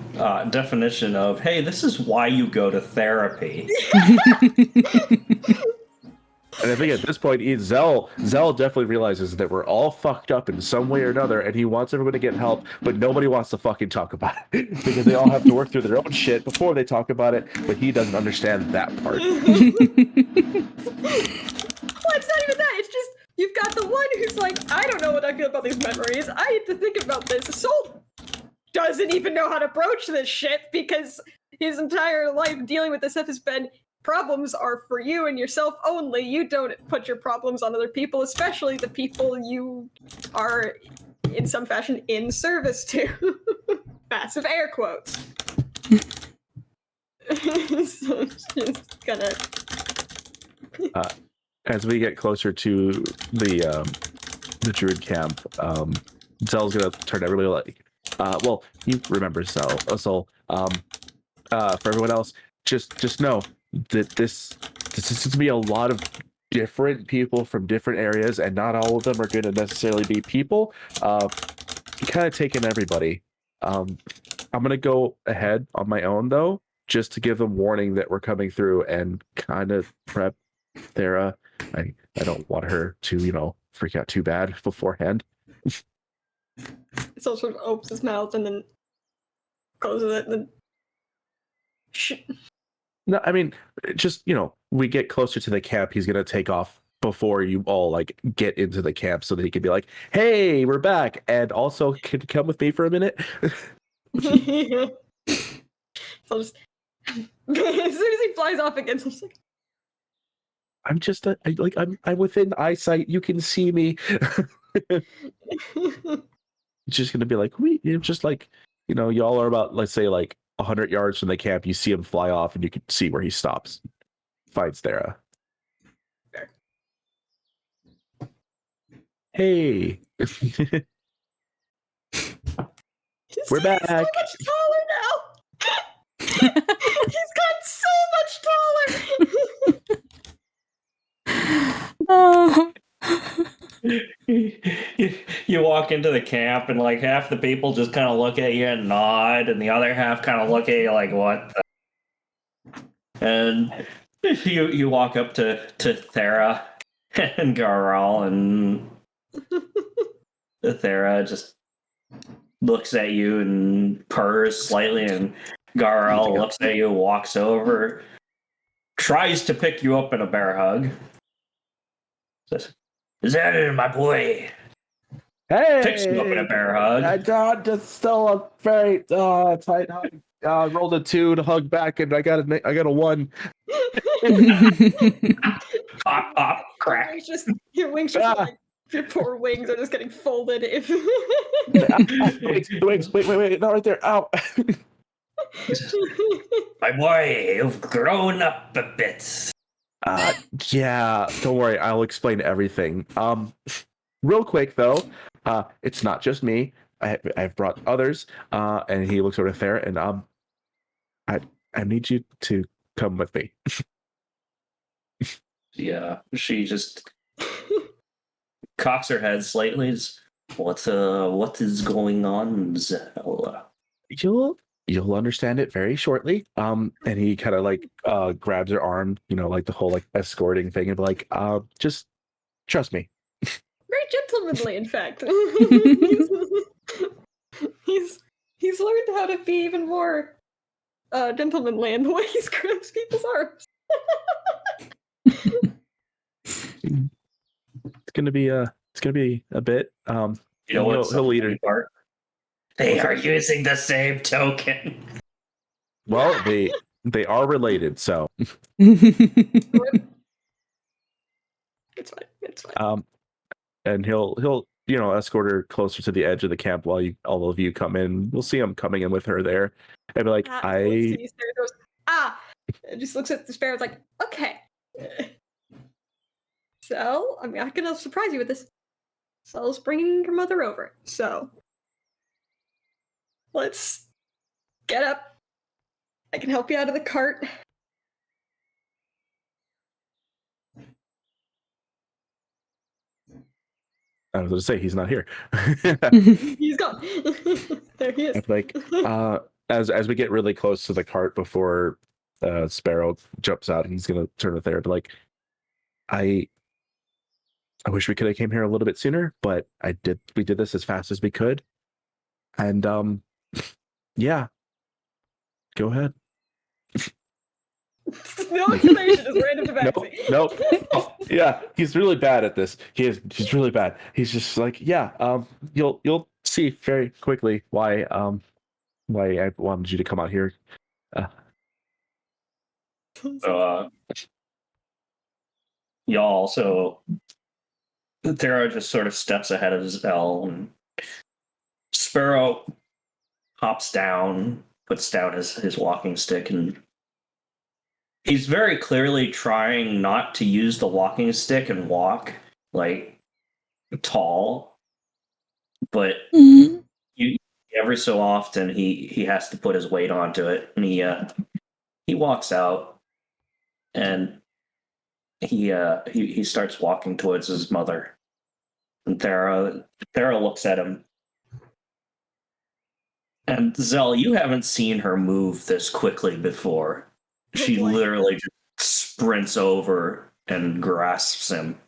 definition of, hey, this is why you go to therapy. And I think at this point, Zell definitely realizes that we're all fucked up in some way or another, and he wants everyone to get help, but nobody wants to fucking talk about it because they all have to work through their own shit before they talk about it. But he doesn't understand that part. Well, it's not even that. It's just you've got the one who's like, I don't know what I feel about these memories. I need to think about this. Soul doesn't even know how to broach this shit because his entire life dealing with this stuff has been problems are for you and yourself only. You don't put your problems on other people, especially the people you are in some fashion in service to. Massive air quotes. So it's just gonna... As we get closer to the druid camp, Zell's gonna turn to everybody like, well, you remember Zell. So, for everyone else, just know that this is going to be a lot of different people from different areas, and not all of them are going to necessarily be people. Kind of taking everybody. I'm going to go ahead on my own, though, just to give them warning that we're coming through and kind of prep Thera. I don't want her to, freak out too bad beforehand. So sort of opens his mouth and then closes it and then... No, I mean, just, we get closer to the camp, he's going to take off before you all, get into the camp so that he can be like, hey, we're back, and also, can you come with me for a minute? So just... as soon as he flies off again, so just like... I'm just, I'm within eyesight, you can see me. It's just going to be like, y'all are about, let's say, 100 yards from the camp, you see him fly off, and you can see where he stops. Fights Thera. Fair. Hey. We're back. He's so much taller now. He's gotten so much taller. Oh. You walk into the camp and half the people just kind of look at you and nod, and the other half kind of look at you like, what the... And you walk up to Thera and Garal, and Thera just looks at you and purrs slightly, and Garal looks at you, walks over, tries to pick you up in a bear hug. Says, Zen, my boy. Hey! Picks you up in a bear hug. I got just still a very tight hug. Rolled a 2 to hug back, and I got a 1. Pop, crack. Your wings just your poor wings are just getting folded. If the wings, wait, not right there. Ow. My boy, you've grown up a bit. Yeah, don't worry, I'll explain everything. Real quick though, it's not just me. I've brought others. And he looks over there, and I need you to come with me. Yeah, she just cocks her head slightly. What is going on, Zella? You'll understand it very shortly. And he kind of grabs her arm, the whole escorting thing, and just trust me. very gentlemanly, in fact. He's learned how to be even more gentlemanly in the way he grabs people's arms. It's gonna be a bit. You know what's he'll lead her. Part? They are using the same token. Well, They are related, so It's fine. It's fine. and he'll escort her closer to the edge of the camp while all of you come in. We'll see him coming in with her there, and be like, Goes, and just looks at the sparrows like, okay. So I'm not gonna surprise you with this. Sel's bringing your mother over, so let's get up. I can help you out of the cart. I was going to say he's not here. He's gone. There he is. Like, as we get really close to the cart before Sparrow jumps out, he's gonna turn to Thera, like, I wish we could have came here a little bit sooner, but we did this as fast as we could, and yeah, go ahead. No explanation, just random to Nope. Oh, yeah, he's really bad at this. He's really bad. He's just like, yeah, you'll see very quickly why I wanted you to come out here. Y'all also, Thera just sort of steps ahead of Zell, and Sparrow hops down, puts down his walking stick, and he's very clearly trying not to use the walking stick and walk like tall, but every so often he has to put his weight onto it, and he walks out, and he starts walking towards his mother, and Thera looks at him. And Zell, you haven't seen her move this quickly before. She literally just sprints over and grasps him.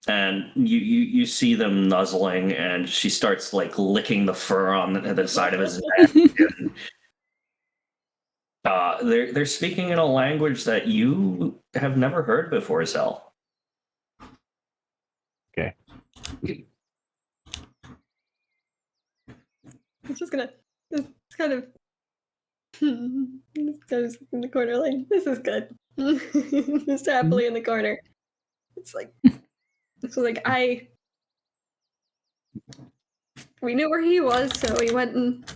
And you see them nuzzling, and she starts like licking the fur on the side of his neck. And, they're speaking in a language that you have never heard before, Zell. Okay. I'm just gonna kind of in the corner like, this is good. Just happily in the corner. It's like we knew where he was, so we went and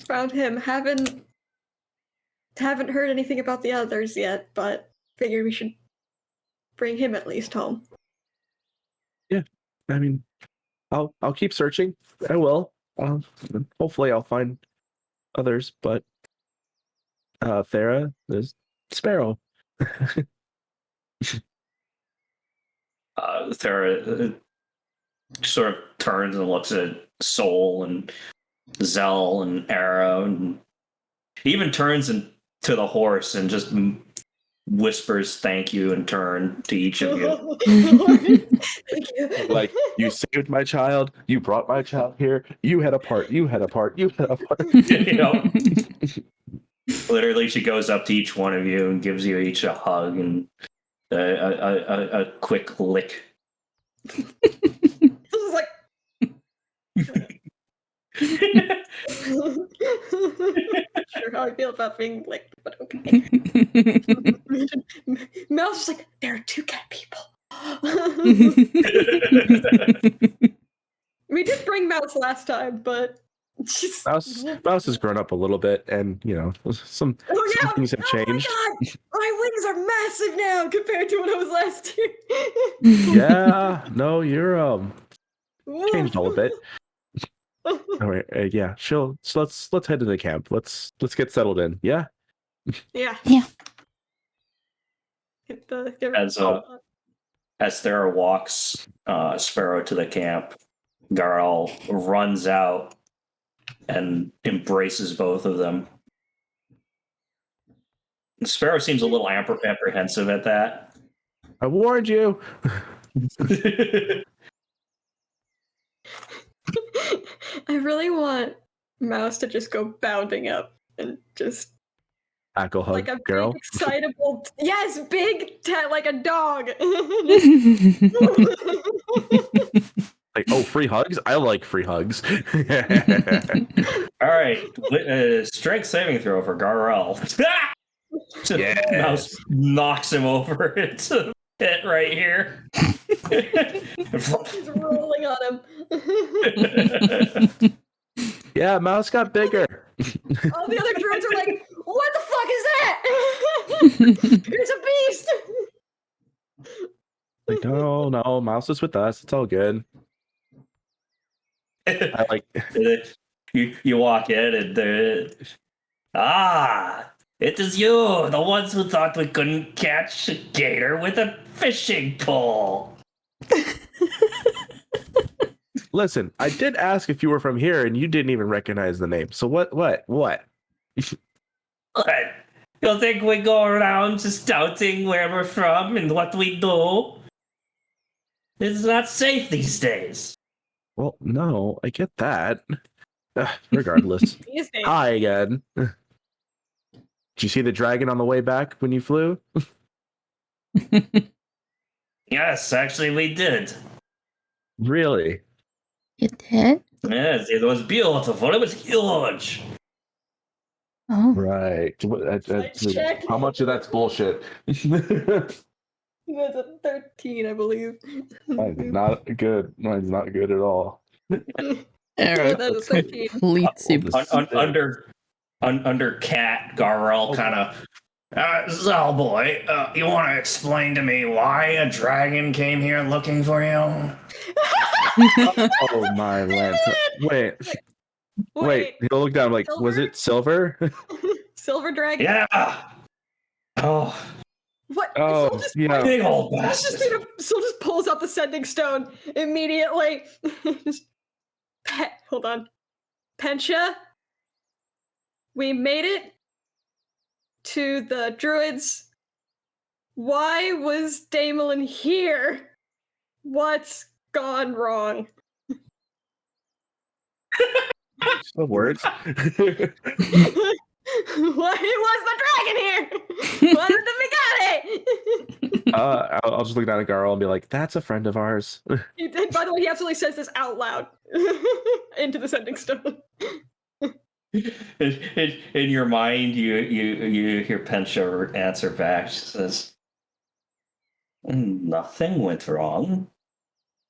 found him. Haven't heard anything about the others yet, but figured we should bring him at least home. Yeah, I mean, I'll keep searching. I will. Hopefully, I'll find others. But Thera, there's Sparrow. Thera sort of turns and looks at Soul and Zell and Arrow, and he even turns to the horse and just whispers "thank you" in turn to each of you. Thank you. Like, you saved my child. You brought my child here. You had a part. You had a part. You had a part. You know? Literally, she goes up to each one of you and gives you each a hug and a quick lick. This is like. Not sure how I feel about being licked, but okay. Mel's just like, there are two cat people. We did bring Mouse last time, but Mouse has grown up a little bit, and some things have changed. Oh my god, my wings are massive now compared to when I was last year. Yeah, no, you're changed a little bit. All right, yeah. So let's head to the camp. Let's get settled in. Yeah. Yeah. As Thera walks Sparrow to the camp, Garl runs out and embraces both of them. Sparrow seems a little apprehensive at that. I warned you. I really want Mouse to just go bounding up and just tackle hug like a girl. big excitable, yes, big like a dog. Like, oh, free hugs? I like free hugs. All right, strength saving throw for Garel. Yes. Mouse knocks him over into the pit right here. He's rolling on him. Yeah, Mouse got bigger. All the other droids are like, what the fuck is that? It's a beast! Like, no, Mouse is with us. It's all good. I like. you walk in and it is you, the ones who thought we couldn't catch a gator with a fishing pole. Listen, I did ask if you were from here, and you didn't even recognize the name. So what? What? You'll think we go around just touting where we're from and what we do? It's not safe these days. Well, no, I get that. Regardless. Hi again. Did you see the dragon on the way back when you flew? Yes, actually we did. Really? You did? Yes, it was beautiful. It was huge. Oh. Right. Check. How much of that's bullshit? That's a 13, I believe. Mine's not good. Mine's not good at all. Eric That was 13. completes him. Under Cat, Garl kind of. Zalboy, you want to explain to me why a dragon came here looking for you? Oh my land! Wait. He'll look down. Like, Silver? was it silver? Silver dragon? Yeah. Oh, What? Oh, Soul just, yeah. big old Soul bastard. just pulls out the sending stone immediately. Hold on. Pensha, we made it to the druids. Why was Damelin here? What's gone wrong? The words. Why was the dragon here? Why did we got it? I'll just look down at Garl and be like, "That's a friend of ours." By the way, he absolutely says this out loud into the sending stone. In your mind, you hear Pensha answer back. She says, "Nothing went wrong.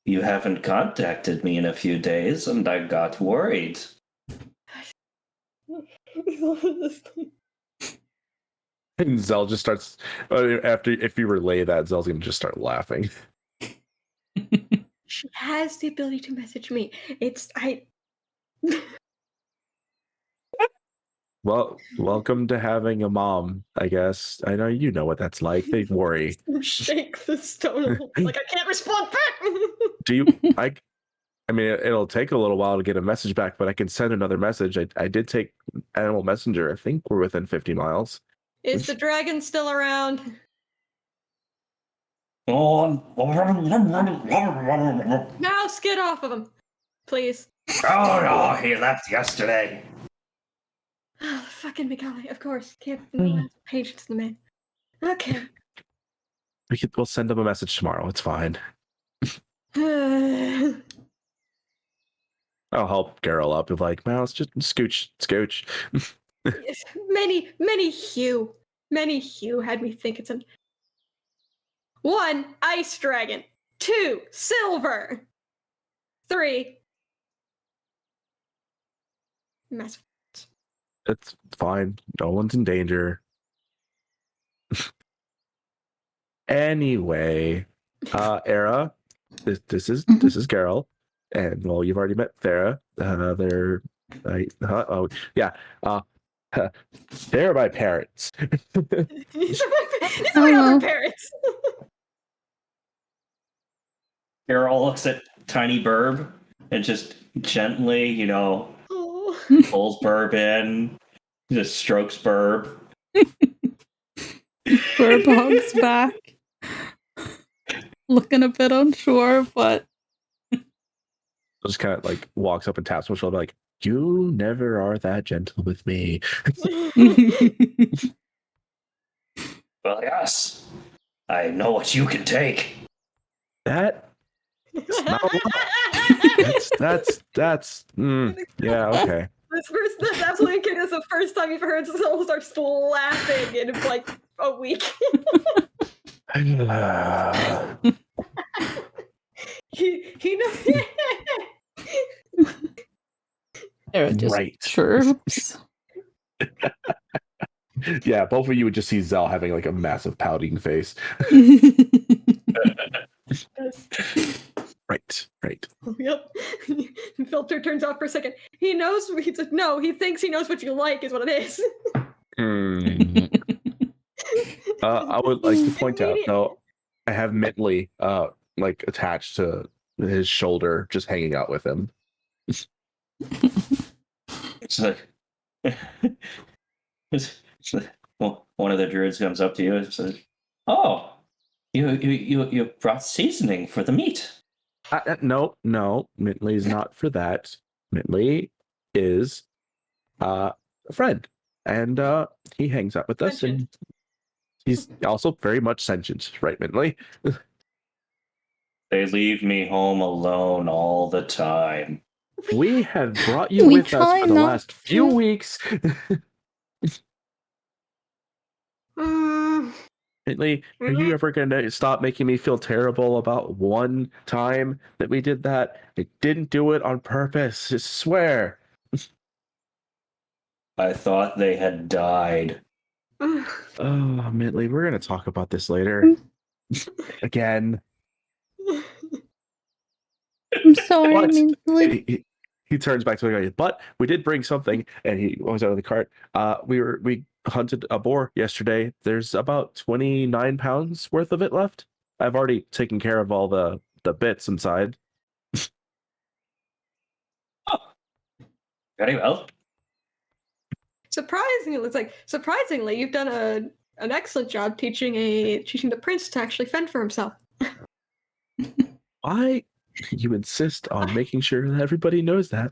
You haven't contacted me in a few days, and I got worried." And Zell just starts if you relay that, Zell's gonna just start laughing. She has the ability to message me. Well, welcome to having a mom, I guess. I know you know what that's like. They worry. Shake the stone. Like, I can't respond back. Do you? I mean, it'll take a little while to get a message back, but I can send another message. I did take Animal Messenger. I think we're within 50 miles. Is the dragon still around? Oh Mouse, get off of him, please. no, he left yesterday. Oh, fucking Mikali, of course. Can't patience the man. Okay. We'll send him a message tomorrow. It's fine. I'll help Garl up. If like, Mouse, just scooch. Many hue had me think it's 1, ice dragon. 2, silver. 3, massive. It's fine. No one's in danger. Anyway, Era, this is Garl, and well, you've already met Thera. They're my parents. These are my other parents. Carol looks at Tiny Burb and just gently, Oh. pulls Burb in, just strokes Burb. Burb hugs back. Looking a bit unsure, but Just kind of like walks up and taps my shoulder, like, "You never are that gentle with me." Well, yes, I know what you can take. That It's not a lot. Yeah, okay. This absolutely kid is the first time you've heard someone starts laughing in like a week. he knows. They're just Right. chirps. Yeah, both of you would just see Zell having like a massive pouting face. Right. Yep. Filter turns off for a second. He knows. No, he thinks he knows what you like, is what it is. I would like to point out though, I have Mintley like attached to his shoulder, just hanging out with him. It's like, well, one of the druids comes up to you and says, "Oh, you brought seasoning for the meat." No, Mintley is not for that. Mintley is a friend, and he hangs out with us, and he's also very much sentient, right, Mintley? They leave me home alone all the time. We have brought you We with us try for the not last few to. weeks. Mintley, are you ever going to stop making me feel terrible about one time that we did that? I didn't do it on purpose, I swear. I thought they had died. Oh, Mintley, we're going to talk about this later. Again. I'm sorry, But Mintley. he turns back to the guy. But we did bring something, and he was out of the cart. We hunted a boar yesterday. There's about 29 pounds worth of it left. I've already taken care of all the bits inside. Oh, very well. Surprisingly, you've done an excellent job teaching the prince to actually fend for himself. Why you insist on making sure that everybody knows that?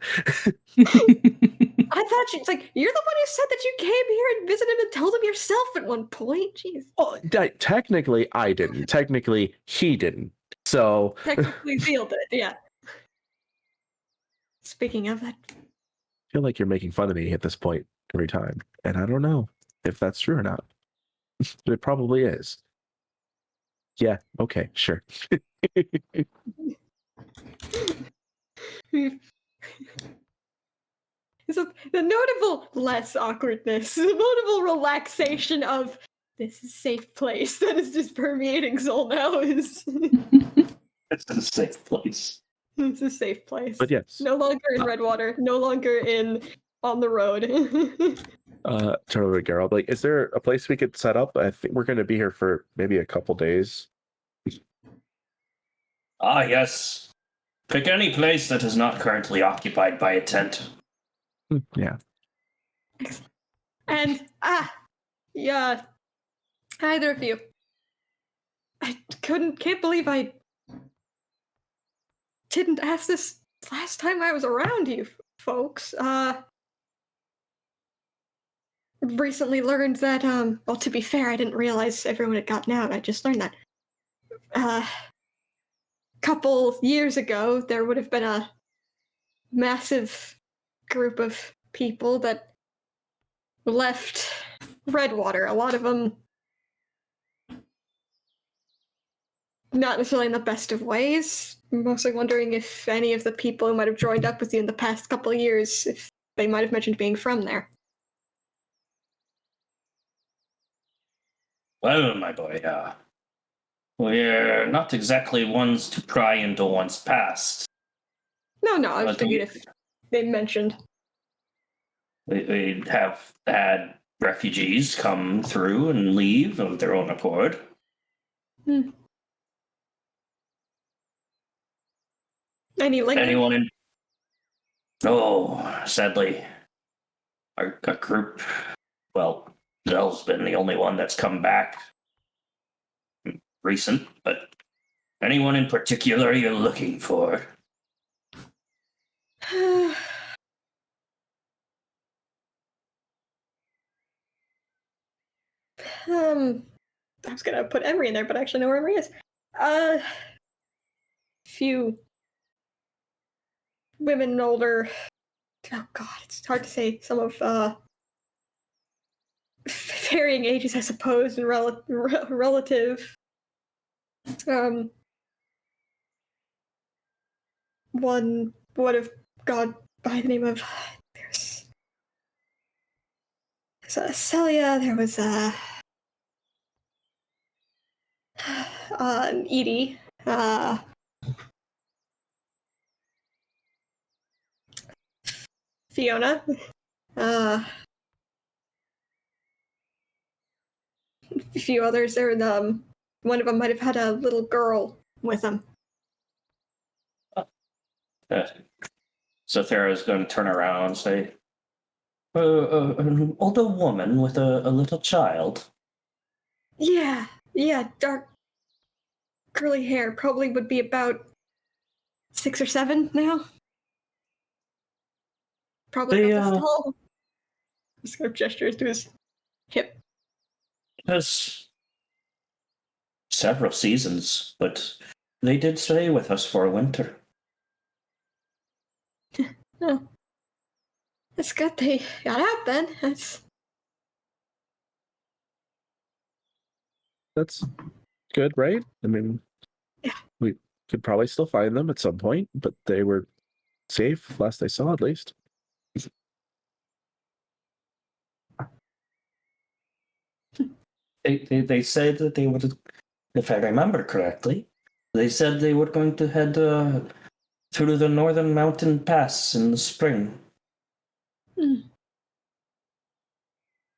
I thought you're the one who said that you came here and visited him and told him yourself at one point. Jeez. Well, technically, I didn't. Technically, he didn't. So Technically, Zeal did, yeah. Speaking of that, I feel like you're making fun of me at this point every time, and I don't know if that's true or not. But it probably is. Yeah. Okay. Sure. so the notable less awkwardness, the notable relaxation of this is a safe place that is just permeating Zol now is It's a safe place. it's a safe place. But yes. No longer in Redwater, no longer on the road. Totally, Geralt. Like, is there a place we could set up? I think we're going to be here for maybe a couple days. Ah, yes. Pick any place that is not currently occupied by a tent. Yeah. And yeah, either of you. I can't believe I didn't ask this last time I was around you folks. Recently learned that well, to be fair, I didn't realize everyone had gotten out. I just learned that couple years ago there would have been a massive group of people that left Redwater. A lot of them not necessarily in the best of ways. I'm mostly wondering if any of the people who might have joined up with you in the past couple of years, if they might have mentioned being from there. Well, my boy, we're not exactly ones to pry into one's past. No, I But figured if they mentioned. We have had refugees come through and leave of their own accord. Any linger? Anyone in? No, sadly, our group. Well, Zell's been the only one that's come back recent, but anyone in particular you're looking for? I was gonna put Emery in there, but I actually know where Emery is. few women older. Oh God, it's hard to say. Some of varying ages, I suppose, and relative. One would have gone by the name of there's Celia. There was Edie. Fiona. A few others there. One of them might have had a little girl with him. So Thera's going to turn around and say, an older woman with a little child. Yeah, dark, curly hair. Probably would be about 6 or 7 now. Probably not this tall. Just kind of gestures to his hip. There's several seasons, but they did stay with us for a winter. Oh. That's good they got out then. That's good, right? I mean, Yeah. we could probably still find them at some point, but they were safe last I saw, at least. They said that they would, if I remember correctly, they said they were going to head through the northern mountain pass in the spring.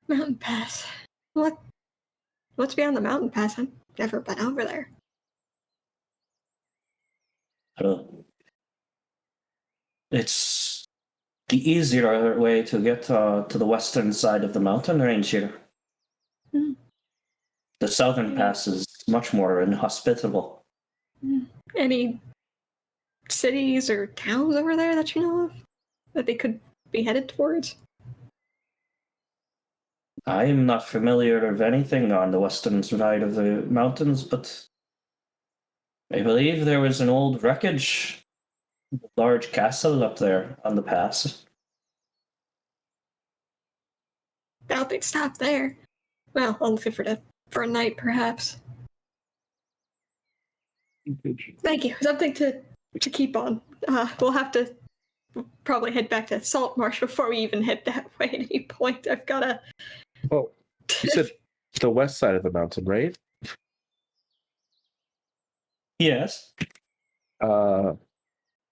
Mountain Pass. What's beyond the mountain pass? I've never been over there. It's the easier way to get to the western side of the mountain range here. The southern pass is much more inhospitable. Any cities or towns over there that you know of that they could be headed towards? I am not familiar of anything on the western side of the mountains, but I believe there was an old wreckage, large castle up there on the pass. Doubt they'd stop there. Well, only for a night, perhaps. Thank you. Something to keep on. We'll have to probably head back to Salt Marsh before we even head that way at any point. I've gotta. Oh, you said the west side of the mountain, right? Yes. Where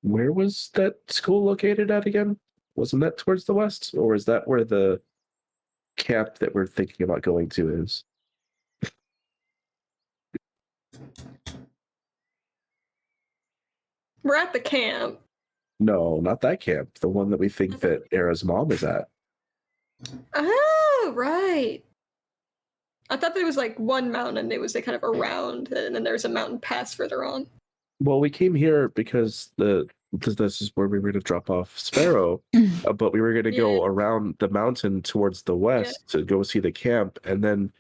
was that school located at again? Wasn't that towards the west, or is that where the camp that we're thinking about going to is? We're at the camp. No, not that camp. The one that we think that Era's mom is at. Oh, right. I thought there was like one mountain. It was like kind of around, and then there was a mountain pass further on. Well, we came here because this is where we were going to drop off Sparrow, but we were going to go around the mountain towards the west to go see the camp, and then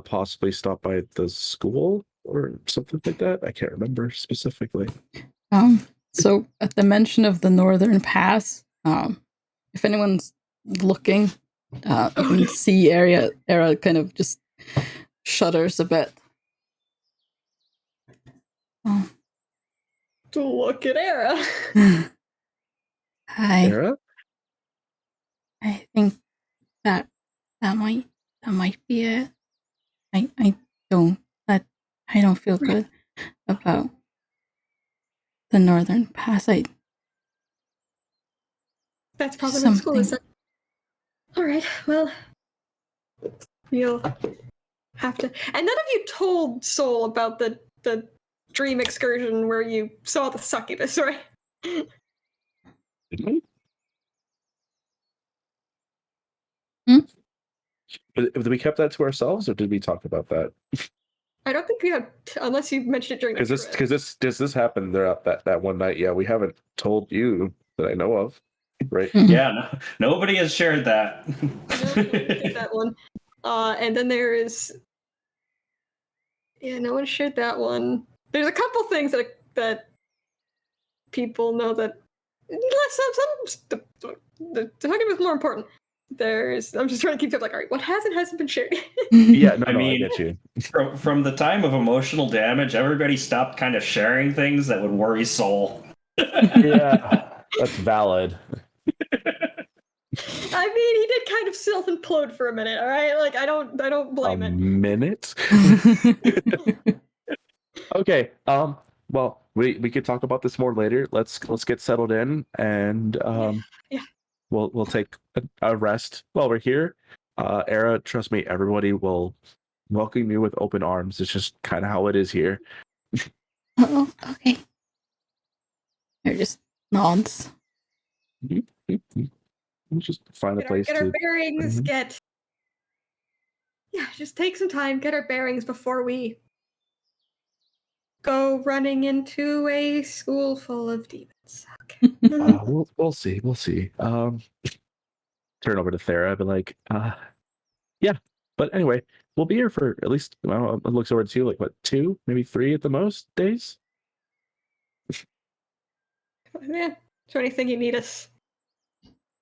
possibly stop by the school or something like that. I can't remember specifically. So at the mention of the Northern Pass, if anyone's looking, you can see Era kind of just shudders a bit. Oh. Look at Era. Era? I think that might be it. I don't feel good about the Northern Pass. That's probably what school is. All right. Well, you'll have to. And none of you told Soul about the dream excursion where you saw the succubus, right? Did we? Did we kept that to ourselves, or did we talk about that? I don't think we had, unless you mentioned it during the trip. Because this happened there that one night. Yeah, we haven't told you that I know of, right? Yeah, nobody has shared that. That one. And then there is. Yeah, no one shared that one. There's a couple things that people know that the talking was more important. I'm just trying to keep it like, all right, what hasn't been shared. Yeah, no, I no, I mean, get you. from the time of emotional damage, everybody stopped kind of sharing things that would worry Soul. Yeah, that's valid. I mean, he did kind of self implode for a minute. All right, like I don't blame A it. minute. Okay. Well, we could talk about this more later. Let's get settled in, and Yeah. we'll take a rest while we're here. Era, trust me, everybody will welcome you with open arms. It's just kind of how it is here. Oh, okay. Or just nods. We'll just find a Get place our to. bearings. Just take some time. Get our bearings before we go running into a school full of demons. Okay. We'll see. We'll see. Turn over to Thera. Be like, yeah. But anyway, we'll be here for at least. Well, it looks over to like what, 2, maybe 3 at the most days. Yeah. Is there anything you need us?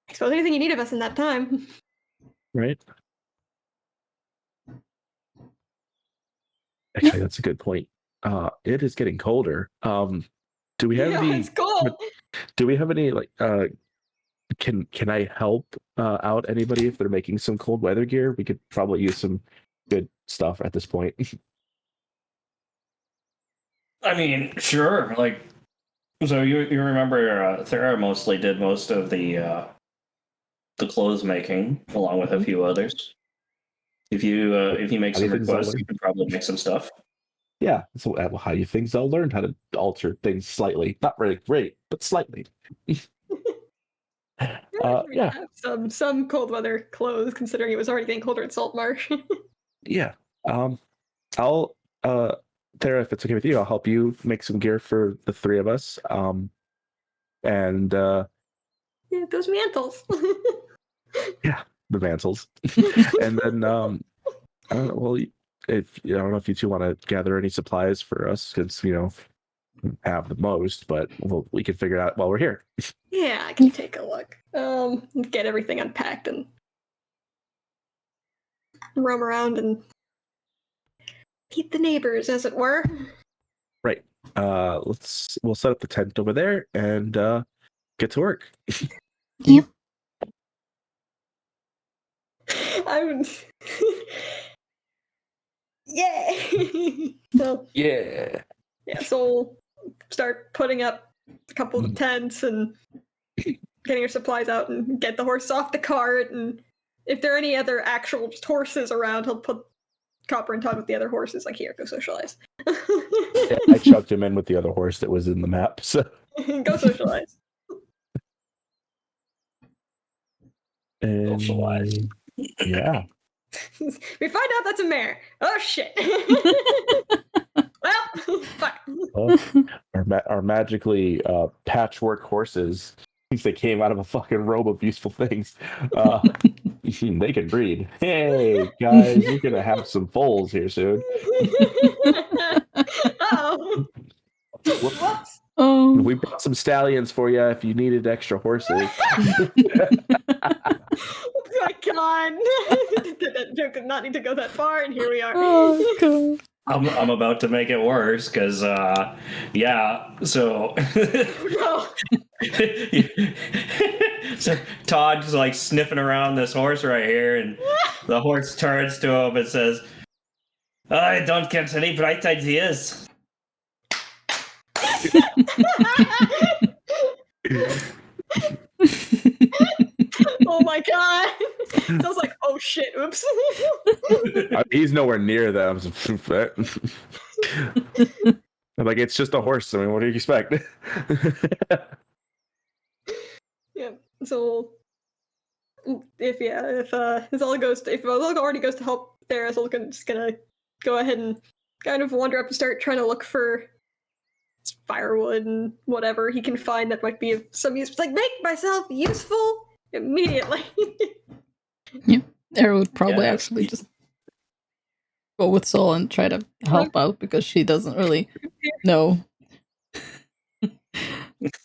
I suppose anything you need of us in that time. Right. Actually, that's a good point. It is getting colder. Do we have any? It's cold. Do we have any like? Can I help out anybody if they're making some cold weather gear? We could probably use some good stuff at this point. I mean, sure. Like, so you remember Thera mostly did most of the clothes making, along with a few others. If you make some requests, you can probably make some stuff. Yeah. So how do you think they'll learn how to alter things slightly? Not really great, but slightly. Yeah. Have some cold weather clothes, considering it was already getting colder at Salt Marsh. Yeah. I'll Tara, if it's okay with you, I'll help you make some gear for the 3 of us. And yeah, those mantles. yeah, the mantles. And then I don't know, well, if I don't know if you 2 want to gather any supplies for us, because have the most, but we can figure it out while we're here. Yeah, I can take a look. Get everything unpacked and roam around and keep the neighbors, as it were. Right. We'll set up the tent over there and get to work. Yep. I'm. Yeah. So Yeah. so we'll start putting up a couple of tents and getting your supplies out and get the horse off the cart. And if there are any other actual horses around, he'll put Copper in talk with the other horses. Like, here, go socialize. Yeah, I chucked him in with the other horse that was in the map. So go socialize. And Socialize. yeah. We find out that's a mare. Oh shit. Well, fuck. Well, our magically patchwork horses, since they came out of a fucking robe of useful things, they can breed. Hey guys, we're gonna have some foals here soon. Oh. Whoops. Oh. We brought some stallions for you if you needed extra horses. Oh my god. That joke did not need to go that far, and here we are. Oh god. I'm about to make it worse because yeah. So No. so Todd's like sniffing around this horse right here, and the horse turns to him and says, "I don't get any bright ideas." Oh my god. Sounds like, oh shit, oops. He's nowhere near them. I'm like, it's just a horse. I mean, what do you expect? Yeah. So if Zolga already goes to help there, Zolga's just gonna go ahead and kind of wander up and start trying to look for firewood and whatever he can find that might be of some use. It's like, make myself useful immediately. Era would probably Yeah. actually just go with Sol and try to help out because she doesn't really know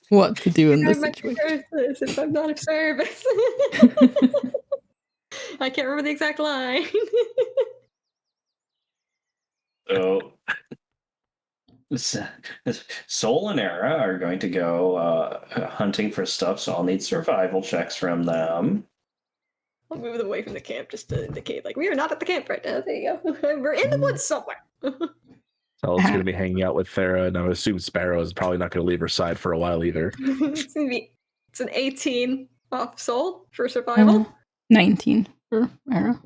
what to do in this I might situation. reverse this if I'm not of service. I can't remember the exact line. So, Soul and Era are going to go hunting for stuff, so I'll need survival checks from them. I'll move them away from the camp just to indicate, like, we are not at the camp right now. There you go. We're in the woods somewhere. Sal's going to be hanging out with Thera, and I would assume Sparrow is probably not going to leave her side for a while either. It's an 18 off soul for survival. 19 for Arrow.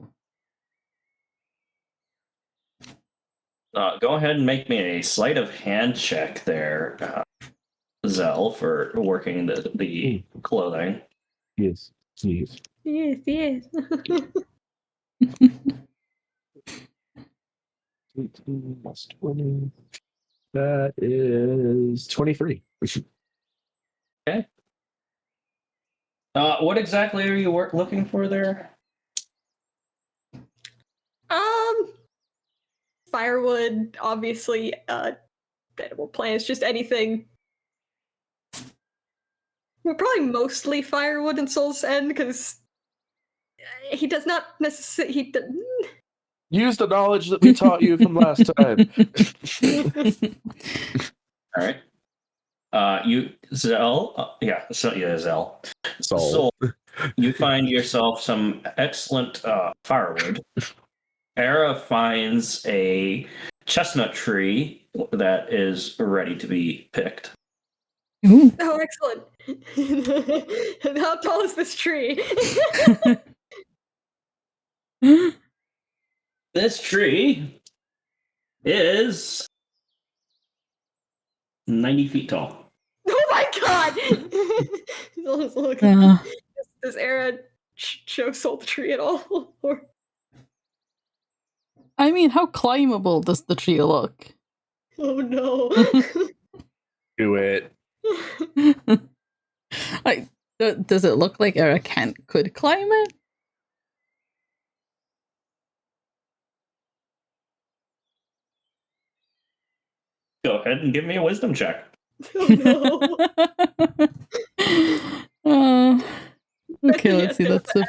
Go ahead and make me a sleight of hand check there, Zell, for working the clothing. Yes. Yes. 18 plus 20. That is 23. Okay. What exactly are you looking for there? Firewood, obviously, edible plants, just anything. Well, probably mostly firewood in Soul's End, because he does not necessarily. Use the knowledge that we taught you from last time. All right. You, Zell, Zell. Soul. You find yourself some excellent firewood. Era finds a chestnut tree that is ready to be picked. Ooh. Oh, excellent. How tall is this tree? This tree is 90 feet tall. Oh my god! Look, does Era show Soul the tree at all? Or... I mean, how climbable does the tree look? Oh no. Do it. Like, does it look like Era could climb it? Go ahead and give me a wisdom check. Oh no. Okay, let's see. That's a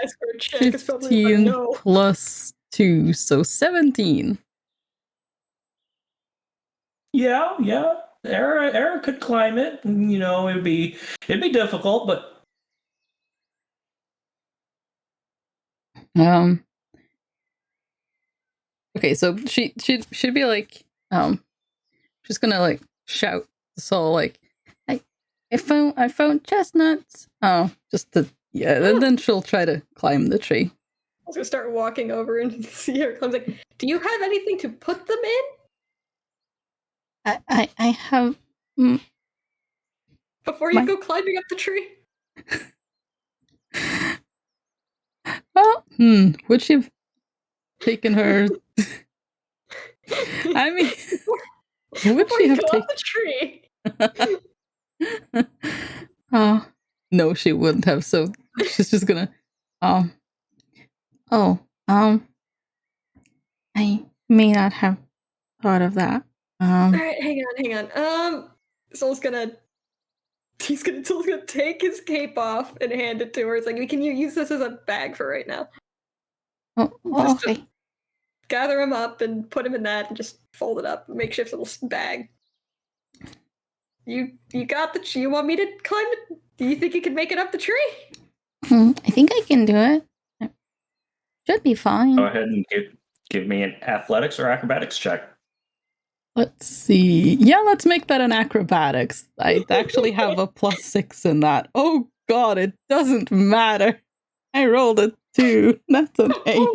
15 plus 2, so 17. Yeah. Era could climb it. You know, it'd be difficult, but Okay, so she should be like she's gonna like shout so like I found chestnuts. Oh, just to and then she'll try to climb the tree. I was gonna start walking over and see her. I was like, do you have anything to put them in? I have. Before you go climbing up the tree? Well, would she have taken her? I mean, would she have taken the tree? Oh, no, she wouldn't have. So she's just gonna. I may not have thought of that. All right, hang on. Soul's gonna take his cape off and hand it to her. It's like, can you use this as a bag for right now? Okay. Gather him up and put him in that and just fold it up. Makeshift little bag. You got the tree. You want me to climb it? Do you think you can make it up the tree? I think I can do it. Should be fine. Go ahead and give me an athletics or acrobatics check. Let's see. Yeah, let's make that an acrobatics. I actually have a +6 in that. Oh god, it doesn't matter. I rolled a 2. That's an 8.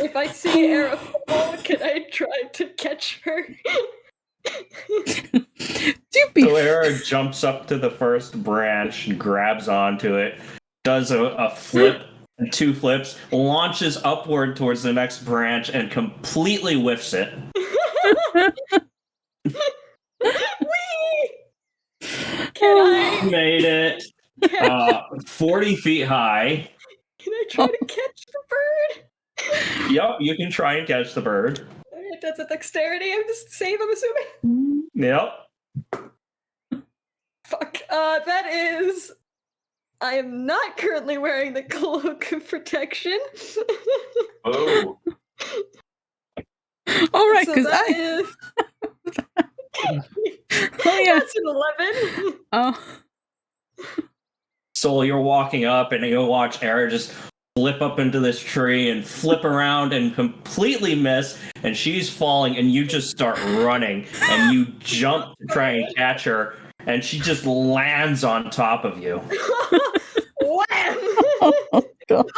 If I see Era fall, can I try to catch her? So Era jumps up to the first branch, grabs onto it, does a flip, 2 flips, launches upward towards the next branch, and completely whiffs it. Can I? Made it 40 feet high. Can I try to catch the bird? Yep, you can try and catch the bird. That's a dexterity. I'm just save, I'm assuming. Yep. Fuck. That is. I am not currently wearing the cloak of protection. Oh. All right, So because that I. is. Oh yeah. That's an 11. Oh. So you're walking up and you watch Era just flip up into this tree and flip around and completely miss, and she's falling, and you just start running and you jump to try and catch her, and she just lands on top of you. Wham! Oh god.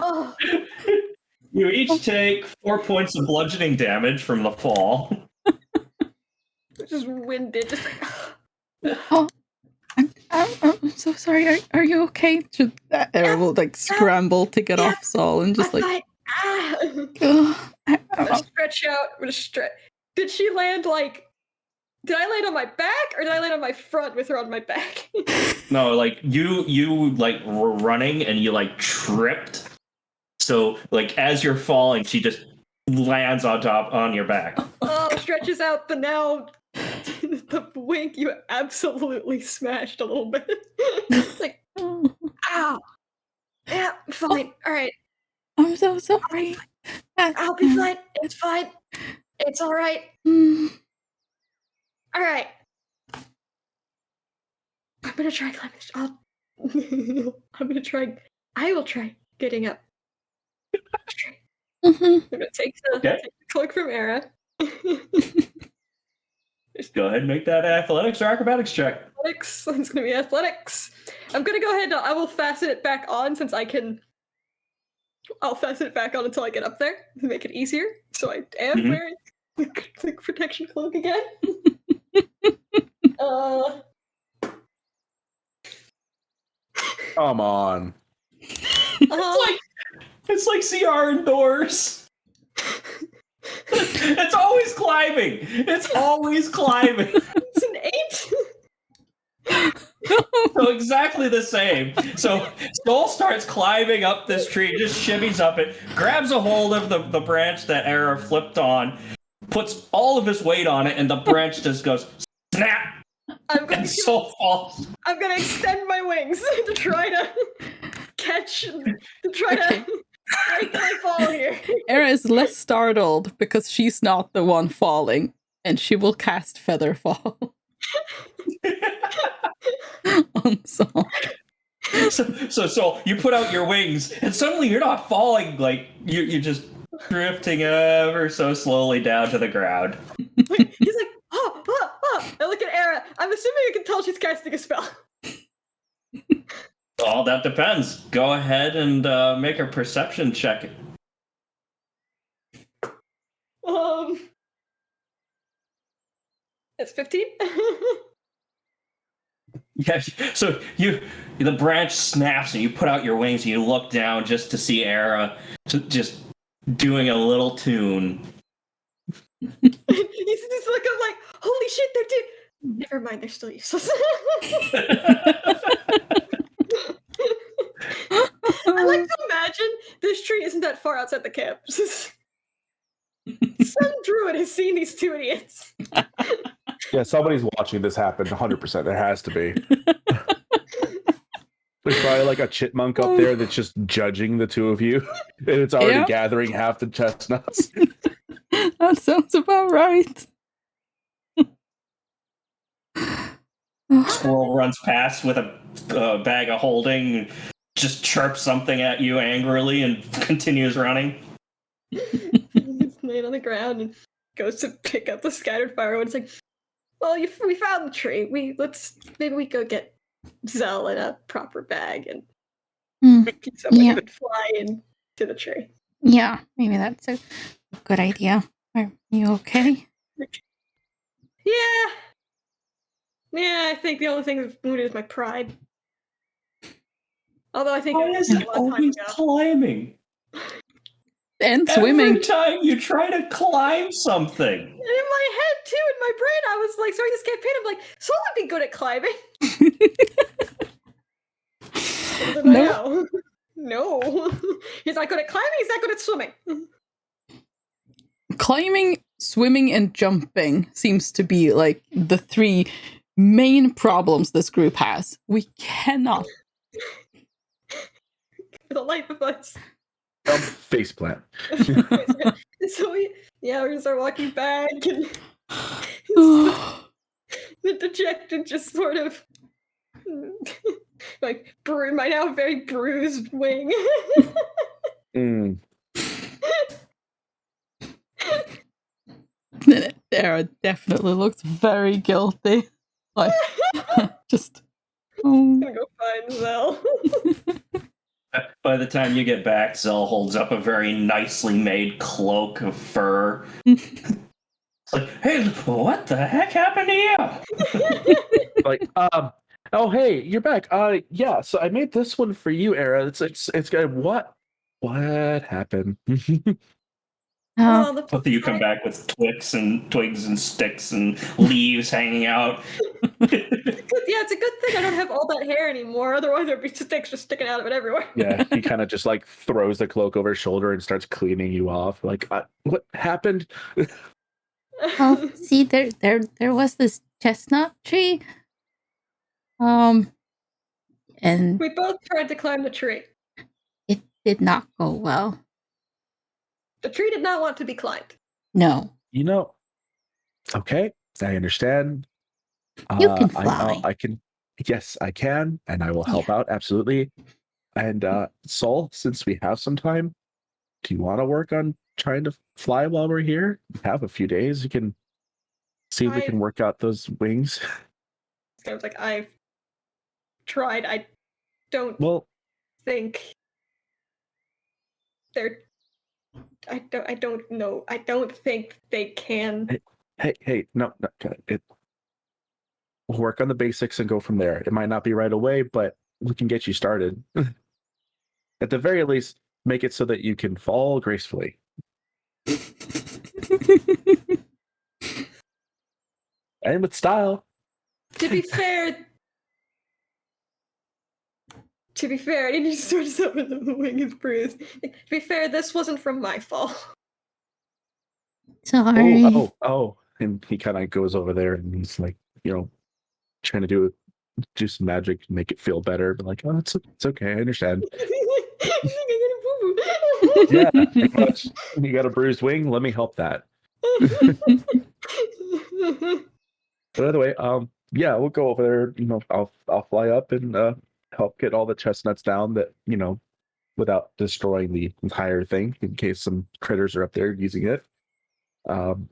Oh, You each take 4 points of bludgeoning damage from the fall. just winded. Just like, Oh. I'm so sorry. Are you okay? Should Era will like scramble to get off Saul and just I'm like. fine. I'm I'm gonna stretch out. I'm gonna stretch. Did she land like? Did I land on my back or did I land on my front with her on my back? No, like you like were running and you like tripped. So like as you're falling, she just lands on your back. Oh, stretches out, but now the wink you absolutely smashed a little bit. Like, ow. Yeah, I'm fine. All right. I'm so sorry. I'll be fine. It's fine. It's all right. All right. I'm gonna try climbing. I'm gonna try. I will try getting up. Mm-hmm. I'm gonna take the, Okay. take the cloak from Era. Just go ahead and make that athletics or acrobatics check. Athletics. It's gonna be athletics. I'm gonna go ahead and I will fasten it back on since I can. I'll fasten it back on until I get up there to make it easier. So I am wearing the protection cloak again. Come on. It's like CR indoors. It's always climbing. It's always climbing. It's an 8. So exactly the same. So Soul starts climbing up this tree, just shimmies up it, grabs a hold of the branch that Era flipped on, puts all of his weight on it, and the branch just goes snap. And Soul falls. I'm gonna extend my wings to try to catch, to try to break my fall here. Era is less startled because she's not the one falling, and she will cast Feather Fall on Saul. So you put out your wings, and suddenly you're not falling, like you're just drifting ever so slowly down to the ground. He's like, oh. I look at Era. I'm assuming you can tell she's casting a spell. All that depends. Go ahead and make a perception check. It's 15. Yeah. So the branch snaps, and you put out your wings, and you look down just to see Era just doing a little tune. He's looking like, holy shit, they're never mind, they're still useless. I like to imagine this tree isn't that far outside the camp. Some druid has seen these two idiots. Yeah, somebody's watching this happen. 100%. There has to be. There's probably like a chipmunk up there that's just judging the two of you, and it's already gathering half the chestnuts. That sounds about right. Squirrel runs past with a bag of holding, just chirps something at you angrily, and continues running. He's laying on the ground and goes to pick up the scattered firewood. It's like, well, we found the tree. Maybe we go get Zell in a proper bag and somebody would fly into the tree. Yeah, maybe that's a good idea. Are you okay? Yeah, I think the only thing that's wounded is my pride. Although I think Why is it always climbing? And Every swimming. time you try to climb something. In my head too, in my brain, I was like, sorry, this campaign, I'm like, Soul would be good at climbing. No. He's not good at climbing, he's not good at swimming. climbing, swimming, and jumping seems to be like the 3 main problems this group has. We cannot. For the life of us. Jump faceplant. So we just start walking back, and the dejected just sort of like my now very bruised wing. Dara definitely looks very guilty. Like, just. I'm gonna go find Zell. By the time you get back, Zell holds up a very nicely made cloak of fur. Like, hey, what the heck happened to you? Like, oh hey, you're back. Yeah, so I made this one for you, Era. It's good. What happened? Oh, Both of you come back with twigs and sticks and leaves hanging out. It's a good thing I don't have all that hair anymore. Otherwise, there'd be sticks just sticking out of it everywhere. Yeah, he kind of just like throws the cloak over his shoulder and starts cleaning you off. Like, what happened? well, see, there was this chestnut tree. And We both tried to climb the tree. it did not go well. The tree did not want to be climbed. No. You know, okay, I understand. You can fly. I can. Yes, I can, and I will help out absolutely. And Sol, since we have some time, do you want to work on trying to fly while we're here? We have a few days. You can see if we can work out those wings. I was like, I've tried. I don't think they're. I don't know. I don't think they can. Hey, no, we'll work on the basics and go from there. It might not be right away, but we can get you started. At the very least, make it so that you can fall gracefully. And with style. To be fair, I need to sort of up in the wing is bruised. To be fair, this wasn't from my fault. Sorry. Oh. And he kind of goes over there and he's like, trying to do some magic to make it feel better. But like, oh, it's okay. I understand. Yeah, you got a bruised wing. Let me help that. But by the way, yeah, we'll go over there. I'll fly up and help get all the chestnuts down. That without destroying the entire thing, in case some critters are up there using it.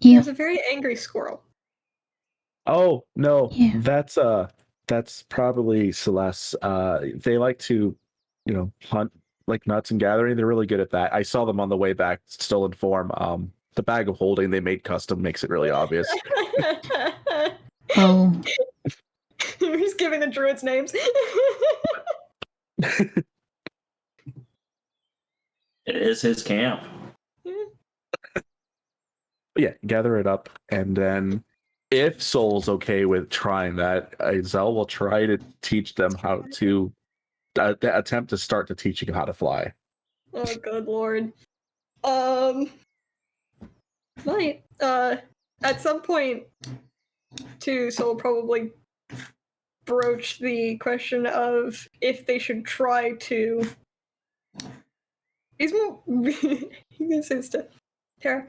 There's a very angry squirrel. Oh no, Yeah. that's probably Celeste. They like to, hunt like nuts and gathering. They're really good at that. I saw them on the way back, still in form. The bag of holding they made custom makes it really obvious. Oh. He's giving the druids names. It is his camp. Yeah, gather it up, and then if Soul's okay with trying that, Zell will try to teach them how to attempt to start to teaching how to fly. Oh, good lord. Might. At some point, too, Soul probably broach the question of if they should try to. He says to Tara,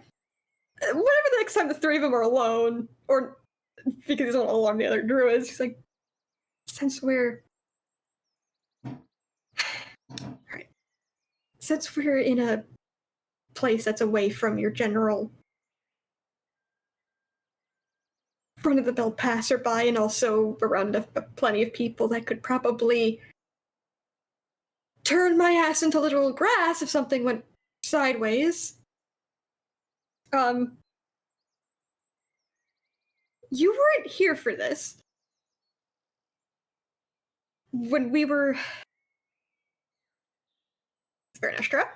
whenever the next time the 3 of them are alone, or because he doesn't want to alarm the other druids, he's like, since we're in a place that's away from your general front of the bell passerby, and also around plenty of people that could probably turn my ass into literal grass if something went sideways. You weren't here for this. When we were... Vernestra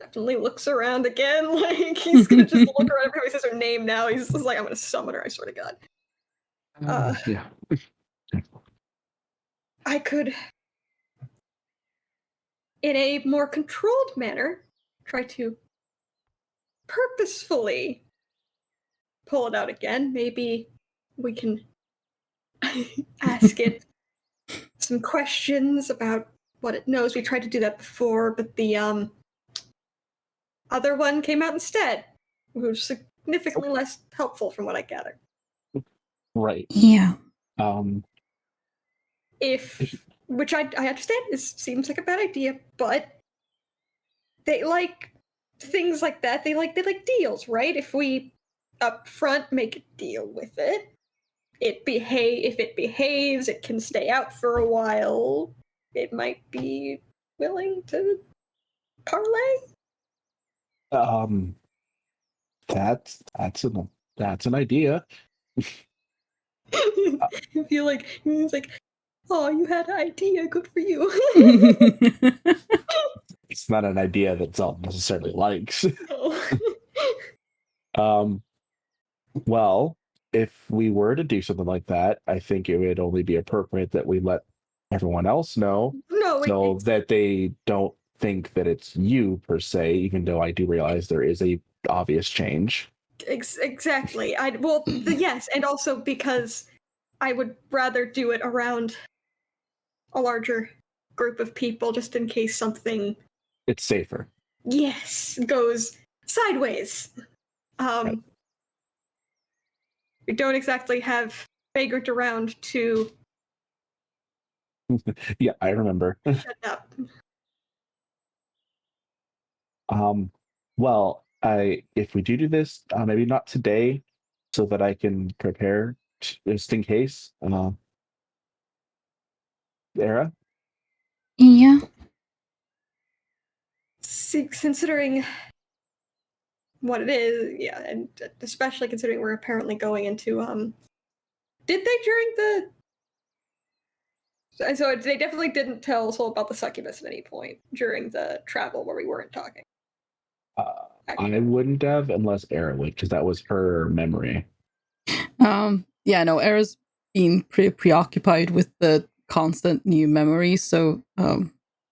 definitely looks around again, like he's gonna just look around every time he says her name now. He's just like, I'm gonna summon her, I swear to God. Yeah. I could, in a more controlled manner, try to purposefully pull it out again. Maybe we can ask it some questions about what it knows. We tried to do that before, but the other one came out instead, which was significantly less helpful from what I gathered. Right. Yeah. Which I understand seems like a bad idea, but they like things like that. They like deals, right? If we up front make a deal with it, if it behaves, it can stay out for a while. It might be willing to parlay. That's an idea. I feel like it's like, oh, you had an idea, good for you. It's not an idea that Zelt necessarily likes. Oh. Well, if we were to do something like that, I think it would only be appropriate that we let everyone else know, so that they don't think that it's you per se, even though I do realize there is a obvious change. Exactly. Yes, and also because I would rather do it around a larger group of people, just in case something, It's safer. yes, goes sideways. Right. We don't exactly have vagrant around to Yeah, I remember. shut up. Well, if we do this, maybe not today, so that I can prepare just in case. Era. Yeah. See, considering what it is, yeah, and especially considering we're apparently going into did they during the so they definitely didn't tell us all about the succubus at any point during the travel where we weren't talking. I wouldn't have unless Era would, because that was her memory. Yeah, no, Era's been pretty preoccupied with the constant new memories, so Fair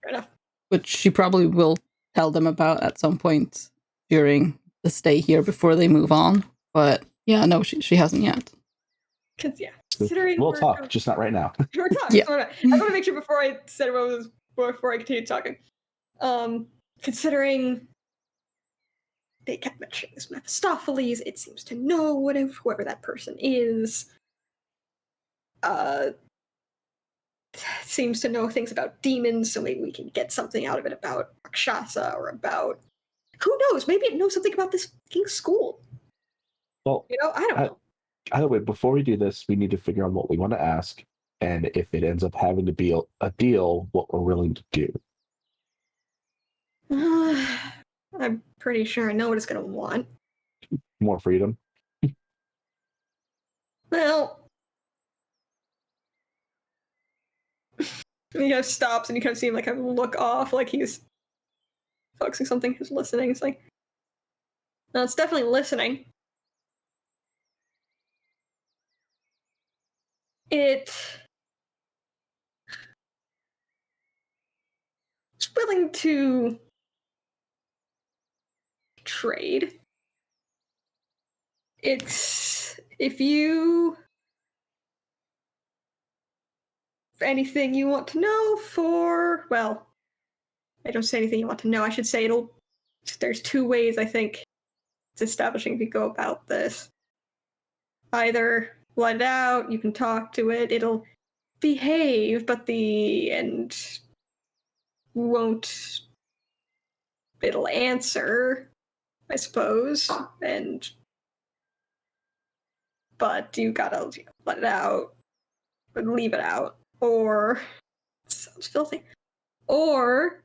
enough. which she probably will tell them about at some point during the stay here before they move on. But yeah, no, she hasn't yet. Considering We'll talk, just not right now. we're talking. Yeah. I want to make sure before I said what was before I continued talking. Considering they kept mentioning this Mephistopheles, it seems to know whoever that person is. Seems to know things about demons, so maybe we can get something out of it about Rakshasa or about who knows? Maybe it knows something about this fucking school. Well, I don't know. Either way, before we do this, we need to figure out what we want to ask, and if it ends up having to be a deal, what we're willing to do. I'm pretty sure I know what it's going to want. More freedom. Well, he kind of stops and you kind of see him like kind of look off, like he's focusing something, he's listening. It's like, no, it's definitely listening. It's willing to trade. It's if anything you want to know for, well, I don't say anything you want to know. I should say there's two ways I think it's establishing if you go about this. Either let it out, you can talk to it, it'll behave, but the end won't. It'll answer, I suppose, but you gotta let it out, or leave it out, or it sounds filthy, or,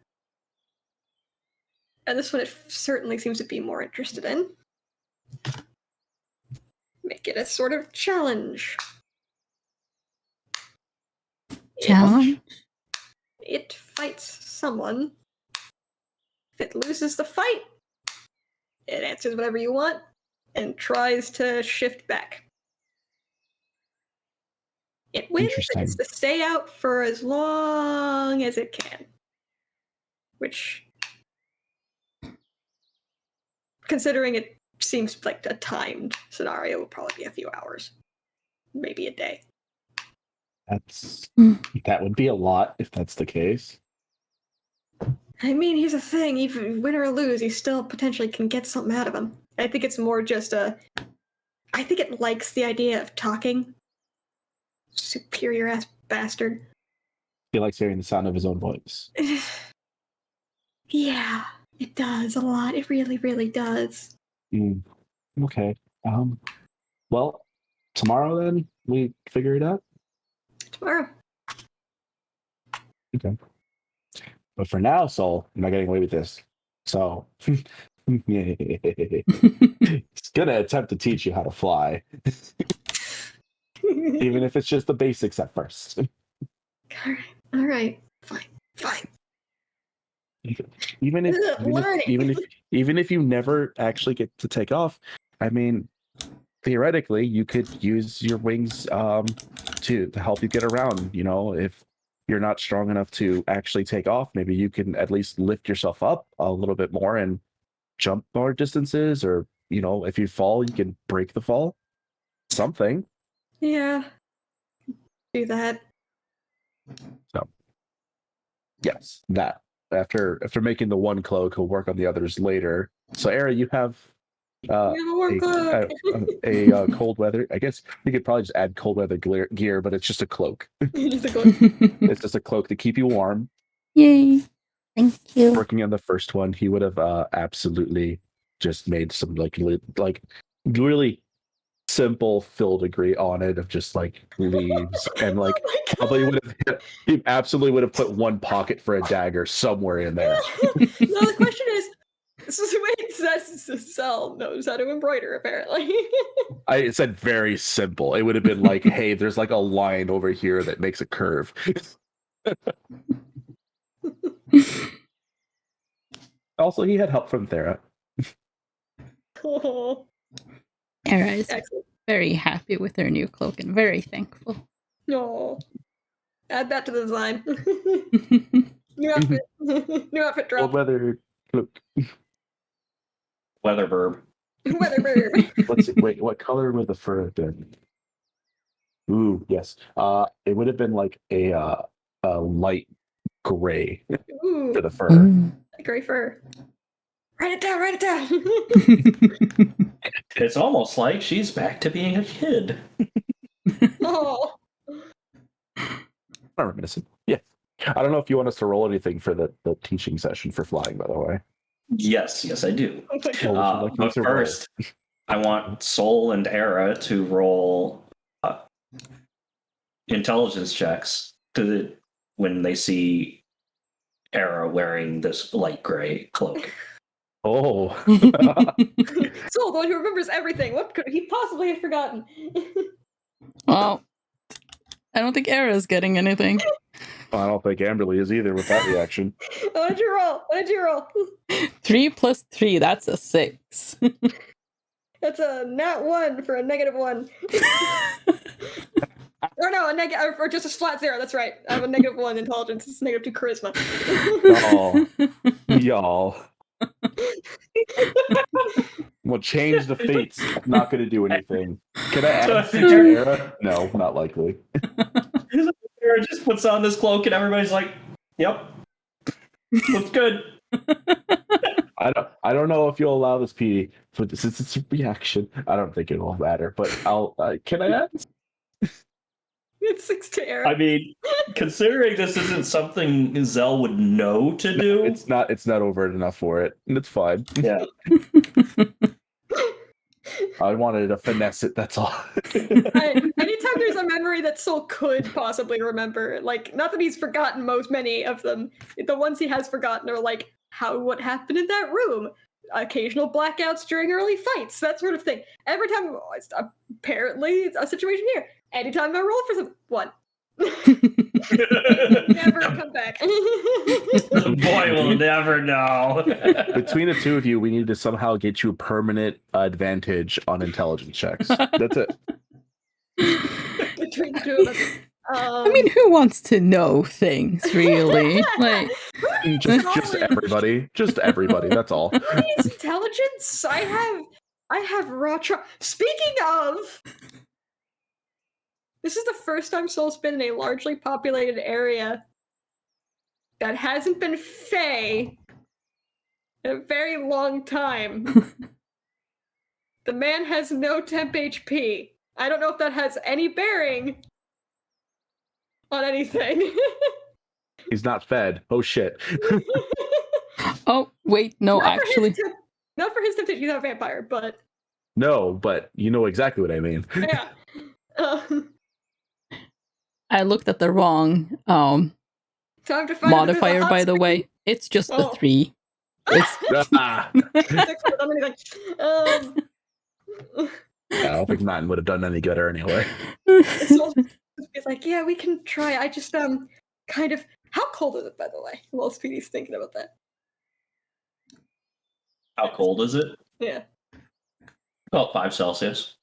and this one it certainly seems to be more interested in, make it a sort of challenge. Challenge? It fights someone. If it loses the fight, it answers whatever you want and tries to shift back. It wins and it's to stay out for as long as it can. Which considering it seems like a timed scenario, will probably be a few hours, maybe a day. That would be a lot if that's the case. I mean, here's the thing: even win or lose, you still potentially can get something out of him. I think it's more just I think it likes the idea of talking. Superior ass bastard. He likes hearing the sound of his own voice. Yeah, it does a lot. It really, really does. Okay. Well, tomorrow then we figure it out. Tomorrow. Okay. But for now, Soul, I'm not getting away with this. So it's gonna attempt to teach you how to fly, even if it's just the basics at first. All right, fine. Even if you never actually get to take off, I mean, theoretically, you could use your wings to help you get around. You know, if you're not strong enough to actually take off, maybe you can at least lift yourself up a little bit more and jump more distances, or you know, if you fall, you can break the fall. Something. Yeah. Do that. So yes, that after making the one cloak, he'll work on the others later. So Era, you have a cold weather. I guess you could probably just add cold weather gear, but it's just a cloak. Just a cloak. It's just a cloak to keep you warm. Yay. Thank you. Working on the first one, he would have absolutely just made some like really simple filigree on it of just like leaves and like he absolutely would have put one pocket for a dagger somewhere in there. No, the question is, Cell knows how to embroider, apparently. I said very simple. It would have been like, hey, there's like a line over here that makes a curve. Also, he had help from Thera. Oh, Era is excellent. very happy with her new cloak and very thankful. No. Add that to the design. New outfit. New outfit drop. Cold weather cloak. Weather verb. Weather bird. Let's see. Wait, what color would the fur have been? Ooh, yes. It would have been like a light gray Ooh, for the fur. Ooh. gray fur. Write it down, write it down. It's almost like she's back to being a kid. Oh. I'm reminiscent. Yeah. I don't know if you want us to roll anything for the teaching session for flying, by the way. Yes, I do. Oh my God. What would you like me But to roll? first, I want Soul and Era to roll intelligence checks when they see Era wearing this light gray cloak. Oh. Soul, the one who remembers everything. What could he possibly have forgotten? Well, I don't think Era's getting anything. I don't think Amberly is either with that reaction. What did you roll? 3 plus 3, that's a 6. That's a nat 1 for a -1. Or no, or just a flat 0. That's right. I have a -1 intelligence. It's -2 charisma. Oh, y'all. We'll change the fates. Not going to do anything. Can I add Era? No, not likely. Era just puts on this cloak and everybody's like, "Yep, looks good." I don't know if you'll allow this, Petey, but since it's a reaction, I don't think it will matter. But I'll. Can I add? It's 6 to Era. I mean, considering this isn't something Zell would know to do, It's not overt enough for it, and it's fine. yeah. I wanted to finesse it. That's all. Anytime there's a memory that Soul could possibly remember, like, not that he's forgotten many of them, the ones he has forgotten are like what happened in that room, occasional blackouts during early fights, that sort of thing. Every time, apparently, it's a situation here. Anytime I roll for one. Never come back. The boy will never know. Between the two of you, we need to somehow get you a permanent advantage on intelligence checks. That's it. Between the two of us. I mean, who wants to know things, really? Like, Just everybody. Just everybody. That's all. Who needs intelligence? I have raw Speaking of, this is the first time Soul's been in a largely populated area that hasn't been Fey in a very long time. The man has no temp HP. I don't know if that has any bearing on anything. He's not fed. Oh shit. Oh, wait, no, Not for his actually. not for his temptation, he's not a vampire, but No, but you know exactly what I mean. yeah. I looked at the wrong Time to find out if there's a modifier, hot by the spring. way. It's just a Oh. 3. It's Ah, Six with anything. I don't think 9 would have done any good anyway. Soul's like, yeah, we can try. I just kind of. How cold is it, by the way? While Speedy's thinking about that. How cold is it? Yeah. About 5 Celsius.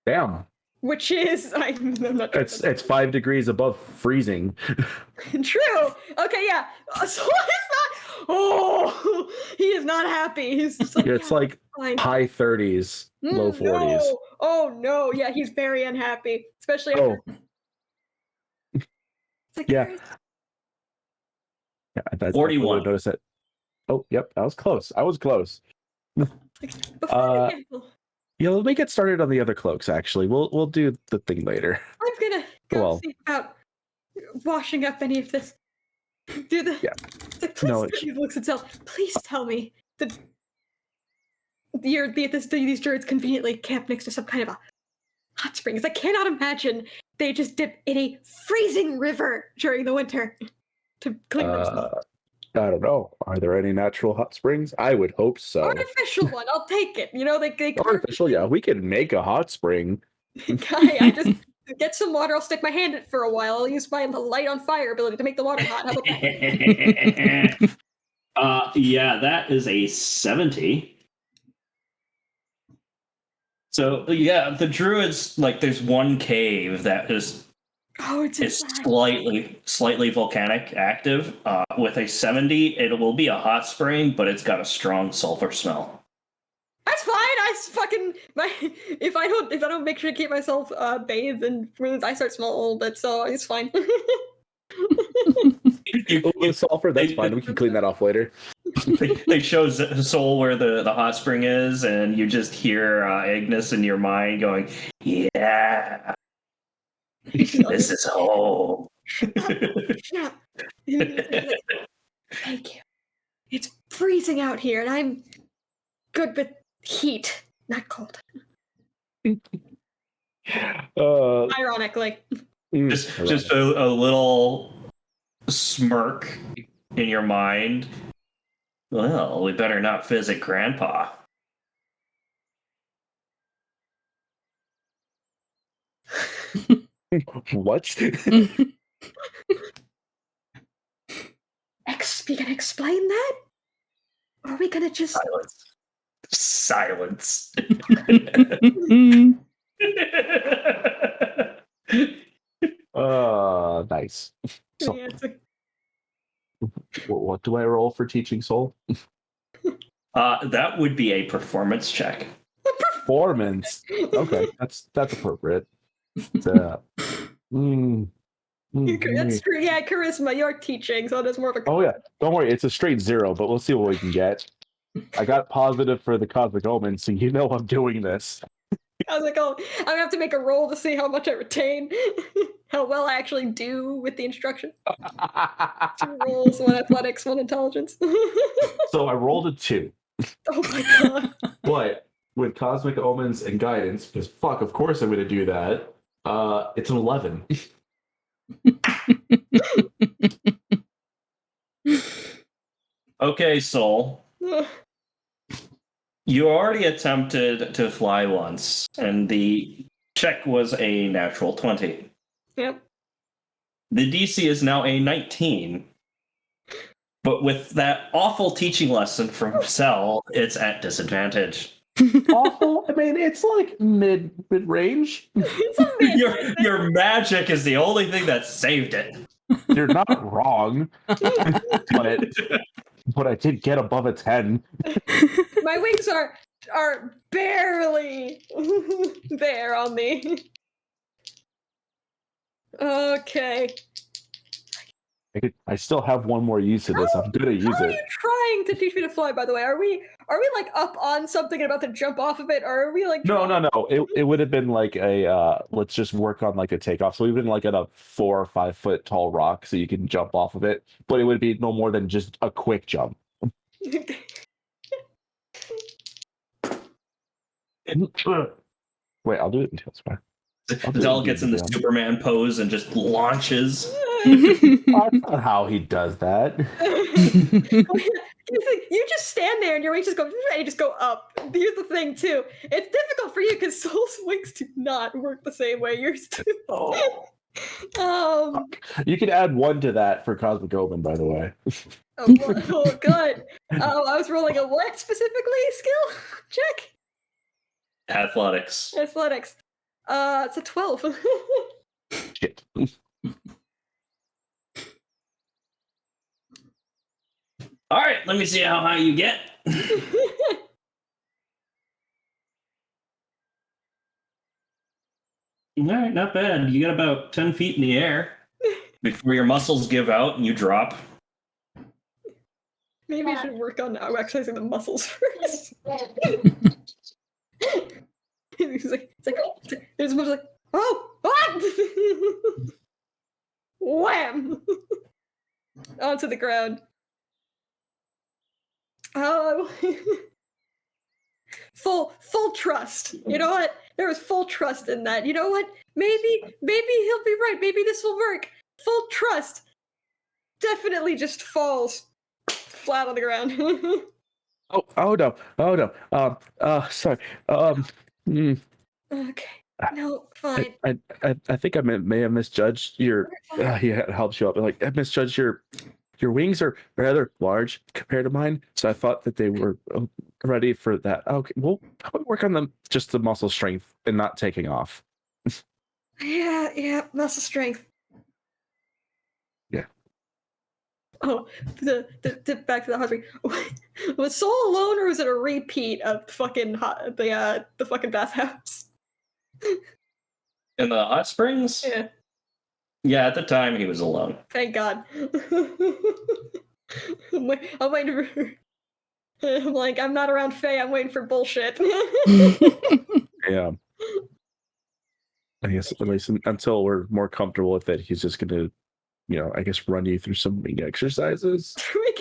Damn. Which is I'm not. It's 5 degrees above freezing. True. Okay, yeah. So he's not. Oh, he is not happy. He's just like, It's yeah, like fine. high 30s, low 40s. No. Oh no. Yeah, he's very unhappy, especially after. Oh, It's like, yeah. "Guys, yeah, I 41. noticed it. Oh, yep, I was close. before we gamble, Yeah, let me get started on the other cloaks. Actually, we'll do the thing later. I'm gonna go Well. see about washing up any of this. Do the Yeah. It's like, please, No, he looks at Cell. Please tell me that these druids conveniently camp next to some kind of a hot springs. I cannot imagine they just dip in a freezing river during the winter to clean themselves. I don't know. Are there any natural hot springs? I would hope so. Artificial one, I'll take it. You know, they Artificial, yeah. We could make a hot spring. Guy, I just get some water. I'll stick my hand in it for a while. I'll use my light on fire ability to make the water hot. How about that? Yeah, that is a 70. So yeah, the druids, like, there's one cave that is Oh, it's slightly volcanic active. With a 70, it will be a hot spring, but it's got a strong sulfur smell. That's fine. If I don't make sure to keep myself bathed and I start smelling a little bit, so it's fine. The sulfur, that's fine. We can clean that off later. They show Soul where the hot spring is, and you just hear Agnes in your mind going, "Yeah, this is home." Shut up. Thank you. It's freezing out here, and I'm good with heat, not cold. Ironically. Just a little smirk in your mind. Well, we better not visit Grandpa. What? You gonna explain that? Or are we gonna just Silence. Nice. So, Yeah, it's like, what do I roll for teaching soul? That would be a performance check. Performance. Okay, that's appropriate. That's true. Yeah, charisma. You're teaching, so that's more of a. Oh yeah, don't worry. It's a straight 0, but we'll see what we can get. I got positive for the cosmic omen, so you know I'm doing this. I was like, oh, I'm gonna have to make a roll to see how much I retain, how well I actually do with the instruction. 2 rolls, 1 athletics, 1 intelligence. So I rolled a 2. Oh my god. But with cosmic omens and guidance, because fuck, of course I'm gonna do that. It's an 11. Okay, Soul. You already attempted to fly once, and the check was a natural 20. Yep. The DC is now a 19. But with that awful teaching lesson from Cell, it's at disadvantage. Awful. I mean, it's like mid range. It's a mid. Your magic is the only thing that saved it. You're not wrong, but I did get above a 10. My wings are barely there on me. Okay. I still have one more use of this. I'm gonna use How are it. you trying to teach me to fly, by the way? Are we like up on something and about to jump off of it, or are we like No. It would have been like a let's just work on like a takeoff. So we've been like at a 4 or 5 foot tall rock, so you can jump off of it. But it would be no more than just a quick jump. Wait, I'll do it until it's fine. Adele gets in the Superman pose and just launches. That's not how he does that. You just stand there and your wings just go and you just go up. Here's the thing too. It's difficult for you because Soul's wings do not work the same way yours do. You can add 1 to that for Cosmic Omen, by the way. Oh good. I was rolling a what specifically? Skill check? Athletics. Athletics. It's a 12. Shit. All right, let me see how high you get. All right, not bad. You get about 10 feet in the air before your muscles give out and you drop. Maybe you should work on exercising the muscles first. It's like there's a bunch like, oh, what? Wham! Onto the ground. Oh, full trust. You know what? There was full trust in that. You know what? Maybe he'll be right. Maybe this will work. Full trust. Definitely just falls flat on the ground. Oh no. Sorry. Okay. No, fine. I think I may have misjudged your. It helps you out. But like I misjudged your wings are rather large compared to mine, so I thought that they were ready for that. Okay, well, how about work on them just the muscle strength and not taking off. Yeah, muscle strength. Yeah. Oh, the back to the hot spring. Was Soul alone, or was it a repeat of the fucking bathhouse? In the hot springs? Yeah. Yeah, at the time he was alone. Thank God. I'm waiting for. I'm like, I'm not around Faye. I'm waiting for bullshit. Yeah. I guess at least until we're more comfortable with it, he's just gonna, I guess run you through some wing exercises. Wing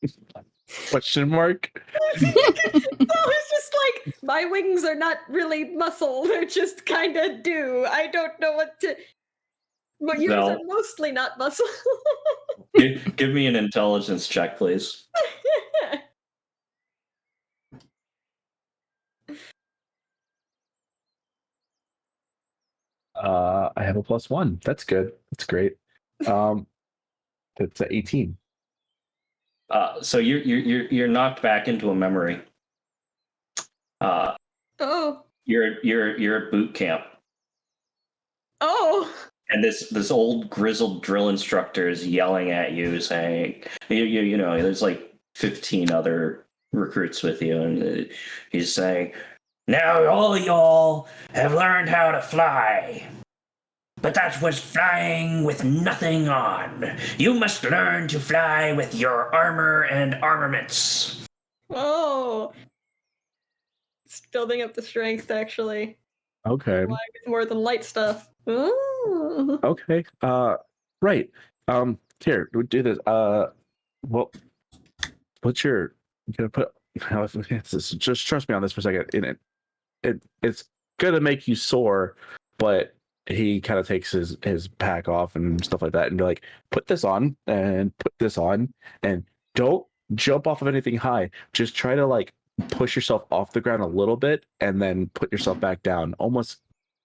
exercise. Question mark? So it's just like, my wings are not really muscle. They're just kind of do. I don't know what to. But yours are mostly not muscle. Give me an intelligence check, please. I have a +1. That's good. That's great. That's 18. So you're knocked back into a memory. Oh. You're at boot camp. Oh. And this old grizzled drill instructor is yelling at you, saying, you know, there's like 15 other recruits with you, and he's saying, now all y'all have learned how to fly. But that was flying with nothing on. You must learn to fly with your armor and armaments. Oh. It's building up the strength, actually. Okay. With more than light stuff. Ooh. Okay. Right. Here, we do this. Well, what's your? I'm gonna put. Just trust me on this for a second. It's gonna make you sore, but he kind of takes his pack off and stuff like that, and be like, put this on and put this on, and don't jump off of anything high. Just try to like push yourself off the ground a little bit, and then put yourself back down, almost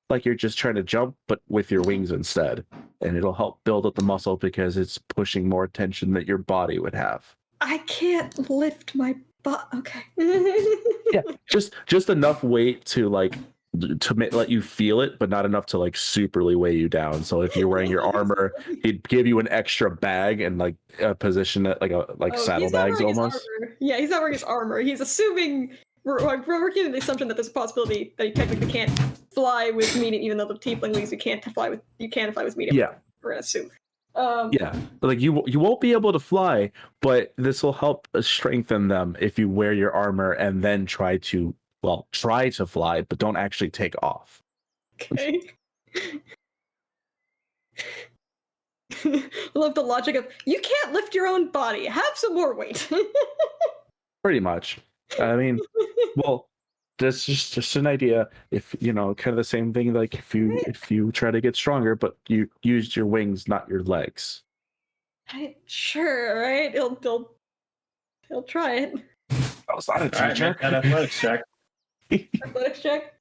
like you're just trying to jump, but with your wings instead. And it'll help build up the muscle because it's pushing more tension that your body would have. I can't lift my butt. Okay. Yeah, just enough weight to like to let you feel it, but not enough to like superly weigh you down. So if you're wearing your armor, he'd give you an extra bag and like position it like saddlebags almost. Yeah, he's not wearing his armor. He's assuming we're working on the assumption that there's a possibility that he technically can't fly with medium, even though the tiefling leaves you can fly with medium. Yeah, we're gonna assume. Yeah, like you won't be able to fly, but this will help strengthen them if you wear your armor and then try to fly, but don't actually take off. Okay. I love the logic of you can't lift your own body. Have some more weight. Pretty much. I mean, well, that's just an idea. If kind of the same thing. Like if you try to get stronger, but you use your wings, not your legs. Sure, right? He'll try it. I was not a teacher. Right, an athletics check. Athletics check.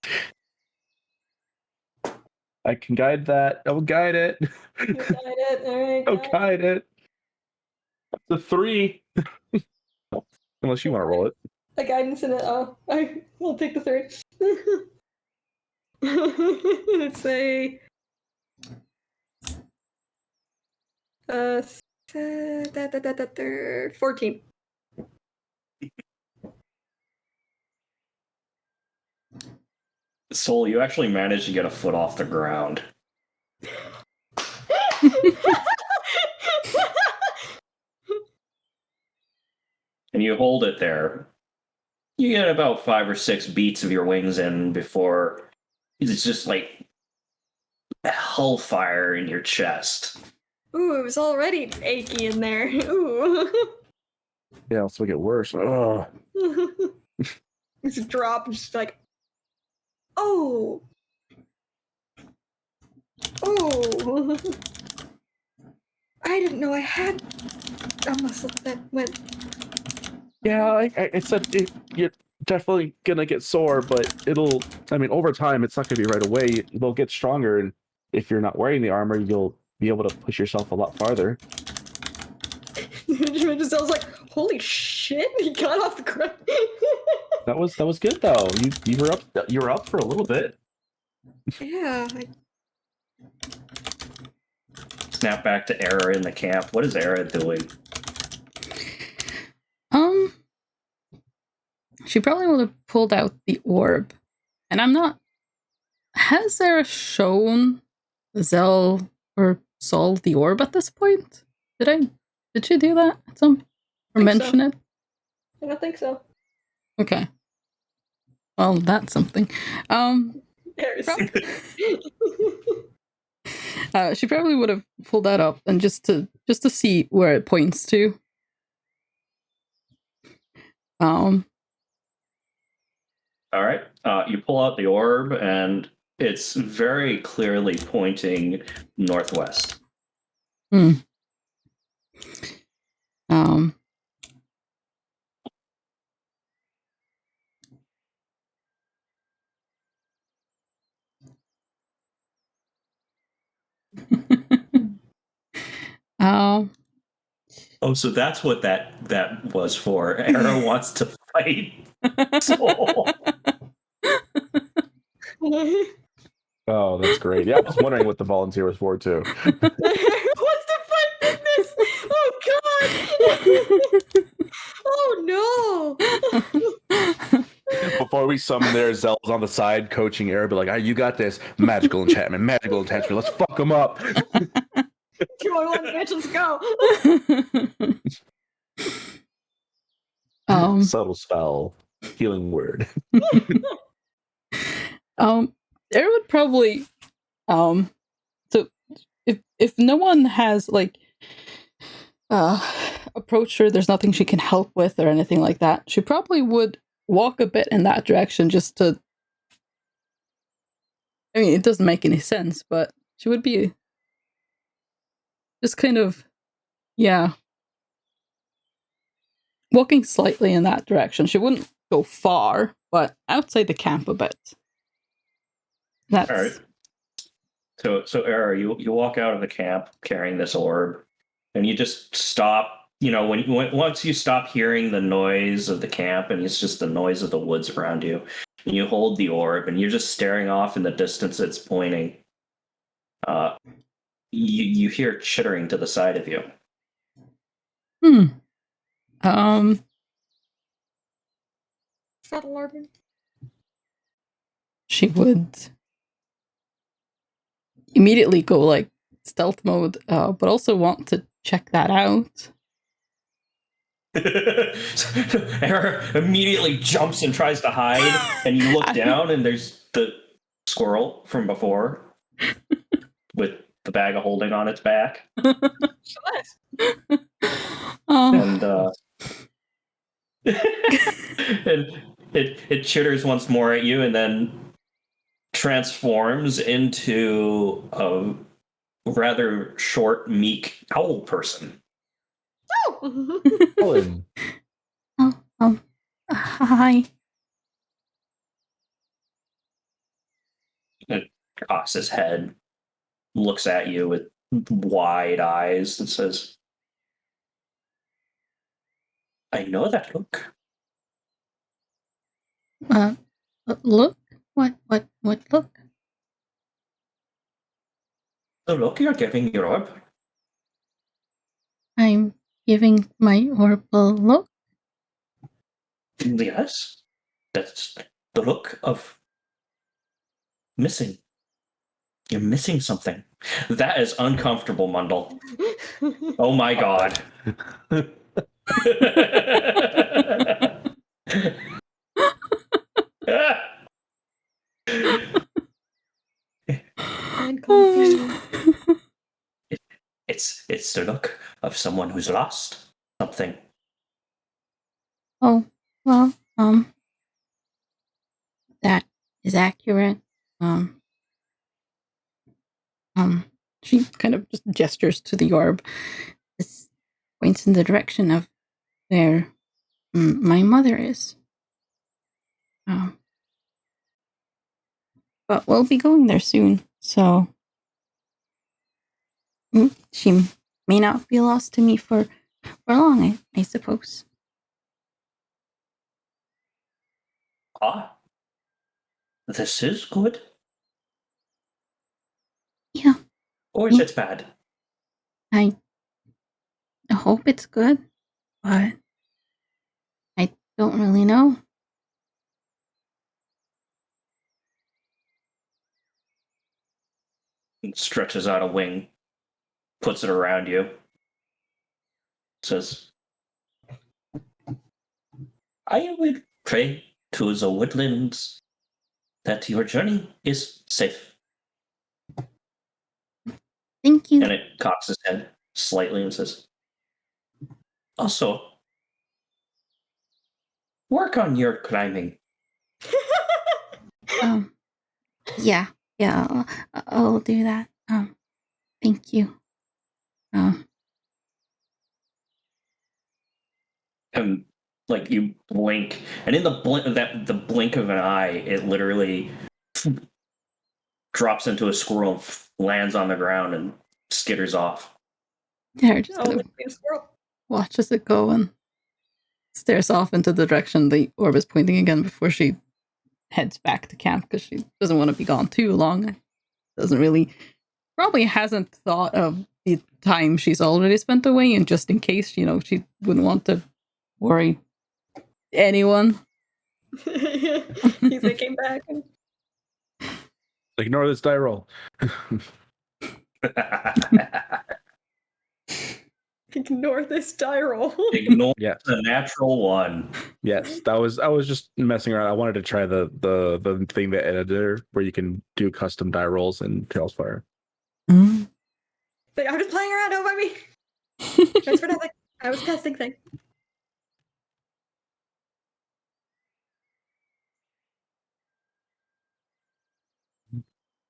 I can guide that. I'll guide it. You guide it. All right. I'll guide it. That's a 3. Unless you want to roll it. The guidance in it. Oh, I'll take the 3. Let's say 14. Soul, you actually managed to get a foot off the ground. And you hold it there. You get about 5 or 6 beats of your wings in before it's just like hellfire in your chest. Ooh, it was already achy in there. Ooh. Yeah, let's make it worse. Ugh. Just drop and just like, oh. I didn't know I had a muscle that went. Yeah, I said you're definitely gonna get sore, but over time, it's not gonna be right away. They'll get stronger, and if you're not wearing the armor, you'll be able to push yourself a lot farther. Giselle's like, holy shit, he got off the ground. That was good though. You were up for a little bit. Yeah. Snap back to Era in the camp. What is Era doing? She probably would have pulled out the orb. And I'm not... Has Sarah shown Zell or Sol the orb at this point? Did she do that? Or mention it? I don't think so. Okay. Well, that's something. She probably would have pulled that up and just to see where it points to. All right. You pull out the orb, and it's very clearly pointing northwest. Oh, so that's what that was for. Arrow wants to fight Soul. Oh, that's great. Yeah, I was wondering what the volunteer was for too. What's the fight this? Oh god! Oh no! Before we summon there, Zell's on the side coaching Arrow, be like, you got this. Magical enchantment. Let's fuck him up. 2-on-1 bitch, let's go. Subtle spell. Healing word. There would probably so if no one has like approached her, there's nothing she can help with or anything like that, she probably would walk a bit in that direction just to, I mean, it doesn't make any sense, but she would be just kind of, yeah, walking slightly in that direction. She wouldn't go far, but outside the camp a bit. That's... All right. So Era, you walk out of the camp carrying this orb, and you just stop. Once you stop hearing the noise of the camp, and it's just the noise of the woods around you, and you hold the orb, and you're just staring off in the distance it's pointing. You hear chittering to the side of you. Subtle alarming. She would immediately go like stealth mode, but also want to check that out. Era immediately jumps and tries to hide, and you look down, and there's the squirrel from before with the bag of holding on its back. So nice. And and it chitters once more at you, and then transforms into a rather short, meek owl person. Oh! Ellen. Hi. It cocks his head, looks at you with wide eyes, and says, "I know that look." Look? What look? The look you're giving your orb. I'm giving my orb a look. Yes, that's the look of missing. You're missing something. That is uncomfortable, Mundle. Oh my god. I'm confused. It's the look of someone who's lost something. Oh, well, that is accurate. She kind of just gestures to the orb. This points in the direction of where my mother is. But we'll be going there soon, so she may not be lost to me for long, I suppose. Ah, this is good. Yeah. Or is it bad? I hope it's good, but I don't really know. Stretches out a wing, puts it around you, says, "I will pray to the woodlands that your journey is safe." Thank you. And it cocks his head slightly and says, "Also, work on your climbing." Yeah, I'll do that. Thank you. And like you blink, and in the blink of an eye, it literally drops into a squirrel, and lands on the ground, and skitters off. Yeah, just Oh, kind look of at the squirrel. watches it go and stares off into the direction the orb is pointing again before she heads back to camp because she doesn't want to be gone too long. Probably hasn't thought of the time she's already spent away, and just in case, she wouldn't want to worry anyone. He's like, came back and Ignore this die roll. ignore this die roll. Ignore Yes. the natural one. Yes, I was just messing around. I wanted to try the thing, the editor, where you can do custom die rolls in Tales Fire. Like, I'm just playing around, don't mind me. That's for nothing. I was testing things.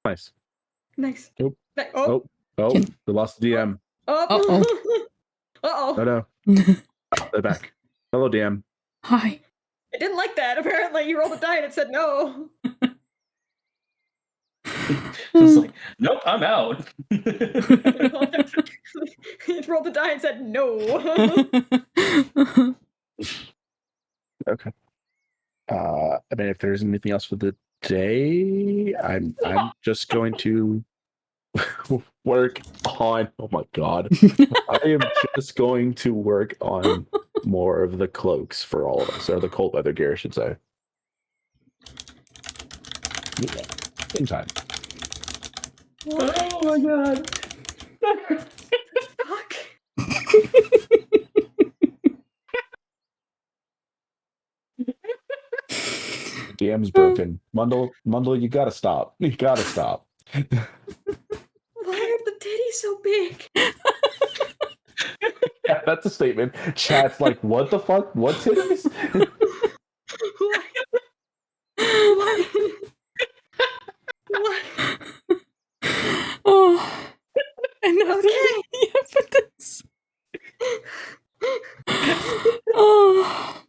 Nice. Nice. Nope. Oh. Oh, we lost the DM. Oh. Uh-oh. Oh no. They're back. Hello, DM. Hi. I didn't like that. Apparently, you rolled a die and it said no. It's like, nope, I'm out. It rolled the die and said no. Okay. I mean, if there's anything else for the day, I'm just going to work on. Oh my god, I am just going to work on more of the cloaks for all of us, or the cold weather gear, I should say. Yeah, same time. Oh my god. Fuck. DM's broken. Mundle, you gotta stop. You gotta stop. Why are the titties so big? Yeah, that's a statement. Chat's like, what the fuck? What titties? What? What? What? Oh, and that's Okay. the evidence. Oh,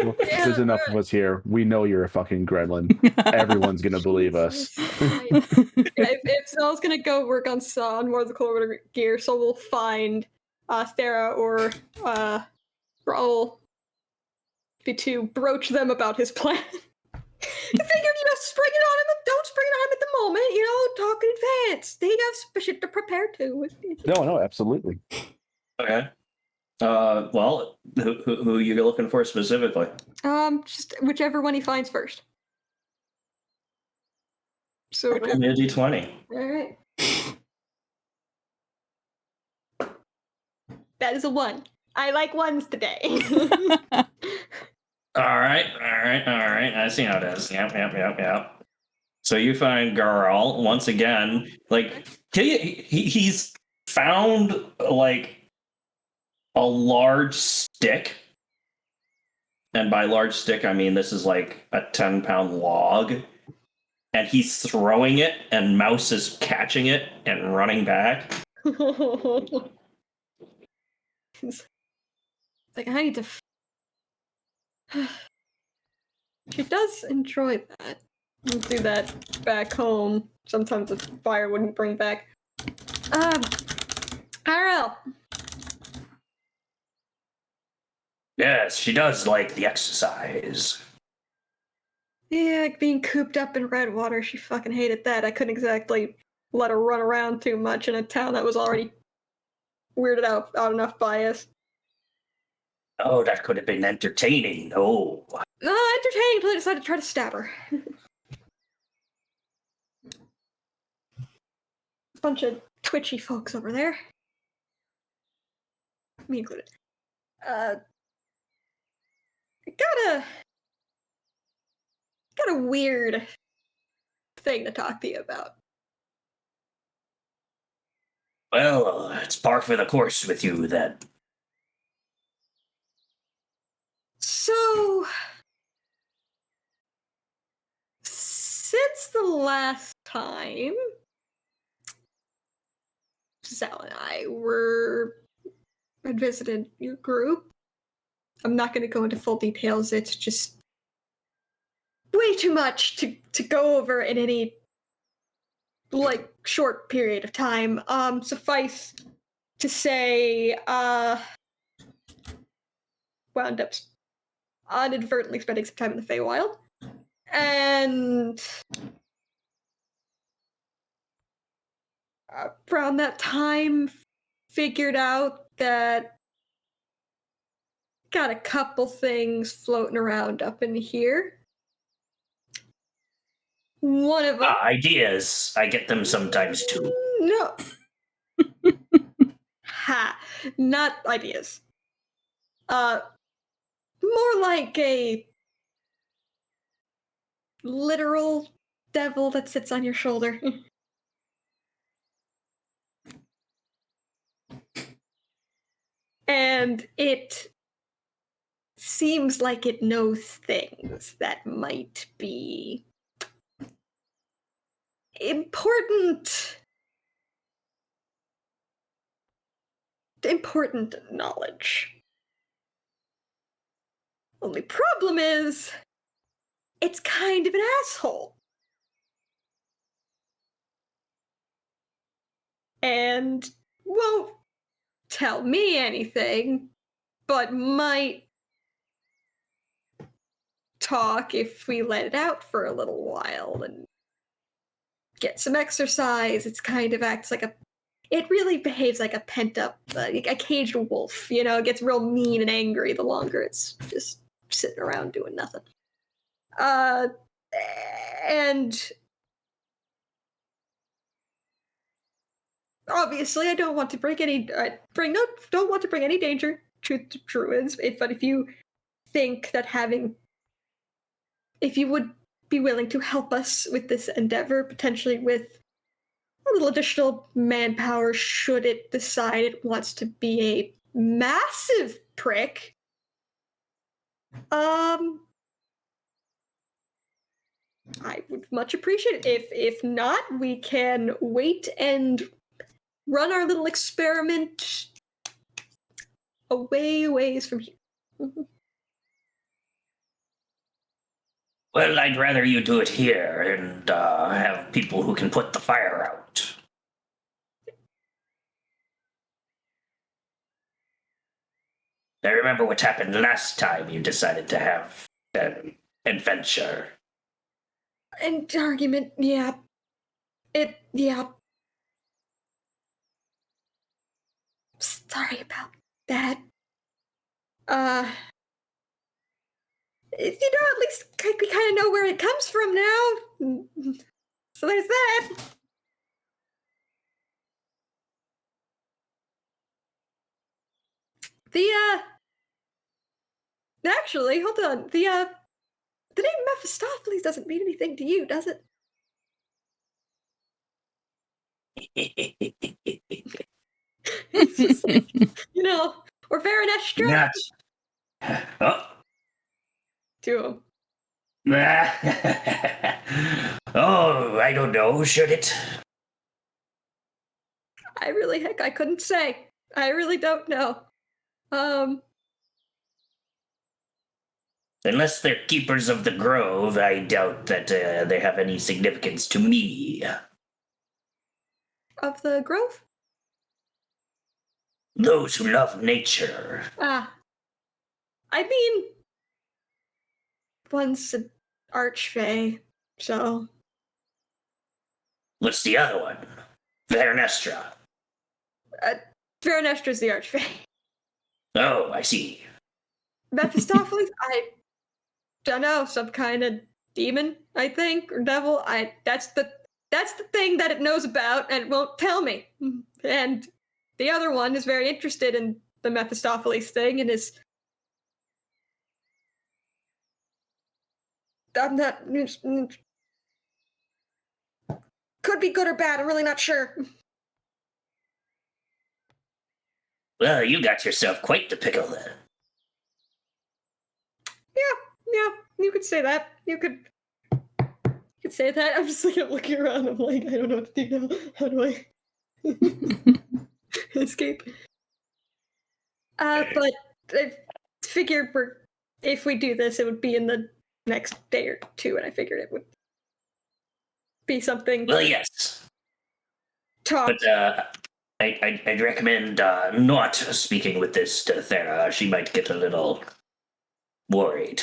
Look, there's enough of us here. We know you're a fucking gremlin. Everyone's gonna believe us. If Zell's gonna go work on more of the cold weather gear, so we'll find Thera or Raul to broach them about his plan. I figured, spring it on him. Don't spring it on him at the moment. Talk in advance. They have shit to prepare to. No, absolutely. Okay. Well, who are you looking for specifically? Just whichever one he finds first. So Roll me a d20. all right. That is a 1. I like 1s today. All right. I see how it is. Yep. So you find Garl once again. Like he's found like a large stick, and by large stick I mean this is like a 10-pound log, and he's throwing it, and Mouse is catching it and running back. It's like, I need to. She does enjoy that. We'll do that back home. Sometimes the fire wouldn't bring back. IRL. Yes, she does like the exercise. Yeah, being cooped up in Redwater, she fucking hated that. I couldn't exactly let her run around too much in a town that was already weirded out enough by us. Oh, that could have been entertaining. Oh. Entertaining until I decided to try to stab her. Bunch of twitchy folks over there. Me included. I got a weird thing to talk to you about. Well, it's par for the course with you then. So, since the last time Sal and I had visited your group, I'm not going to go into full details. It's just way too much to go over in any short period of time. Suffice to say, wound up inadvertently spending some time in the Feywild, and around that time figured out that got a couple things floating around up in here. One of them. Ideas. I get them sometimes too. No. Ha. Not ideas. More like a literal devil that sits on your shoulder. And it seems like it knows things that might be important knowledge. Only problem is, it's kind of an asshole. And won't tell me anything, but might talk if we let it out for a little while and get some exercise. It's kind of acts like it really behaves like a pent up, a caged wolf. You know, it gets real mean and angry the longer it's just sitting around doing nothing. And obviously, I don't want to bring any don't want to bring any danger to druids. But if you think that if you would be willing to help us with this endeavor, potentially with a little additional manpower, should it decide it wants to be a massive prick, I would much appreciate it. If not, we can wait and run our little experiment a ways from here. Well, I'd rather you do it here and have people who can put the fire out. I remember what happened last time you decided to have an adventure. An argument, yeah. Yeah. Sorry about that. At least we kind of know where it comes from now. So there's that. Actually, hold on. The name Mephistopheles doesn't mean anything to you, does it? It's just like, or Veranestra. Not. Oh. To him. Oh, I don't know. Should it? I couldn't say. I really don't know. Unless they're keepers of the grove, I doubt that they have any significance to me. Of the grove? Those who love nature. I mean, one's an archfey, so. What's the other one? Veranestra. Veranestra's the archfey. Oh, I see. Mephistopheles, I don't know, some kind of demon, I think, or devil. That's the thing that it knows about and it won't tell me. And the other one is very interested in the Mephistopheles thing and is. I'm not. Could be good or bad. I'm really not sure. Well, you got yourself quite the pickle then. Yeah, you could say that. You could say that. I'm just looking around. I'm like, I don't know what to do now. How do I escape? But I figured if we do this, it would be in the next day or two, and I figured it would be something. Well, yes. Talk. But I'd recommend not speaking with this to Thera. She might get a little worried.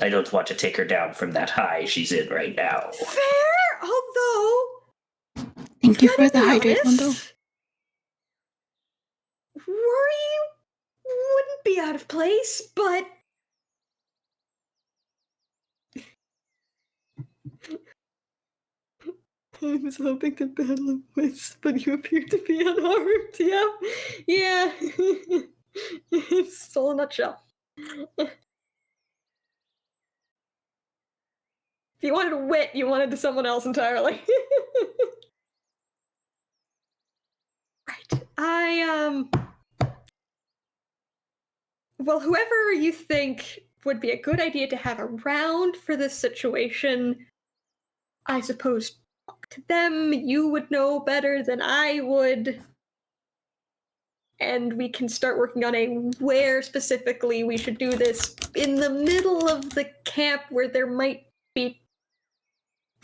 I don't want to take her down from that high she's in right now. Fair, although. Thank you for the hydrate window. Worry wouldn't be out of place, but. I was hoping to battle with, but you appear to be unarmed. Yeah. It's all a nutshell. If you wanted a wit, you wanted to someone else entirely. Right. Well, whoever you think would be a good idea to have around for this situation, I suppose talk to them. You would know better than I would. And we can start working on where specifically we should do this in the middle of the camp where there might be.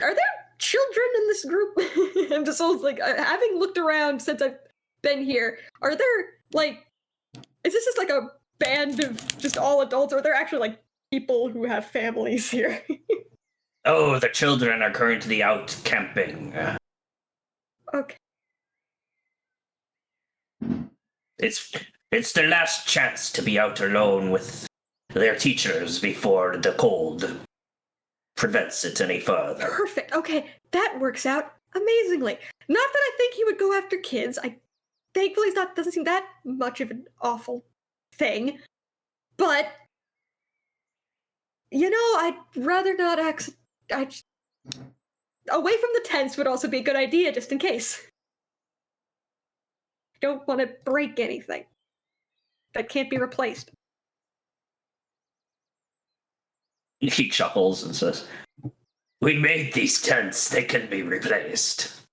Are there children in this group? I'm just always having looked around since I've been here. Are there is this just a band of just all adults, or are there actually people who have families here. Oh, the children are currently out camping. Okay. It's their last chance to be out alone with their teachers before the cold prevents it any further. Perfect. Okay, that works out amazingly. Not that I think he would go after kids. Thankfully doesn't seem that much of an awful thing. But I'd rather not away from the tents would also be a good idea, just in case. I don't want to break anything that can't be replaced. He chuckles and says, "We made these tents, they can be replaced."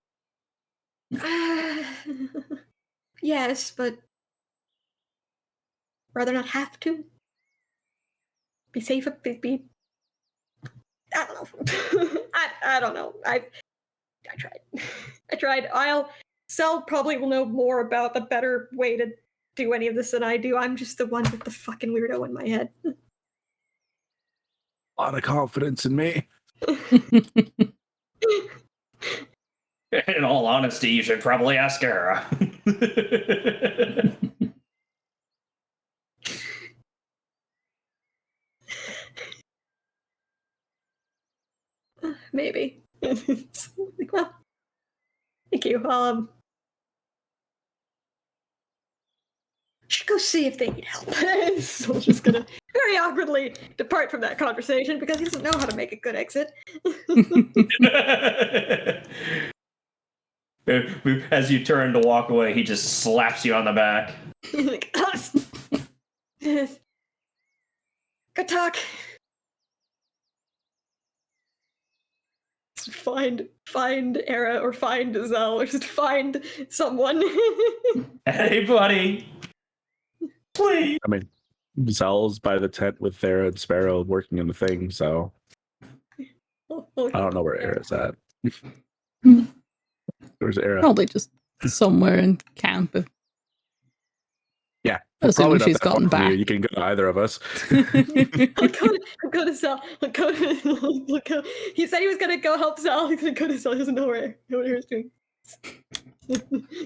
Yes, but rather not have to. Be safe. Be. I don't know. I don't know. I tried. I tried. Cell probably will know more about the better way to do any of this than I do. I'm just the one with the fucking weirdo in my head. A lot of confidence in me. In all honesty, you should probably ask Era. Maybe. Like, well, thank you. Should go see if they need help. So just gonna very awkwardly depart from that conversation because he doesn't know how to make a good exit. As you turn to walk away, he just slaps you on the back. Like, good talk. Just find Era or find Zell or just find someone. Hey, buddy. Please. I mean, Zell's by the tent with Thera and Sparrow working in the thing, so I don't know where Era's at. Where's Era? Probably just somewhere in camp. Yeah, Assuming probably not she's that far gotten from you. back. You can go to either of us. I'll go to Zell. He said he was gonna go help Zell. He's gonna go to Zell. He doesn't know where he's doing.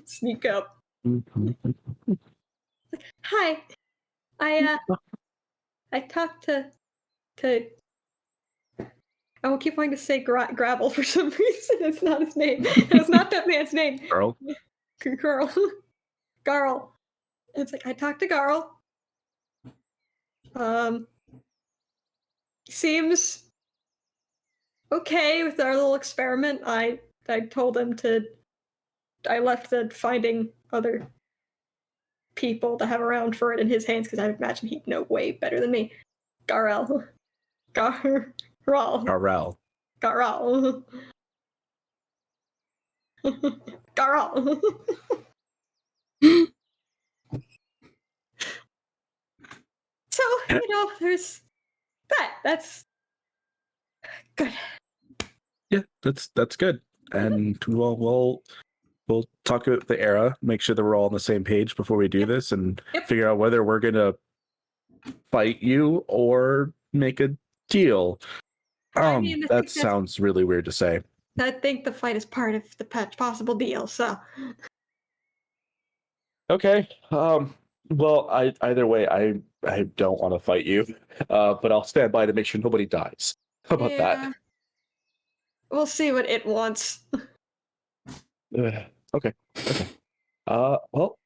Sneak up. Hi. I talked to I will keep wanting to say Gravel for some reason. It's not his name. It's not that man's name. Girl. Garl. It's like I talked to Garl. Seems okay with our little experiment. I told him I left the finding other people to have around for it in his hands because I would imagine he'd know way better than me. Garl. Garrel. Garl. So, there's that. That's good. Yeah, that's good. And we'll talk about the Era, make sure that we're all on the same page before we do this, and figure out whether we're gonna fight you or make a deal. That sounds really weird to say. I think the fight is part of the possible deal, so. Okay. Well, either way, I don't want to fight you, but I'll stand by to make sure nobody dies. How about that? We'll see what it wants. Okay. Well,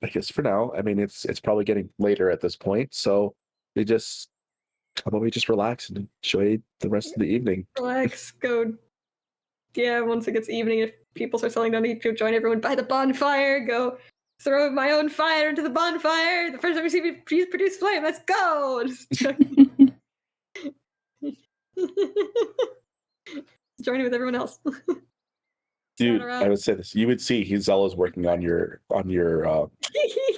I guess for now, I mean, it's probably getting later at this point, so how about we just relax and enjoy the rest of the evening? Relax, go. Yeah, once it gets evening, if people start selling down, you join everyone by the bonfire, go throw my own fire into the bonfire. The first time you see me produce flame, let's go! Join with everyone else. Dude, I would say this. You would see Zella's working on your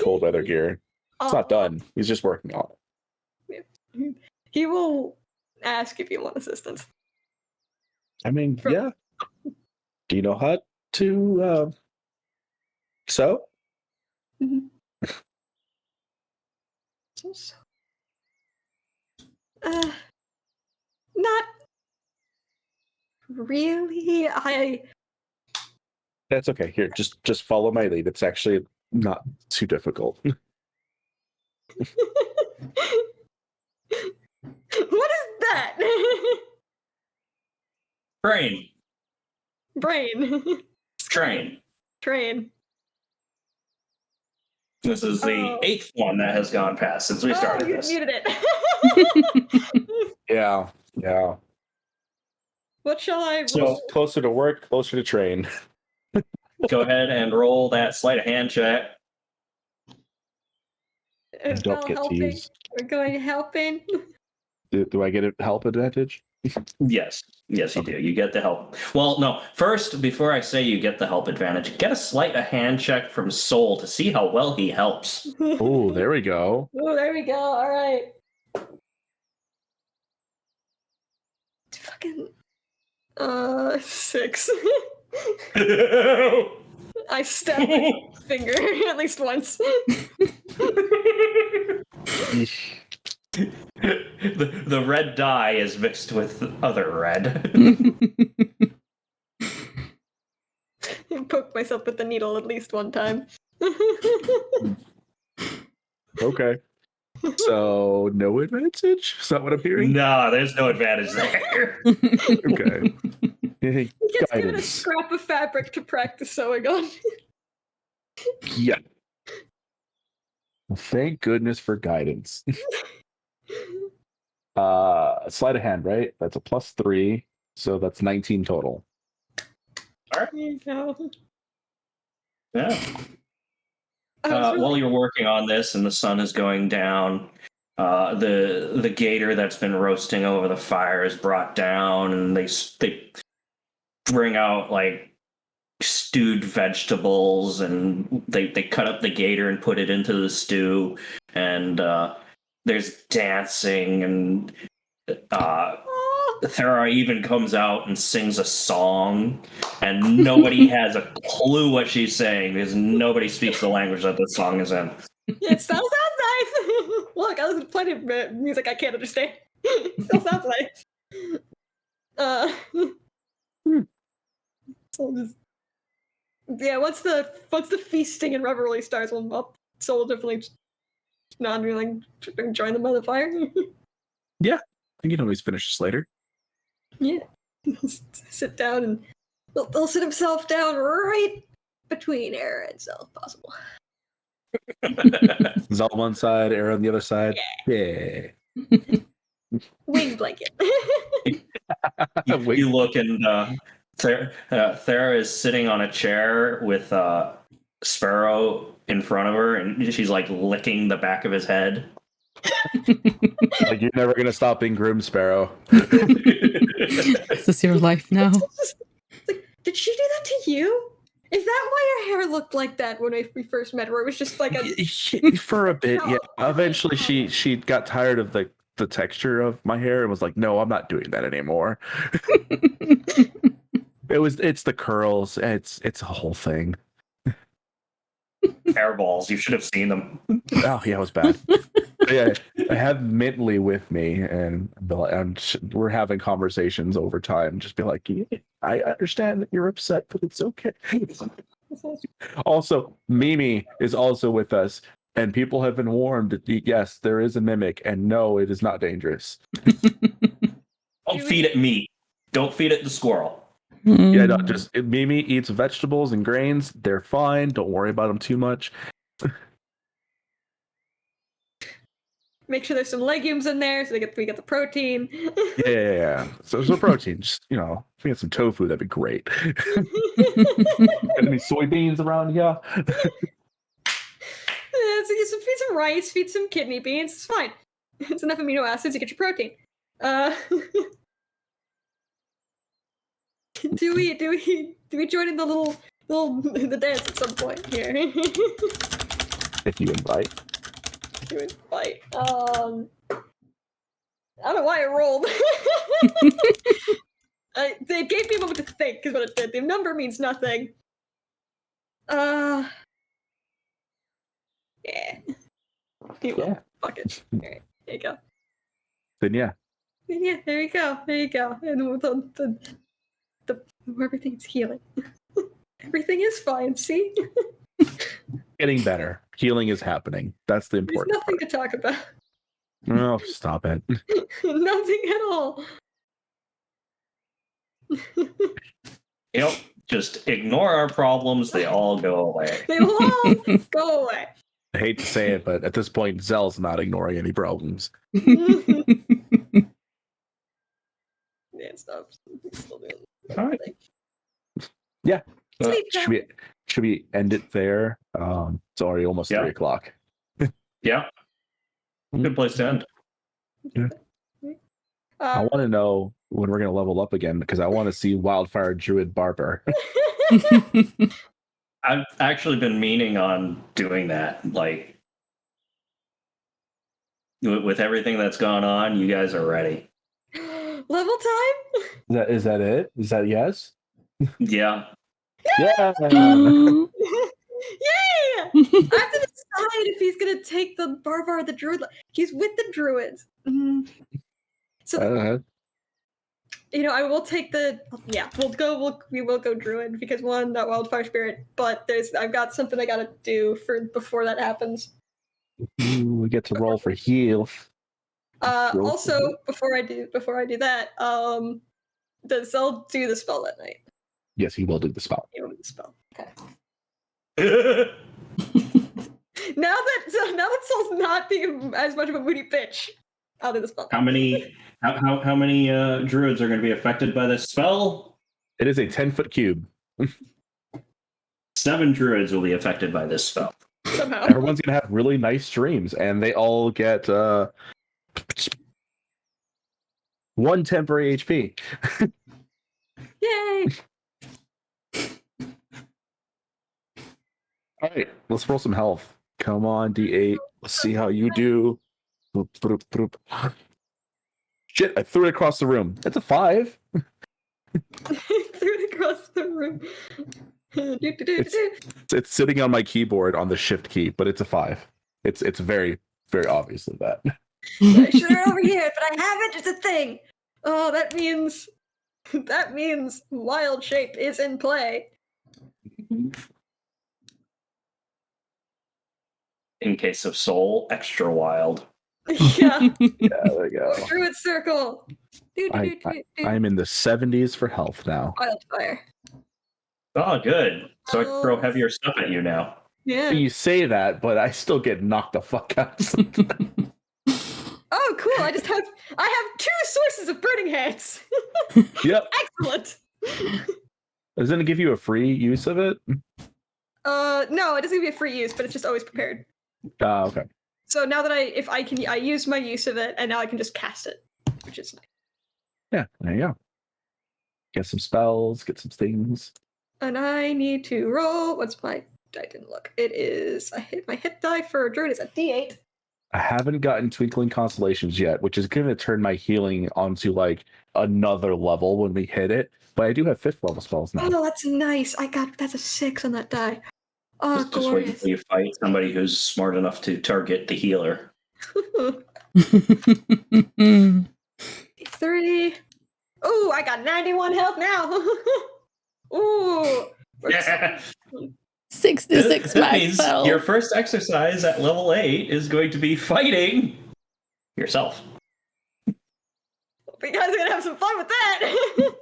cold weather gear. It's not done. He's just working on it. He will ask if you want assistance. I mean, yeah. Do you know how to sew? Mm-hmm. Not really. That's okay. Here, just follow my lead. It's actually not too difficult. What is that? Train. Brain. Train. Train. This is the 8th one that has gone past since we started you this. muted it. Yeah. What shall I roll? So Closer to work, closer to train. go ahead and roll that sleight of hand check. Don't get to use. We're going helping. Do I get a help advantage? Yes, you do. You get the help. Well, no. First, before I say you get the help advantage, get a sleight of hand check from Soul to see how well he helps. Oh, there we go. Oh, there we go. All right. Fucking 6. I stabbed my finger at least once. The red dye is mixed with other red. I poked myself with the needle at least one time. Okay. So no advantage? Is that what I'm hearing? No, there's no advantage there. Okay. He gets given a Guidance. scrap of fabric to practice sewing on. Yeah. Well, thank goodness for guidance. Sleight of hand, right? That's a +3, so that's 19 total. There you go. Yeah. While you're working on this and the sun is going down, the gator that's been roasting over the fire is brought down, and they bring out like stewed vegetables, and they cut up the gator and put it into the stew, and there's dancing, and Thera even comes out and sings a song, and nobody has a clue what she's saying because nobody speaks the language that the song is in. It still sounds nice. Look, I listen to plenty of music I can't understand. It still sounds nice. So just, yeah, once the feasting and revelry starts, Soul will definitely not really join them by the fire. Yeah. You can always finish this later. Yeah. Sit down and they'll sit himself down right between Era and Cell if possible. Zal on one side, Arrow on the other side. Yeah. Wing blanket. You look, and Thera is sitting on a chair with Sparrow in front of her, and she's like licking the back of his head. Like, you're never gonna stop being groomed, Sparrow. Is this your life now? Like, did she do that to you? Is that why her hair looked like that when we first met? Where it was just like a For a bit, yeah. Eventually, she got tired of the texture of my hair and was like, "No, I'm not doing that anymore." It's the curls. It's a whole thing. Hairballs, you should have seen them. Oh yeah, it was bad. Yeah, I have Mintley with me, and we're having conversations over time. Just be like, yeah, I understand that you're upset, but it's okay. Also, Mimi is also with us, and people have been warned that yes, there is a mimic, and no, it is not dangerous. Don't feed it meat. Don't feed it the squirrel. Yeah, no, just Mimi eats vegetables and grains. They're fine. Don't worry about them too much. make sure there's some legumes in there so we get the protein. Yeah. So protein, just if we had some tofu, that'd be great. Got any soybeans around here? So feed some rice, feed some kidney beans. It's fine. It's enough amino acids to get your protein. Do we join in the little the dance at some point here? If you invite. You invite. I don't know why I rolled. They gave me a moment to think because what it did. The number means nothing. Yeah. You will. Fuck it. Alright, there you go. then yeah. Yeah, there you go. There you go. And the everything's healing. Everything is fine. See, Getting better. Healing is happening. That's the there's important nothing part. to talk about. Oh, stop it. Nothing at all. Yep. Just ignore our problems; they all go away. They will all go away. I hate to say it, but at this point, Zell's not ignoring any problems. Yeah, stop. Still doing All right. Yeah. Sleep Should we end it there? It's already almost 3 o'clock. Yeah. Good place to end. I want to know when we're going to level up again because I want to see Wildfire Druid Barber. I've actually been meaning on doing that. Like, with everything that's gone on, you guys are ready. Level time? Is that it? Is that yes? Yeah. Yeah. Yay! I have to decide if he's gonna take the Barbar or the Druid. He's with the Druids. So I will take the we will go Druid because one, that Wildfire Spirit, but I've got something I gotta do before that happens. We get to roll for heal. Also, before I do that, does Zell do the spell that night? Yes, he will do the spell. He will do the spell. Okay. Now that Zell's not being as much of a moody bitch, I'll do the spell. How many druids are going to be affected by this spell? It is a 10-foot cube. 7 druids will be affected by this spell. Somehow. Everyone's gonna have really nice dreams, and they all get 1 temporary HP. Yay! All right, let's roll some health. Come on, D8. Let's see how you do. Boop, boop, boop. Shit, I threw it across the room. That's a 5. Threw it across the room. It's sitting on my keyboard on the shift key, but it's a 5. It's very, very obviously that. I should have over here, but I haven't. It's a thing. Oh, that means wild shape is in play. In case of soul, extra wild. Yeah. Yeah, there you go. Druid circle. I'm in the 70s for health now. Wildfire. Oh, good. So I can throw heavier stuff at you now. Yeah. You say that, but I still get knocked the fuck out. Oh, cool! I have 2 sources of burning hands. Yep. Excellent. Doesn't it give you a free use of it? No, it doesn't give me a free use, but it's just always prepared. Okay. So now that I use my use of it, and now I can just cast it, which is nice. Yeah, there you go. Get some spells, get some things. And I need to roll. What's my? I didn't look. It is my hit die for Druid is a D8. I haven't gotten Twinkling Constellations yet, which is going to turn my healing onto like another level when we hit it. But I do have 5th level spells now. Oh, that's nice. That's a 6 on that die. Oh, Just wait glorious. until you fight somebody who's smart enough to target the healer. 3. Ooh, I got 91 health now. Ooh. Yeah. 66 That max means health. your first exercise at level 8 is going to be fighting yourself. You guys are gonna have some fun with that.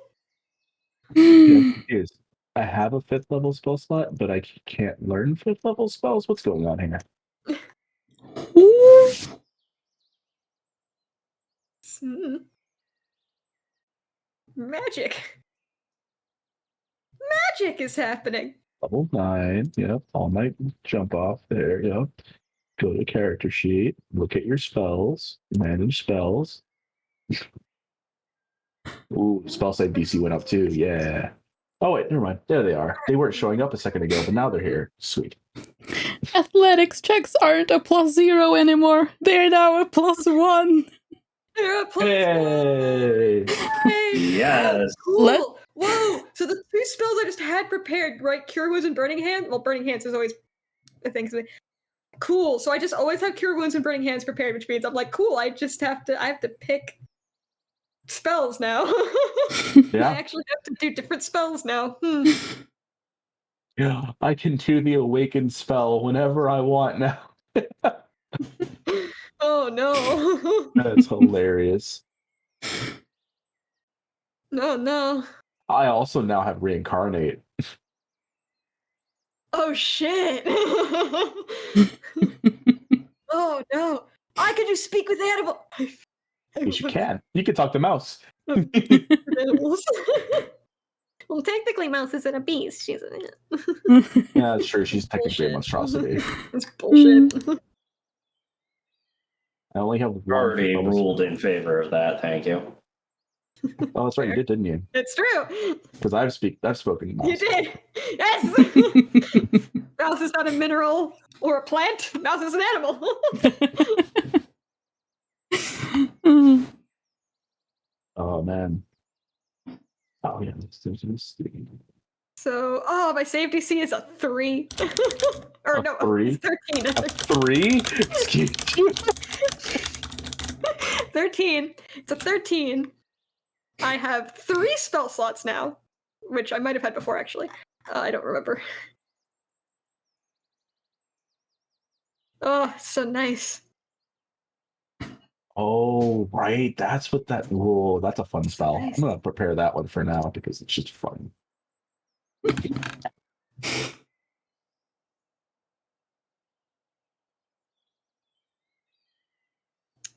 Is I have a 5th level spell slot, but I can't learn 5th level spells. What's going on here? Magic is happening. Level 9. Yep. All might jump off there. Yep. Go to character sheet. Look at your spells. Manage spells. Ooh, spell save DC went up too. Yeah. Oh wait, never mind. There they are. They weren't showing up a second ago, but now they're here. Sweet. Athletics checks aren't a +0 anymore. They're now a +1. They're a Hey! Yes. Cool. Whoa. So the 2 spells I just had prepared, right? Cure Wounds and Burning Hands. Well, Burning Hands is always a thing. cool. So I just always have Cure Wounds and Burning Hands prepared, which means I'm like, cool. I have to pick spells now. Yeah. I actually have to do different spells now. Yeah, I can do the awakened spell whenever I want now. Oh no. That's hilarious. No. I also now have reincarnate. Oh shit. Oh no. I could just speak with animals. Yes, you can. You can talk to Mouse. Animals. Well, technically, Mouse isn't a beast. She's a... Yeah, that's true. She's technically a Bullshit. monstrosity. It's bullshit. I only have one. Already bonus. ruled in favor of that. Thank you. Oh, that's right. You did, didn't you? It's true. Because I've spoken to Mouse. You did. Yes. Mouse is not a mineral or a plant. Mouse is an animal. Oh man. Oh yeah. So, my save DC is a 3. Or A no, 3? it's 13. A 3? Excuse you. 13. It's a 13. I have 3 spell slots now, which I might have had before, actually. I don't remember. Oh, so nice. Oh, right. That's what that. Whoa, that's a fun spell. Nice. I'm gonna prepare that one for now because it's just fun.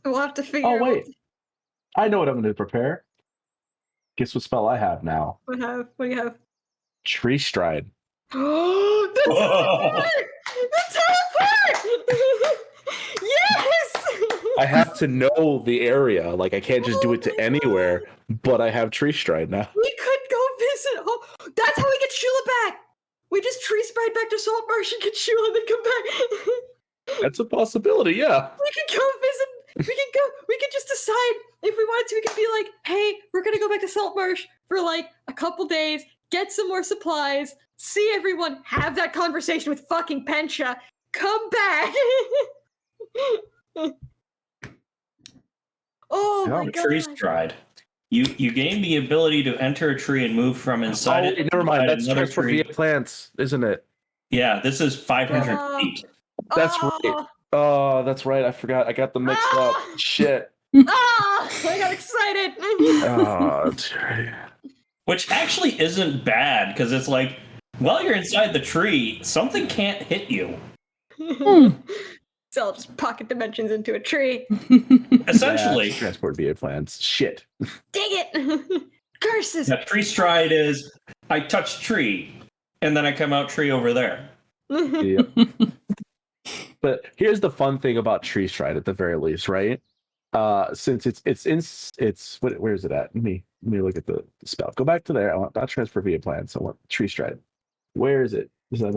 We'll have to figure Oh out wait, I know what I'm gonna prepare. Guess what spell I have now? what do you have? Tree Stride. Oh, the teleport! The teleport! Yes! I have to know the area. Like I can't just do it to anywhere. But I have Tree Stride now. We could go visit. Oh, that's how we get Shula back. We just tree sprite back to Saltmarsh and get Shula and then come back. That's a possibility. Yeah. We could go visit. We could just decide if we wanted to. We could be like, hey, we're gonna go back to Saltmarsh for like a couple days, get some more supplies, see everyone, have that conversation with fucking Pensha, come back. Oh Yeah, my The god. tree's dried. You gain the ability to enter a tree and move from inside it. Never mind. inside That's another transfer tree. via plants, isn't it? Yeah, this is 500 feet. That's right. Oh, that's right. I forgot. I got them mixed up. Shit. I got excited. Oh, Which actually isn't bad, because it's like, while you're inside the tree, something can't hit you. So I'll just pocket dimensions into a tree. Essentially. Yeah, transport via plants. Shit. Dang it! Curses! The tree stride is, I touch tree, and then I come out tree over there. Yep. But here's the fun thing about Tree Stride at the very least, right? Since where is it at? Let me look at the spell. Go back to there. I want not transfer via plants. I want Tree Stride. Where is it? I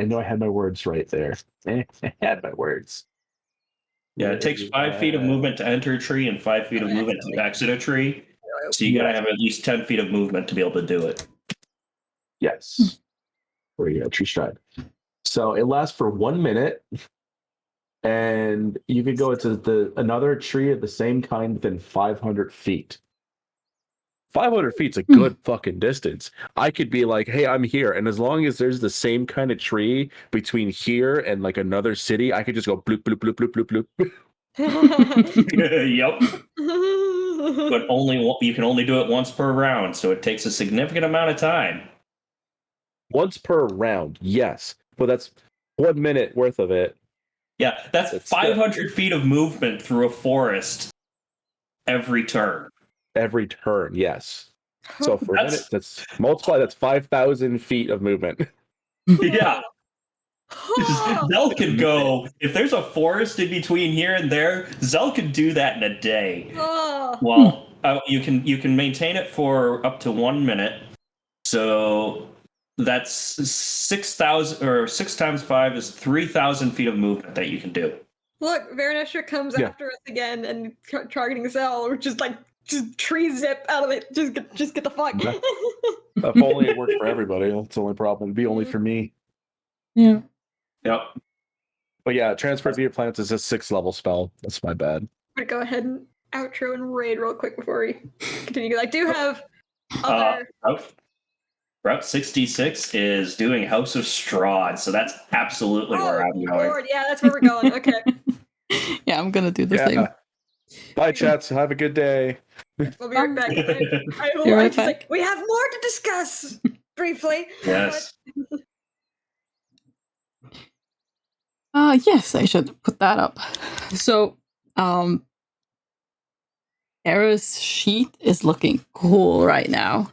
know I had my words right there. I had my words. Yeah, it takes 5 feet of movement to enter a tree and 5 feet of movement to exit a tree. So you gotta have at least 10 feet of movement to be able to do it. Yes. Where you got Tree Stride. So it lasts for 1 minute. And you could go to another tree of the same kind within 500 feet. 500 feet's a good fucking distance. I could be like, hey, I'm here. And as long as there's the same kind of tree between here and like another city, I could just go bloop, bloop, bloop, bloop, bloop, bloop. Yep. But you can only do it once per round, so it takes a significant amount of time. Once per round, yes. But that's 1 minute worth of it. Yeah, that's 500 feet of movement through a forest every turn. Every turn, yes. So for a minute, that's 5,000 feet of movement. Yeah. Zell could go, if there's a forest in between here and there, Zell could do that in a day. Well, you can maintain it for up to 1 minute. So that's 6,000, or 6 times 5 is 3,000 feet of movement that you can do. Look, Varanesha comes after us again and targeting Zell, which is like just tree zip out of it. Just get the fuck. If only it worked for everybody. That's the only problem. It'd be only for me. Yeah. Yep. But yeah, transfer via plants is a 6th level spell. That's my bad. I'm gonna go ahead and outro and raid real quick before we continue. 'Cause I do have other. Route 66 is doing House of Strahd, so that's absolutely where I'm going. Lord, yeah, that's where we're going. Okay. Yeah, I'm gonna do the Yeah. same. Bye, chats. Have a good day. We'll be right back. Be right back. Like, we have more to discuss briefly. Yes. Yes, I should put that up. So, Era's sheet is looking cool right now.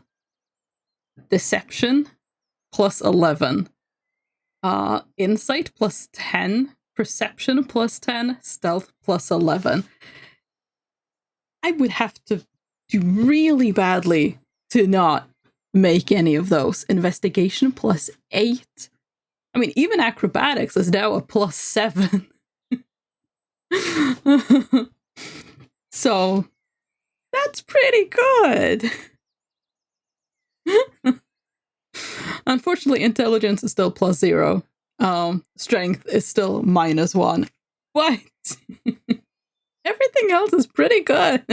Deception plus 11. Insight plus 10. Perception plus 10. Stealth plus 11. I would have to do really badly to not make any of those. Investigation plus 8. I mean, even acrobatics is now a plus 7. So, that's pretty good. Unfortunately, intelligence is still plus 0. Strength is still -1. But everything else is pretty good.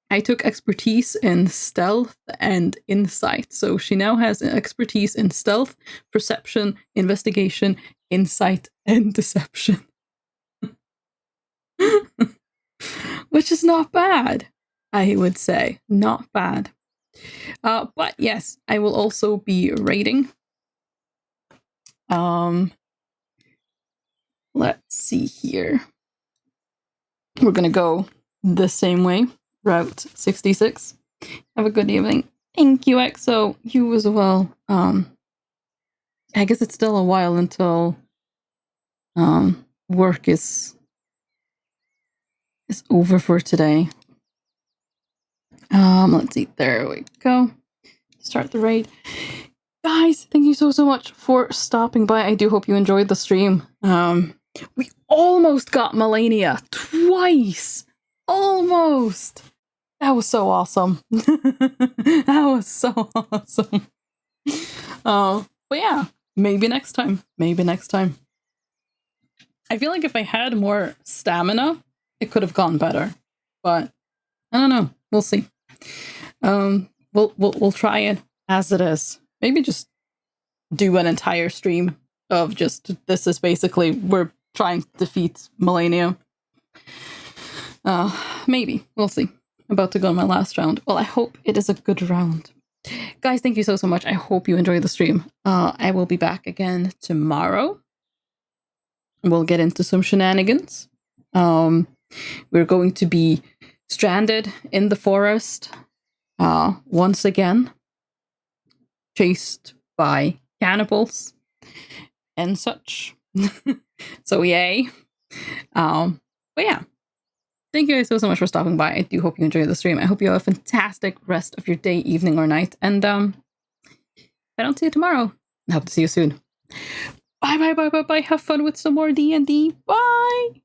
I took expertise in stealth and insight. So she now has an expertise in stealth, perception, investigation, insight, and deception. Which is not bad, I would say. Not bad. But yes, I will also be rating. Let's see here. We're gonna go the same way. Route 66. Have a good evening. Thank you, EXO. You as well. I guess it's still a while until work is over for today. Let's see. There we go. Start the raid. Guys, thank you so much for stopping by. I do hope you enjoyed the stream. We almost got Melania twice. Almost. That was so awesome. That was so awesome. But yeah, maybe next time. Maybe next time. I feel like if I had more stamina, it could have gone better. But I don't know. We'll see. We'll try it as it is. Maybe just do an entire stream of just this is basically we're trying to defeat Melania. Maybe. We'll see. About to go on my last round. Well, I hope it is a good round. Guys, thank you so much. I hope you enjoyed the stream. I will be back again tomorrow. We'll get into some shenanigans. We're going to be stranded in the forest once again. Chased by cannibals and such. So yay. But yeah. Thank you guys so much for stopping by. I do hope you enjoyed the stream. I hope you have a fantastic rest of your day, evening, or night. And if I don't see you tomorrow, I hope to see you soon. Bye. Have fun with some more D&D. Bye.